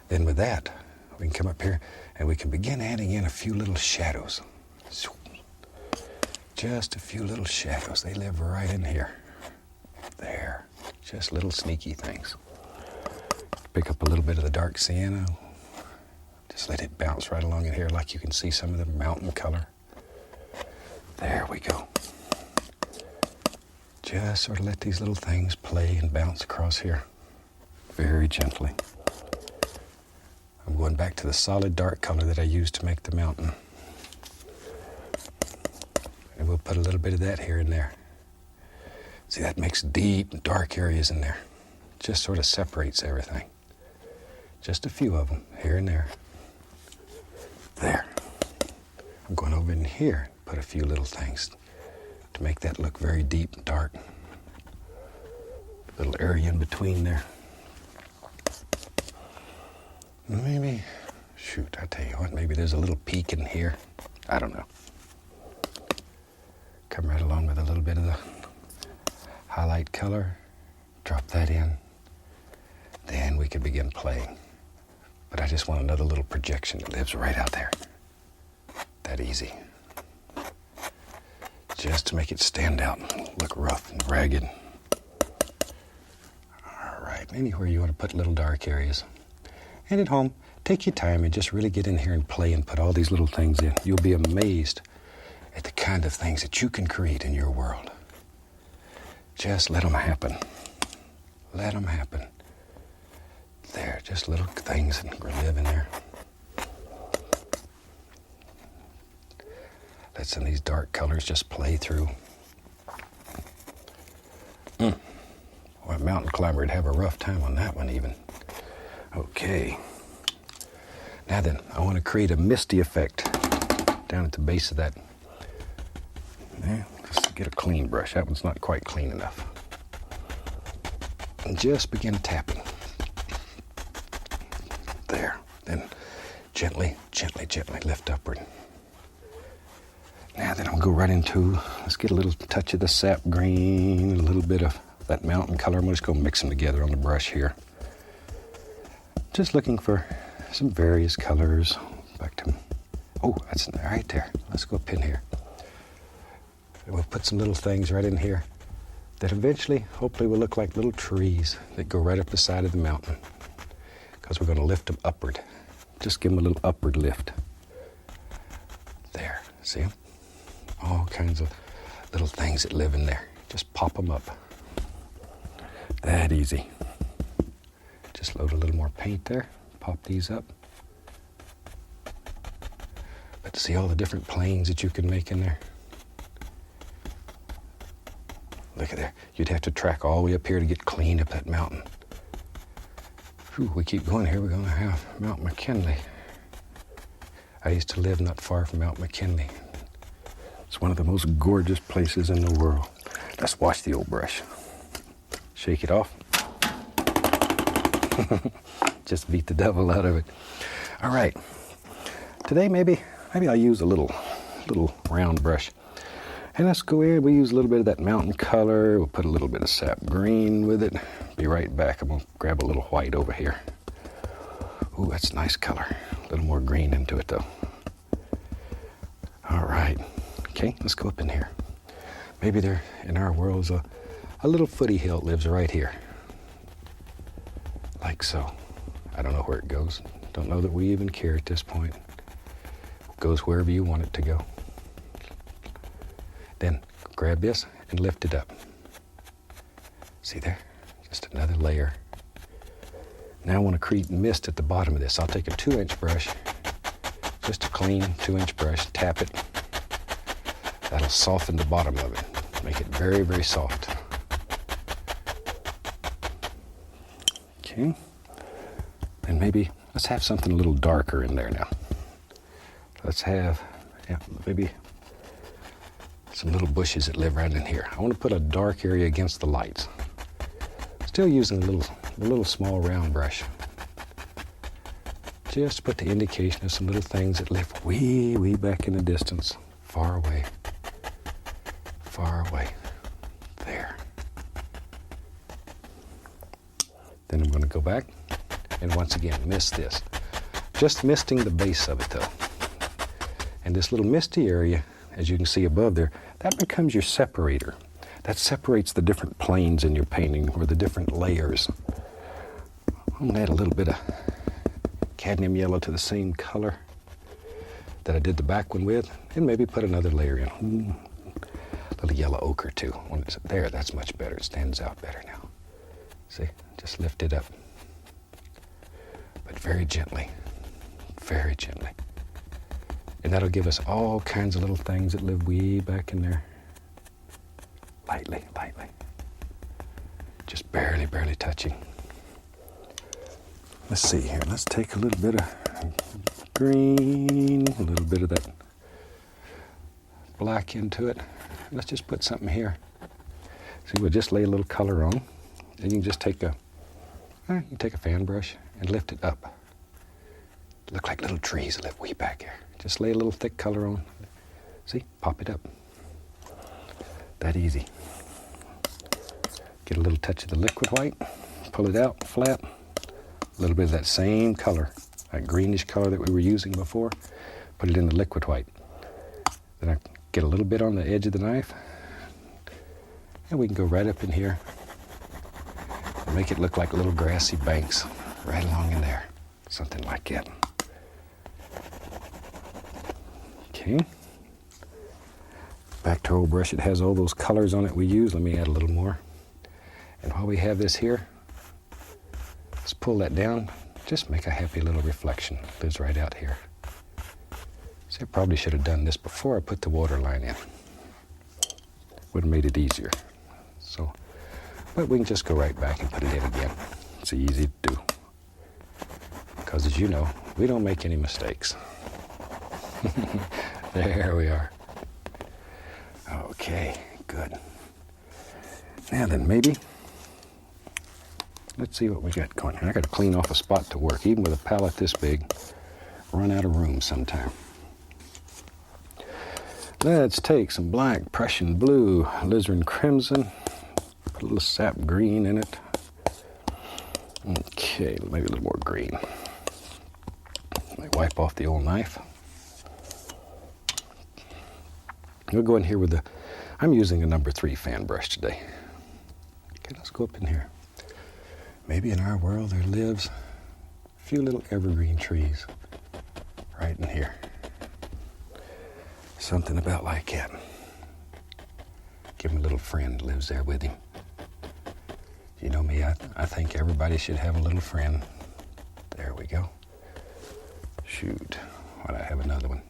Then with that, we can come up here and we can begin adding in a few little shadows. Just a few little shadows. They live right in here. There. Just little sneaky things. Pick up a little bit of the dark sienna. Just let it bounce right along in here like you can see some of the mountain color. There we go. Just sort of let these little things play and bounce across here very gently. I'm going back to the solid dark color that I used to make the mountain. And we'll put a little bit of that here and there. See, that makes deep and dark areas in there. Just sort of separates everything. Just a few of them here and there. There. I'm going over in here, put a few little things to make that look very deep and dark. Little area in between there. Maybe, I tell you what, maybe there's a little peak in here. I don't know. Come right along with a little bit of the highlight color. Drop that in. Then we can begin playing. But I just want another little projection that lives right out there. That easy. Just to make it stand out and look rough and ragged. All right, anywhere you want to put little dark areas. And at home, take your time and just really get in here and play and put all these little things in. You'll be amazed at the kind of things that you can create in your world. Just let them happen. Let them happen. There, just little things that live in there. Let some of these dark colors just play through. Well, a mountain climber would have a rough time on that one even. Okay. Now then, I want to create a misty effect down at the base of that. Just get a clean brush. That one's not quite clean enough. And just begin tapping. There. Then gently lift upward. Now then, I'll go right into, let's get a little touch of the sap green, a little bit of that mountain color. I'm just going to mix them together on the brush here. Just looking for some various colors. Back to, that's right there. Let's go up in here. And we'll put some little things right in here that eventually, hopefully, will look like little trees that go right up the side of the mountain. Because we're going to lift them upward. Just give them a little upward lift. There, see them? All kinds of little things that live in there. Just pop them up. That easy. Just load a little more paint there. Pop these up. But see all the different planes that you can make in there? Look at there. You'd have to track all the way up here to get clean up that mountain. Whew, we keep going here. We're going to have Mount McKinley. I used to live not far from Mount McKinley. It's one of the most gorgeous places in the world. Let's wash the old brush. Shake it off. Just beat the devil out of it. All right. Today maybe I'll use a little round brush. And let's go here. We use a little bit of that mountain color. We'll put a little bit of sap green with it. Be right back. I'm going to grab a little white over here. Ooh, that's a nice color. A little more green into it though. All right. Okay, let's go up in here. Maybe there in our world is a little footy hill that lives right here. Like so. I don't know where it goes. Don't know that we even care at this point. It goes wherever you want it to go. Then grab this and lift it up. See there? Just another layer. Now I want to create mist at the bottom of this. I'll take a 2-inch brush, just a clean 2-inch brush, tap it. That'll soften the bottom of it. Make it very, very soft. Okay. And maybe let's have something a little darker in there now. Let's have, maybe some little bushes that live right in here. I want to put a dark area against the lights. Still using a little small round brush. Just to put the indication of some little things that live way, way back in the distance. Far away. Far away. There. Then I'm going to go back and once again mist this. Just misting the base of it though. And this little misty area, as you can see above there, that becomes your separator. That separates the different planes in your painting, or the different layers. I'm gonna add a little bit of cadmium yellow to the same color that I did the back one with, and maybe put another layer in. A little yellow ochre too. When it's there, that's much better. It stands out better now. See, just lift it up. But very gently, very gently. And that'll give us all kinds of little things that live way back in there. Lightly, lightly. Just barely, barely touching. Let's see here. Let's take a little bit of green, a little bit of that black into it. Let's just put something here. See, we'll just lay a little color on. And you can just take a fan brush and lift it up. Look like little trees that live way back here. Just lay a little thick color on. See, pop it up. That easy. Get a little touch of the liquid white, pull it out flat. A little bit of that same color, that greenish color that we were using before, put it in the liquid white. Then I get a little bit on the edge of the knife, and we can go right up in here and make it look like little grassy banks right along in there. Something like that. Okay. Back to our old brush, it has all those colors on it we use. Let me add a little more. And while we have this here, let's pull that down. Just make a happy little reflection. It lives right out here. See, I probably should have done this before I put the water line in. Would have made it easier. So, but we can just go right back and put it in again. It's easy to do. Because as you know, we don't make any mistakes. There we are. Okay, good. Now then, maybe, let's see what we got going here. I got to clean off a spot to work. Even with a palette this big, run out of room sometime. Let's take some black, Prussian blue, alizarin crimson, put a little sap green in it. Okay, maybe a little more green. Let me wipe off the old knife. We'll go in here with I'm using a number 3 fan brush today. Okay, let's go up in here. Maybe in our world there lives a few little evergreen trees right in here. Something about like that. Give him a little friend lives there with him. You know me, I think everybody should have a little friend. There we go. Shoot, why don't I have another one?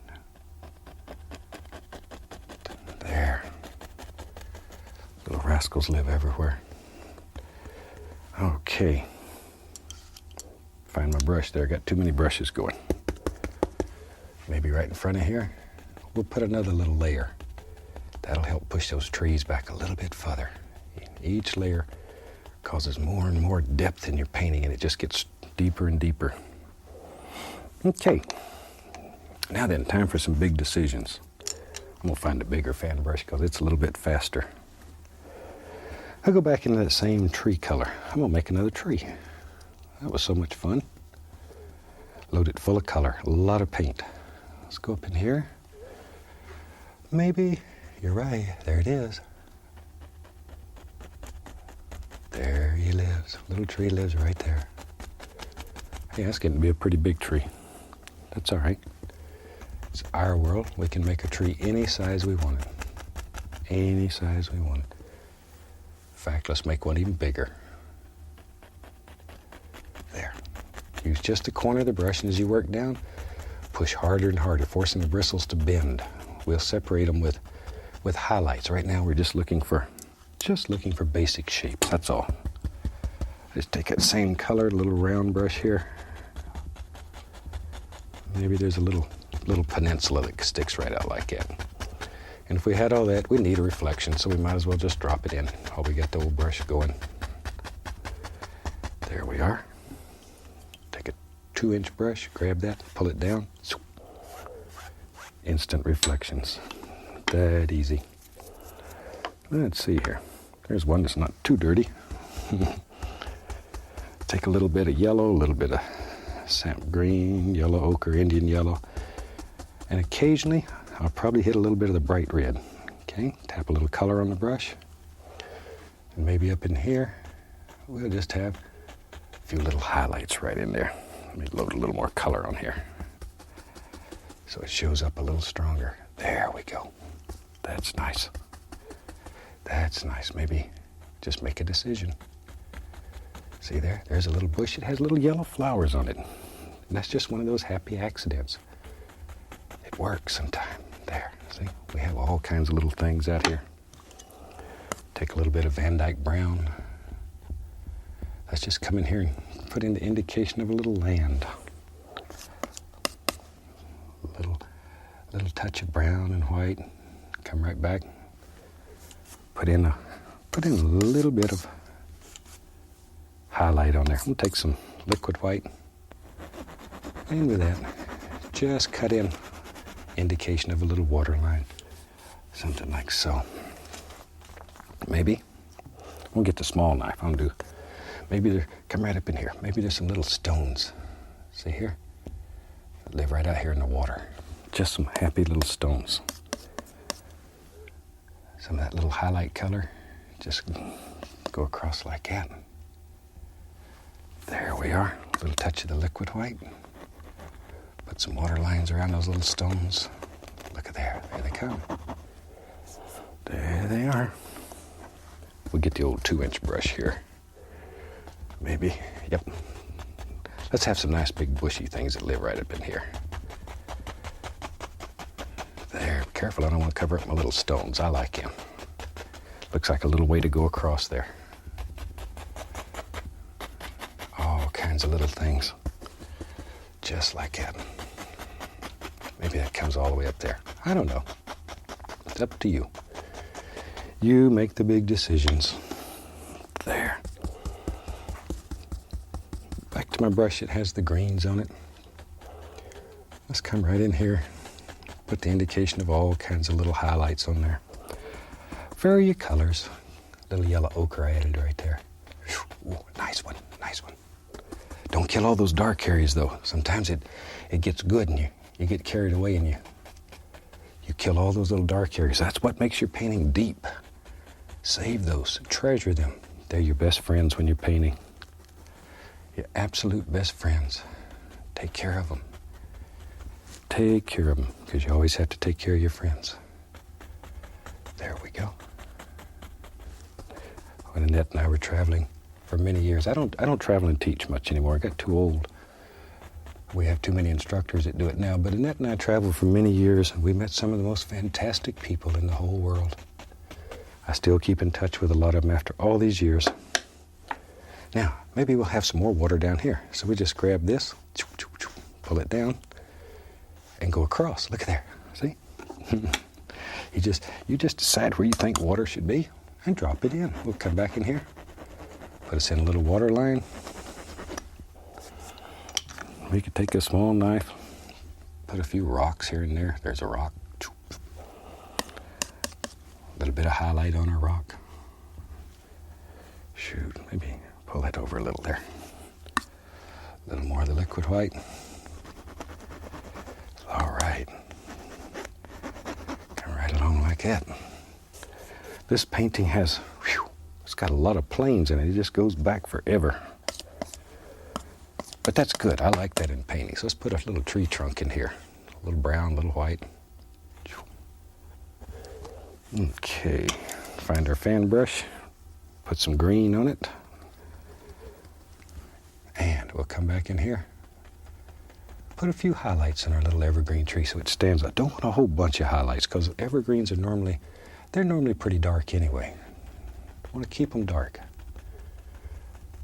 There. Little rascals live everywhere. Okay. find my brush there. Got too many brushes going. Maybe right in front of here, we'll put another little layer. That'll help push those trees back a little bit further. Each layer causes more and more depth in your painting, and it just gets deeper and deeper. Okay, now then, time for some big decisions. I'm gonna find a bigger fan brush because it's a little bit faster. I'll go back into that same tree color. I'm gonna make another tree. That was so much fun. Load it full of color, a lot of paint. Let's go up in here. Maybe, you're right, there it is. There he lives. Little tree lives right there. Hey, that's getting to be a pretty big tree. That's all right. It's our world. We can make a tree any size we want it. Any size we want it. In fact, let's make one even bigger. There. Use just the corner of the brush, and as you work down, push harder and harder, forcing the bristles to bend. We'll separate them with highlights. Right now, we're just looking for basic shapes. That's all. Just take that same color, little round brush here. Maybe there's a little peninsula that sticks right out like that. And if we had all that, we need a reflection, so we might as well just drop it in while we get the old brush going. There we are. Take a 2-inch brush, grab that, pull it down. Instant reflections. That easy. Let's see here. There's one that's not too dirty. Take a little bit of yellow, a little bit of sap green, yellow ochre, Indian yellow, and occasionally I'll probably hit a little bit of the bright red. Okay, tap a little color on the brush, and maybe up in here we'll just have a few little highlights right in there. Let me load a little more color on here so it shows up a little stronger. There we go. That's nice. That's nice. Maybe just make a decision. See there? There's a little bush. It has little yellow flowers on it. And that's just one of those happy accidents. It works sometime. There. See? We have all kinds of little things out here. Take a little bit of Van Dyke brown. Let's just come in here and put in the indication of a little land. Little touch of brown and white. Come right back. Put in a little bit of highlight on there. We'll take some liquid white, and with that, just cut in indication of a little water line, something like so. Maybe we'll get the small knife. I'm gonna do. Maybe come right up in here. Maybe there's some little stones. See here? That live right out here in the water. Just some happy little stones. Some of that little highlight color, just go across like that. There we are. A little touch of the liquid white. Put some water lines around those little stones. Look at there. There they come. There they are. We'll get the old 2-inch brush here. Maybe. Yep. Let's have some nice big bushy things that live right up in here. There. Be careful. I don't want to cover up my little stones. I like him. Looks like a little way to go across there. All kinds of little things. Just like that. Maybe that comes all the way up there. I don't know. It's up to you. You make the big decisions. There. Back to my brush. It has the greens on it. Let's come right in here. Put the indication of all kinds of little highlights on there. Vary your colors. Little yellow ochre I added right there. Ooh, nice one, nice one. Don't kill all those dark areas though. Sometimes it gets good and you get carried away and you kill all those little dark areas. That's what makes your painting deep. Save those, treasure them. They're your best friends when you're painting. Your absolute best friends. Take care of them. Take care of them, because you always have to take care of your friends. There we go. When Annette and I were traveling for many years, I don't travel and teach much anymore. I got too old. We have too many instructors that do it now. But Annette and I traveled for many years, and we met some of the most fantastic people in the whole world. I still keep in touch with a lot of them after all these years. Now, maybe we'll have some more water down here. So we just grab this, pull it down, and go across. Look at there. See? You just decide where you think water should be and drop it in. We'll come back in here, put us in a little water line. We could take a small knife, put a few rocks here and there. There's a rock. A little bit of highlight on our rock. Shoot, maybe pull that over a little there. A little more of the liquid white. All right. Come right along like that. This painting has, it's got a lot of planes in it. It just goes back forever. But that's good. I like that in paintings. Let's put a little tree trunk in here. A little brown, a little white. Okay. Find our fan brush. Put some green on it. And we'll come back in here. Put a few highlights in our little evergreen tree so it stands out. Don't want a whole bunch of highlights because evergreens are normally pretty dark anyway. Want to keep them dark.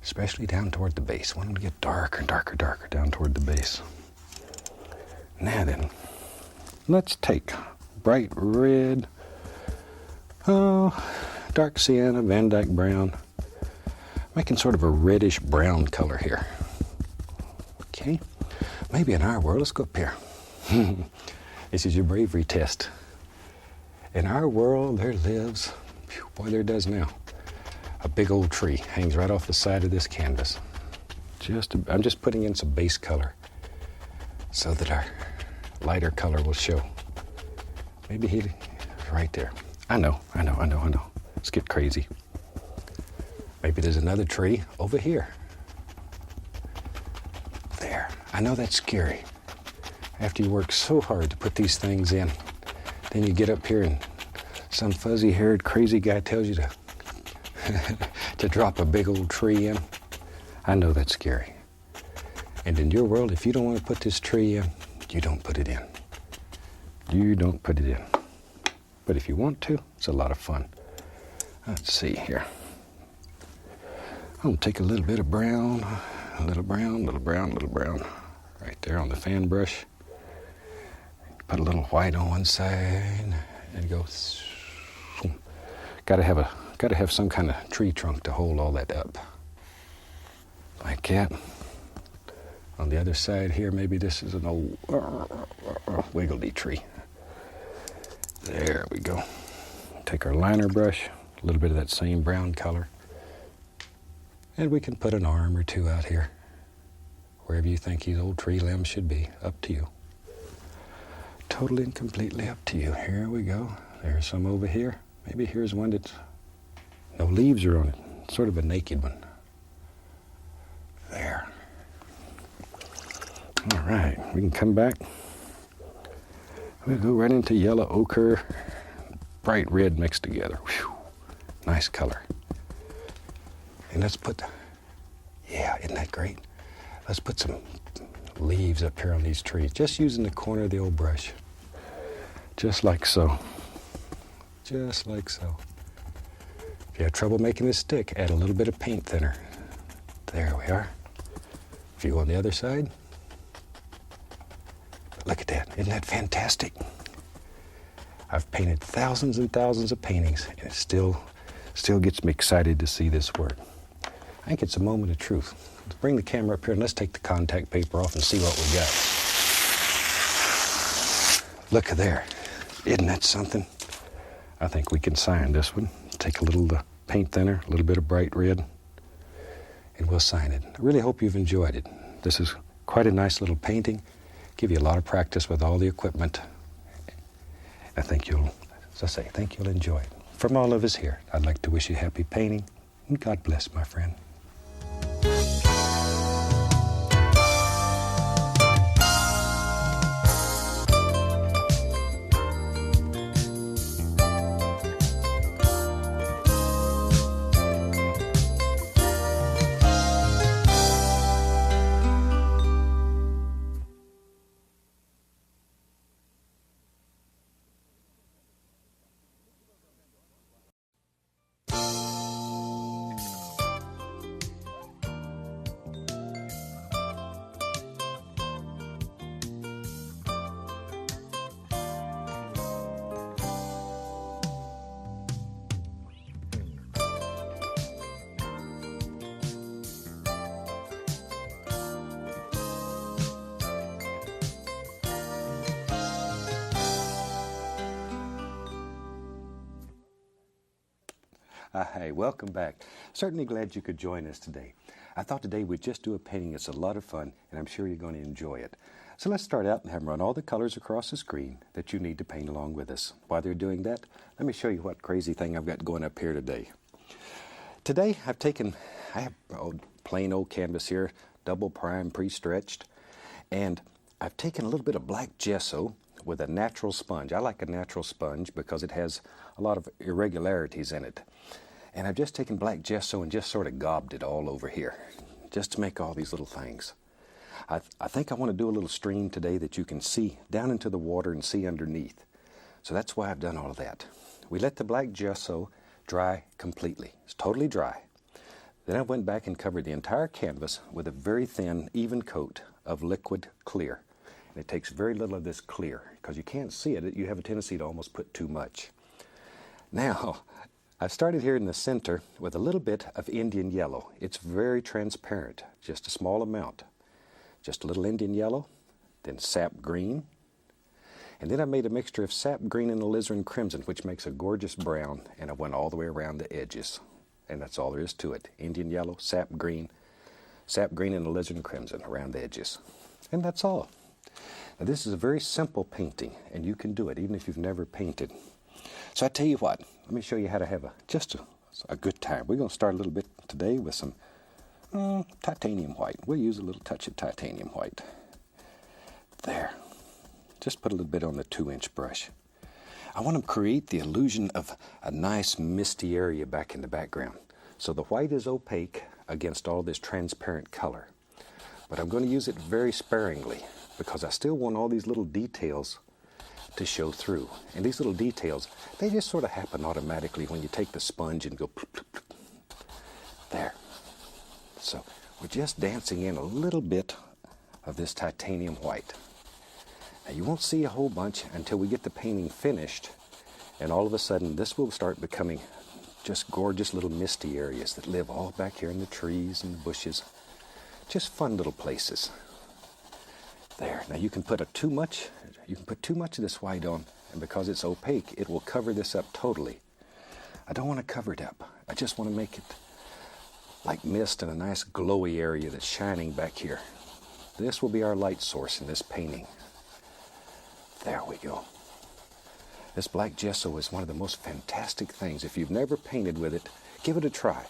Especially down toward the base. Want them to get darker and darker, darker down toward the base. Now then, let's take bright red, dark sienna, Van Dyke brown, making sort of a reddish brown color here. Okay, maybe in our world, let's go up here. This is your bravery test. In our world, there lives, boy, there does now, a big old tree hangs right off the side of this canvas. I'm just putting in some base color so that our lighter color will show. Maybe he's right there. I know. Let's get crazy. Maybe there's another tree over here. There. I know that's scary. After you work so hard to put these things in, then you get up here and some fuzzy-haired crazy guy tells you to drop a big old tree in. I know that's scary. And in your world, if you don't want to put this tree in, you don't put it in. You don't put it in. But if you want to, it's a lot of fun. Let's see here. I'm going to take a little bit of brown, a little brown, little brown, little brown, right there on the fan brush. Put a little white on one side and go. Got to have some kind of tree trunk to hold all that up. Like that. On the other side here, maybe this is an old wiggly tree. There we go. Take our liner brush, a little bit of that same brown color. And we can put an arm or two out here. Wherever you think these old tree limbs should be, up to you. Totally and completely up to you. Here we go. There's some over here. Maybe here's one that's no leaves are on it. Sort of a naked one. There. All right, we can come back. We'll go right into yellow ochre, bright red mixed together. Whew. Nice color. And let's put, yeah, isn't that great? Let's put some leaves up here on these trees, just using the corner of the old brush. Just like so. Just like so. If you have trouble making this stick, add a little bit of paint thinner. There we are. If you go on the other side, look at that. Isn't that fantastic? I've painted thousands and thousands of paintings, and it still gets me excited to see this work. I think it's a moment of truth. Let's bring the camera up here and let's take the contact paper off and see what we got. Look at there. Isn't that something? I think we can sign this one. Take a little paint thinner, a little bit of bright red, and we'll sign it. I really hope you've enjoyed it. This is quite a nice little painting. Give you a lot of practice with all the equipment. I think you'll enjoy it. From all of us here, I'd like to wish you happy painting, and God bless, my friend. Hey, welcome back. Certainly glad you could join us today. I thought today we'd just do a painting. It's a lot of fun, and I'm sure you're going to enjoy it. So let's start out and have them run all the colors across the screen that you need to paint along with us. While they're doing that, let me show you what crazy thing I've got going up here today. Today I have plain old canvas here, double prime, pre-stretched, and I've taken a little bit of black gesso with a natural sponge. I like a natural sponge because it has a lot of irregularities in it. And I've just taken black gesso and just sort of gobbed it all over here, just to make all these little things. I think I want to do a little stream today that you can see down into the water and see underneath. So that's why I've done all of that. We let the black gesso dry completely. It's totally dry. Then I went back and covered the entire canvas with a very thin, even coat of liquid clear. And it takes very little of this clear because you can't see it. You have a tendency to almost put too much. Now, I've started here in the center with a little bit of Indian yellow. It's very transparent, just a small amount. Just a little Indian yellow, then sap green. And then I made a mixture of sap green and alizarin crimson, which makes a gorgeous brown, and I went all the way around the edges. And that's all there is to it. Indian yellow, sap green and alizarin crimson around the edges. And that's all. Now this is a very simple painting, and you can do it even if you've never painted. So I tell you what, let me show you how to have just a good time. We're going to start a little bit today with some titanium white. We'll use a little touch of titanium white. There. Just put a little bit on the 2-inch brush. I want to create the illusion of a nice misty area back in the background. So the white is opaque against all this transparent color. But I'm going to use it very sparingly because I still want all these little details to show through. And these little details, they just sort of happen automatically when you take the sponge and go plop, plop, plop. There. So we're just dancing in a little bit of this titanium white. Now you won't see a whole bunch until we get the painting finished, and all of a sudden this will start becoming just gorgeous little misty areas that live all back here in the trees and the bushes. Just fun little places. There. Now you can put too much of this white on, and because it's opaque, it will cover this up totally. I don't want to cover it up. I just want to make it like mist in a nice glowy area that's shining back here. This will be our light source in this painting. There we go. This black gesso is one of the most fantastic things. If you've never painted with it, give it a try.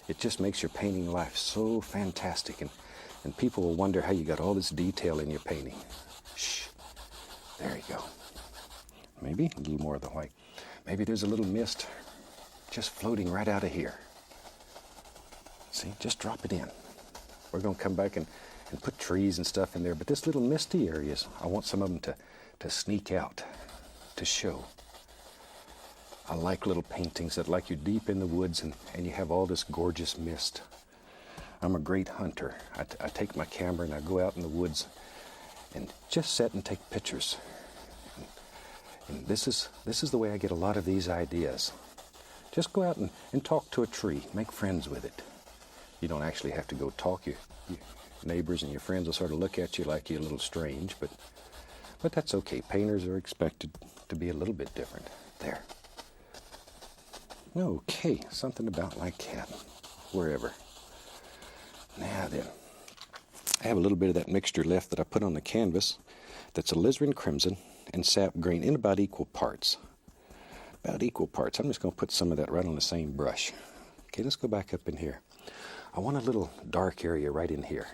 It just makes your painting life so fantastic, and people will wonder how you got all this detail in your painting. Shh. There you go. Maybe a little more of the white. Maybe there's a little mist just floating right out of here. See, just drop it in. We're going to come back and put trees and stuff in there, but this little misty areas, I want some of them to sneak out, to show. I like little paintings that like you're deep in the woods and you have all this gorgeous mist. I'm a great hunter. I take my camera and I go out in the woods and just sit and take pictures. And this is the way I get a lot of these ideas. Just go out and talk to a tree, make friends with it. You don't actually have to go talk. Your neighbors and your friends will sort of look at you like you're a little strange, but that's okay. Painters are expected to be a little bit different. There. Okay, something about like that. Wherever. Now then, I have a little bit of that mixture left that I put on the canvas that's alizarin crimson and sap green in about equal parts. I'm just going to put some of that right on the same brush. Okay, let's go back up in here. I want a little dark area right in here.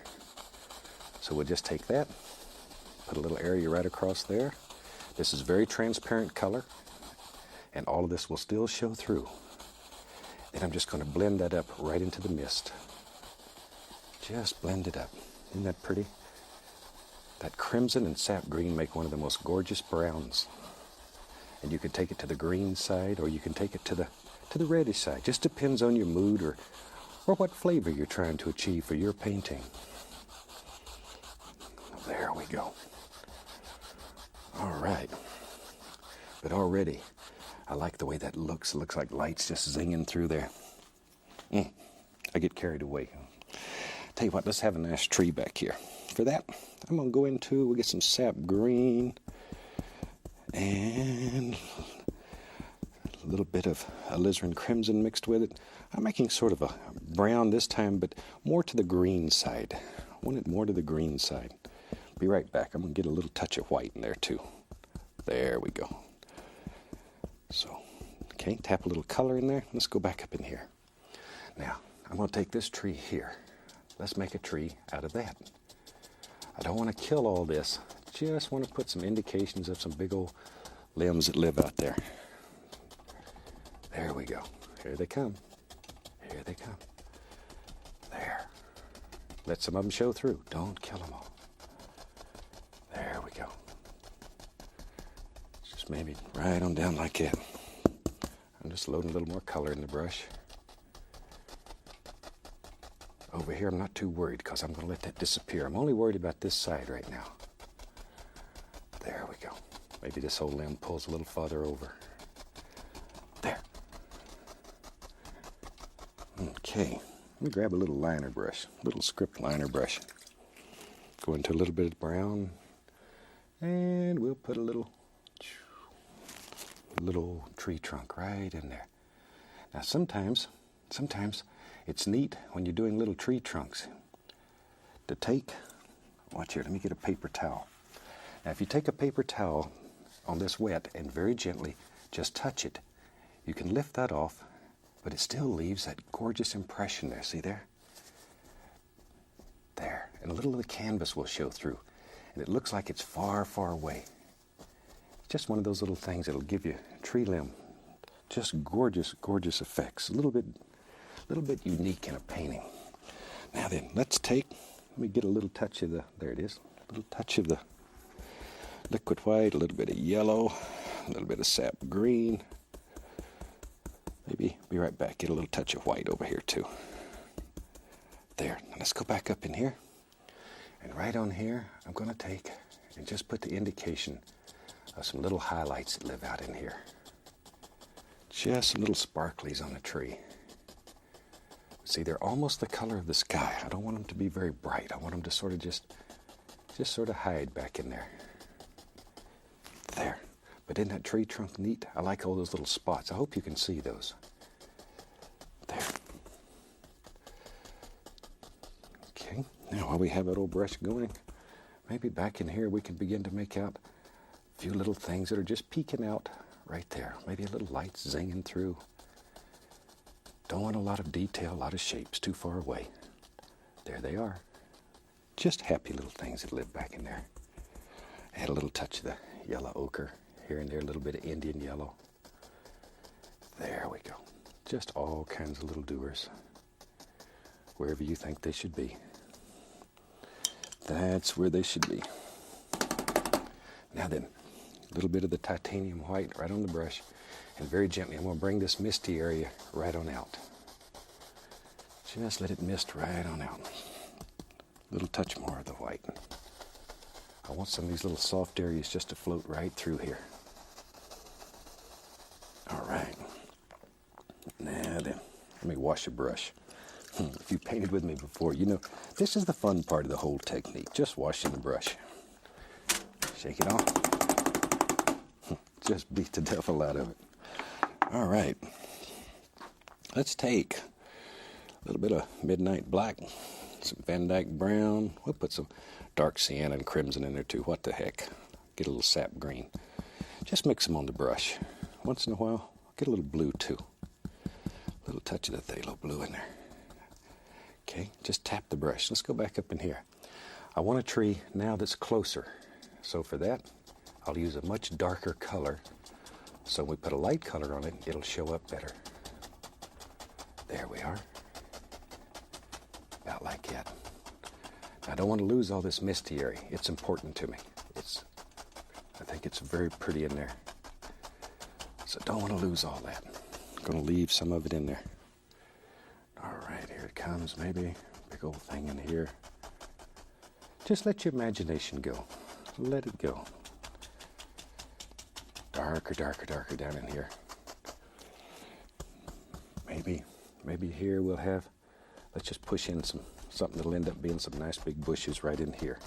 So we'll just take that, put a little area right across there. This is very transparent color, and all of this will still show through. Then I'm just going to blend that up right into the mist. Just blend it up. Isn't that pretty? That crimson and sap green make one of the most gorgeous browns. And you can take it to the green side, or you can take it to the reddish side. Just depends on your mood or what flavor you're trying to achieve for your painting. There we go. All right. But already, I like the way that looks. It looks like light's just zinging through there. I get carried away. Tell you what, let's have a nice tree back here. For that, I'm going to go into, we'll get some sap green and a little bit of alizarin crimson mixed with it. I'm making sort of a brown this time, but more to the green side. I want it more to the green side. Be right back. I'm going to get a little touch of white in there too. There we go. So, okay, tap a little color in there. Let's go back up in here. Now, I'm going to take this tree here. Let's make a tree out of that. I don't want to kill all this. Just want to put some indications of some big old limbs that live out there. There we go. Here they come. Here they come. There. Let some of them show through. Don't kill them all. There we go. Just maybe right on down like that. I'm just loading a little more color in the brush. Over here, I'm not too worried because I'm going to let that disappear. I'm only worried about this side right now. There we go. Maybe this whole limb pulls a little farther over. There. Okay. Let me grab a little liner brush, little script liner brush. Go into a little bit of brown, and we'll put a little tree trunk right in there. Now sometimes it's neat when you're doing little tree trunks to take, watch here, let me get a paper towel. Now if you take a paper towel on this wet and very gently just touch it, you can lift that off, but it still leaves that gorgeous impression there. See there? There. And a little of the canvas will show through. And it looks like it's far, far away. It's just one of those little things that'll give you a tree limb. Just gorgeous, gorgeous effects. A little bit unique in a painting. Now then, let me get a little touch of there it is. A little touch of the liquid white, a little bit of yellow, a little bit of sap green. Maybe be right back, get a little touch of white over here too. There, now let's go back up in here. And right on here, I'm going to take and just put the indication of some little highlights that live out in here. Just some little sparklies on the tree. See, they're almost the color of the sky. I don't want them to be very bright. I want them to sort of just sort of hide back in there. There. But isn't that tree trunk neat? I like all those little spots. I hope you can see those. There. Okay. Now while we have that old brush going, maybe back in here we can begin to make out a few little things that are just peeking out right there. Maybe a little light zinging through. Don't want a lot of detail, a lot of shapes too far away. There they are. Just happy little things that live back in there. Add a little touch of the yellow ochre here and there, a little bit of Indian yellow. There we go. Just all kinds of little doers. Wherever you think they should be. That's where they should be. Now then, a little bit of the titanium white right on the brush. And very gently, I'm going to bring this misty area right on out. Just let it mist right on out. A little touch more of the white. I want some of these little soft areas just to float right through here. All right. Now then, let me wash a brush. If you painted with me before, you know, this is the fun part of the whole technique, just washing the brush. Shake it off. Just beat the devil out of it. All right, let's take a little bit of midnight black, some Van Dyke brown. We'll put some dark sienna and crimson in there too. What the heck? Get a little sap green. Just mix them on the brush. Once in a while, get a little blue too. A little touch of the phthalo blue in there. Okay, just tap the brush. Let's go back up in here. I want a tree now that's closer. So for that, I'll use a much darker color. So when we put a light color on it, it'll show up better. There we are. About like that. I don't want to lose all this misty area. It's important to me. I think it's very pretty in there. So don't want to lose all that. I'm going to leave some of it in there. All right, here it comes. Maybe big old thing in here. Just let your imagination go. Let it go. Darker, darker, darker down in here. Maybe here we'll have, let's just push in something that'll end up being some nice big bushes right in here.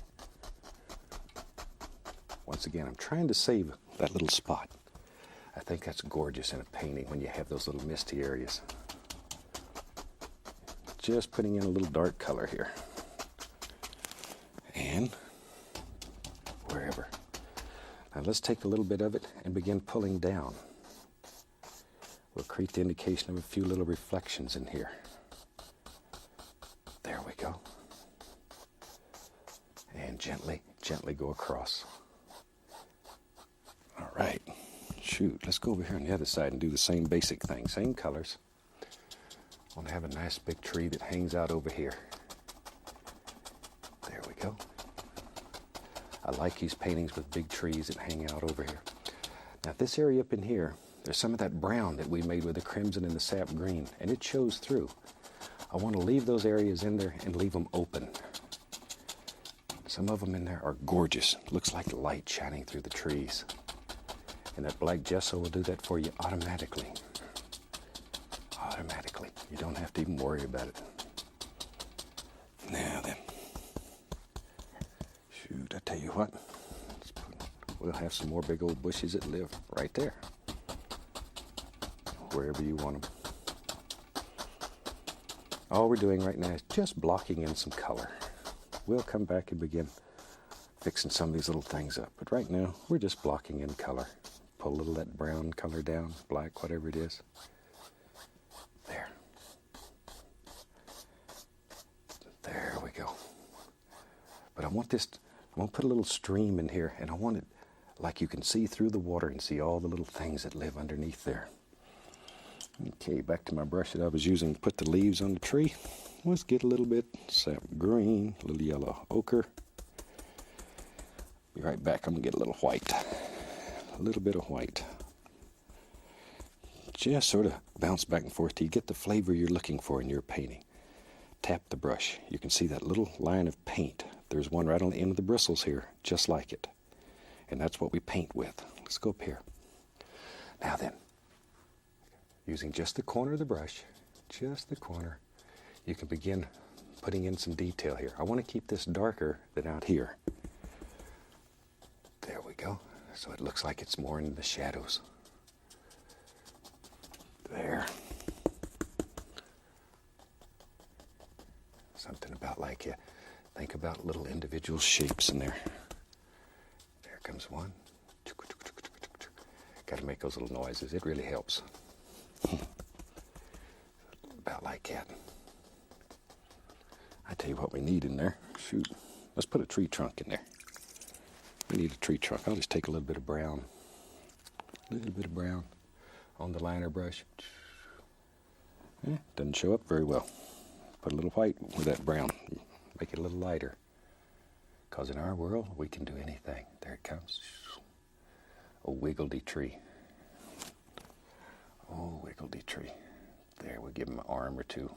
Once again, I'm trying to save that little spot. I think that's gorgeous in a painting when you have those little misty areas. Just putting in a little dark color here. And wherever. Now let's take a little bit of it and begin pulling down. We'll create the indication of a few little reflections in here. There we go. And gently, gently go across. All right. Shoot, let's go over here on the other side and do the same basic thing. Same colors. I want to have a nice big tree that hangs out over here. There we go. I like these paintings with big trees that hang out over here. Now this area up in here, there's some of that brown that we made with the crimson and the sap green, and it shows through. I want to leave those areas in there and leave them open. Some of them in there are gorgeous. Looks like light shining through the trees. And that black gesso will do that for you automatically. Automatically. You don't have to even worry about it. Now then. Shoot, I tell you what. We'll have some more big old bushes that live right there. Wherever you want them. All we're doing right now is just blocking in some color. We'll come back and begin fixing some of these little things up. But right now, we're just blocking in color. Pull a little of that brown color down, black, whatever it is. There. There we go. But I want to put a little stream in here, and I want it like you can see through the water and see all the little things that live underneath there. Okay, back to my brush that I was using to put the leaves on the tree. Let's get a little bit sap green, a little yellow ochre. Be right back. I'm going to get a little white. A little bit of white. Just sort of bounce back and forth till you get the flavor you're looking for in your painting. Tap the brush. You can see that little line of paint. There's one right on the end of the bristles here, just like it. And that's what we paint with. Let's go up here. Now then, using just the corner of the brush, just the corner, you can begin putting in some detail here. I want to keep this darker than out here. There we go. So it looks like it's more in the shadows. There. Something about like you think about little individual shapes in there. There comes one. Got to make those little noises. It really helps. About like that. I tell you what we need in there. Shoot. Let's put a tree trunk in there. We need a tree trunk. I'll just take a little bit of brown. A little bit of brown on the liner brush. Doesn't show up very well. Put a little white with that brown. Make it a little lighter. Because in our world, we can do anything. There it comes. A wiggledy tree. Oh, wiggledy tree. There, we'll give him an arm or two.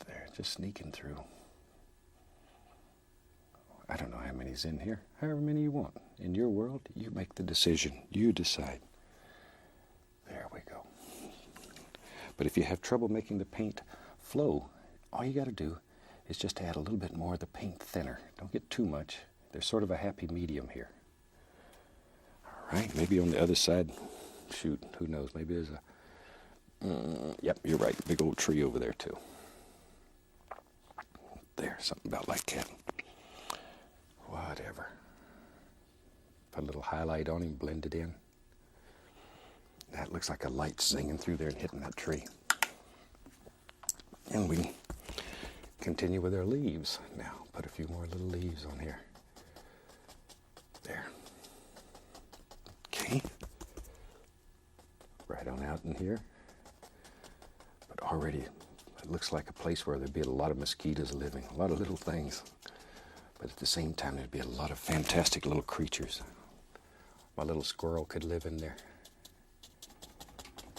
There, just sneaking through. I don't know how many's in here. However many you want. In your world, you make the decision. You decide. There we go. But if you have trouble making the paint flow, all you got to do is just add a little bit more of the paint thinner. Don't get too much. There's sort of a happy medium here. All right, maybe on the other side, shoot, who knows, maybe there's a, yep, you're right, big old tree over there too. There, something about like that. Whatever. Put a little highlight on him, blend it in. That looks like a light singing through there and hitting that tree. And we continue with our leaves. Now, put a few more little leaves on here. There. Okay. Right on out in here. But already, it looks like a place where there'd be a lot of mosquitoes living, a lot of little things. But at the same time, there'd be a lot of fantastic little creatures. My little squirrel could live in there.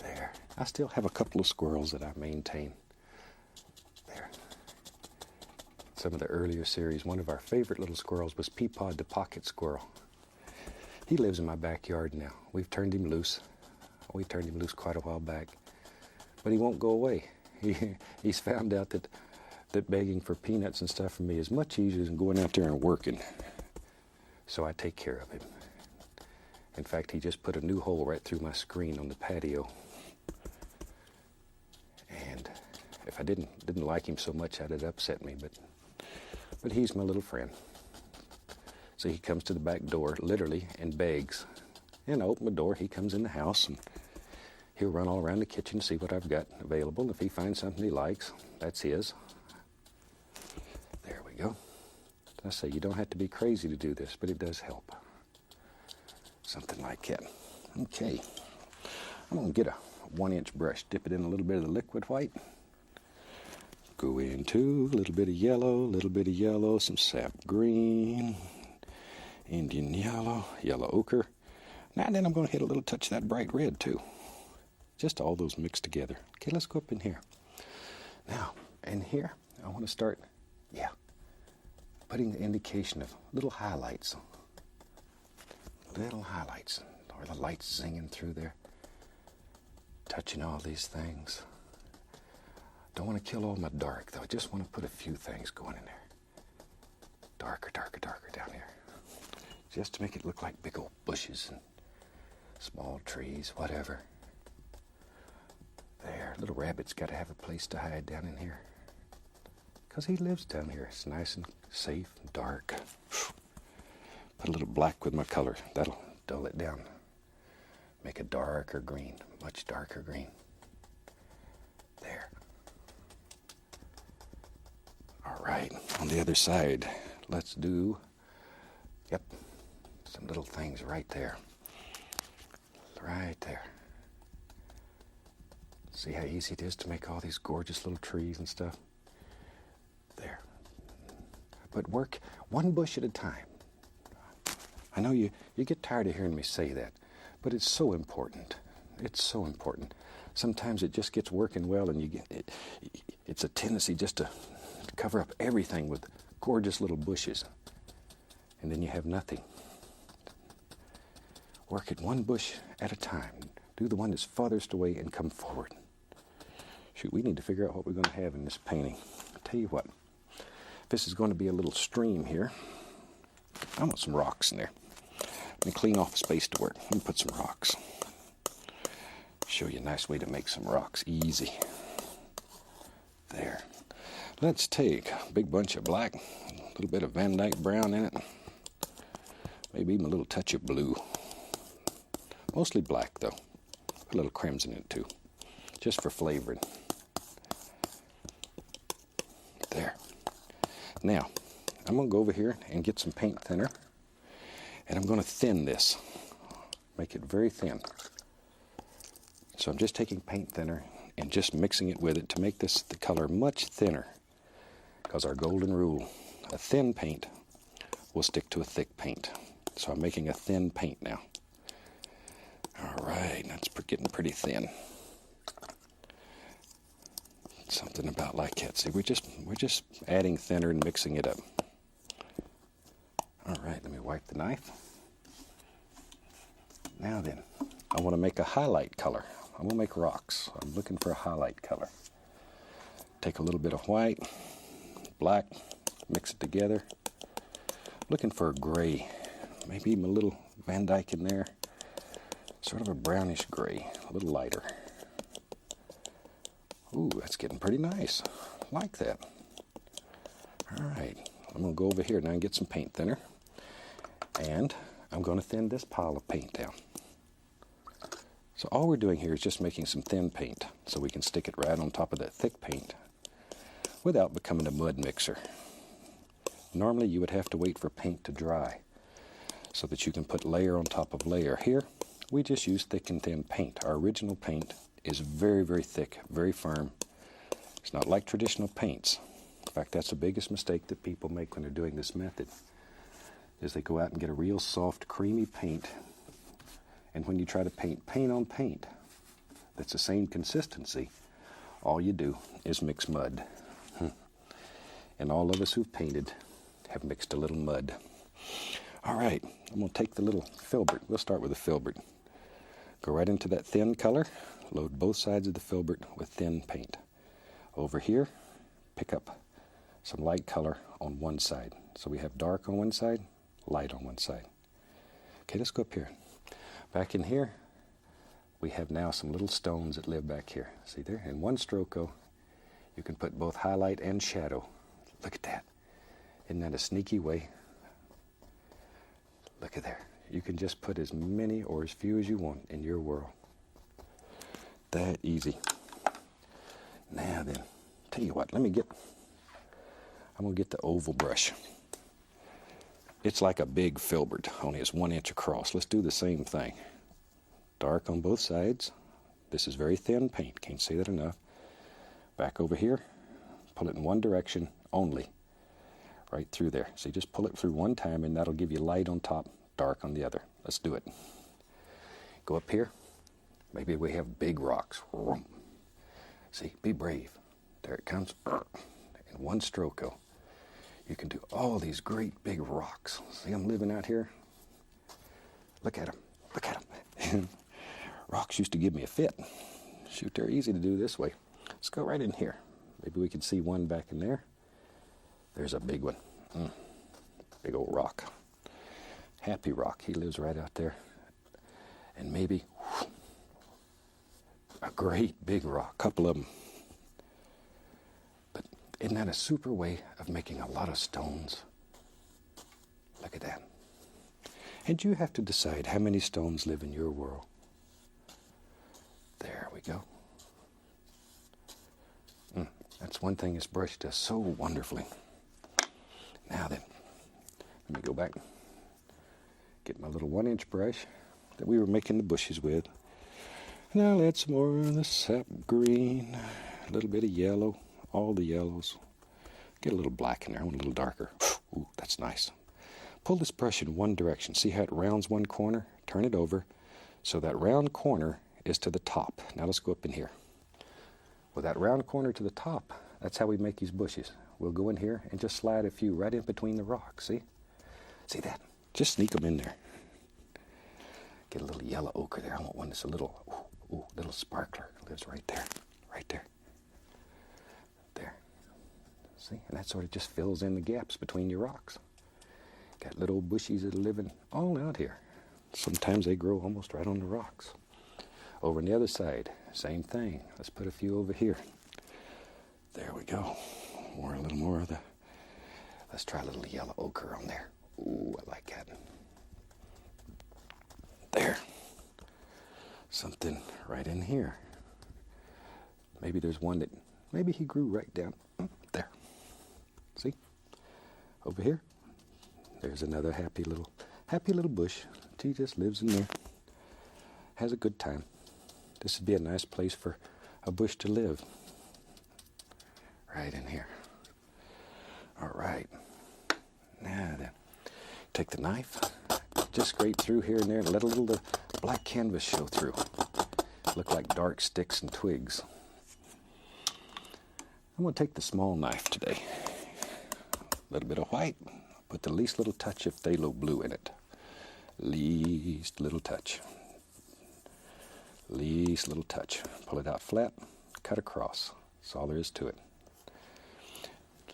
There. I still have a couple of squirrels that I maintain. There. Some of the earlier series, one of our favorite little squirrels was Peapod the pocket squirrel. He lives in my backyard now. We've turned him loose. We turned him loose quite a while back. But he won't go away. He's found out that begging for peanuts and stuff from me is much easier than going out there and working. So I take care of him. In fact, he just put a new hole right through my screen on the patio. And if I didn't like him so much, that'd upset me, but he's my little friend. So he comes to the back door, literally, and begs. And I open the door, he comes in the house, and he'll run all around the kitchen to see what I've got available. If he finds something he likes, that's his. There we go. I say, you don't have to be crazy to do this, but it does help. Something like that. Okay. I'm going to get a 1-inch brush, dip it in a little bit of the liquid white. Go into a little bit of yellow, some sap green, Indian yellow, yellow ochre. Now and then I'm going to hit a little touch of that bright red too. Just all those mixed together. Okay, let's go up in here. Now, in here, I want to start, putting the indication of little highlights. Little highlights, or the lights zinging through there. Touching all these things. Don't want to kill all my dark, though. I just want to put a few things going in there. Darker, darker, darker down here. Just to make it look like big old bushes and small trees, whatever. There, little rabbit's got to have a place to hide down in here. Because he lives down here. It's nice and safe and dark. Put a little black with my color. That'll dull it down. Make a darker green, much darker green. There. All right, on the other side, let's do, some little things right there. Right there. See how easy it is to make all these gorgeous little trees and stuff? There. But work one bush at a time. I know you get tired of hearing me say that, but it's so important. It's so important. Sometimes it just gets working well, and it's a tendency just to cover up everything with gorgeous little bushes, and then you have nothing. Work it one bush at a time. Do the one that's farthest away and come forward. Shoot, we need to figure out what we're going to have in this painting. I'll tell you what, if this is going to be a little stream here, I want some rocks in there. Let me clean off a space to work. Let me put some rocks. Show you a nice way to make some rocks easy. There. Let's take a big bunch of black, a little bit of Van Dyke brown in it, maybe even a little touch of blue. Mostly black though. Put a little crimson in it too, just for flavoring. There. Now, I'm going to go over here and get some paint thinner, and I'm going to thin this, make it very thin. So I'm just taking paint thinner and just mixing it with it to make the color much thinner, because our golden rule, a thin paint will stick to a thick paint. So I'm making a thin paint now. All right, that's getting pretty thin. Something about like that. See, we're just adding thinner and mixing it up. All right, let me wipe the knife. Now then, I want to make a highlight color. I'm going to make rocks. I'm looking for a highlight color. Take a little bit of white, black, mix it together. Looking for a gray, maybe even a little Van Dyke in there. Sort of a brownish gray, a little lighter. Ooh, that's getting pretty nice. Like that. All right, I'm going to go over here now and get some paint thinner. And I'm going to thin this pile of paint down. So all we're doing here is just making some thin paint so we can stick it right on top of that thick paint without becoming a mud mixer. Normally you would have to wait for paint to dry so that you can put layer on top of layer. Here, we just use thick and thin paint. Our original paint is very, very thick, very firm. It's not like traditional paints. In fact, that's the biggest mistake that people make when they're doing this method, is they go out and get a real soft, creamy paint, and when you try to paint paint on paint that's the same consistency, all you do is mix mud. And all of us who've painted have mixed a little mud. All right, I'm going to take the little filbert. We'll start with the filbert. Go right into that thin color. Load both sides of the filbert with thin paint. Over here, pick up some light color on one side. So we have dark on one side, light on one side. Okay, let's go up here. Back in here, we have now some little stones that live back here. See there? In one stroke, you can put both highlight and shadow. Look at that. Isn't that a sneaky way? Look at there. You can just put as many or as few as you want in your world. That easy. Now then, tell you what, I'm going to get the oval brush. It's like a big filbert, only it's 1 inch across. Let's do the same thing. Dark on both sides. This is very thin paint, can't say that enough. Back over here, pull it in one direction only, right through there. So you just pull it through one time and that'll give you light on top, dark on the other. Let's do it. Go up here. Maybe we have big rocks. See, be brave. There it comes. In one stroke, you can do all these great big rocks. See them living out here? Look at them. Look at them. Rocks used to give me a fit. Shoot, they're easy to do this way. Let's go right in here. Maybe we can see one back in there. There's a big one. Big old rock. Happy Rock. He lives right out there. And maybe a great big rock. Couple of them. But isn't that a super way of making a lot of stones? Look at that. And you have to decide how many stones live in your world. There we go. That's one thing this brush does so wonderfully. Now then, let me go back. Get my little 1 inch brush that we were making the bushes with. And I'll add some more of the sap green, a little bit of yellow, all the yellows. Get a little black in there, I want a little darker. Ooh, that's nice. Pull this brush in one direction. See how it rounds one corner? Turn it over so that round corner is to the top. Now let's go up in here. With that round corner to the top, that's how we make these bushes. We'll go in here and just slide a few right in between the rocks, see? See that? Just sneak them in there. Get a little yellow ochre there. I want one that's a little, little sparkler. It lives right there, right there. There. See? And that sort of just fills in the gaps between your rocks. Got little bushies that are living all out here. Sometimes they grow almost right on the rocks. Over on the other side, same thing. Let's put a few over here. There we go. A little more of the, let's try a little yellow ochre on there. Ooh, I like that. There. Something right in here. Maybe there's one that, maybe he grew right down there. See? Over here. There's another happy little bush. He just lives in there. Has a good time. This would be a nice place for a bush to live. Right in here. All right. Now then, take the knife, just scrape through here and there and let a little of the black canvas show through. Look like dark sticks and twigs. I'm going to take the small knife today. A little bit of white. Put the least little touch of phthalo blue in it. Least little touch. Least little touch. Pull it out flat, cut across. That's all there is to it.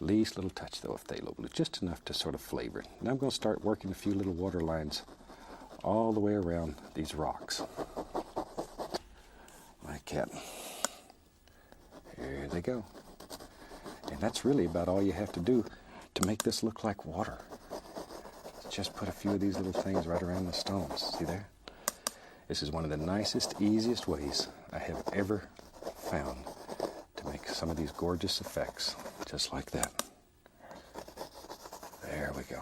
Least little touch though of phthalo blue, just enough to sort of flavor it. Now I'm going to start working a few little water lines all the way around these rocks. Like that. Here they go. And that's really about all you have to do to make this look like water. Just put a few of these little things right around the stones. See there? This is one of the nicest, easiest ways I have ever found to make some of these gorgeous effects, just like that. There we go.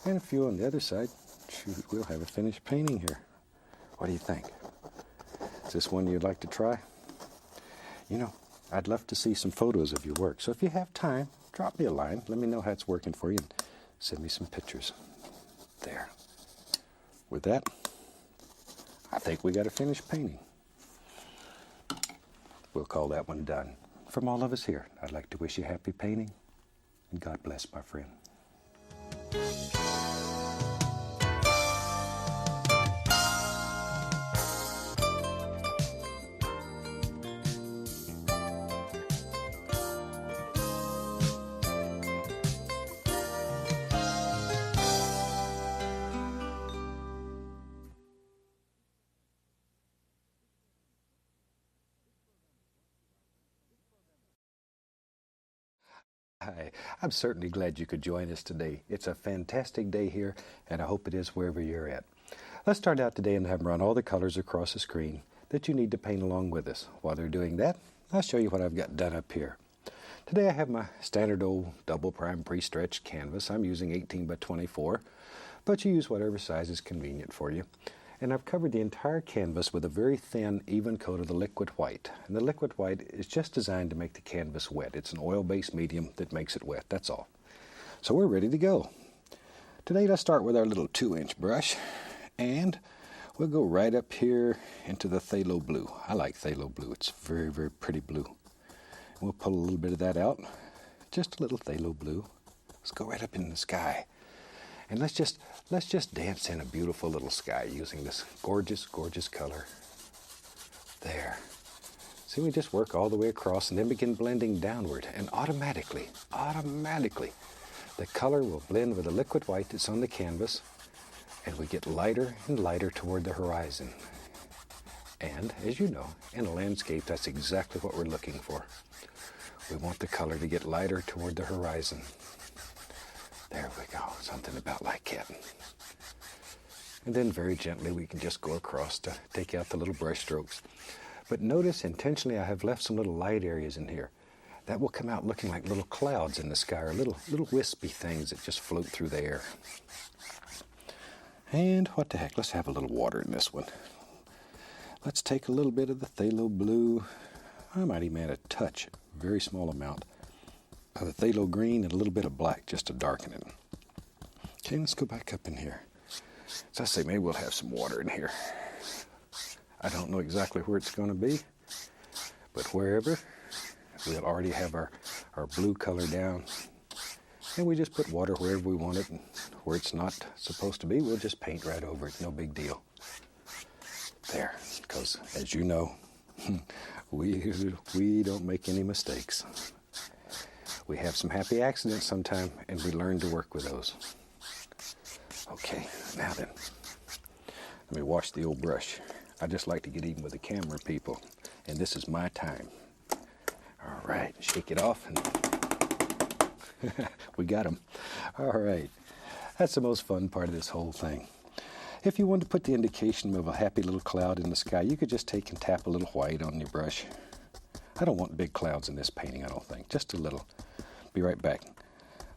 And a few on the other side. Shoot, we'll have a finished painting here. What do you think? Is this one you'd like to try? You know, I'd love to see some photos of your work. So if you have time, drop me a line. Let me know how it's working for you and send me some pictures. There. With that, I think we got a finished painting. We'll call that one done. From all of us here, I'd like to wish you happy painting, and God bless, my friend. Hi, I'm certainly glad you could join us today. It's a fantastic day here, and I hope it is wherever you're at. Let's start out today and have run all the colors across the screen that you need to paint along with us. While they're doing that, I'll show you what I've got done up here. Today I have my standard old double prime pre-stretched canvas. I'm using 18 by 24, but you use whatever size is convenient for you. And I've covered the entire canvas with a very thin, even coat of the liquid white. And the liquid white is just designed to make the canvas wet. It's an oil-based medium that makes it wet, that's all. So we're ready to go. Today let's start with our little 2-inch brush, and we'll go right up here into the phthalo blue. I like phthalo blue. It's very, very pretty blue. We'll pull a little bit of that out, just a little phthalo blue. Let's go right up in the sky. And let's just dance in a beautiful little sky using this gorgeous, gorgeous color. There. See, we just work all the way across and then begin blending downward. And automatically, the color will blend with the liquid white that's on the canvas, and we get lighter and lighter toward the horizon. And as you know, in a landscape, that's exactly what we're looking for. We want the color to get lighter toward the horizon. There we go, something about like that. And then very gently we can just go across to take out the little brush strokes. But notice intentionally I have left some little light areas in here. That will come out looking like little clouds in the sky, or little wispy things that just float through the air. And what the heck, let's have a little water in this one. Let's take a little bit of the phthalo blue. I might even add a touch, a very small amount of the phthalo green and a little bit of black just to darken it. Okay, let's go back up in here. So I say maybe we'll have some water in here. I don't know exactly where it's going to be, but wherever, we'll already have our blue color down. And we just put water wherever we want it, and where it's not supposed to be, we'll just paint right over it. No big deal. There, because as you know, we don't make any mistakes. We have some happy accidents sometime, and we learn to work with those. Okay, now then, let me wash the old brush. I just like to get even with the camera people, and this is my time. All right, shake it off, and we got them. All right, that's the most fun part of this whole thing. If you want to put the indication of a happy little cloud in the sky, you could just take and tap a little white on your brush. I don't want big clouds in this painting, I don't think. Just a little. Be right back.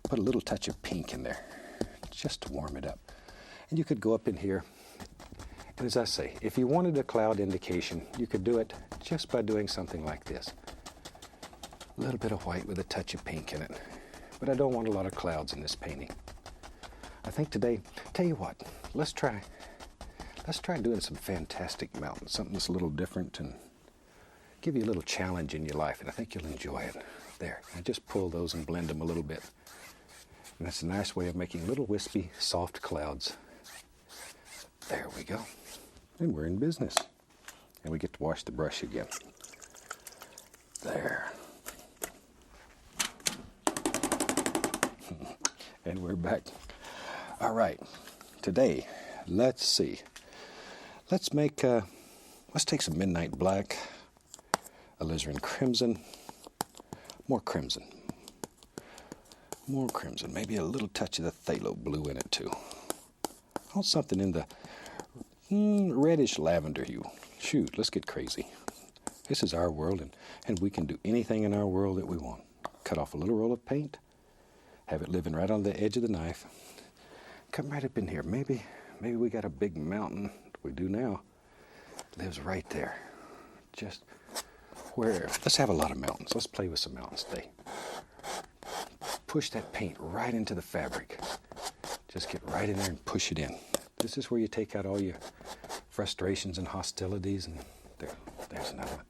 Put a little touch of pink in there, just to warm it up. And you could go up in here. And as I say, if you wanted a cloud indication, you could do it just by doing something like this. A little bit of white with a touch of pink in it. But I don't want a lot of clouds in this painting. I think today, tell you what, let's try doing some fantastic mountains, something that's a little different and give you a little challenge in your life, and I think you'll enjoy it. There, I just pull those and blend them a little bit. And that's a nice way of making little wispy, soft clouds. There we go. And we're in business. And we get to wash the brush again. There. And we're back. All right, today, let's see. Let's take some midnight black, alizarin crimson, more crimson, maybe a little touch of the phthalo blue in it too. I want something in the reddish lavender hue. Shoot, let's get crazy. This is our world, and we can do anything in our world that we want. Cut off a little roll of paint, have it living right on the edge of the knife. Come right up in here. Maybe we got a big mountain. We do now. Lives right there. Just where. Let's have a lot of mountains. Let's play with some mountains today. Push that paint right into the fabric. Just get right in there and push it in. This is where you take out all your frustrations and hostilities. And there's another one.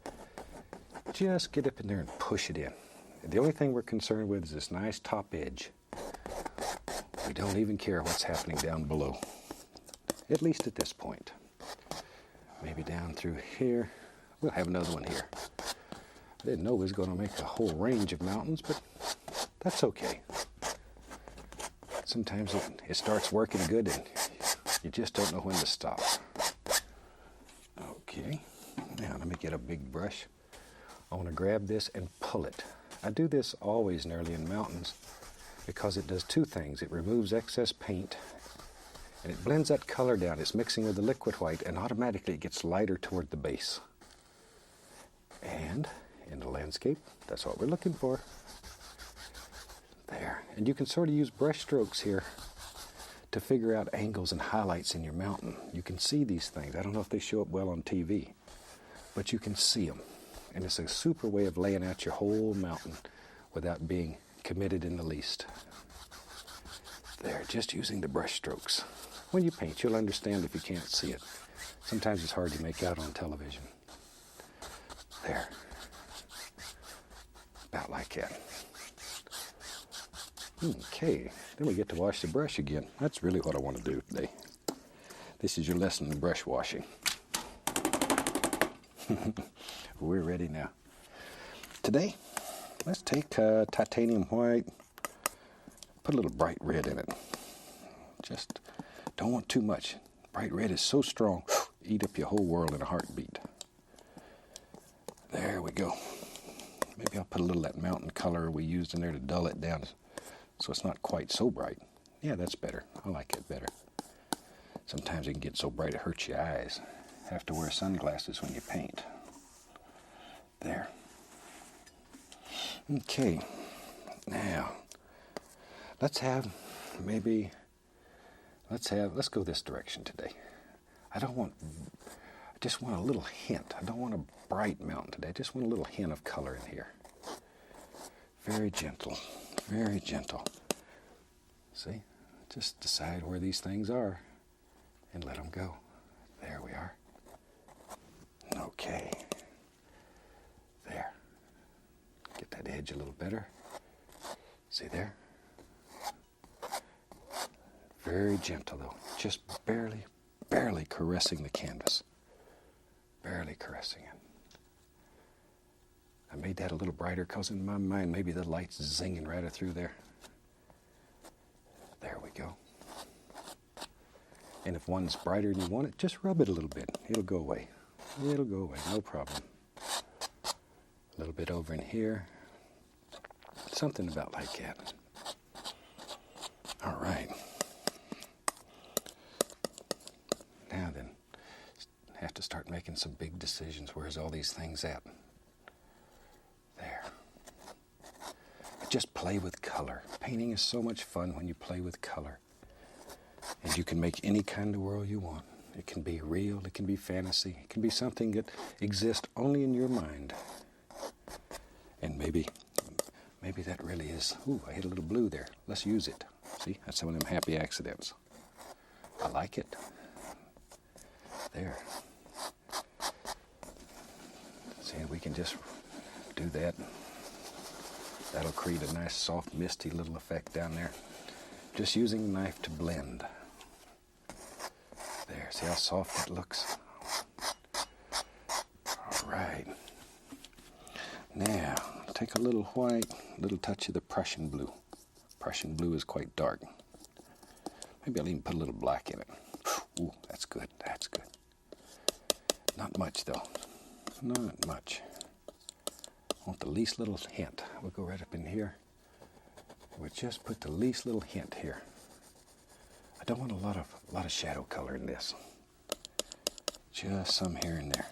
Just get up in there and push it in. And the only thing we're concerned with is this nice top edge. We don't even care what's happening down below, at least at this point. Maybe down through here. We'll have another one here. I didn't know we was going to make a whole range of mountains, but that's okay. Sometimes it starts working good and you just don't know when to stop. Okay, now let me get a big brush. I want to grab this and pull it I do this always nearly in mountains because it does two things. It removes excess paint and it blends that color down. It's mixing with the liquid white and automatically it gets lighter toward the base. And in the landscape, that's what we're looking for. There. And you can sort of use brush strokes here to figure out angles and highlights in your mountain. You can see these things. I don't know if they show up well on TV, but you can see them. And it's a super way of laying out your whole mountain without being committed in the least. There, just using the brush strokes. When you paint, you'll understand if you can't see it. Sometimes it's hard to make out on television. There. About like that. Okay, then we get to wash the brush again. That's really what I want to do today. This is your lesson in brush washing. We're ready now. Today, let's take titanium white, put a little bright red in it. Just don't want too much. Bright red is so strong, eat up your whole world in a heartbeat. There we go. Maybe I'll put a little of that mountain color we used in there to dull it down so it's not quite so bright. Yeah, that's better. I like it better. Sometimes it can get so bright it hurts your eyes. Have to wear sunglasses when you paint. There. Okay. Now, let's go this direction today. I just want a little hint. I don't want a bright mountain today. I just want a little hint of color in here. Very gentle, very gentle. See, just decide where these things are and let them go. There we are. Okay. There. Get that edge a little better. See there? Very gentle though. Just barely caressing the canvas. Barely caressing it. I made that a little brighter because in my mind maybe the light's zinging right through there. There we go. And if one's brighter than you want it, just rub it a little bit. It'll go away. It'll go away, no problem. A little bit over in here. Something about like that. All right. Now then, have to start making some big decisions. Where's all these things at? There. Just play with color. Painting is so much fun when you play with color. And you can make any kind of world you want. It can be real, it can be fantasy, it can be something that exists only in your mind. And maybe that really is, ooh, I hit a little blue there. Let's use it. See, that's some of them happy accidents. I like it. There. See, we can just do that. That'll create a nice, soft, misty little effect down there. Just using the knife to blend. There, see how soft that looks? All right. Now, take a little white, a little touch of the Prussian blue. Prussian blue is quite dark. Maybe I'll even put a little black in it. Ooh, that's good, that's good. Not much though, not much. I want the least little hint. We'll go right up in here. We'll just put the least little hint here. I don't want a lot of shadow color in this. Just some here and there.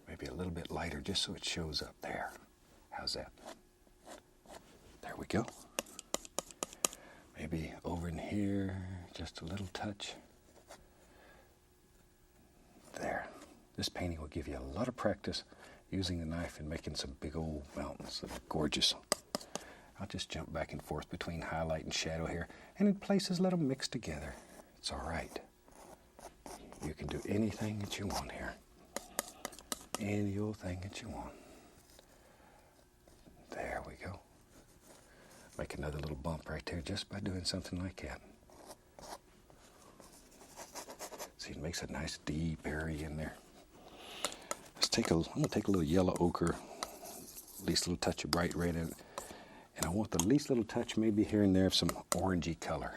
Maybe a little bit lighter just so it shows up there. How's that? There we go. Maybe over in here, just a little touch. There. This painting will give you a lot of practice using the knife and making some big old mountains that are gorgeous. I'll just jump back and forth between highlight and shadow here, and in places let them mix together. It's all right. You can do anything that you want here. Any old thing that you want. There we go. Make another little bump right there just by doing something like that. See, it makes a nice deep area in there. I'm going to take a little yellow ochre, least little touch of bright red in it. And I want the least little touch maybe here and there of some orangey color.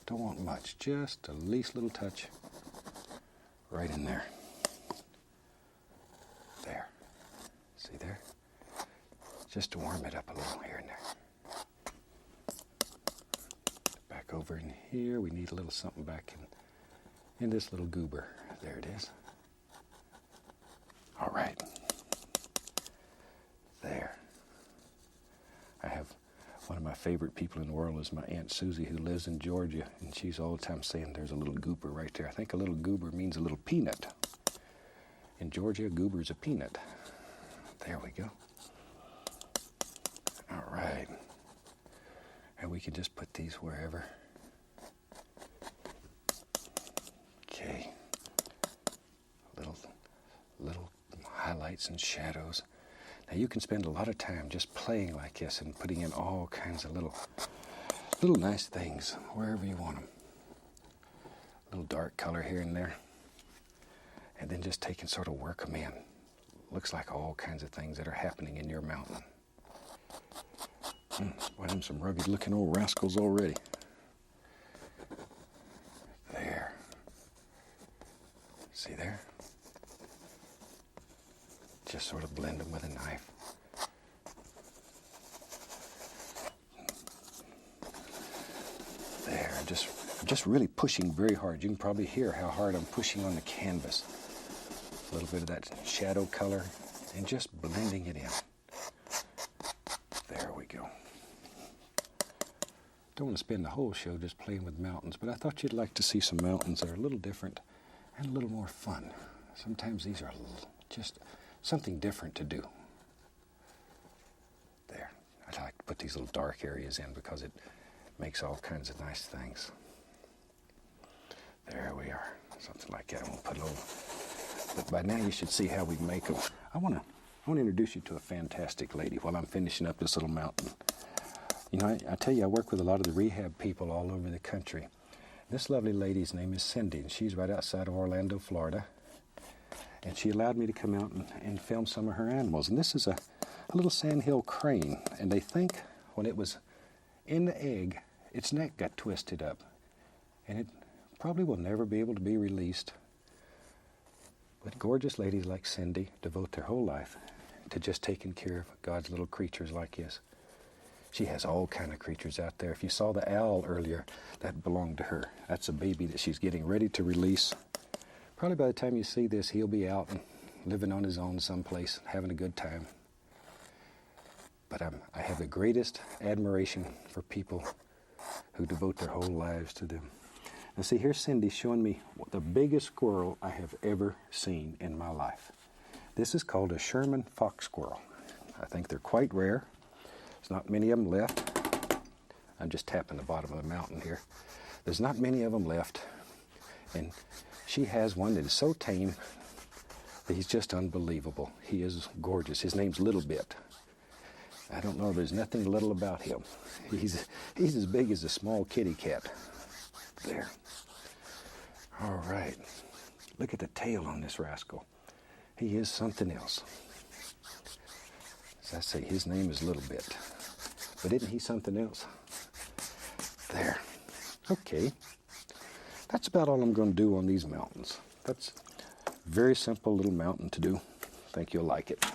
Don't want much, just the least little touch right in there. There. See there? just to warm it up a little here and there. Back over in here, we need a little something back in this little goober. There it is. All right. There. I have one of my favorite people in the world is my Aunt Susie, who lives in Georgia, and she's all the time saying there's a little goober right there. I think a little goober means a little peanut. In Georgia, a goober is a peanut. There we go. All right. And we can just put these wherever. Okay. Little highlights and shadows. Now you can spend a lot of time just playing like this and putting in all kinds of little nice things wherever you want them. A little dark color here and there. And then just take and sort of work them in. Looks like all kinds of things that are happening in your mountain. Boy, them some rugged looking old rascals already. There. See there? Just sort of blend them with a knife. There, just really pushing very hard. You can probably hear how hard I'm pushing on the canvas. A little bit of that shadow color and just blending it in. There we go. Don't want to spend the whole show just playing with mountains, but I thought you'd like to see some mountains that are a little different and a little more fun. Sometimes these are just something different to do. There. I like to put these little dark areas in because it makes all kinds of nice things. There we are. Something like that. I'm going to put a little... But by now you should see how we make them. I want to introduce you to a fantastic lady while I'm finishing up this little mountain. You know, I tell you, I work with a lot of the rehab people all over the country. This lovely lady's name is Cindy, and she's right outside of Orlando, Florida. And she allowed me to come out and film some of her animals. And this is a little sandhill crane. And they think when it was in the egg, its neck got twisted up. And it probably will never be able to be released. But gorgeous ladies like Cindy devote their whole life to just taking care of God's little creatures like this. She has all kind of creatures out there. If you saw the owl earlier, that belonged to her. That's a baby that she's getting ready to release. Probably by the time you see this, he'll be out and living on his own someplace, having a good time. But I have the greatest admiration for people who devote their whole lives to them. Now see, here's Cindy showing me the biggest squirrel I have ever seen in my life. This is called a Sherman fox squirrel. I think they're quite rare. There's not many of them left. I'm just tapping the bottom of the mountain here. There's not many of them left. And she has one that is so tame that he's just unbelievable. He is gorgeous. His name's Little Bit. I don't know, there's nothing little about him. He's as big as a small kitty cat. There. All right. Look at the tail on this rascal. He is something else. As I say, his name is Little Bit. But isn't he something else? There. Okay. That's about all I'm going to do on these mountains. That's a very simple little mountain to do. I think you'll like it.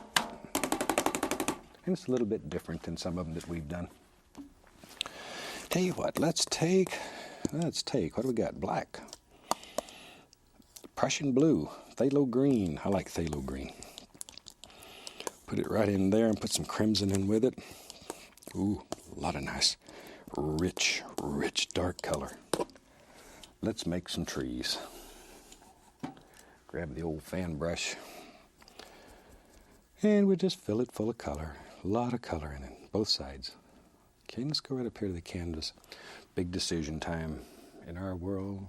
And it's a little bit different than some of them that we've done. Tell you what, let's take, what do we got? Black. Prussian blue. Phthalo green. I like phthalo green. Put it right in there and put some crimson in with it. Ooh, a lot of nice, rich dark color. Let's make some trees. Grab the old fan brush. And we'll just fill it full of color. A lot of color in it, both sides. Okay, let's go right up here to the canvas. Big decision time in our world.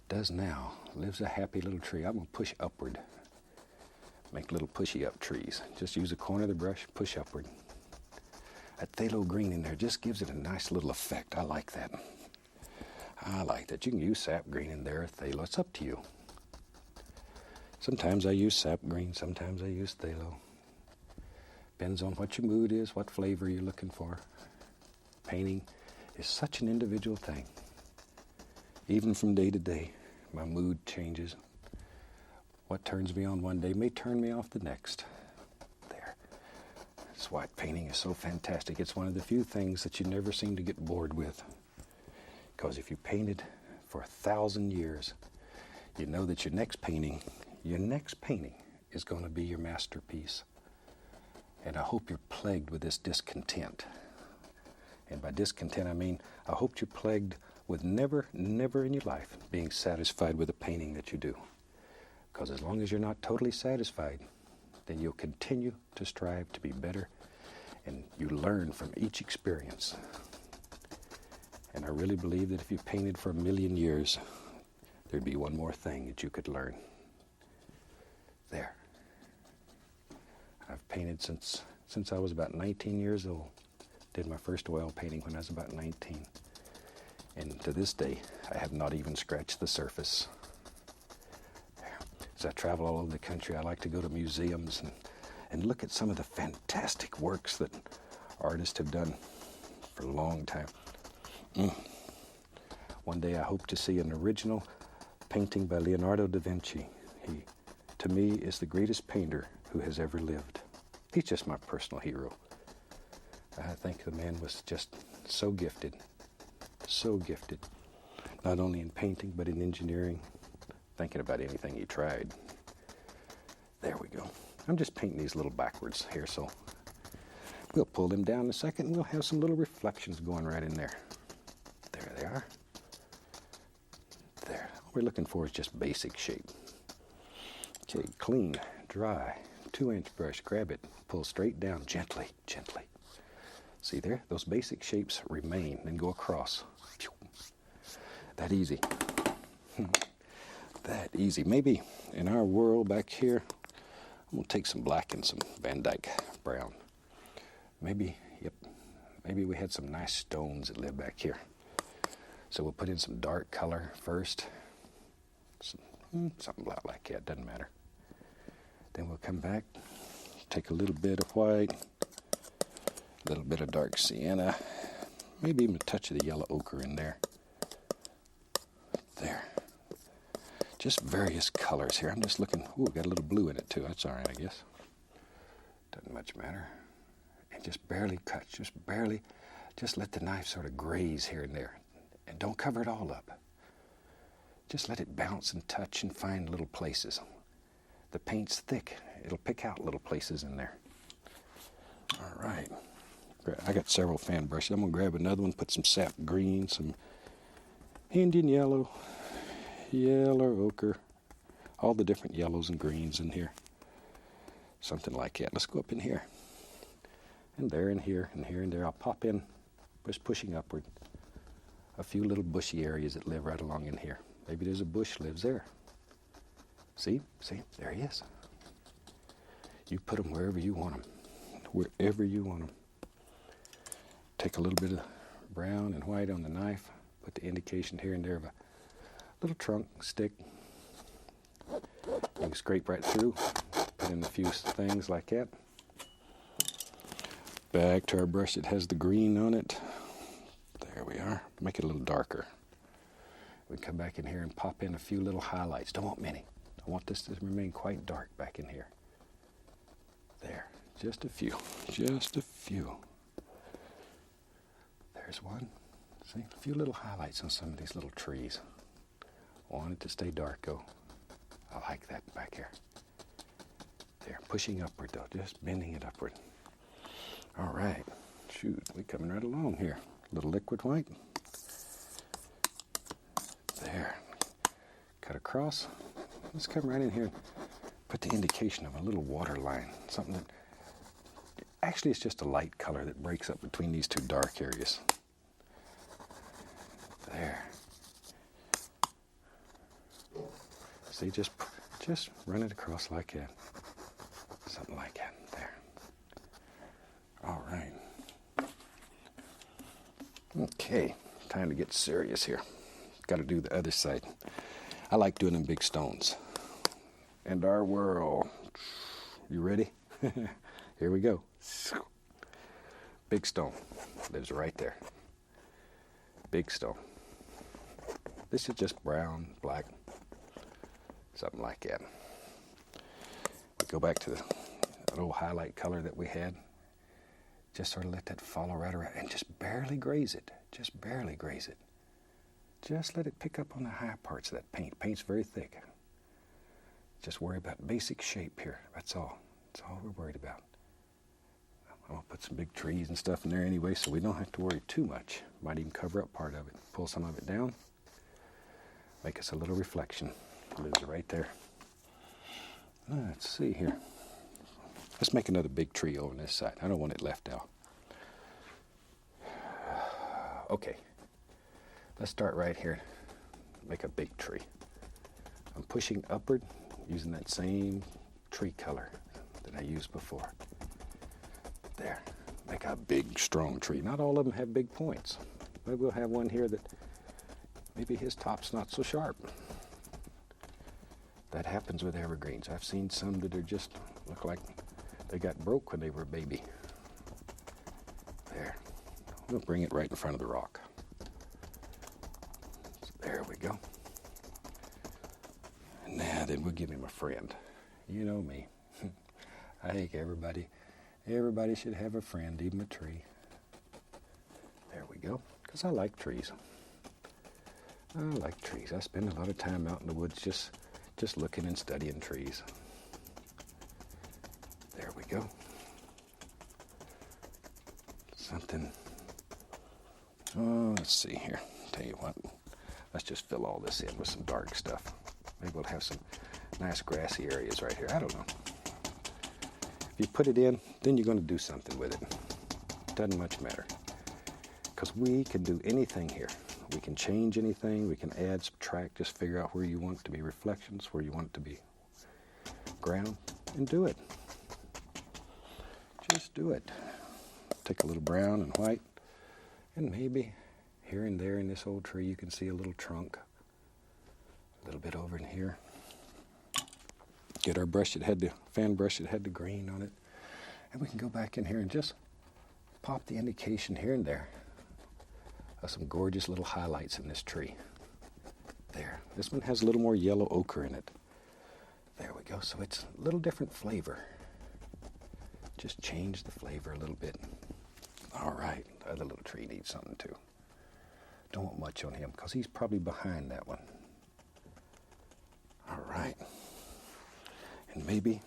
Does now. Lives a happy little tree. I'm going to push upward. Make little pushy up trees. Just use the corner of the brush, push upward. That phthalo green in there just gives it a nice little effect. I like that. I like that. You can use sap green in there, phthalo. It's up to you. Sometimes I use sap green, sometimes I use phthalo. Depends on what your mood is, what flavor you're looking for. Painting is such an individual thing. Even from day to day, my mood changes. What turns me on one day may turn me off the next. There. That's why painting is so fantastic. It's one of the few things that you never seem to get bored with. Because if you painted for 1,000 years, you know that your next painting is going to be your masterpiece. And I hope you're plagued with this discontent. And by discontent, I mean, I hope you're plagued with never in your life being satisfied with the painting that you do. Because as long as you're not totally satisfied, then you'll continue to strive to be better, and you learn from each experience. And I really believe that if you painted for 1,000,000 years, there'd be one more thing that you could learn. There. I've painted since I was about 19 years old. Did my first oil painting when I was about 19. And to this day, I have not even scratched the surface. As I travel all over the country, I like to go to museums and look at some of the fantastic works that artists have done for a long time. One day I hope to see an original painting by Leonardo da Vinci. He, to me, is the greatest painter who has ever lived. He's just my personal hero. I think the man was just so gifted, not only in painting, but in engineering, thinking about anything he tried. There we go. I'm just painting these little backwards here, so we'll pull them down in a second, and we'll have some little reflections going right in there. There they are. There. All we're looking for is just basic shape. Okay, clean, dry, 2-inch brush, grab it, pull straight down, gently. See there? Those basic shapes remain and go across. That easy. That easy. Maybe in our world back here, I'm going to take some black and some Van Dyke brown. Maybe we had some nice stones that live back here. So we'll put in some dark color first. Something like that, doesn't matter. Then we'll come back, take a little bit of white, a little bit of dark sienna, maybe even a touch of the yellow ochre in there. There. Just various colors here. I'm just looking. Ooh, got a little blue in it too. That's all right, I guess. Doesn't much matter. And just barely cut, just let the knife sort of graze here and there. And don't cover it all up. Just let it bounce and touch and find little places. The paint's thick. It'll pick out little places in there. All right. I got several fan brushes. I'm going to grab another one, put some sap green, some Indian yellow, ochre, all the different yellows and greens in here. Something like that. Let's go up in here. And there and here and here and there. I'll pop in, just pushing upward, a few little bushy areas that live right along in here. Maybe there's a bush lives there. See, there he is. You put them wherever you want them. Take a little bit of brown and white on the knife, put the indication here and there of a little trunk, stick. You can scrape right through, put in a few things like that. Back to our brush that has the green on it. There we are. Make it a little darker. We come back in here and pop in a few little highlights. Don't want many. I want this to remain quite dark back in here. There. Just a few. There's one. See, a few little highlights on some of these little trees. Want it to stay dark, though. I like that back here. There, pushing upward, though, just bending it upward. All right. Shoot, we're coming right along here. A little liquid white. There. Cut across. Let's come right in here and put the indication of a little water line. Something that, actually it's just a light color that breaks up between these two dark areas. There. See, just run it across like that. Something like that. There. All right. Okay, time to get serious here. Got to do the other side. I like doing them big stones. And our world. You ready? Here we go. Big stone. Lives right there. Big stone. This is just brown, black, something like that. We go back to the old highlight color that we had. Just sort of let that follow right around and just barely graze it. Just barely graze it. Just let it pick up on the high parts of that paint. Paint's very thick. Just worry about basic shape here. That's all. That's all we're worried about. I'm going to put some big trees and stuff in there anyway, so we don't have to worry too much. Might even cover up part of it. Pull some of it down. Make us a little reflection. Lives right there. Let's see here. Let's make another big tree over on this side. I don't want it left out. Okay. Let's start right here. Make a big tree. I'm pushing upward using that same tree color that I used before. There. Make a big, strong tree. Not all of them have big points. Maybe we'll have one here that maybe his top's not so sharp. That happens with evergreens. I've seen some that are just look like they got broke when they were a baby. There. We'll bring it right in front of the rock. So there we go. And now then we'll give him a friend. You know me. I think everybody should have a friend, even a tree. There we go. Because I like trees. I like trees. I spend a lot of time out in the woods just looking and studying trees. There we go. Something. Oh, let's see here. Tell you what. Let's just fill all this in with some dark stuff. Maybe we'll have some nice grassy areas right here. I don't know. If you put it in, then you're going to do something with it. Doesn't much matter. Because we can do anything here. We can change anything. We can add, subtract, just figure out where you want it to be reflections, where you want it to be ground, and do it. Just do it. Take a little brown and white, and maybe here and there in this old tree you can see a little trunk. A little bit over in here. Get our brush that had the fan brush that had the green on it, and we can go back in here and just pop the indication here and there of some gorgeous little highlights in this tree. There. This one has a little more yellow ochre in it. There we go. So it's a little different flavor. Just change the flavor a little bit. All right. The other little tree needs something too. Don't want much on him because he's probably behind that one. All right. And maybe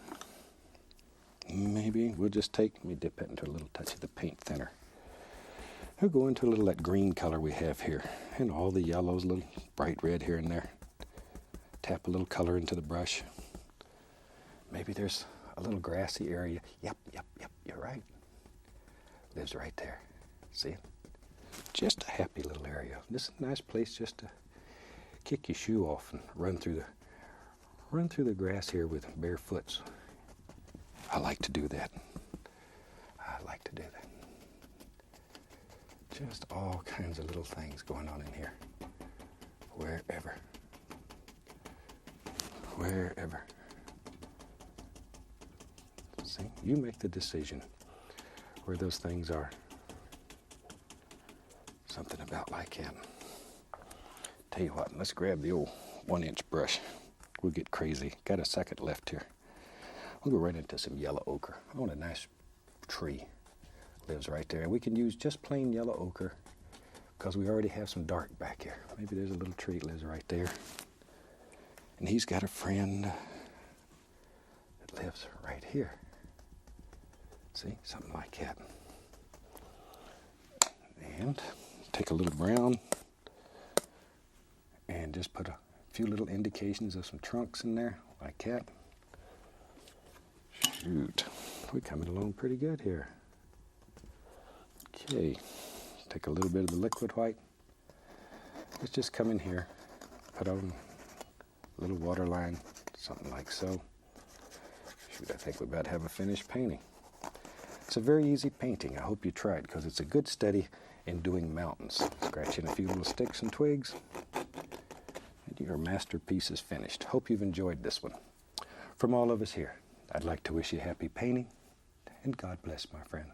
we'll just let me dip it into a little touch of the paint thinner. We'll go into a little of that green color we have here. And all the yellows, a little bright red here and there. Tap a little color into the brush. Maybe there's a little grassy area. Yep, you're right. Lives right there. See it? Just a happy little area. This is a nice place just to kick your shoe off and run through the grass here with bare foots. I like to do that. Just all kinds of little things going on in here. Wherever. See, you make the decision where those things are. Something about like that. Tell you what, let's grab the old 1-inch brush. We'll get crazy. Got a second left here. We'll go right into some yellow ochre. I want a nice tree. Lives right there. And we can use just plain yellow ochre because we already have some dark back here. Maybe there's a little tree that lives right there. And he's got a friend that lives right here. See, something like that. And take a little brown and just put a few little indications of some trunks in there, like that. Shoot, we're coming along pretty good here. Okay, take a little bit of the liquid white. Let's just come in here, put on a little water line, something like so. Shoot, I think we're about to have a finished painting. It's a very easy painting. I hope you try it because it's a good study in doing mountains. Scratch in a few little sticks and twigs, and your masterpiece is finished. Hope you've enjoyed this one. From all of us here, I'd like to wish you happy painting, and God bless, my friend.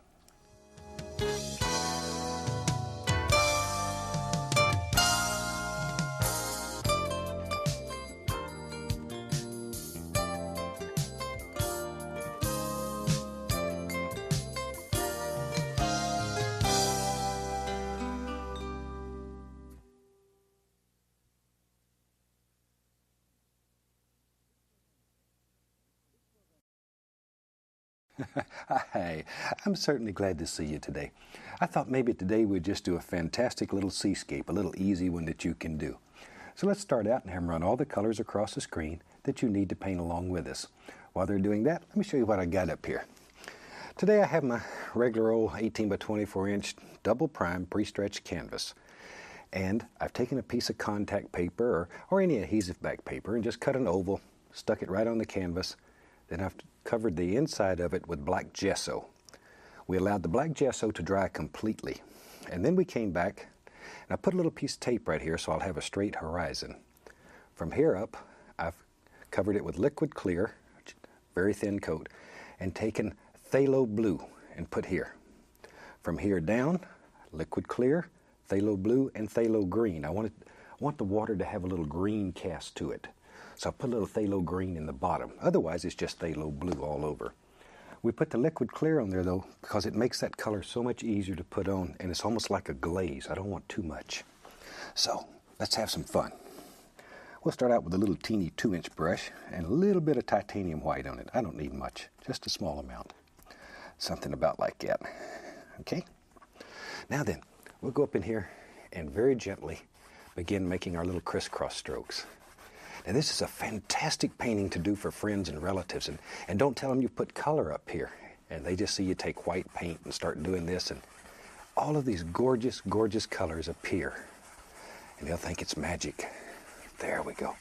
Hi, I'm certainly glad to see you today. I thought maybe today we'd just do a fantastic little seascape, a little easy one that you can do. So let's start out and have them run all the colors across the screen that you need to paint along with us. While they're doing that, let me show you what I got up here. Today I have my regular old 18 by 24 inch double prime pre-stretched canvas. And I've taken a piece of contact paper or any adhesive back paper and just cut an oval, stuck it right on the canvas. Then I've covered the inside of it with black gesso. We allowed the black gesso to dry completely. And then we came back and I put a little piece of tape right here so I'll have a straight horizon. From here up, I've covered it with liquid clear, very thin coat, and taken phthalo blue and put here. From here down, liquid clear, phthalo blue, and phthalo green. I want the water to have a little green cast to it. So I put a little phthalo green in the bottom. Otherwise, it's just phthalo blue all over. We put the liquid clear on there, though, because it makes that color so much easier to put on, and it's almost like a glaze. I don't want too much. So let's have some fun. We'll start out with a little teeny 2-inch brush and a little bit of titanium white on it. I don't need much, just a small amount. Something about like that. Okay? Now then, we'll go up in here and very gently begin making our little crisscross strokes. Now this is a fantastic painting to do for friends and relatives, and don't tell them you put color up here and they just see you take white paint and start doing this, and all of these gorgeous, gorgeous colors appear and they'll think it's magic. There we go.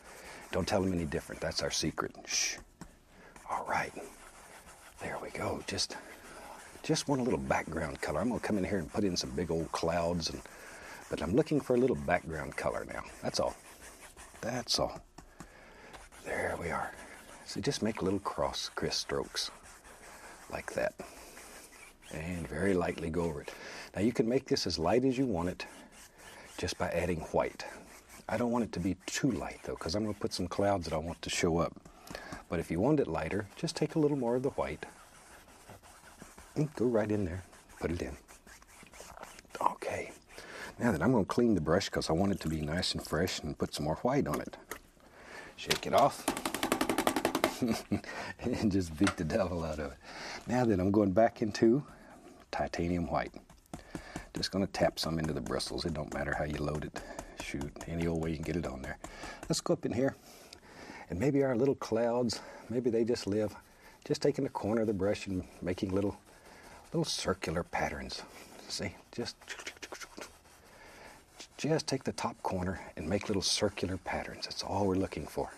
Don't tell them any different. That's our secret. Shh. All right. There we go. Just want a little background color. I'm going to come in here and put in some big old clouds, but I'm looking for a little background color now. That's all. That's all. There we are. So just make little criss strokes like that. And very lightly go over it. Now you can make this as light as you want it just by adding white. I don't want it to be too light though, because I'm going to put some clouds that I want to show up. But if you want it lighter, just take a little more of the white. And go right in there. Put it in. Okay. Now then, I'm going to clean the brush because I want it to be nice and fresh and put some more white on it. Shake it off. And just beat the devil out of it. Now then, I'm going back into titanium white. Just going to tap some into the bristles. It don't matter how you load it. Shoot, any old way you can get it on there. Let's go up in here. And maybe our little clouds, maybe they just live just taking the corner of the brush and making little circular patterns. See, just take the top corner and make little circular patterns. That's all we're looking for.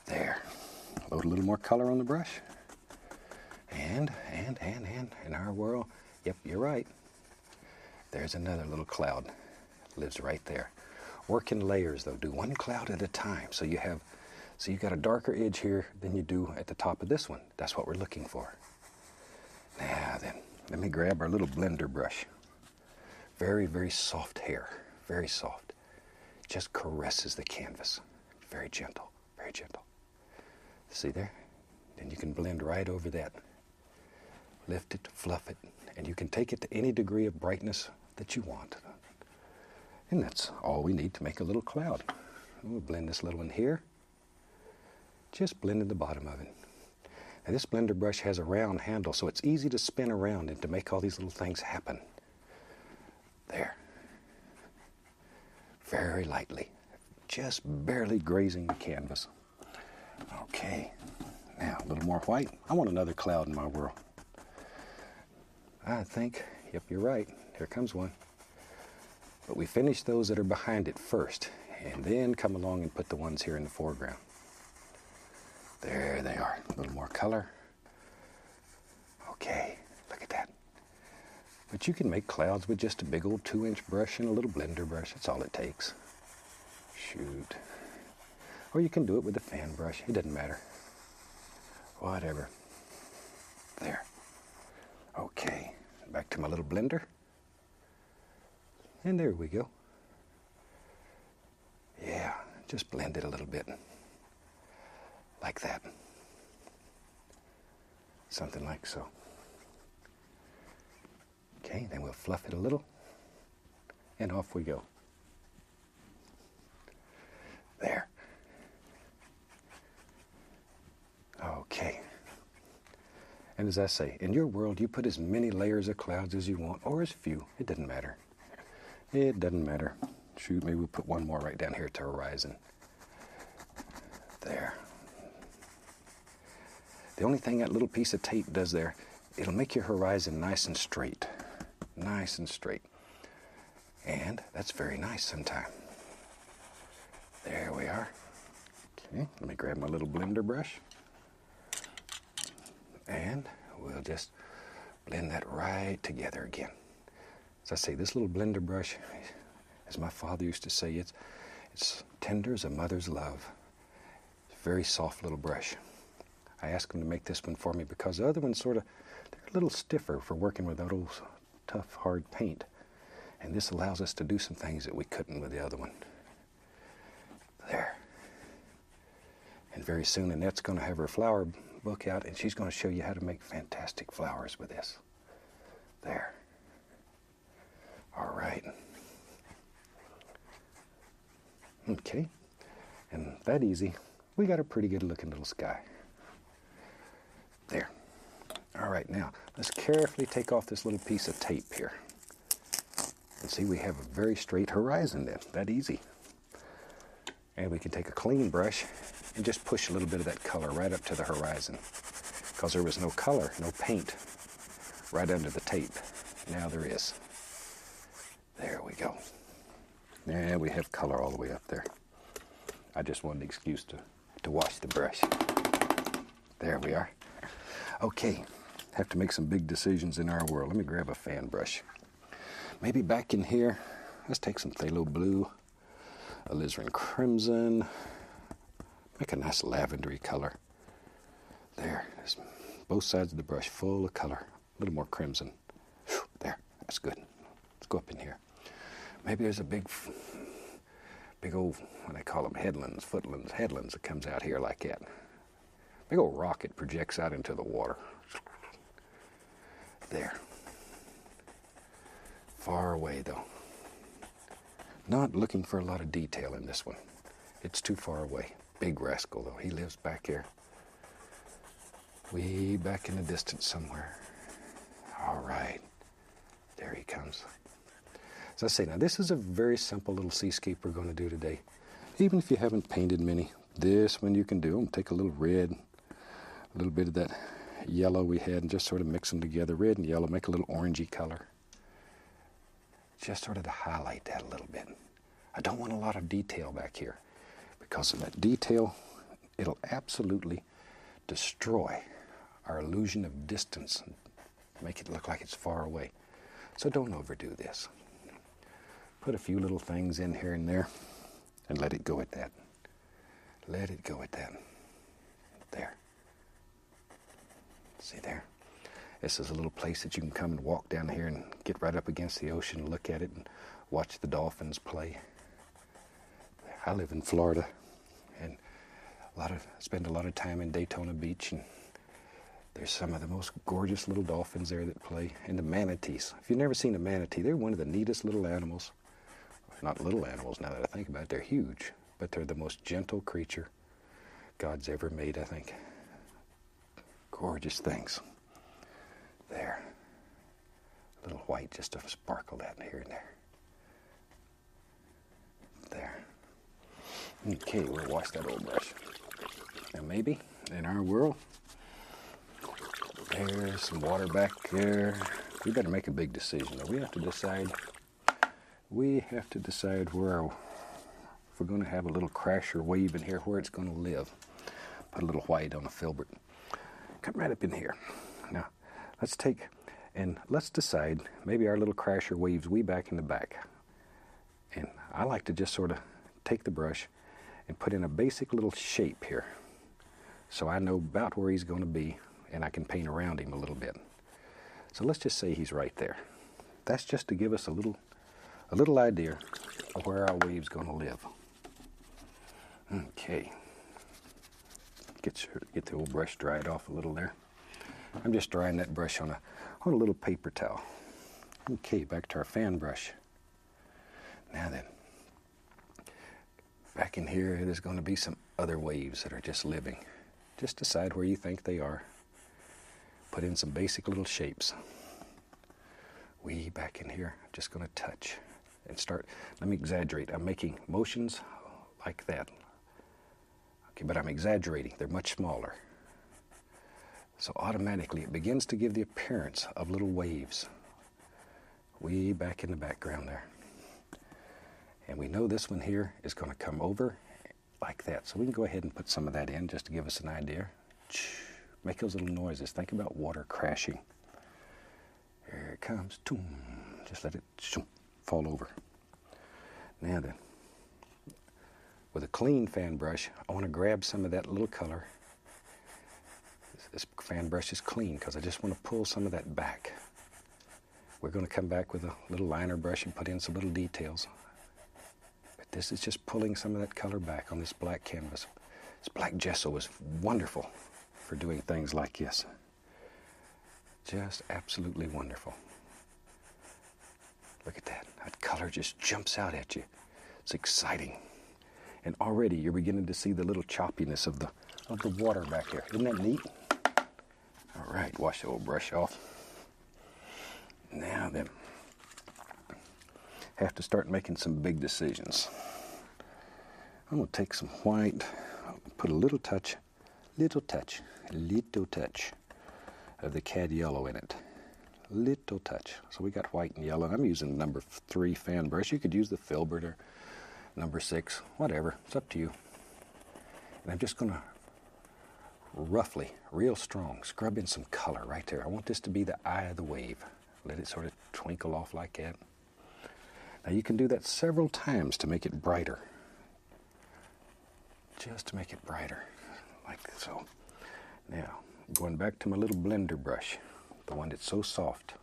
There. Load a little more color on the brush. And in our world, yep, you're right. There's another little cloud. Lives right there. Work in layers though. Do one cloud at a time. So you got a darker edge here than you do at the top of this one. That's what we're looking for. Now then, let me grab our little blender brush. Very, very soft hair. Very soft. Just caresses the canvas. Very gentle. Very gentle. See there? Then you can blend right over that. Lift it, fluff it, and you can take it to any degree of brightness that you want. And that's all we need to make a little cloud. We'll blend this little one here. Just blend in the bottom of it. Now this blender brush has a round handle, so it's easy to spin around and to make all these little things happen. There. Very lightly. Just barely grazing the canvas. Okay. Now a little more white. I want another cloud in my world. I think, yep, you're right. Here comes one. But we finish those that are behind it first, and then come along and put the ones here in the foreground. There they are. A little more color. Okay, look at that. But you can make clouds with just a big old 2-inch brush and a little blender brush. That's all it takes. Shoot. Or you can do it with a fan brush. It doesn't matter. Whatever. There. Okay, back to my little blender. And there we go. Yeah, just blend it a little bit. Like that. Something like so. Okay, then we'll fluff it a little. And off we go. There. Okay. And as I say, in your world, you put as many layers of clouds as you want, or as few. It doesn't matter. It doesn't matter. Shoot, maybe we'll put one more right down here at the horizon. There. The only thing that little piece of tape does there, it'll make your horizon nice and straight. Nice and straight. And that's very nice sometimes. There we are. Okay, let me grab my little blender brush. And we'll just blend that right together again. As I say, this little blender brush, as my father used to say, it's tender as a mother's love. It's a very soft little brush. I asked him to make this one for me because the other ones they're a little stiffer for working with that old tough, hard paint. And this allows us to do some things that we couldn't with the other one. There. And very soon Annette's going to have her flower book out, and she's going to show you how to make fantastic flowers with this. There. All right. Okay. And that easy, we got a pretty good looking little sky. There. All right, now let's carefully take off this little piece of tape here. And see, we have a very straight horizon then. That easy. And we can take a clean brush and just push a little bit of that color right up to the horizon. Because there was no color, no paint right under the tape. Now there is. There we go. Yeah, we have color all the way up there. I just wanted an excuse to wash the brush. There we are. Okay, have to make some big decisions in our world. Let me grab a fan brush. Maybe back in here, let's take some phthalo blue, alizarin crimson, make a nice lavendery color. There, there's both sides of the brush full of color. A little more crimson. Whew, there, that's good. Let's go up in here. Maybe there's a big old, what I call them, headlands that comes out here like that. Big old rocket projects out into the water. There. Far away though. Not looking for a lot of detail in this one. It's too far away. Big rascal though. He lives back here. Way back in the distance somewhere. All right. There he comes. As I say, now this is a very simple little seascape we're going to do today. Even if you haven't painted many, this one you can do. Take a little red, a little bit of that yellow we had, and just sort of mix them together. Red and yellow, make a little orangey color. Just sort of to highlight that a little bit. I don't want a lot of detail back here. Because of that detail, it'll absolutely destroy our illusion of distance and make it look like it's far away. So don't overdo this. Put a few little things in here and there and let it go at that. Let it go at that. There. See there? This is a little place that you can come and walk down here and get right up against the ocean and look at it and watch the dolphins play. I live in Florida and spend a lot of time in Daytona Beach, and there's some of the most gorgeous little dolphins there that play. And the manatees. If you've never seen a manatee, they're one of the neatest little animals. Not little animals now that I think about it, they're huge, but they're the most gentle creature God's ever made, I think. Gorgeous things. There. A little white just to sparkle that here and there. There. Okay, we'll wash that old brush. Now maybe in our world, there's some water back there. We better make a big decision though. We have to decide where if we're going to have a little crasher wave in here, where it's going to live. Put a little white on a filbert. Come right up in here. Now, let's decide, maybe our little crasher waves way back in the back. And I like to just sort of take the brush and put in a basic little shape here. So I know about where he's going to be, and I can paint around him a little bit. So let's just say he's right there. That's just to give us a little idea of where our wave's going to live. Okay. Get the old brush dried off a little there. I'm just drying that brush on a little paper towel. Okay, back to our fan brush. Now then, back in here, there's going to be some other waves that are just living. Just decide where you think they are. put in some basic little shapes. Way back in here, I'm just going to touch and start. Let me exaggerate. I'm making motions like that. Okay, but I'm exaggerating. They're much smaller. So automatically it begins to give the appearance of little waves way back in the background there. And we know this one here is going to come over like that. So we can go ahead and put some of that in just to give us an idea. Make those little noises. Think about water crashing. Here it comes. Just let it fall over. Now then, with a clean fan brush, I want to grab some of that little color. This fan brush is clean because I just want to pull some of that back. We're going to come back with a little liner brush and put in some little details. But this is just pulling some of that color back on this black canvas. This black gesso is wonderful for doing things like this. Just absolutely wonderful. Look at that. That color just jumps out at you. It's exciting. And already you're beginning to see the little choppiness of the water back there. Isn't that neat? All right, wash the old brush off. Now then, have to start making some big decisions. I'm going to take some white, put a little touch of the cad yellow in it. Little touch. So we got white and yellow. I'm using number 3 fan brush. You could use the filbert or number 6, whatever. It's up to you. And I'm just going to roughly, real strong, scrub in some color right there. I want this to be the eye of the wave. Let it sort of twinkle off like that. Now you can do that several times to make it brighter. Just to make it brighter, like so. Now, going back to my little blender brush, the one that's so soft,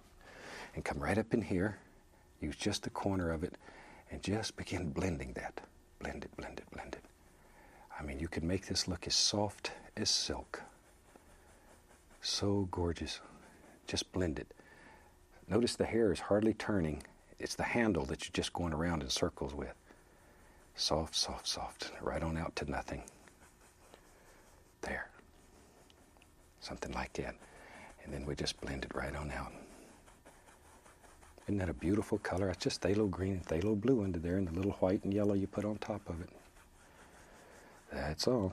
and come right up in here, use just the corner of it, and just begin blending that. Blend it, blend it, blend it. I mean, you can make this look as soft as silk. So gorgeous. Just blend it. Notice the hair is hardly turning. It's the handle that you're just going around in circles with. Soft, soft, soft. Right on out to nothing. There. Something like that. And then we just blend it right on out. Isn't that a beautiful color? It's just phthalo green and phthalo blue under there, and the little white and yellow you put on top of it. That's all.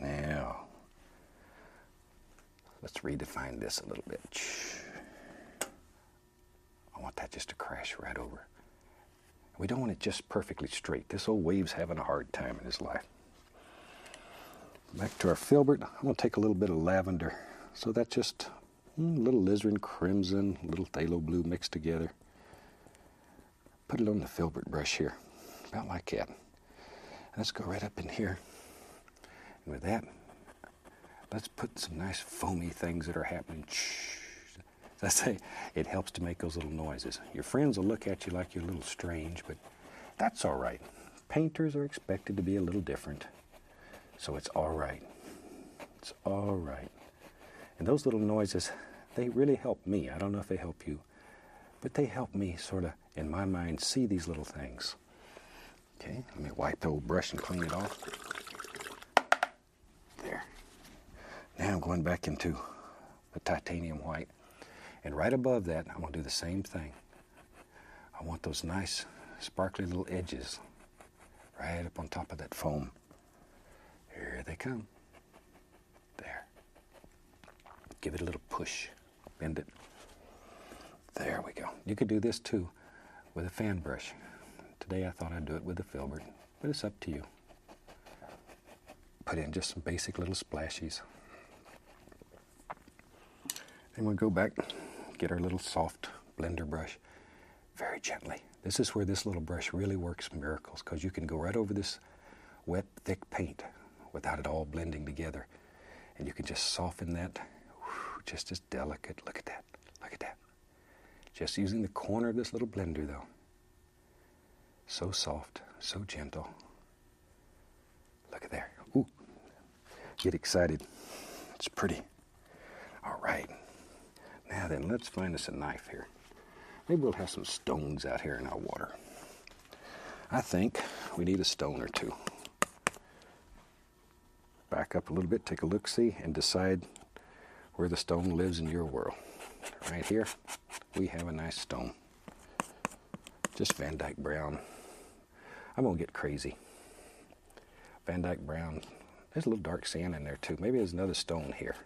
Now, let's redefine this a little bit. I want that just to crash right over. We don't want it just perfectly straight. This old wave's having a hard time in his life. Back to our filbert, I'm going to take a little bit of lavender. So that's just a little alizarin crimson, a little phthalo blue mixed together. Put it on the filbert brush here, about like that. Let's go right up in here. And with that, let's put some nice foamy things that are happening. As I say, it helps to make those little noises. Your friends will look at you like you're a little strange, but that's all right. Painters are expected to be a little different. So it's all right. It's all right. And those little noises, they really help me. I don't know if they help you, but they help me sort of, in my mind, see these little things. Okay, let me wipe the old brush and clean it off. There. Now I'm going back into the titanium white. And right above that, I'm going to do the same thing. I want those nice, sparkly little edges right up on top of that foam. Here they come. There. Give it a little push. Bend it. There we go. You could do this too with a fan brush. Today I thought I'd do it with a filbert, but it's up to you. Put in just some basic little splashes. Then we'll go back, get our little soft blender brush very gently. This is where this little brush really works miracles, because you can go right over this wet, thick paint without it all blending together. And you can just soften that, just as delicate. Look at that, look at that. Just using the corner of this little blender though. So soft, so gentle. Look at there. Ooh, get excited. It's pretty. All right. Now then, let's find us a knife here. Maybe we'll have some stones out here in our water. I think we need a stone or two. Back up a little bit, take a look-see, and decide where the stone lives in your world. Right here, we have a nice stone. Just Van Dyke brown. I'm gonna get crazy. Van Dyke brown. There's a little dark sand in there too. Maybe there's another stone here.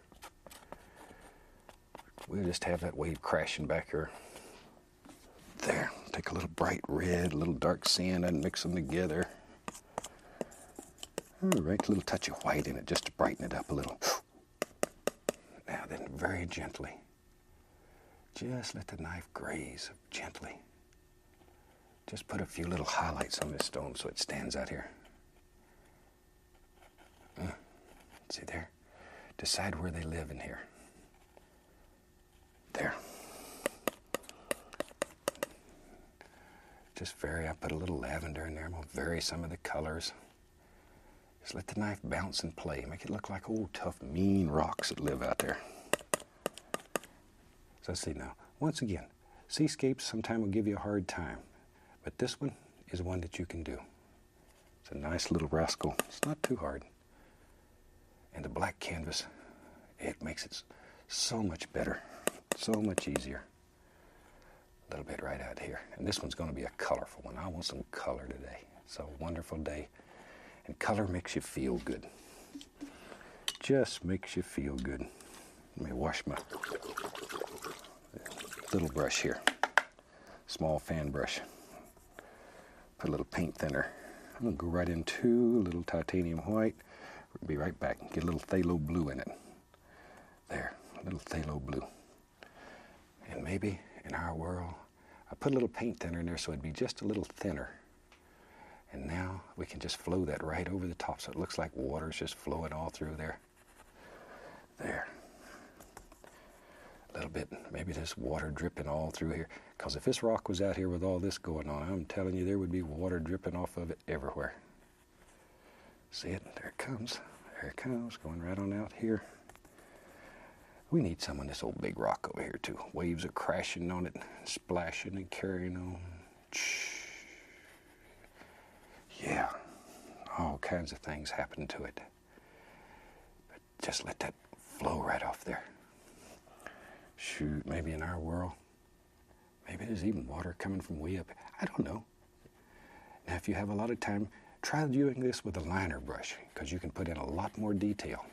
We'll just have that wave crashing back here. There, take a little bright red, a little dark sand and mix them together. All right, a little touch of white in it just to brighten it up a little. Now then, very gently, just let the knife graze gently. Just put a few little highlights on this stone so it stands out here. See there? Decide where they live in here. There. Just I put a little lavender in there. I'm going to vary some of the colors. Just let the knife bounce and play. Make it look like old, tough, mean rocks that live out there. So let's see now. Once again, seascapes sometimes will give you a hard time. But this one is one that you can do. It's a nice little rascal. It's not too hard. And the black canvas, it makes it so much better, so much easier. A little bit right out here. And this one's going to be a colorful one. I want some color today. It's a wonderful day. And color makes you feel good. Just makes you feel good. Let me wash my little brush here. Small fan brush. Put a little paint thinner. I'm going to go right into a little titanium white. We'll be right back. Get a little phthalo blue in it. There, a little phthalo blue. And maybe in our world, I put a little paint thinner in there so it'd be just a little thinner. And now we can just flow that right over the top so it looks like water's just flowing all through there. There. A little bit, maybe there's water dripping all through here. Because if this rock was out here with all this going on, I'm telling you there would be water dripping off of it everywhere. See it? There it comes. There it comes, going right on out here. We need some on this old big rock over here too. Waves are crashing on it, splashing and carrying on. Yeah, all kinds of things happen to it. But just let that flow right off there. Shoot, maybe in our world, maybe there's even water coming from way up. I don't know. Now, if you have a lot of time, try doing this with a liner brush because you can put in a lot more detail.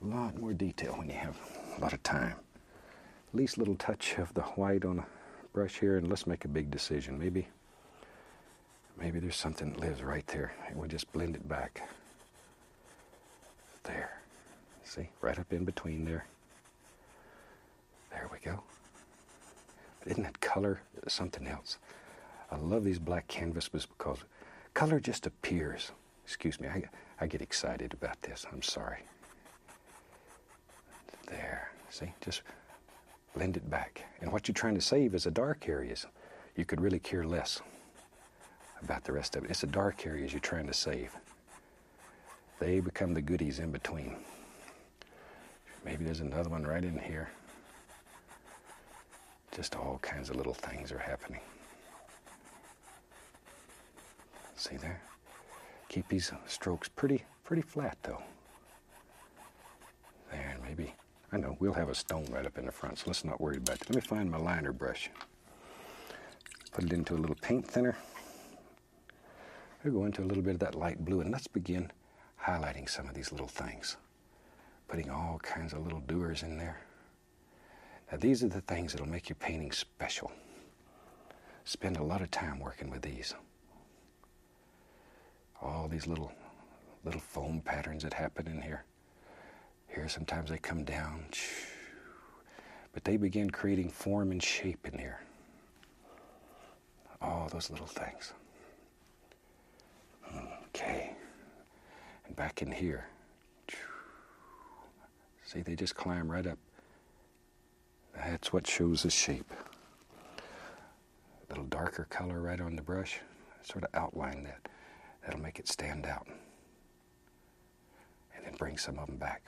A lot more detail when you have a lot of time. Least little touch of the white on a brush here, and let's make a big decision. Maybe there's something that lives right there, and we'll just blend it back. There. See, right up in between there. There we go. But isn't that color something else? I love these black canvases because color just appears. Excuse me, I get excited about this. I'm sorry. There, see, just blend it back. And what you're trying to save is the dark areas. You could really care less about the rest of it. It's the dark areas you're trying to save. They become the goodies in between. Maybe there's another one right in here. Just all kinds of little things are happening. See there? Keep these strokes pretty flat though. There, maybe, I know, we'll have a stone right up in the front, so let's not worry about that. Let me find my liner brush. Put it into a little paint thinner. We'll go into a little bit of that light blue, and let's begin highlighting some of these little things. Putting all kinds of little doers in there. Now these are the things that'll make your painting special. Spend a lot of time working with these. All these little foam patterns that happen in here. Here sometimes they come down, but they begin creating form and shape in here. All those little things. Okay. And back in here. See, they just climb right up. That's what shows the shape. A little darker color right on the brush. Sort of outline that. That'll make it stand out. And then bring some of them back.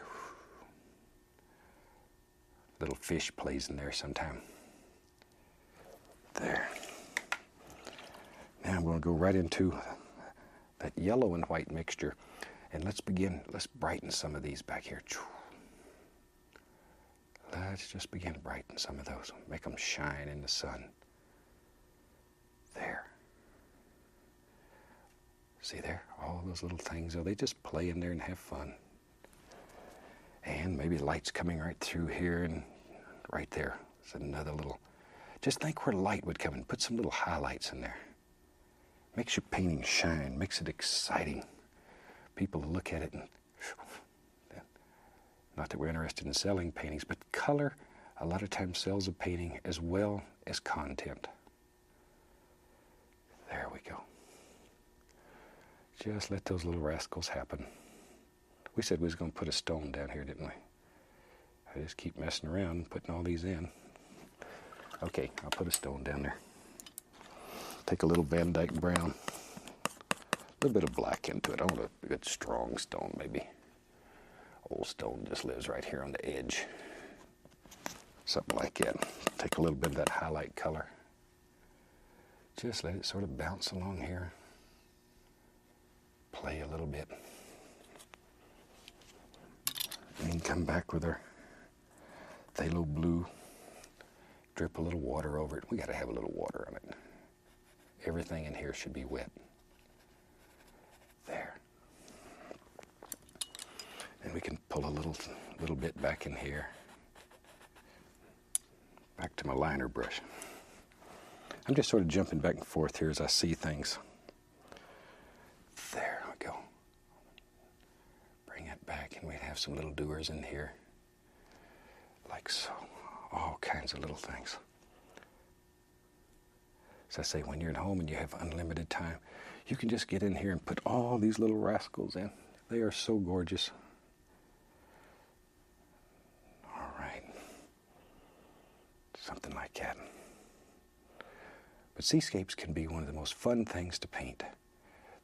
Little fish plays in there sometime. There. Now I'm going to go right into that yellow and white mixture. And let's brighten some of these back here. let's just begin to brighten some of those. Make them shine in the sun. There. See there? All those little things. Oh, they just play in there and have fun. And maybe light's coming right through here and right there. It's another little... Just think where light would come in. Put some little highlights in there. Makes your painting shine. Makes it exciting. People look at it and... Not that we're interested in selling paintings, but color a lot of times sells a painting as well as content. There we go. Just let those little rascals happen. We said we was going to put a stone down here, didn't we? I just keep messing around and putting all these in. Okay, I'll put a stone down there. Take a little Van Dyke brown. A little bit of black into it. I want a good strong stone, maybe. Old stone just lives right here on the edge. Something like that. Take a little bit of that highlight color. Just let it sort of bounce along here. Play a little bit. And then come back with our phthalo blue. Drip a little water over it. We got to have a little water on it. Everything in here should be wet. There. And we can pull a little bit back in here. Back to my liner brush. I'm just sort of jumping back and forth here as I see things. There we go. Bring it back and we have some little doers in here. Like so. All kinds of little things. As I say, when you're at home and you have unlimited time, you can just get in here and put all these little rascals in. They are so gorgeous. All right. Something like that. But seascapes can be one of the most fun things to paint.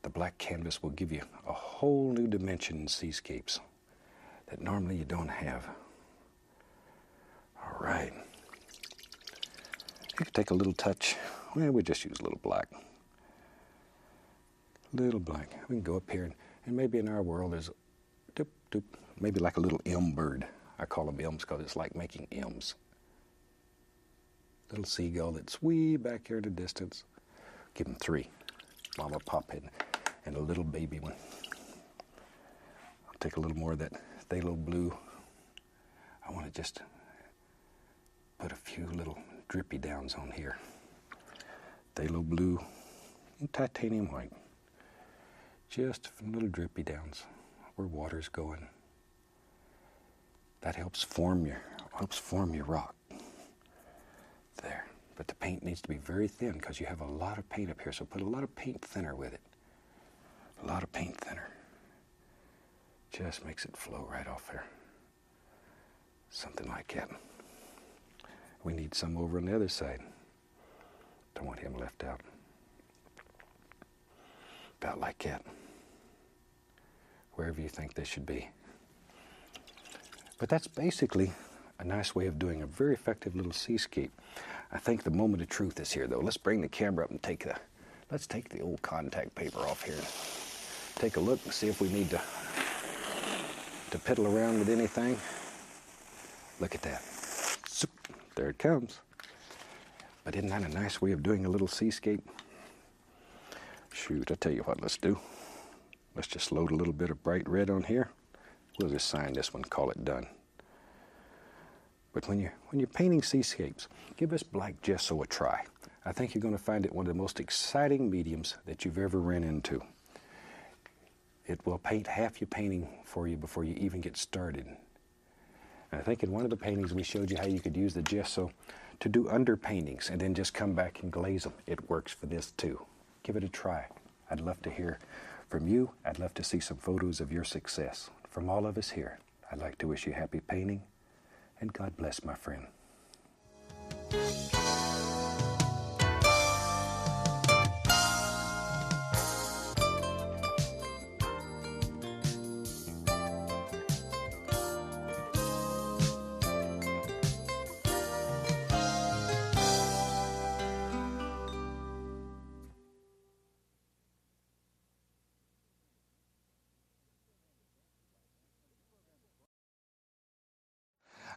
The black canvas will give you a whole new dimension in seascapes that normally you don't have. All right. You can take a little touch. Well, we just use a little black. Little black. We can go up here and maybe in our world there's doop, doop, maybe like a little M bird. I call them M's because it's like making M's. Little seagull that's way back here in the distance. Give them 3. Mama, pop head, and a little baby one. I'll take a little more of that phthalo blue. I want to just put a few little drippy downs on here. Phthalo blue and titanium white. Just some little drippy downs where water's going. That helps form your rock. There. But the paint needs to be very thin because you have a lot of paint up here. So put a lot of paint thinner with it. A lot of paint thinner. Just makes it flow right off there. Something like that. We need some over on the other side. Don't want him left out. About like that. Wherever you think they should be. But that's basically a nice way of doing a very effective little seascape. I think the moment of truth is here, though. Let's bring the camera up and let's take the old contact paper off here. Take a look and see if we need to piddle around with anything. Look at that. There it comes. But isn't that a nice way of doing a little seascape? Shoot, I tell you what, let's do. Let's just load a little bit of bright red on here. We'll just sign this one, call it done. But when you're painting seascapes, give this black gesso a try. I think you're going to find it one of the most exciting mediums that you've ever run into. It will paint half your painting for you before you even get started. And I think in one of the paintings we showed you how you could use the gesso to do underpaintings and then just come back and glaze them. It works for this too. Give it a try. I'd love to hear from you. I'd love to see some photos of your success. From all of us here, I'd like to wish you happy painting, and God bless, my friend.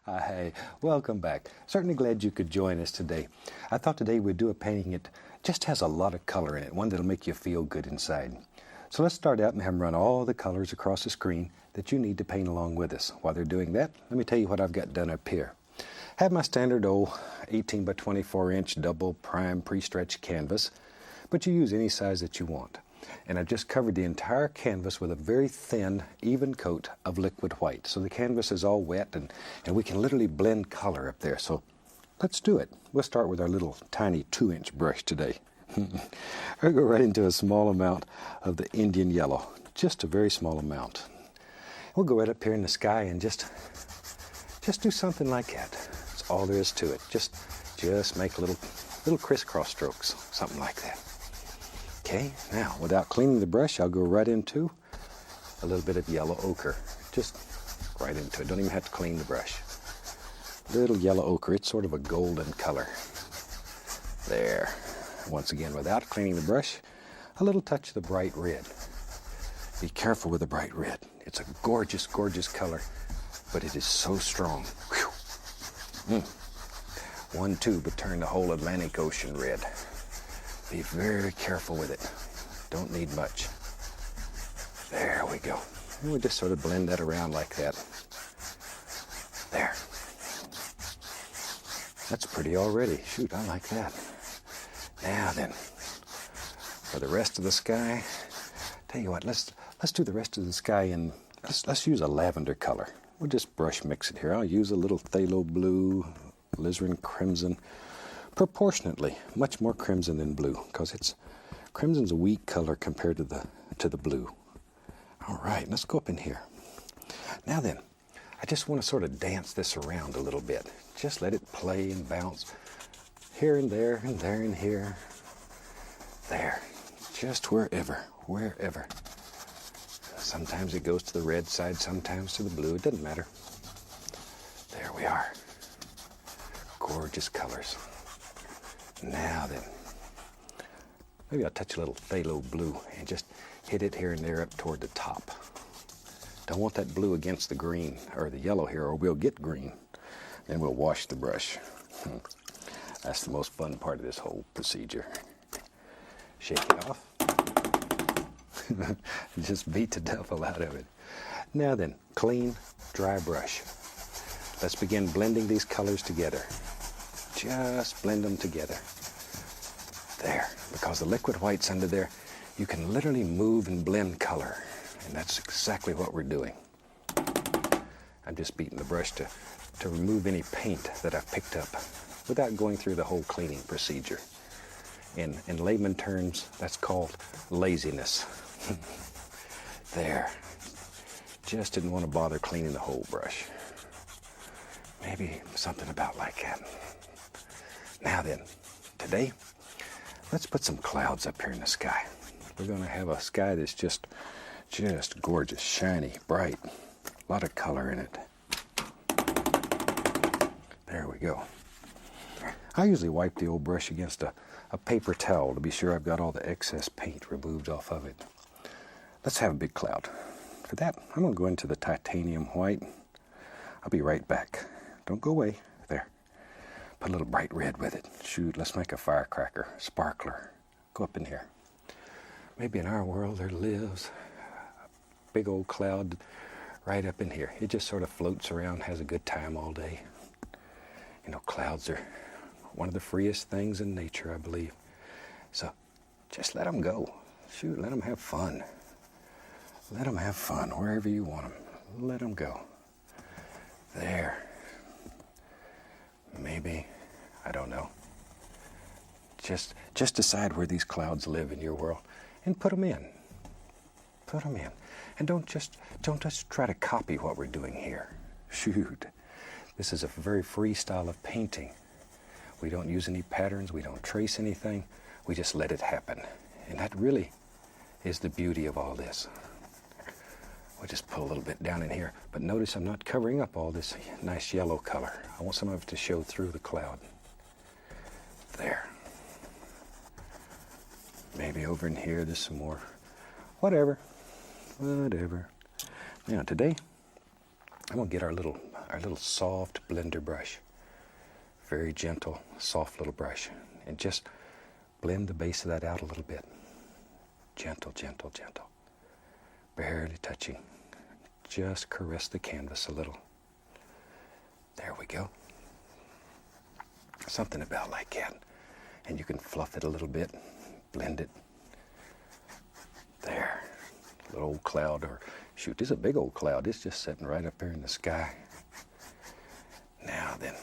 Hi, welcome back. Certainly glad you could join us today. I thought today we'd do a painting that just has a lot of color in it, one that'll make you feel good inside. So let's start out and have them run all the colors across the screen that you need to paint along with us. While they're doing that, let me tell you what I've got done up here. I have my standard old 18 by 24 inch double prime pre-stretched canvas, but you use any size that you want. And I've just covered the entire canvas with a very thin, even coat of liquid white. So the canvas is all wet and we can literally blend color up there. So let's do it. We'll start with our little tiny 2-inch brush today. I'll go right into a small amount of the Indian yellow, just a very small amount. We'll go right up here in the sky and just do something like that. That's all there is to it. Just make little crisscross strokes, something like that. Okay, now without cleaning the brush, I'll go right into a little bit of yellow ochre. Just right into it. Don't even have to clean the brush. Little yellow ochre. It's sort of a golden color. There. Once again, without cleaning the brush, a little touch of the bright red. Be careful with the bright red. It's a gorgeous, gorgeous color, but it is so strong. Whew. 1 tube would turn the whole Atlantic Ocean red. Be very careful with it. Don't need much. There we go. And we just sort of blend that around like that. There. That's pretty already. Shoot, I like that. Now then, for the rest of the sky, tell you what, let's do the rest of the sky in, let's use a lavender color. We'll just brush mix it here. I'll use a little phthalo blue, alizarin crimson, proportionately, much more crimson than blue, because crimson's a weak color compared to the blue. All right, let's go up in here. Now then, I just want to sort of dance this around a little bit. Just let it play and bounce. Here and there, and there and here. There. Just wherever. Sometimes it goes to the red side, sometimes to the blue. It doesn't matter. There we are. Gorgeous colors. Now then, maybe I'll touch a little phthalo blue and just hit it here and there up toward the top. Don't want that blue against the green, or the yellow here, or we'll get green. Then we'll wash the brush. That's the most fun part of this whole procedure. Shake it off. Just beat the devil out of it. Now then, clean, dry brush. Let's begin blending these colors together. Just blend them together. There. Because the liquid white's under there, you can literally move and blend color. And that's exactly what we're doing. I'm just beating the brush to remove any paint that I've picked up, without going through the whole cleaning procedure. In layman terms, that's called laziness. There. Just didn't want to bother cleaning the whole brush. Maybe something about like that. Now then, today, let's put some clouds up here in the sky. We're going to have a sky that's just gorgeous, shiny, bright. A lot of color in it. There we go. I usually wipe the old brush against a paper towel to be sure I've got all the excess paint removed off of it. Let's have a big cloud. For that, I'm going to go into the titanium white. I'll be right back. Don't go away. There. Put a little bright red with it. Shoot, let's make a firecracker, sparkler. Go up in here. Maybe in our world there lives a big old cloud right up in here. It just sort of floats around, has a good time all day. You know, clouds are one of the freest things in nature, I believe. So just let them go. Shoot, let them have fun. Let them have fun wherever you want them. Let them go. There. Maybe, I don't know. Just decide where these clouds live in your world and put them in. Put them in. And don't just try to copy what we're doing here. Shoot. This is a very free style of painting. We don't use any patterns. We don't trace anything. We just let it happen. And that really is the beauty of all this. We'll just pull a little bit down in here. But notice I'm not covering up all this nice yellow color. I want some of it to show through the cloud. There. Maybe over in here there's some more. Whatever. Now today, I'm going to get our our little soft blender brush. Very gentle, soft little brush. And just blend the base of that out a little bit. Gentle, gentle, gentle. Barely touching. Just caress the canvas a little. There we go. Something about like that. And you can fluff it a little bit, blend it. There. Little old cloud, or shoot, this is a big old cloud. It's just sitting right up there in the sky. Now then,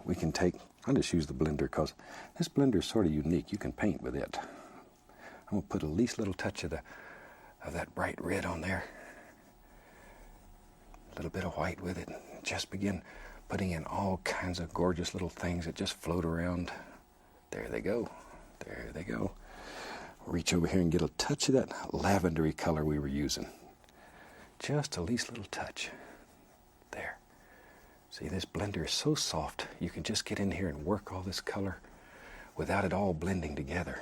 we can take, I'll just use the blender because this blender is sort of unique. You can paint with it. I'm going to put a least little touch of that bright red on there. A little bit of white with it. Just begin putting in all kinds of gorgeous little things that just float around. There they go. There they go. Reach over here and get a touch of that lavendery color we were using. Just a least little touch. There. See, this blender is so soft, you can just get in here and work all this color without it all blending together.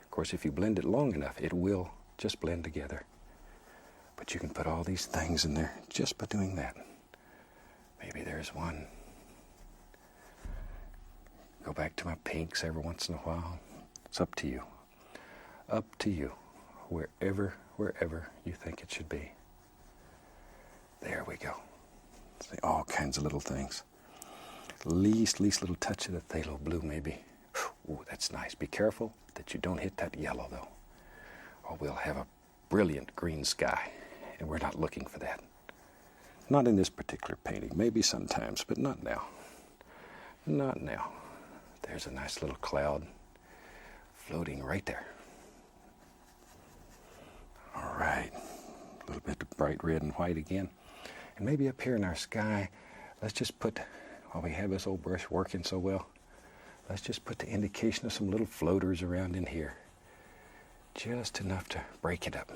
Of course, if you blend it long enough, it will just blend together. But you can put all these things in there just by doing that. Maybe there's one. Go back to my pinks every once in a while. It's up to you. Up to you. Wherever you think it should be. There we go. See, all kinds of little things. Least little touch of the phthalo blue maybe. Ooh, that's nice. Be careful that you don't hit that yellow though. Or we'll have a brilliant green sky. And we're not looking for that. Not in this particular painting. Maybe sometimes, but not now. Not now. There's a nice little cloud floating right there. All right. A little bit of bright red and white again. And maybe up here in our sky, let's just put, while we have this old brush working so well, let's just put the indication of some little floaters around in here. Just enough to break it up.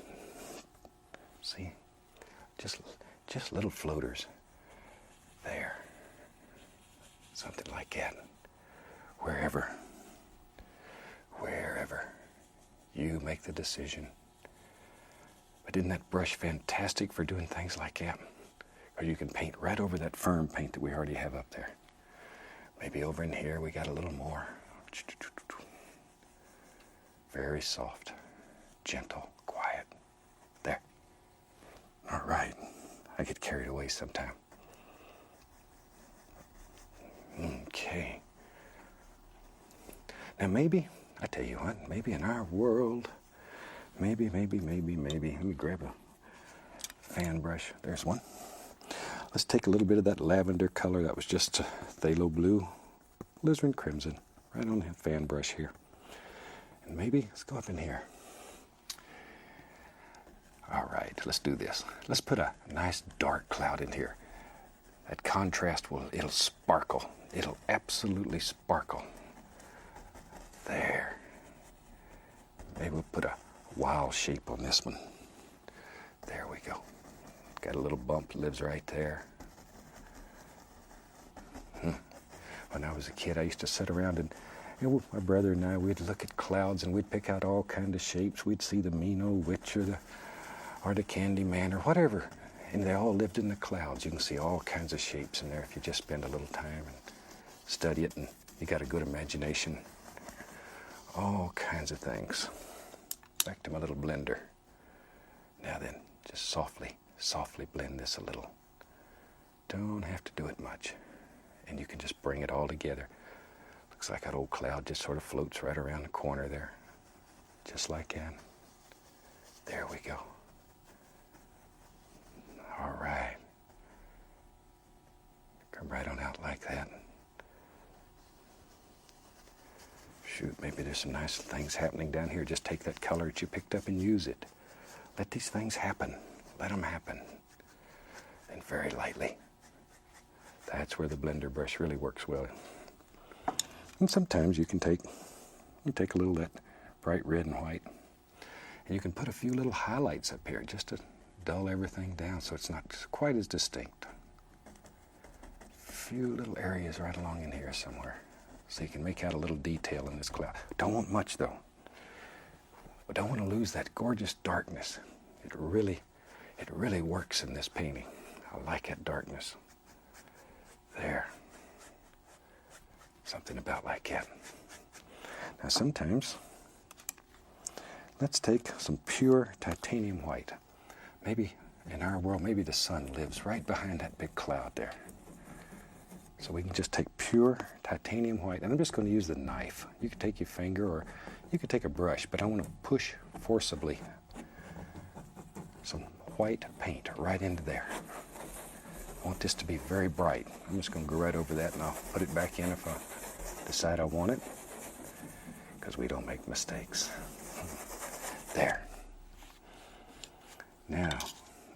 See? Just little floaters. There. Something like that. Wherever you make the decision. But isn't that brush fantastic for doing things like that? Or you can paint right over that firm paint that we already have up there. Maybe over in here we got a little more. Very soft, gentle, quiet. There. All right. I get carried away sometime. Okay. Now maybe, I tell you what, maybe in our world, maybe, let me grab a fan brush. There's one. Let's take a little bit of that lavender color. That was just phthalo blue, alizarin crimson, right on the fan brush here. And maybe, let's go up in here. All right, let's do this. Let's put a nice dark cloud in here. That contrast it'll sparkle. It'll absolutely sparkle. There. Maybe we'll put a wild shape on this one. There we go. Got a little bump that lives right there. When I was a kid, I used to sit around and my brother and I, we'd look at clouds and we'd pick out all kinds of shapes. We'd see the mean old witch or the candy man or whatever. And they all lived in the clouds. You can see all kinds of shapes in there if you just spend a little time and study it, and you got a good imagination. All kinds of things. Back to my little blender. Now then, just softly blend this a little. Don't have to do it much. And you can just bring it all together. Looks like that old cloud just sort of floats right around the corner there. Just like that. There we go. All right. Come right on out like that. Shoot, maybe there's some nice things happening down here. Just take that color that you picked up and use it. Let these things happen. Let them happen. And very lightly. That's where the blender brush really works well. And sometimes you can take a little of that bright red and white, and you can put a few little highlights up here just to dull everything down so it's not quite as distinct. A few little areas right along in here somewhere, so you can make out a little detail in this cloud. Don't want much though. We don't want to lose that gorgeous darkness. It really works in this painting. I like that darkness. There. Something about like that. Now sometimes, let's take some pure titanium white. Maybe in our world, maybe the sun lives right behind that big cloud there. So we can just take pure titanium white, and I'm just going to use the knife. You could take your finger or you could take a brush, but I want to push forcibly some white paint right into there. I want this to be very bright. I'm just going to go right over that, and I'll put it back in if I decide I want it, because we don't make mistakes. There. Now,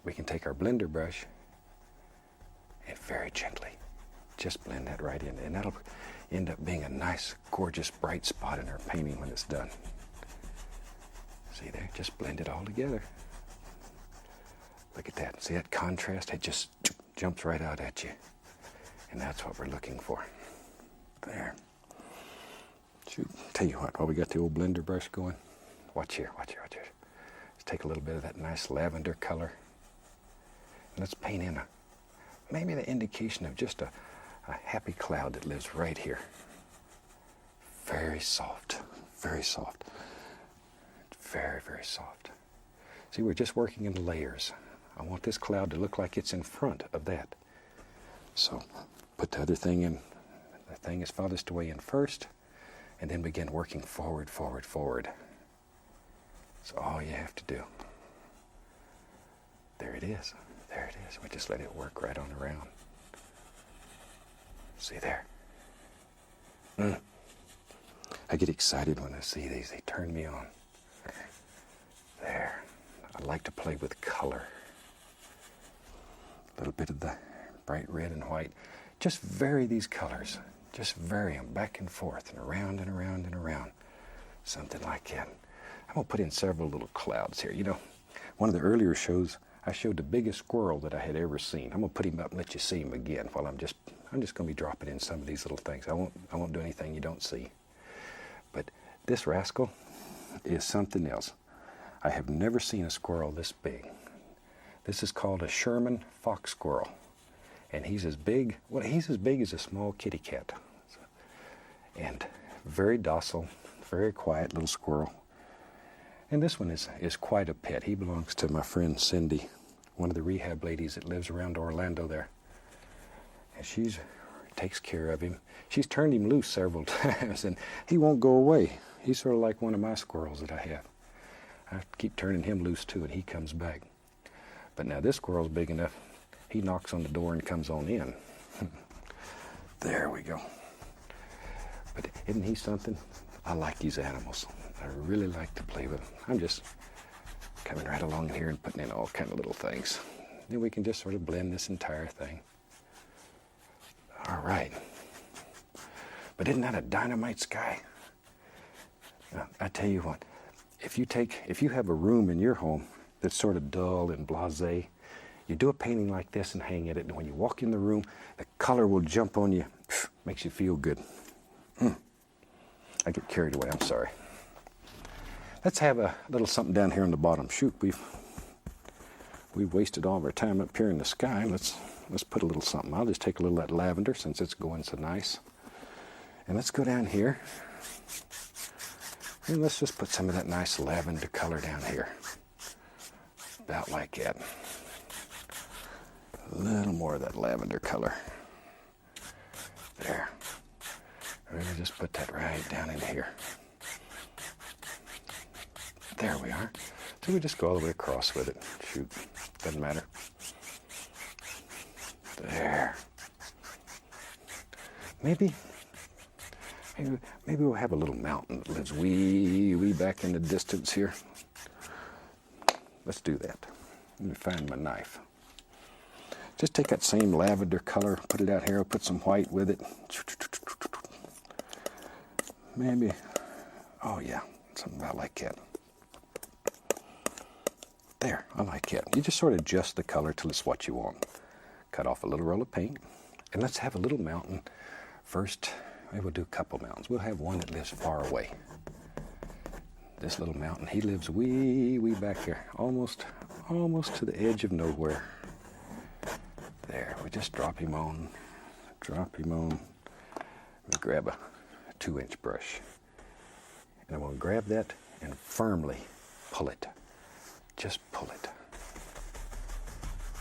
we can take our blender brush and very gently just blend that right in, and that'll end up being a nice, gorgeous, bright spot in our painting when it's done. See there? Just blend it all together. Look at that. See that contrast? It just jumps right out at you. And that's what we're looking for. There. Shoot. Tell you what, while we got the old blender brush going, watch here, watch here, watch here. Let's take a little bit of that nice lavender color. And let's paint in maybe the indication of just a happy cloud that lives right here. Very soft, very soft. Very, very soft. See, we're just working in layers. I want this cloud to look like it's in front of that. So put the other thing in, the thing is farthest away in first, and then begin working forward, forward, forward. That's all you have to do. There it is. There it is. We just let it work right on around. See there? I get excited when I see these. They turn me on. There. I like to play with color. A little bit of the bright red and white. Just vary these colors. Just vary them back and forth and around and around and around. Something like that. I'm going to put in several little clouds here. You know, one of the earlier shows, I showed the biggest squirrel that I had ever seen. I'm going to put him up and let you see him again while I'm just going to be dropping in some of these little things. I won't do anything you don't see. But this rascal is something else. I have never seen a squirrel this big. This is called a Sherman fox squirrel. And he's as big, well, he's as big as a small kitty cat. And very docile, very quiet little squirrel. And this one is quite a pet. He belongs to my friend Cindy, one of the rehab ladies that lives around Orlando there. And she takes care of him. She's turned him loose several times, and he won't go away. He's sort of like one of my squirrels that I have. I keep turning him loose too, and he comes back. But now this squirrel's big enough, he knocks on the door and comes on in. There we go. But isn't he something? I like these animals. I really like to play with them. I'm just coming right along here and putting in all kind of little things. Then we can just sort of blend this entire thing. All right. But isn't that a dynamite sky? I tell you what, if you have a room in your home that's sort of dull and blasé, you do a painting like this and hang at it, and when you walk in the room, the color will jump on you. Makes you feel good. I get carried away, I'm sorry. Let's have a little something down here on the bottom. Shoot, we've wasted all of our time up here in the sky. Let's put a little something. I'll just take a little of that lavender since it's going so nice. And let's go down here. And let's just put some of that nice lavender color down here. About like that. A little more of that lavender color. There. We're going to just put that right down in here. There we are. So we just go all the way across with it. Shoot, doesn't matter. There. Maybe we'll have a little mountain that lives way back in the distance here. Let's do that. Let me find my knife. Just take that same lavender color, put it out here, I'll put some white with it. Maybe, oh yeah, something about like that. There, I like that. You just sort of adjust the color till it's what you want. Cut off a little roll of paint, and let's have a little mountain first. Maybe we'll do a couple mountains. We'll have one that lives far away. This little mountain, he lives way back here, almost to the edge of nowhere. There, we just drop him on drop him on. Let me grab a 2-inch brush. And I'm going to grab that and firmly pull it. Just pull it.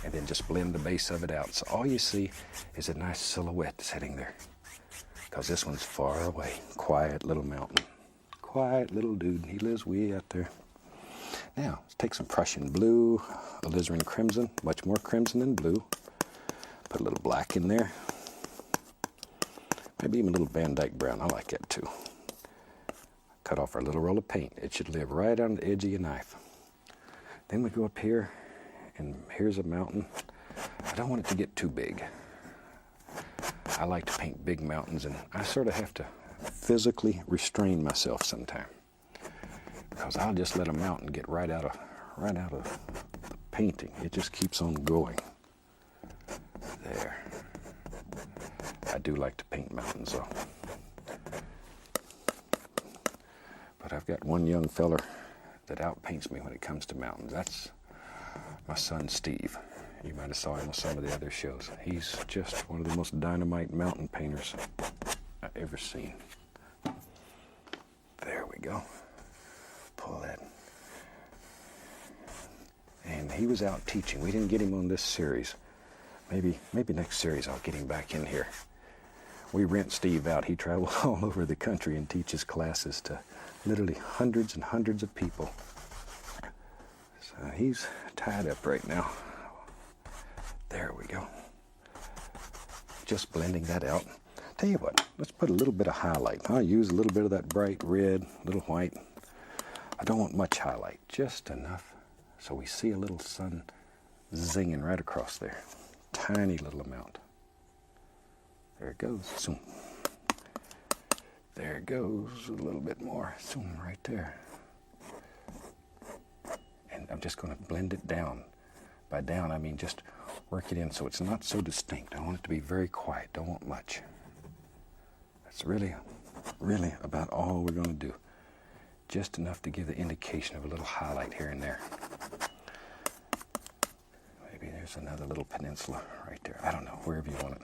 And then just blend the base of it out. So all you see is a nice silhouette sitting there. Because this one's far away. Quiet little mountain. Quiet little dude. He lives way out there. Now, let's take some Prussian blue, alizarin crimson, much more crimson than blue. Put a little black in there. Maybe even a little Van Dyke brown. I like that too. Cut off our little roll of paint. It should live right on the edge of your knife. Then we go up here, and here's a mountain. I don't want it to get too big. I like to paint big mountains, and I sort of have to physically restrain myself sometime, because I'll just let a mountain get right out of the painting. It just keeps on going. There. I do like to paint mountains, though. But I've got one young feller that outpaints me when it comes to mountains. That's my son, Steve. You might have saw him on some of the other shows. He's just one of the most dynamite mountain painters I've ever seen. There we go. Pull that. And he was out teaching. We didn't get him on this series. Maybe next series I'll get him back in here. We rent Steve out. He travels all over the country and teaches classes to literally hundreds and hundreds of people. So he's tied up right now. There we go. Just blending that out. Tell you what, let's put a little bit of highlight. I'll use a little bit of that bright red, a little white. I don't want much highlight, just enough so we see a little sun zinging right across there. Tiny little amount. There it goes. Zoom. There it goes. A little bit more. Zoom right there. And I'm just going to blend it down. By down, I mean just work it in so it's not so distinct. I want it to be very quiet. Don't want much. That's really about all we're going to do. Just enough to give the indication of a little highlight here and there. Maybe there's another little peninsula right there. I don't know, wherever you want it.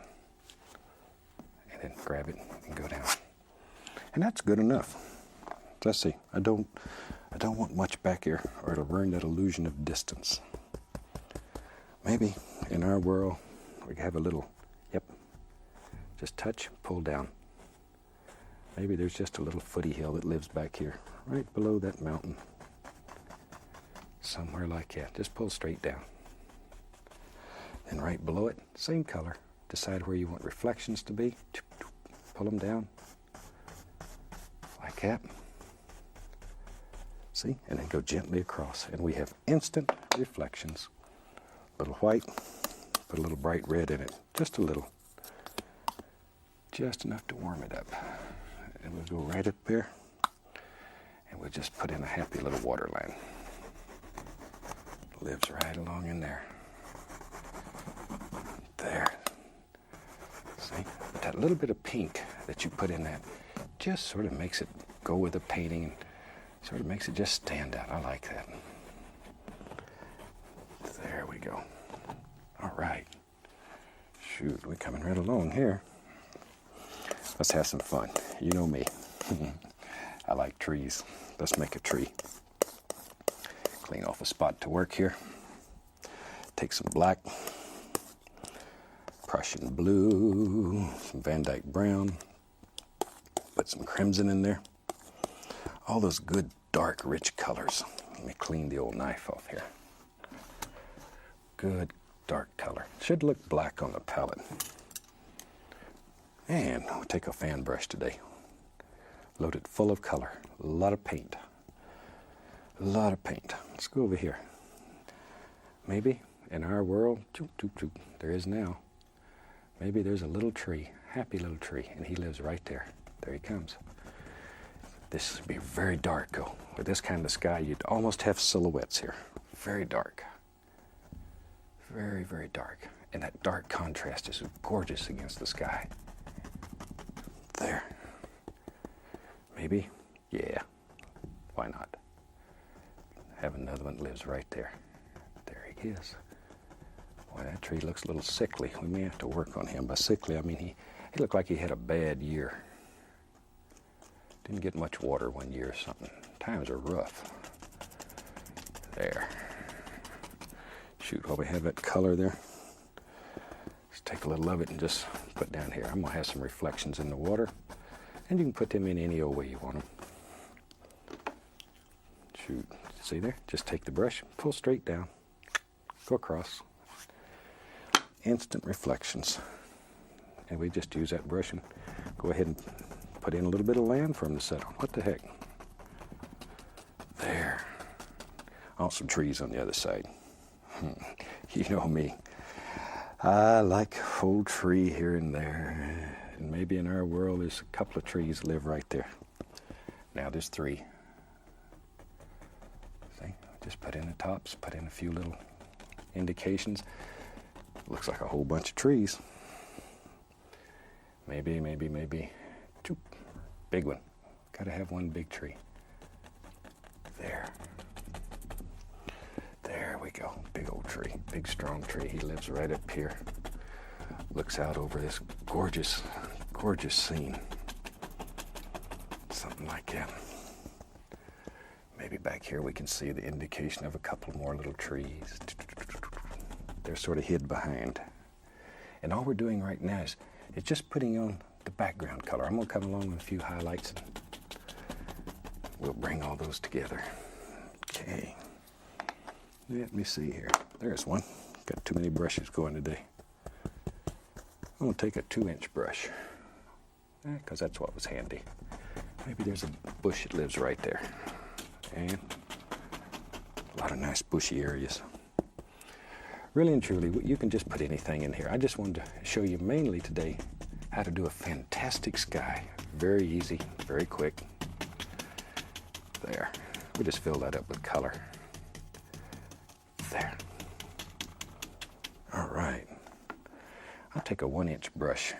And then grab it and go down. And that's good enough. Let's see. I don't want much back here, or it'll ruin that illusion of distance. Maybe in our world we have a little, just touch, pull down. Maybe there's just a little footy hill that lives back here, right below that mountain. Somewhere like that. Just pull straight down. And right below it, same color. Decide where you want reflections to be. Pull them down. Like that. See? And then go gently across. And we have instant reflections. A little white. Put a little bright red in it. Just a little. Just enough to warm it up. And we'll go right up there. And we'll just put in a happy little water line. Lives right along in there. There. See? But that little bit of pink that you put in that just sort of makes it go with the painting and sort of makes it just stand out. I like that. There we go. All right. Shoot, we're coming right along here. Let's have some fun. You know me. I like trees. Let's make a tree. Clean off a spot to work here. Take some black, Prussian blue, some Van Dyke brown. Put some crimson in there. All those good, dark, rich colors. Let me clean the old knife off here. Good, dark color. Should look black on the palette. And we'll take a fan brush today. Load it full of color. A lot of paint. A lot of paint. Let's go over here. Maybe in our world, there is now. Maybe there's a little tree, happy little tree, and he lives right there. There he comes. This would be very dark, though. With this kind of sky, you'd almost have silhouettes here. Very dark. Very, very dark. And that dark contrast is gorgeous against the sky. There. Maybe? Yeah. Why not? Have another one that lives right there. There he is. Boy, that tree looks a little sickly. We may have to work on him. By sickly, I mean he looked like he had a bad year. Didn't get much water one year or something. Times are rough. There. Shoot, while we have that color there, let's take a little of it and just put down here. I'm going to have some reflections in the water, and you can put them in any old way you want them. Shoot, see there? Just take the brush, pull straight down, go across. Instant reflections. And we just use that brush and go ahead and put in a little bit of land for them to set on. What the heck? There. I want some trees on the other side. You know me. I like a old tree here and there. And maybe in our world there's a couple of trees live right there. Now there's 3. See? Just put in the tops, put in a few little indications. Looks like a whole bunch of trees. Maybe 2. Big one. Gotta have one big tree. There. There we go. Big old tree. Big strong tree. He lives right up here. Looks out over this gorgeous, gorgeous scene. Something like that. Maybe back here we can see the indication of a couple more little trees. They're sort of hid behind. And all we're doing right now is just putting on the background color. I'm going to come along with a few highlights and we'll bring all those together. Okay. Let me see here. There's one. Got too many brushes going today. I'm going to take a 2-inch brush because that's what was handy. Maybe there's a bush that lives right there. And a lot of nice bushy areas. Really and truly, you can just put anything in here. I just wanted to show you mainly today how to do a fantastic sky. Very easy, very quick. There. We just fill that up with color. There. All right. I'll take a 1-inch brush.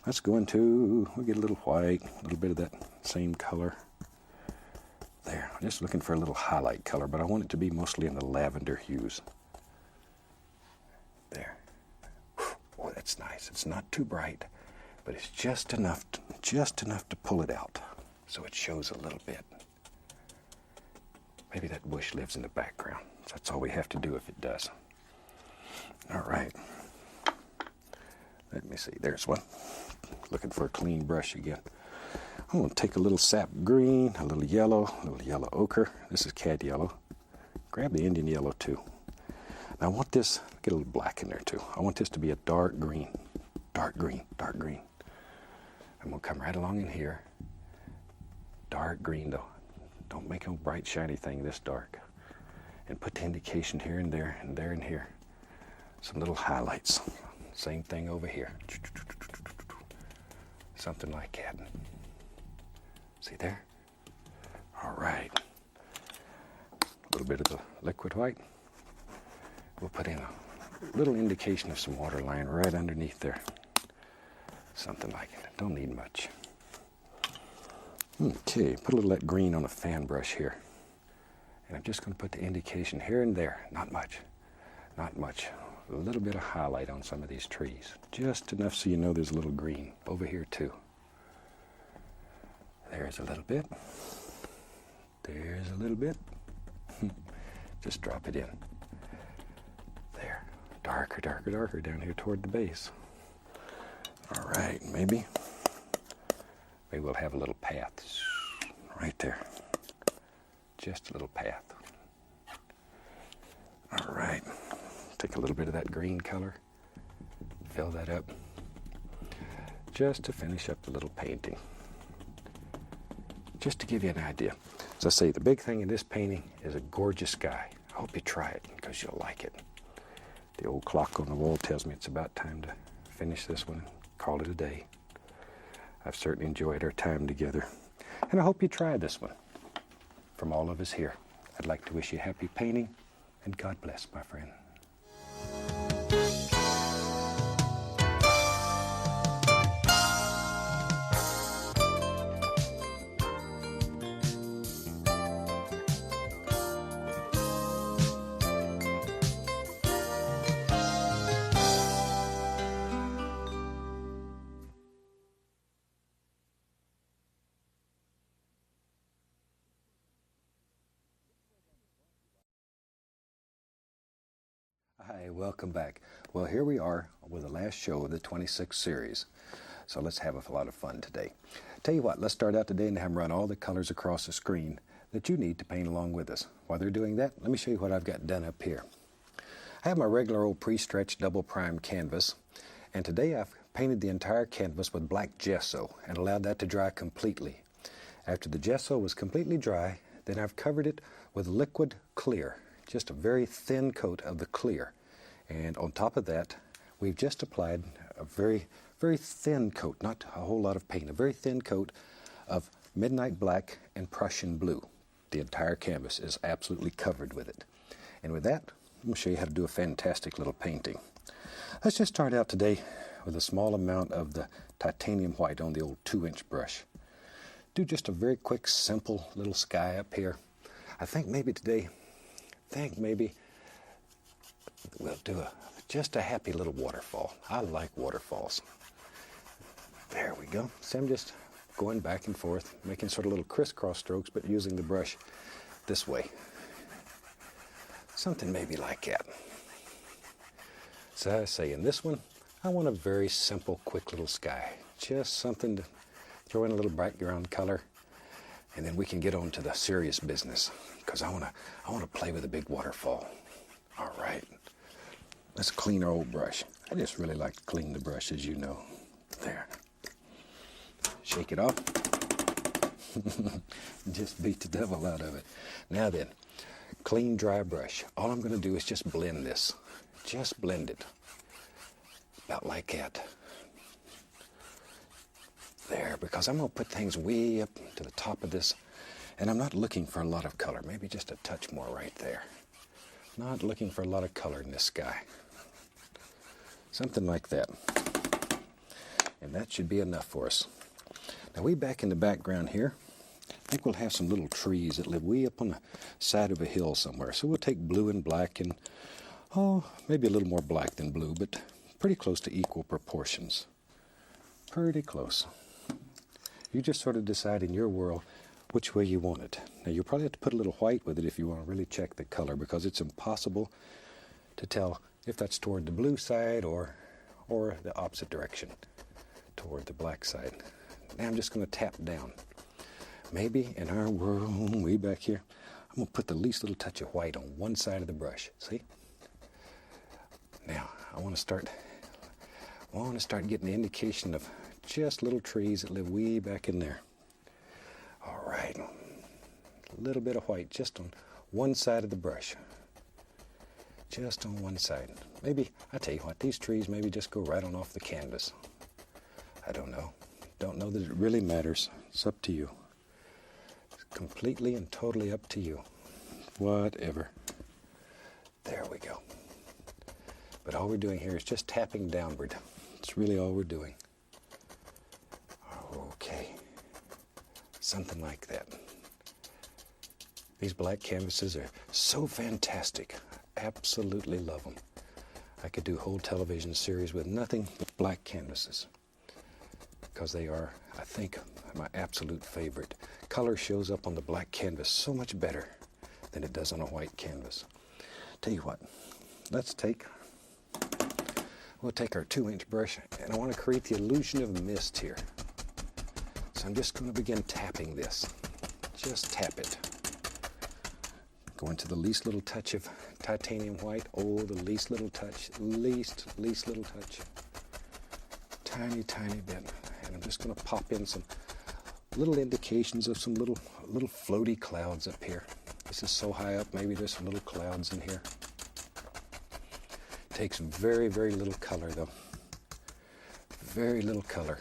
Let's go into, we'll get a little white, a little bit of that same color. There. I'm just looking for a little highlight color, but I want it to be mostly in the lavender hues. There. Oh, that's nice. It's not too bright, but it's just enough to pull it out so it shows a little bit. Maybe that bush lives in the background. So that's all we have to do if it does. All right. Let me see. There's one. Looking for a clean brush again. I'm going to take a little sap green, a little yellow ochre. This is cad yellow. Grab the Indian yellow too. Now I want this, get a little black in there too. I want this to be a dark green. Dark green. I'm going to come right along in here. Dark green though. Don't make a bright shiny thing this dark. And put the indication here and there and there and here. Some little highlights. Same thing over here. Something like that. See there? All right. A little bit of the liquid white. We'll put in a little indication of some water line right underneath there. Something like it. Don't need much. Okay, put a little of that green on a fan brush here. And I'm just going to put the indication here and there. Not much. A little bit of highlight on some of these trees. Just enough so you know there's a little green over here too. There's a little bit. There's a little bit. Just drop it in. There. Darker down here toward the base. All right, maybe we'll have a little path right there. Just a little path. All right. Take a little bit of that green color. Fill that up. Just to finish up the little painting. Just to give you an idea. As I say, the big thing in this painting is a gorgeous sky. I hope you try it because you'll like it. The old clock on the wall tells me it's about time to finish this one and call it a day. I've certainly enjoyed our time together. And I hope you try this one. From all of us here, I'd like to wish you happy painting and God bless, my friend. Hi, welcome back. Well, here we are with the last show of the 26 series. So let's have a lot of fun today. Tell you what, let's start out today and have them run all the colors across the screen that you need to paint along with us. While they're doing that, let me show you what I've got done up here. I have my regular old pre-stretched double prime canvas, and today I've painted the entire canvas with black gesso and allowed that to dry completely. After the gesso was completely dry, then I've covered it with liquid clear, just a very thin coat of the clear. And on top of that, we've just applied a very, very thin coat, not a whole lot of paint, a very thin coat of midnight black and Prussian blue. The entire canvas is absolutely covered with it. And with that, I'm going to show you how to do a fantastic little painting. Let's just start out today with a small amount of the titanium white on the old 2-inch brush. Do just a very quick, simple little sky up here. I think maybe today, we'll do just a happy little waterfall. I like waterfalls. There we go. So I'm just going back and forth, making sort of little crisscross strokes, but using the brush this way. Something maybe like that. So I say in this one, I want a very simple, quick little sky. Just something to throw in a little background color, and then we can get on to the serious business, because I want to play with a big waterfall. All right. Let's clean our old brush. I just really like to clean the brush, as you know. There. Shake it off. Just beat the devil out of it. Now then, clean, dry brush. All I'm going to do is just blend this. Just blend it. About like that. There, because I'm going to put things way up to the top of this, and I'm not looking for a lot of color. Maybe just a touch more right there. Not looking for a lot of color in this sky. Something like that. And that should be enough for us. Now, way back in the background here, I think we'll have some little trees that live way up on the side of a hill somewhere. So we'll take blue and black and, maybe a little more black than blue, but pretty close to equal proportions. Pretty close. You just sort of decide in your world which way you want it. Now, you'll probably have to put a little white with it if you want to really check the color, because it's impossible to tell if that's toward the blue side or the opposite direction, toward the black side. Now I'm just going to tap down. Maybe in our world, way back here, I'm going to put the least little touch of white on one side of the brush. See? Now, I want to start getting the indication of just little trees that live way back in there. All right. A little bit of white just on one side of the brush. Just on one side. Maybe, I tell you what, these trees maybe just go right on off the canvas. I don't know. Don't know that it really matters. It's up to you. It's completely and totally up to you. Whatever. There we go. But all we're doing here is just tapping downward. It's really all we're doing. Okay. Something like that. These black canvases are so fantastic. I absolutely love them. I could do a whole television series with nothing but black canvases, because they are, I think, my absolute favorite. Color shows up on the black canvas so much better than it does on a white canvas. Tell you what, we'll take our 2-inch brush, and I want to create the illusion of mist here. So I'm just going to begin tapping this. Just tap it. Go into the least little touch of titanium white. Oh, the least little touch. Least little touch. Tiny bit. And I'm just going to pop in some little indications of some little floaty clouds up here. This is so high up, maybe there's some little clouds in here. Takes very, very little color, though. Very little color.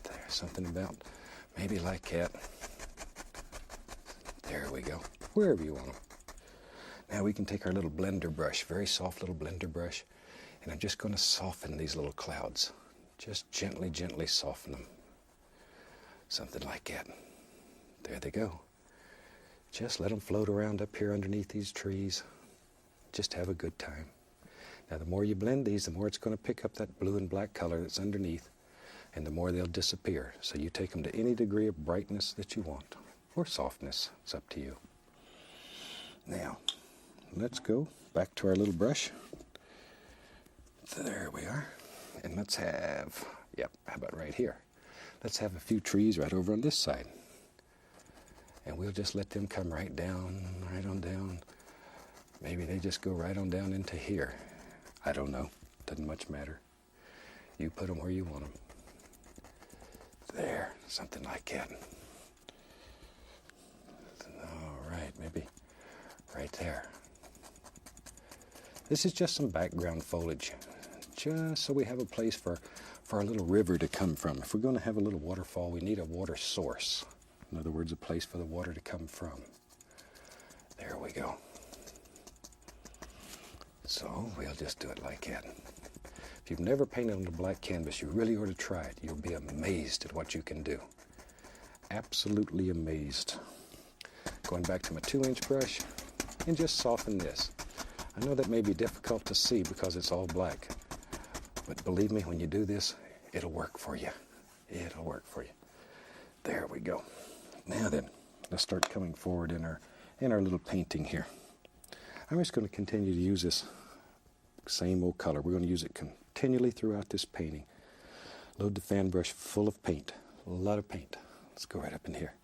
There's something about maybe like that. There we go. Wherever you want them. Now we can take our little blender brush, very soft little blender brush, and I'm just going to soften these little clouds. Just gently, gently soften them. Something like that. There they go. Just let them float around up here underneath these trees. Just have a good time. Now, the more you blend these, the more it's going to pick up that blue and black color that's underneath, and the more they'll disappear. So you take them to any degree of brightness that you want, or softness. It's up to you. Now, let's go back to our little brush. There we are. And let's have, yep, how about right here? Let's have a few trees right over on this side. And we'll just let them come right on down. Maybe they just go right on down into here. I don't know. Doesn't much matter. You put them where you want them. There, something like that. All right, maybe right there. This is just some background foliage, just so we have a place for a little river to come from. If we're going to have a little waterfall, we need a water source. In other words, a place for the water to come from. There we go. So we'll just do it like that. If you've never painted on a black canvas, you really ought to try it. You'll be amazed at what you can do. Absolutely amazed. Going back to my 2-inch brush and just soften this. I know that may be difficult to see because it's all black, but believe me, when you do this, it'll work for you. It'll work for you. There we go. Now then, let's start coming forward in our little painting here. I'm just going to continue to use this same old color. We're going to use it continually throughout this painting. Load the fan brush full of paint, a lot of paint. Let's go right up in here.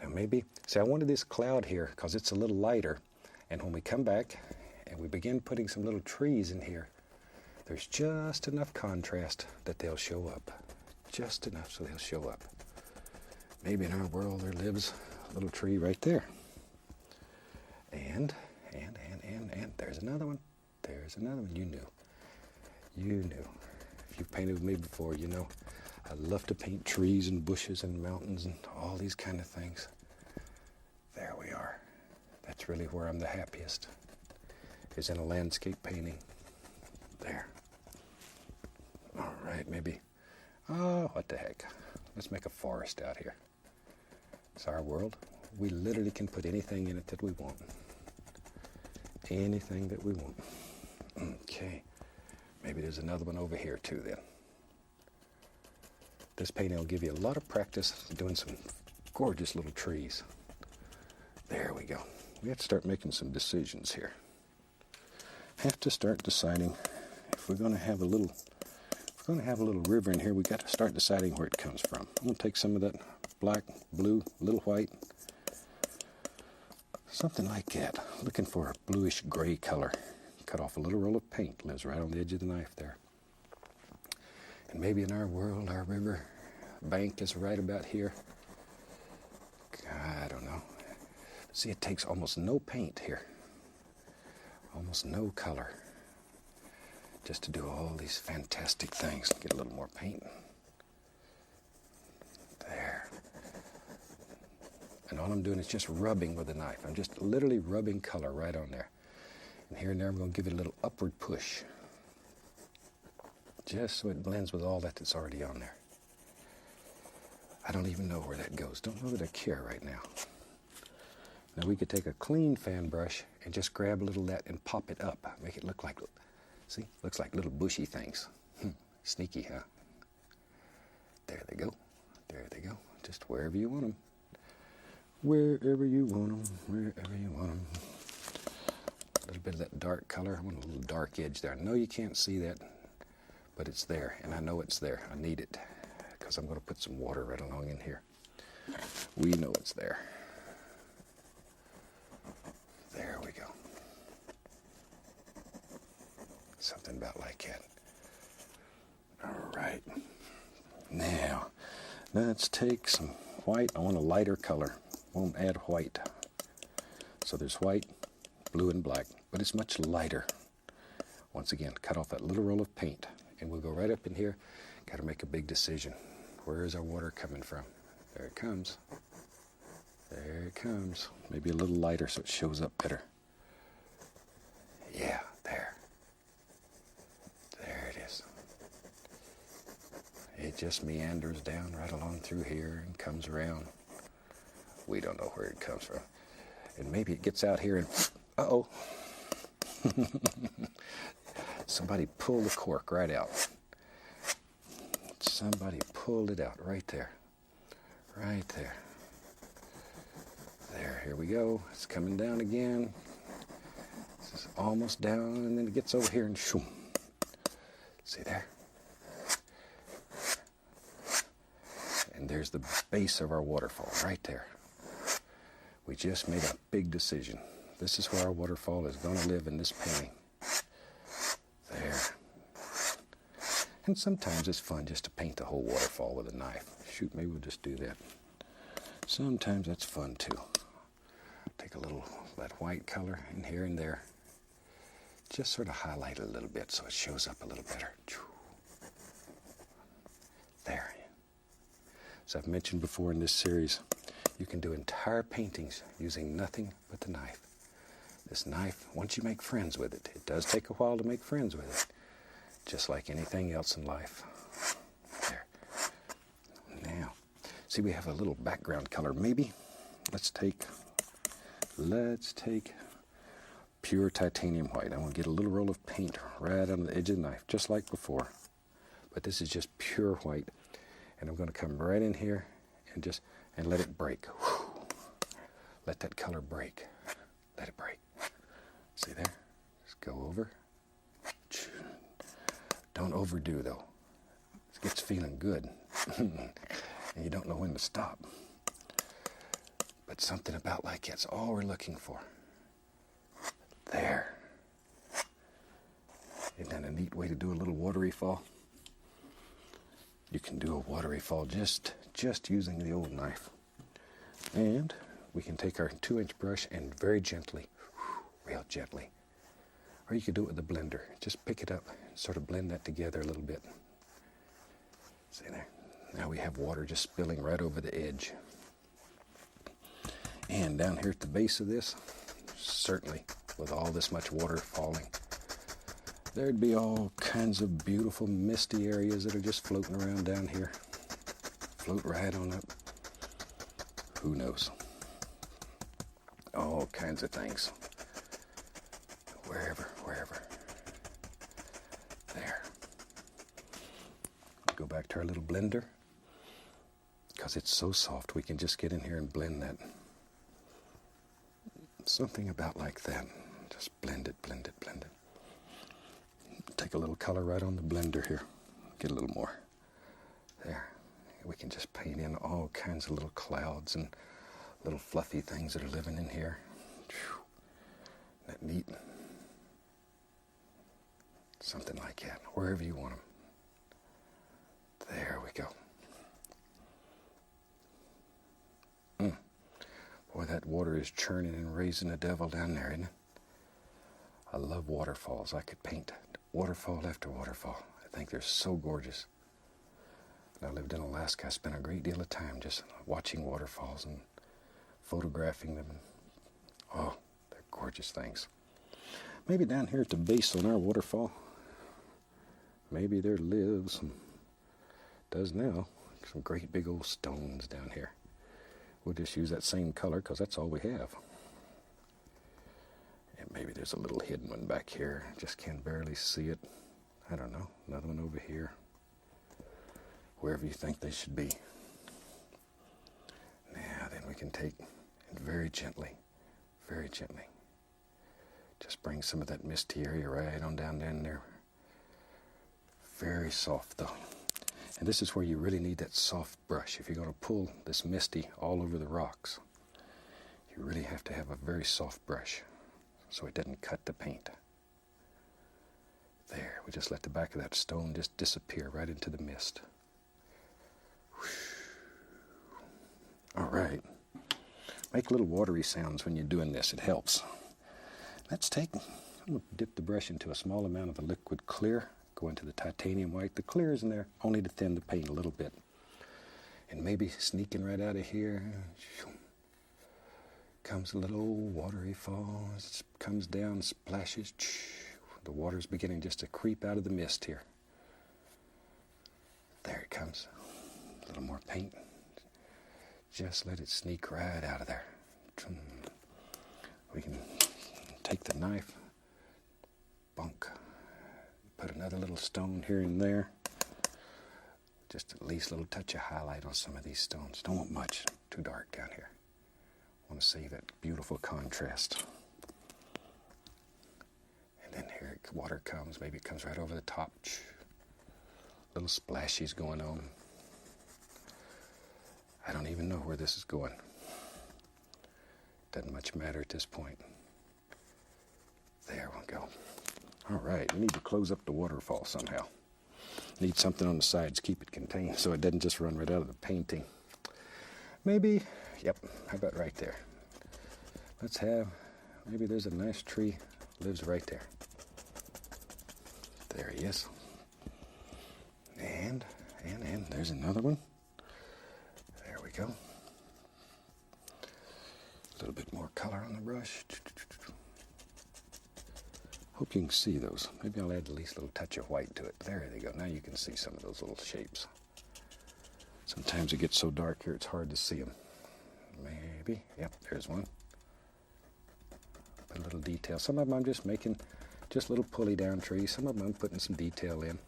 Now maybe, see, I wanted this cloud here because it's a little lighter, and when we come back and we begin putting some little trees in here, there's just enough contrast that they'll show up. Just enough so they'll show up. Maybe in our world there lives a little tree right there. And there's another one. There's another one. You knew. You knew. If you've painted with me before, you know I love to paint trees and bushes and mountains and all these kind of things. There we are. That's really where I'm the happiest, is in a landscape painting. There. All right, maybe. Oh, what the heck. Let's make a forest out here. It's our world. We literally can put anything in it that we want. Anything that we want. Okay. Maybe there's another one over here too then. This painting will give you a lot of practice doing some gorgeous little trees. There we go. We have to start making some decisions here. Have to start deciding if we're going to have a little river in here, we got to start deciding where it comes from. I'm going to take some of that black, blue, little white, something like that. Looking for a bluish gray color. Cut off a little roll of paint, lives right on the edge of the knife there. And maybe in our world, our river bank is right about here. I don't know. See, it takes almost no paint here. Almost no color. Just to do all these fantastic things. Get a little more paint. There. And all I'm doing is just rubbing with a knife. I'm just literally rubbing color right on there. And here and there I'm going to give it a little upward push. Just so it blends with all that's already on there. I don't even know where that goes. Don't know that I care right now. Now we could take a clean fan brush and just grab a little of that and pop it up. Make it look like, see, looks like little bushy things. Sneaky, huh? There they go. There they go. Just wherever you want them. Wherever you want them. Wherever you want them. A little bit of that dark color. I want a little dark edge there. I know you can't see that, but it's there, and I know it's there. I need it, because I'm going to put some water right along in here. We know it's there. There we go. Something about like that. All right. Now, let's take some white. I want a lighter color. Won't add white. So there's white, blue, and black, but it's much lighter. Once again, cut off that little roll of paint, and we'll go right up in here. Got to make a big decision. Where is our water coming from? There it comes. There it comes. Maybe a little lighter so it shows up better. Yeah, there. There it is. It just meanders down right along through here and comes around. We don't know where it comes from. And maybe it gets out here and, uh-oh. Somebody pulled the cork right out. Somebody pulled it out right there. Right there. There, here we go. It's coming down again. This is almost down, and then it gets over here and shoom. See there? And there's the base of our waterfall right there. We just made a big decision. This is where our waterfall is going to live in this painting. There. And sometimes it's fun just to paint the whole waterfall with a knife. Shoot, maybe we'll just do that. Sometimes that's fun too. Take a little of that white color in here and there. Just sort of highlight it a little bit so it shows up a little better. There. As I've mentioned before in this series, you can do entire paintings using nothing but the knife. This knife, once you make friends with it, it does take a while to make friends with it, just like anything else in life. There. Now, see we have a little background color. Maybe let's take pure titanium white. I'm going to get a little roll of paint right on the edge of the knife, just like before. But this is just pure white. And I'm going to come right in here and let it break. Whew. Let that color break. Let it break. See there? Just go over. Don't overdo though. It gets feeling good. And you don't know when to stop. But something about like it's all we're looking for. There. Isn't that a neat way to do a little watery fall? You can do a watery fall just using the old knife. And we can take our 2-inch brush and very gently, real gently, or you could do it with the blender. Just pick it up and sort of blend that together a little bit. See there? Now we have water just spilling right over the edge. And down here at the base of this, certainly with all this much water falling, there'd be all kinds of beautiful misty areas that are just floating around down here. Float right on up. Who knows? All kinds of things. Wherever. There. Go back to our little blender. Because it's so soft, we can just get in here and blend that. Something about like that. Just blend it. Take a little color right on the blender here. Get a little more. There. We can just paint in all kinds of little clouds and little fluffy things that are living in here. Isn't that neat? Something like that, wherever you want them. There we go. Boy, that water is churning and raising the devil down there, isn't it? I love waterfalls. I could paint waterfall after waterfall. I think they're so gorgeous. When I lived in Alaska, I spent a great deal of time just watching waterfalls and photographing them. Oh, they're gorgeous things. Maybe down here at the base on our waterfall, maybe there lives, does now, some great big old stones down here. We'll just use that same color because that's all we have. And maybe there's a little hidden one back here. Just can barely see it. I don't know. Another one over here. Wherever you think they should be. Now then we can take and very gently, just bring some of that misty area right on down there. Very soft though. And this is where you really need that soft brush. If you're going to pull this misty all over the rocks, you really have to have a very soft brush so it doesn't cut the paint. There, we just let the back of that stone just disappear right into the mist. All right. Make little watery sounds when you're doing this. It helps. I'm going to dip the brush into a small amount of the liquid clear. Go into the titanium white. The clear is in there only to thin the paint a little bit. And maybe sneaking right out of here comes a little watery fall. It comes down, splashes. The water's beginning just to creep out of the mist here. There it comes. A little more paint. Just let it sneak right out of there. We can take the knife, bunk, put another little stone here and there. Just at least a little touch of highlight on some of these stones. Don't want much, too dark down here. Want to save that beautiful contrast. And then here water comes, maybe it comes right over the top. Little splashes going on. I don't even know where this is going. Doesn't much matter at this point. There we go. All right, we need to close up the waterfall somehow. Need something on the sides, keep it contained so it doesn't just run right out of the painting. Maybe, yep, how about right there? Let's have, maybe there's a nice tree, lives right there. There he is. And there's another one. There we go. A little bit more color on the brush. Hope you can see those. Maybe I'll add at least a little touch of white to it. There they go. Now you can see some of those little shapes. Sometimes it gets so dark here it's hard to see them. Maybe. Yep, there's one. Put a little detail. Some of them I'm just making just little pulley down trees. Some of them I'm putting some detail in.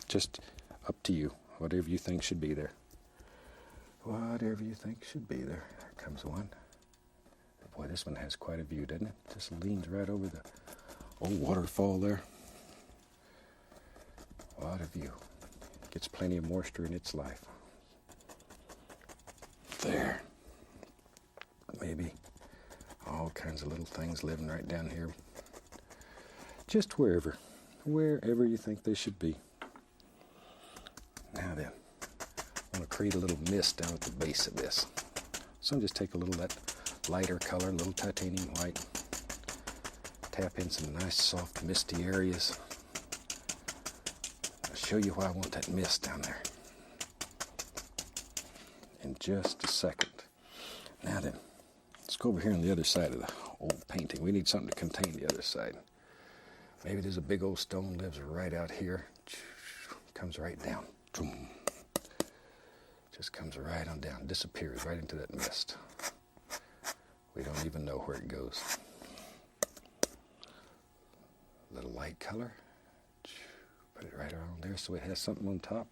Just up to you. Whatever you think should be there. Whatever you think should be there. There comes one. Boy, this one has quite a view, doesn't it? Just leans right over the old waterfall there. What a view. Gets plenty of moisture in its life. There. Maybe all kinds of little things living right down here. Just wherever you think they should be. Now then, I want to create a little mist down at the base of this. So I'll just take a little of that lighter color, a little titanium white. Tap in some nice soft misty areas. I'll show you why I want that mist down there in just a second. Now then, let's go over here on the other side of the old painting. We need something to contain the other side. Maybe there's a big old stone lives right out here. Comes right down. Just comes right on down. Disappears right into that mist. We don't even know where it goes. Little light color. Put it right around there so it has something on top.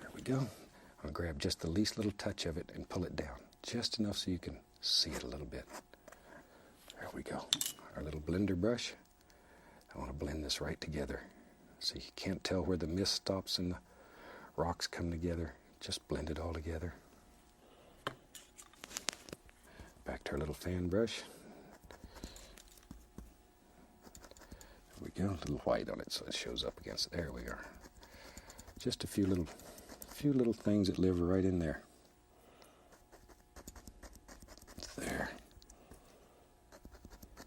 There we go. I'm going to grab just the least little touch of it and pull it down. Just enough so you can see it a little bit. There we go. Our little blender brush. I want to blend this right together. So you can't tell where the mist stops and the rocks come together. Just blend it all together. Back to our little fan brush. There we go. A little white on it so it shows up against it. There we are. Just a few little things that live right in there. There.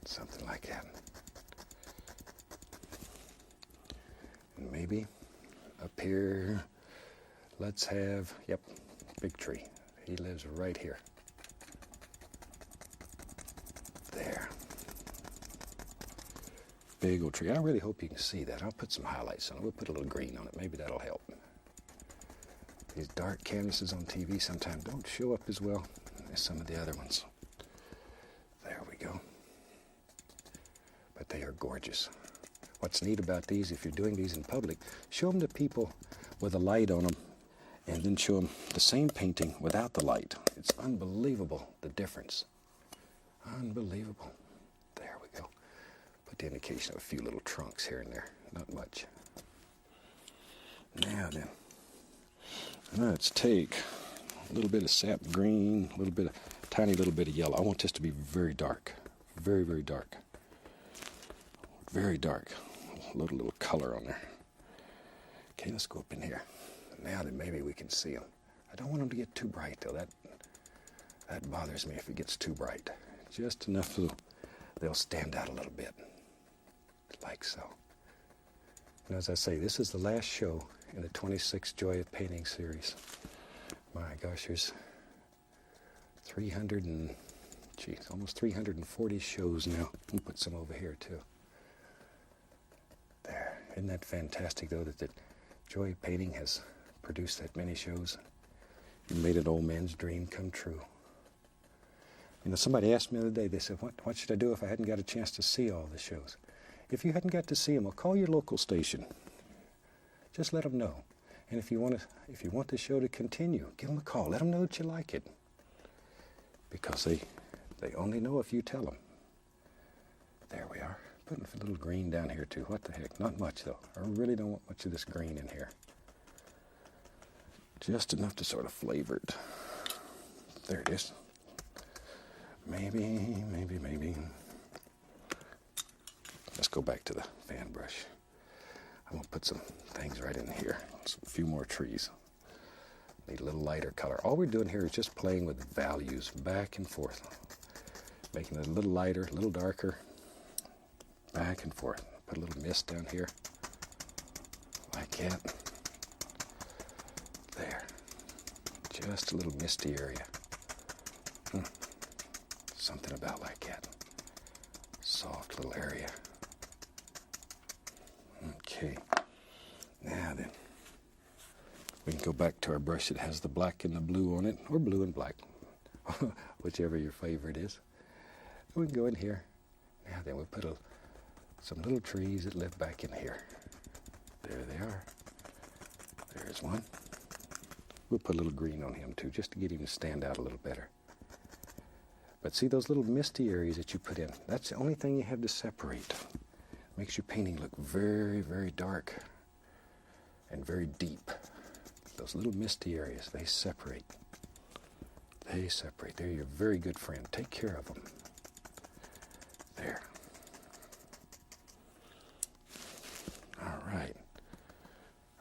Something like that. And maybe up here, let's have, yep, big tree. He lives right here. There. Big old tree. I really hope you can see that. I'll put some highlights on it. We'll put a little green on it. Maybe that'll help. These dark canvases on TV sometimes don't show up as well as some of the other ones. There we go. But they are gorgeous. What's neat about these, if you're doing these in public, show them to people with a light on them and then show them the same painting without the light. It's unbelievable, the difference. Unbelievable. There we go. Put the indication of a few little trunks here and there. Not much. Now then, let's take a little bit of sap green, tiny little bit of yellow. I want this to be very dark. Very, very dark. Very dark. A little color on there. Okay, let's go up in here. Now then, maybe we can see them. I don't want them to get too bright, though. That bothers me if it gets too bright. Just enough so they'll stand out a little bit. Like so. And as I say, this is the last show in the 26 Joy of Painting series. My gosh, there's almost 340 shows now. We'll put some over here, too. There. Isn't that fantastic, though, that the Joy of Painting has produced that many shows? You made an old man's dream come true. You know, somebody asked me the other day, they said, what should I do if I hadn't got a chance to see all the shows? If you hadn't got to see them, well, call your local station. Just let them know. And if you want the show to continue, give them a call. Let them know that you like it. Because they only know if you tell them. There we are. putting a little green down here too. What the heck? Not much though. I really don't want much of this green in here. Just enough to sort of flavor it. There it is. Maybe. Let's go back to the fan brush. I'm going to put some things right in here. A few more trees. Need a little lighter color. All we're doing here is just playing with values back and forth. Making it a little lighter, a little darker. Back and forth. Put a little mist down here. Like that. There. Just a little misty area. Something about like that. Soft little area. Okay. Now then, we can go back to our brush that has the black and the blue on it, or blue and black, whichever your favorite is. We can go in here. Now then, we'll put some little trees that live back in here. There they are. There's one. We'll put a little green on him too, just to get him to stand out a little better. But see those little misty areas that you put in? That's the only thing you have to separate. Makes your painting look very, very dark and very deep. Those little misty areas, they separate. They separate. They're your very good friend. Take care of them. There. All right.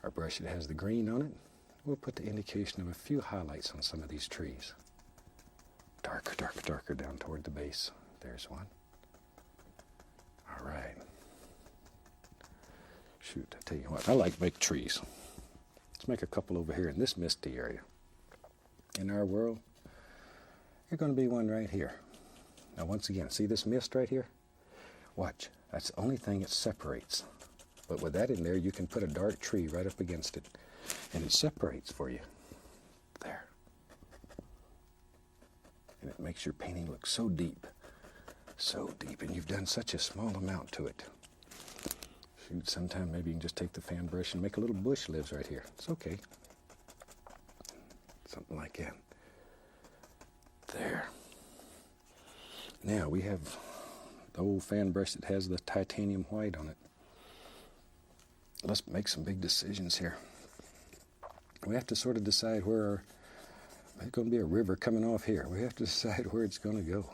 Our brush that has the green on it, we'll put the indication of a few highlights on some of these trees. Darker, darker, darker down toward the base. There's one. All right. Shoot, I tell you what, I like to make trees. Let's make a couple over here in this misty area. In our world, you're going to be one right here. Now once again, see this mist right here? Watch, that's the only thing that separates. But with that in there, you can put a dark tree right up against it, and it separates for you. There. And it makes your painting look so deep, and you've done such a small amount to it. Shoot, sometime maybe you can just take the fan brush and make a little bush lives right here. It's okay. Something like that. There. Now we have the old fan brush that has the titanium white on it. Let's make some big decisions here. We have to sort of decide where there's going to be a river coming off here. We have to decide where it's going to go.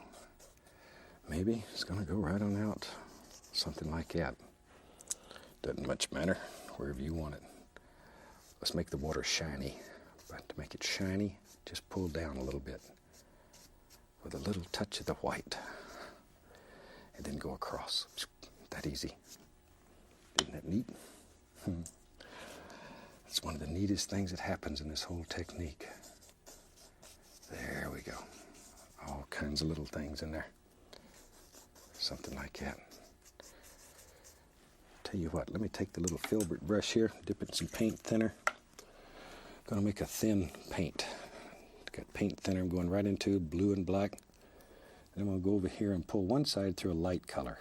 Maybe it's going to go right on out. Something like that. Doesn't much matter, wherever you want it. Let's make the water shiny. But to make it shiny, just pull down a little bit with a little touch of the white. And then go across. That easy. Isn't that neat? It's one of the neatest things that happens in this whole technique. There we go. All kinds of little things in there. Something like that. Tell you what, let me take the little filbert brush here, dip it in some paint thinner. Going to make a thin paint. Got paint thinner I'm going right into, blue and black. Then I'm going to go over here and pull one side through a light color.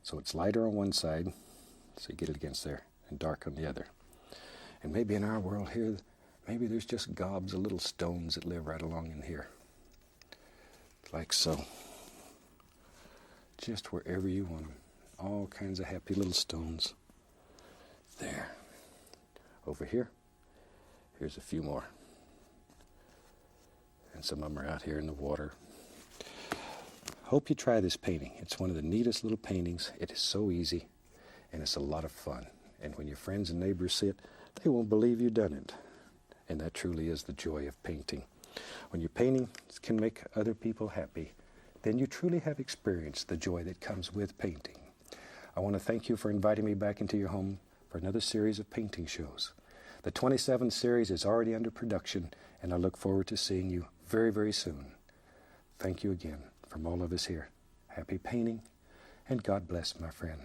So it's lighter on one side, so you get it against there, and dark on the other. And maybe in our world here, maybe there's just gobs of little stones that live right along in here. Like so. Just wherever you want them. All kinds of happy little stones. There. Over here, here's a few more. And some of them are out here in the water. Hope you try this painting. It's one of the neatest little paintings. It is so easy, and it's a lot of fun. And when your friends and neighbors see it, they won't believe you've done it. And that truly is the joy of painting. When your painting can make other people happy, then you truly have experienced the joy that comes with painting. I want to thank you for inviting me back into your home for another series of painting shows. The 27th series is already under production, and I look forward to seeing you very, very soon. Thank you again from all of us here. Happy painting, and God bless, my friend.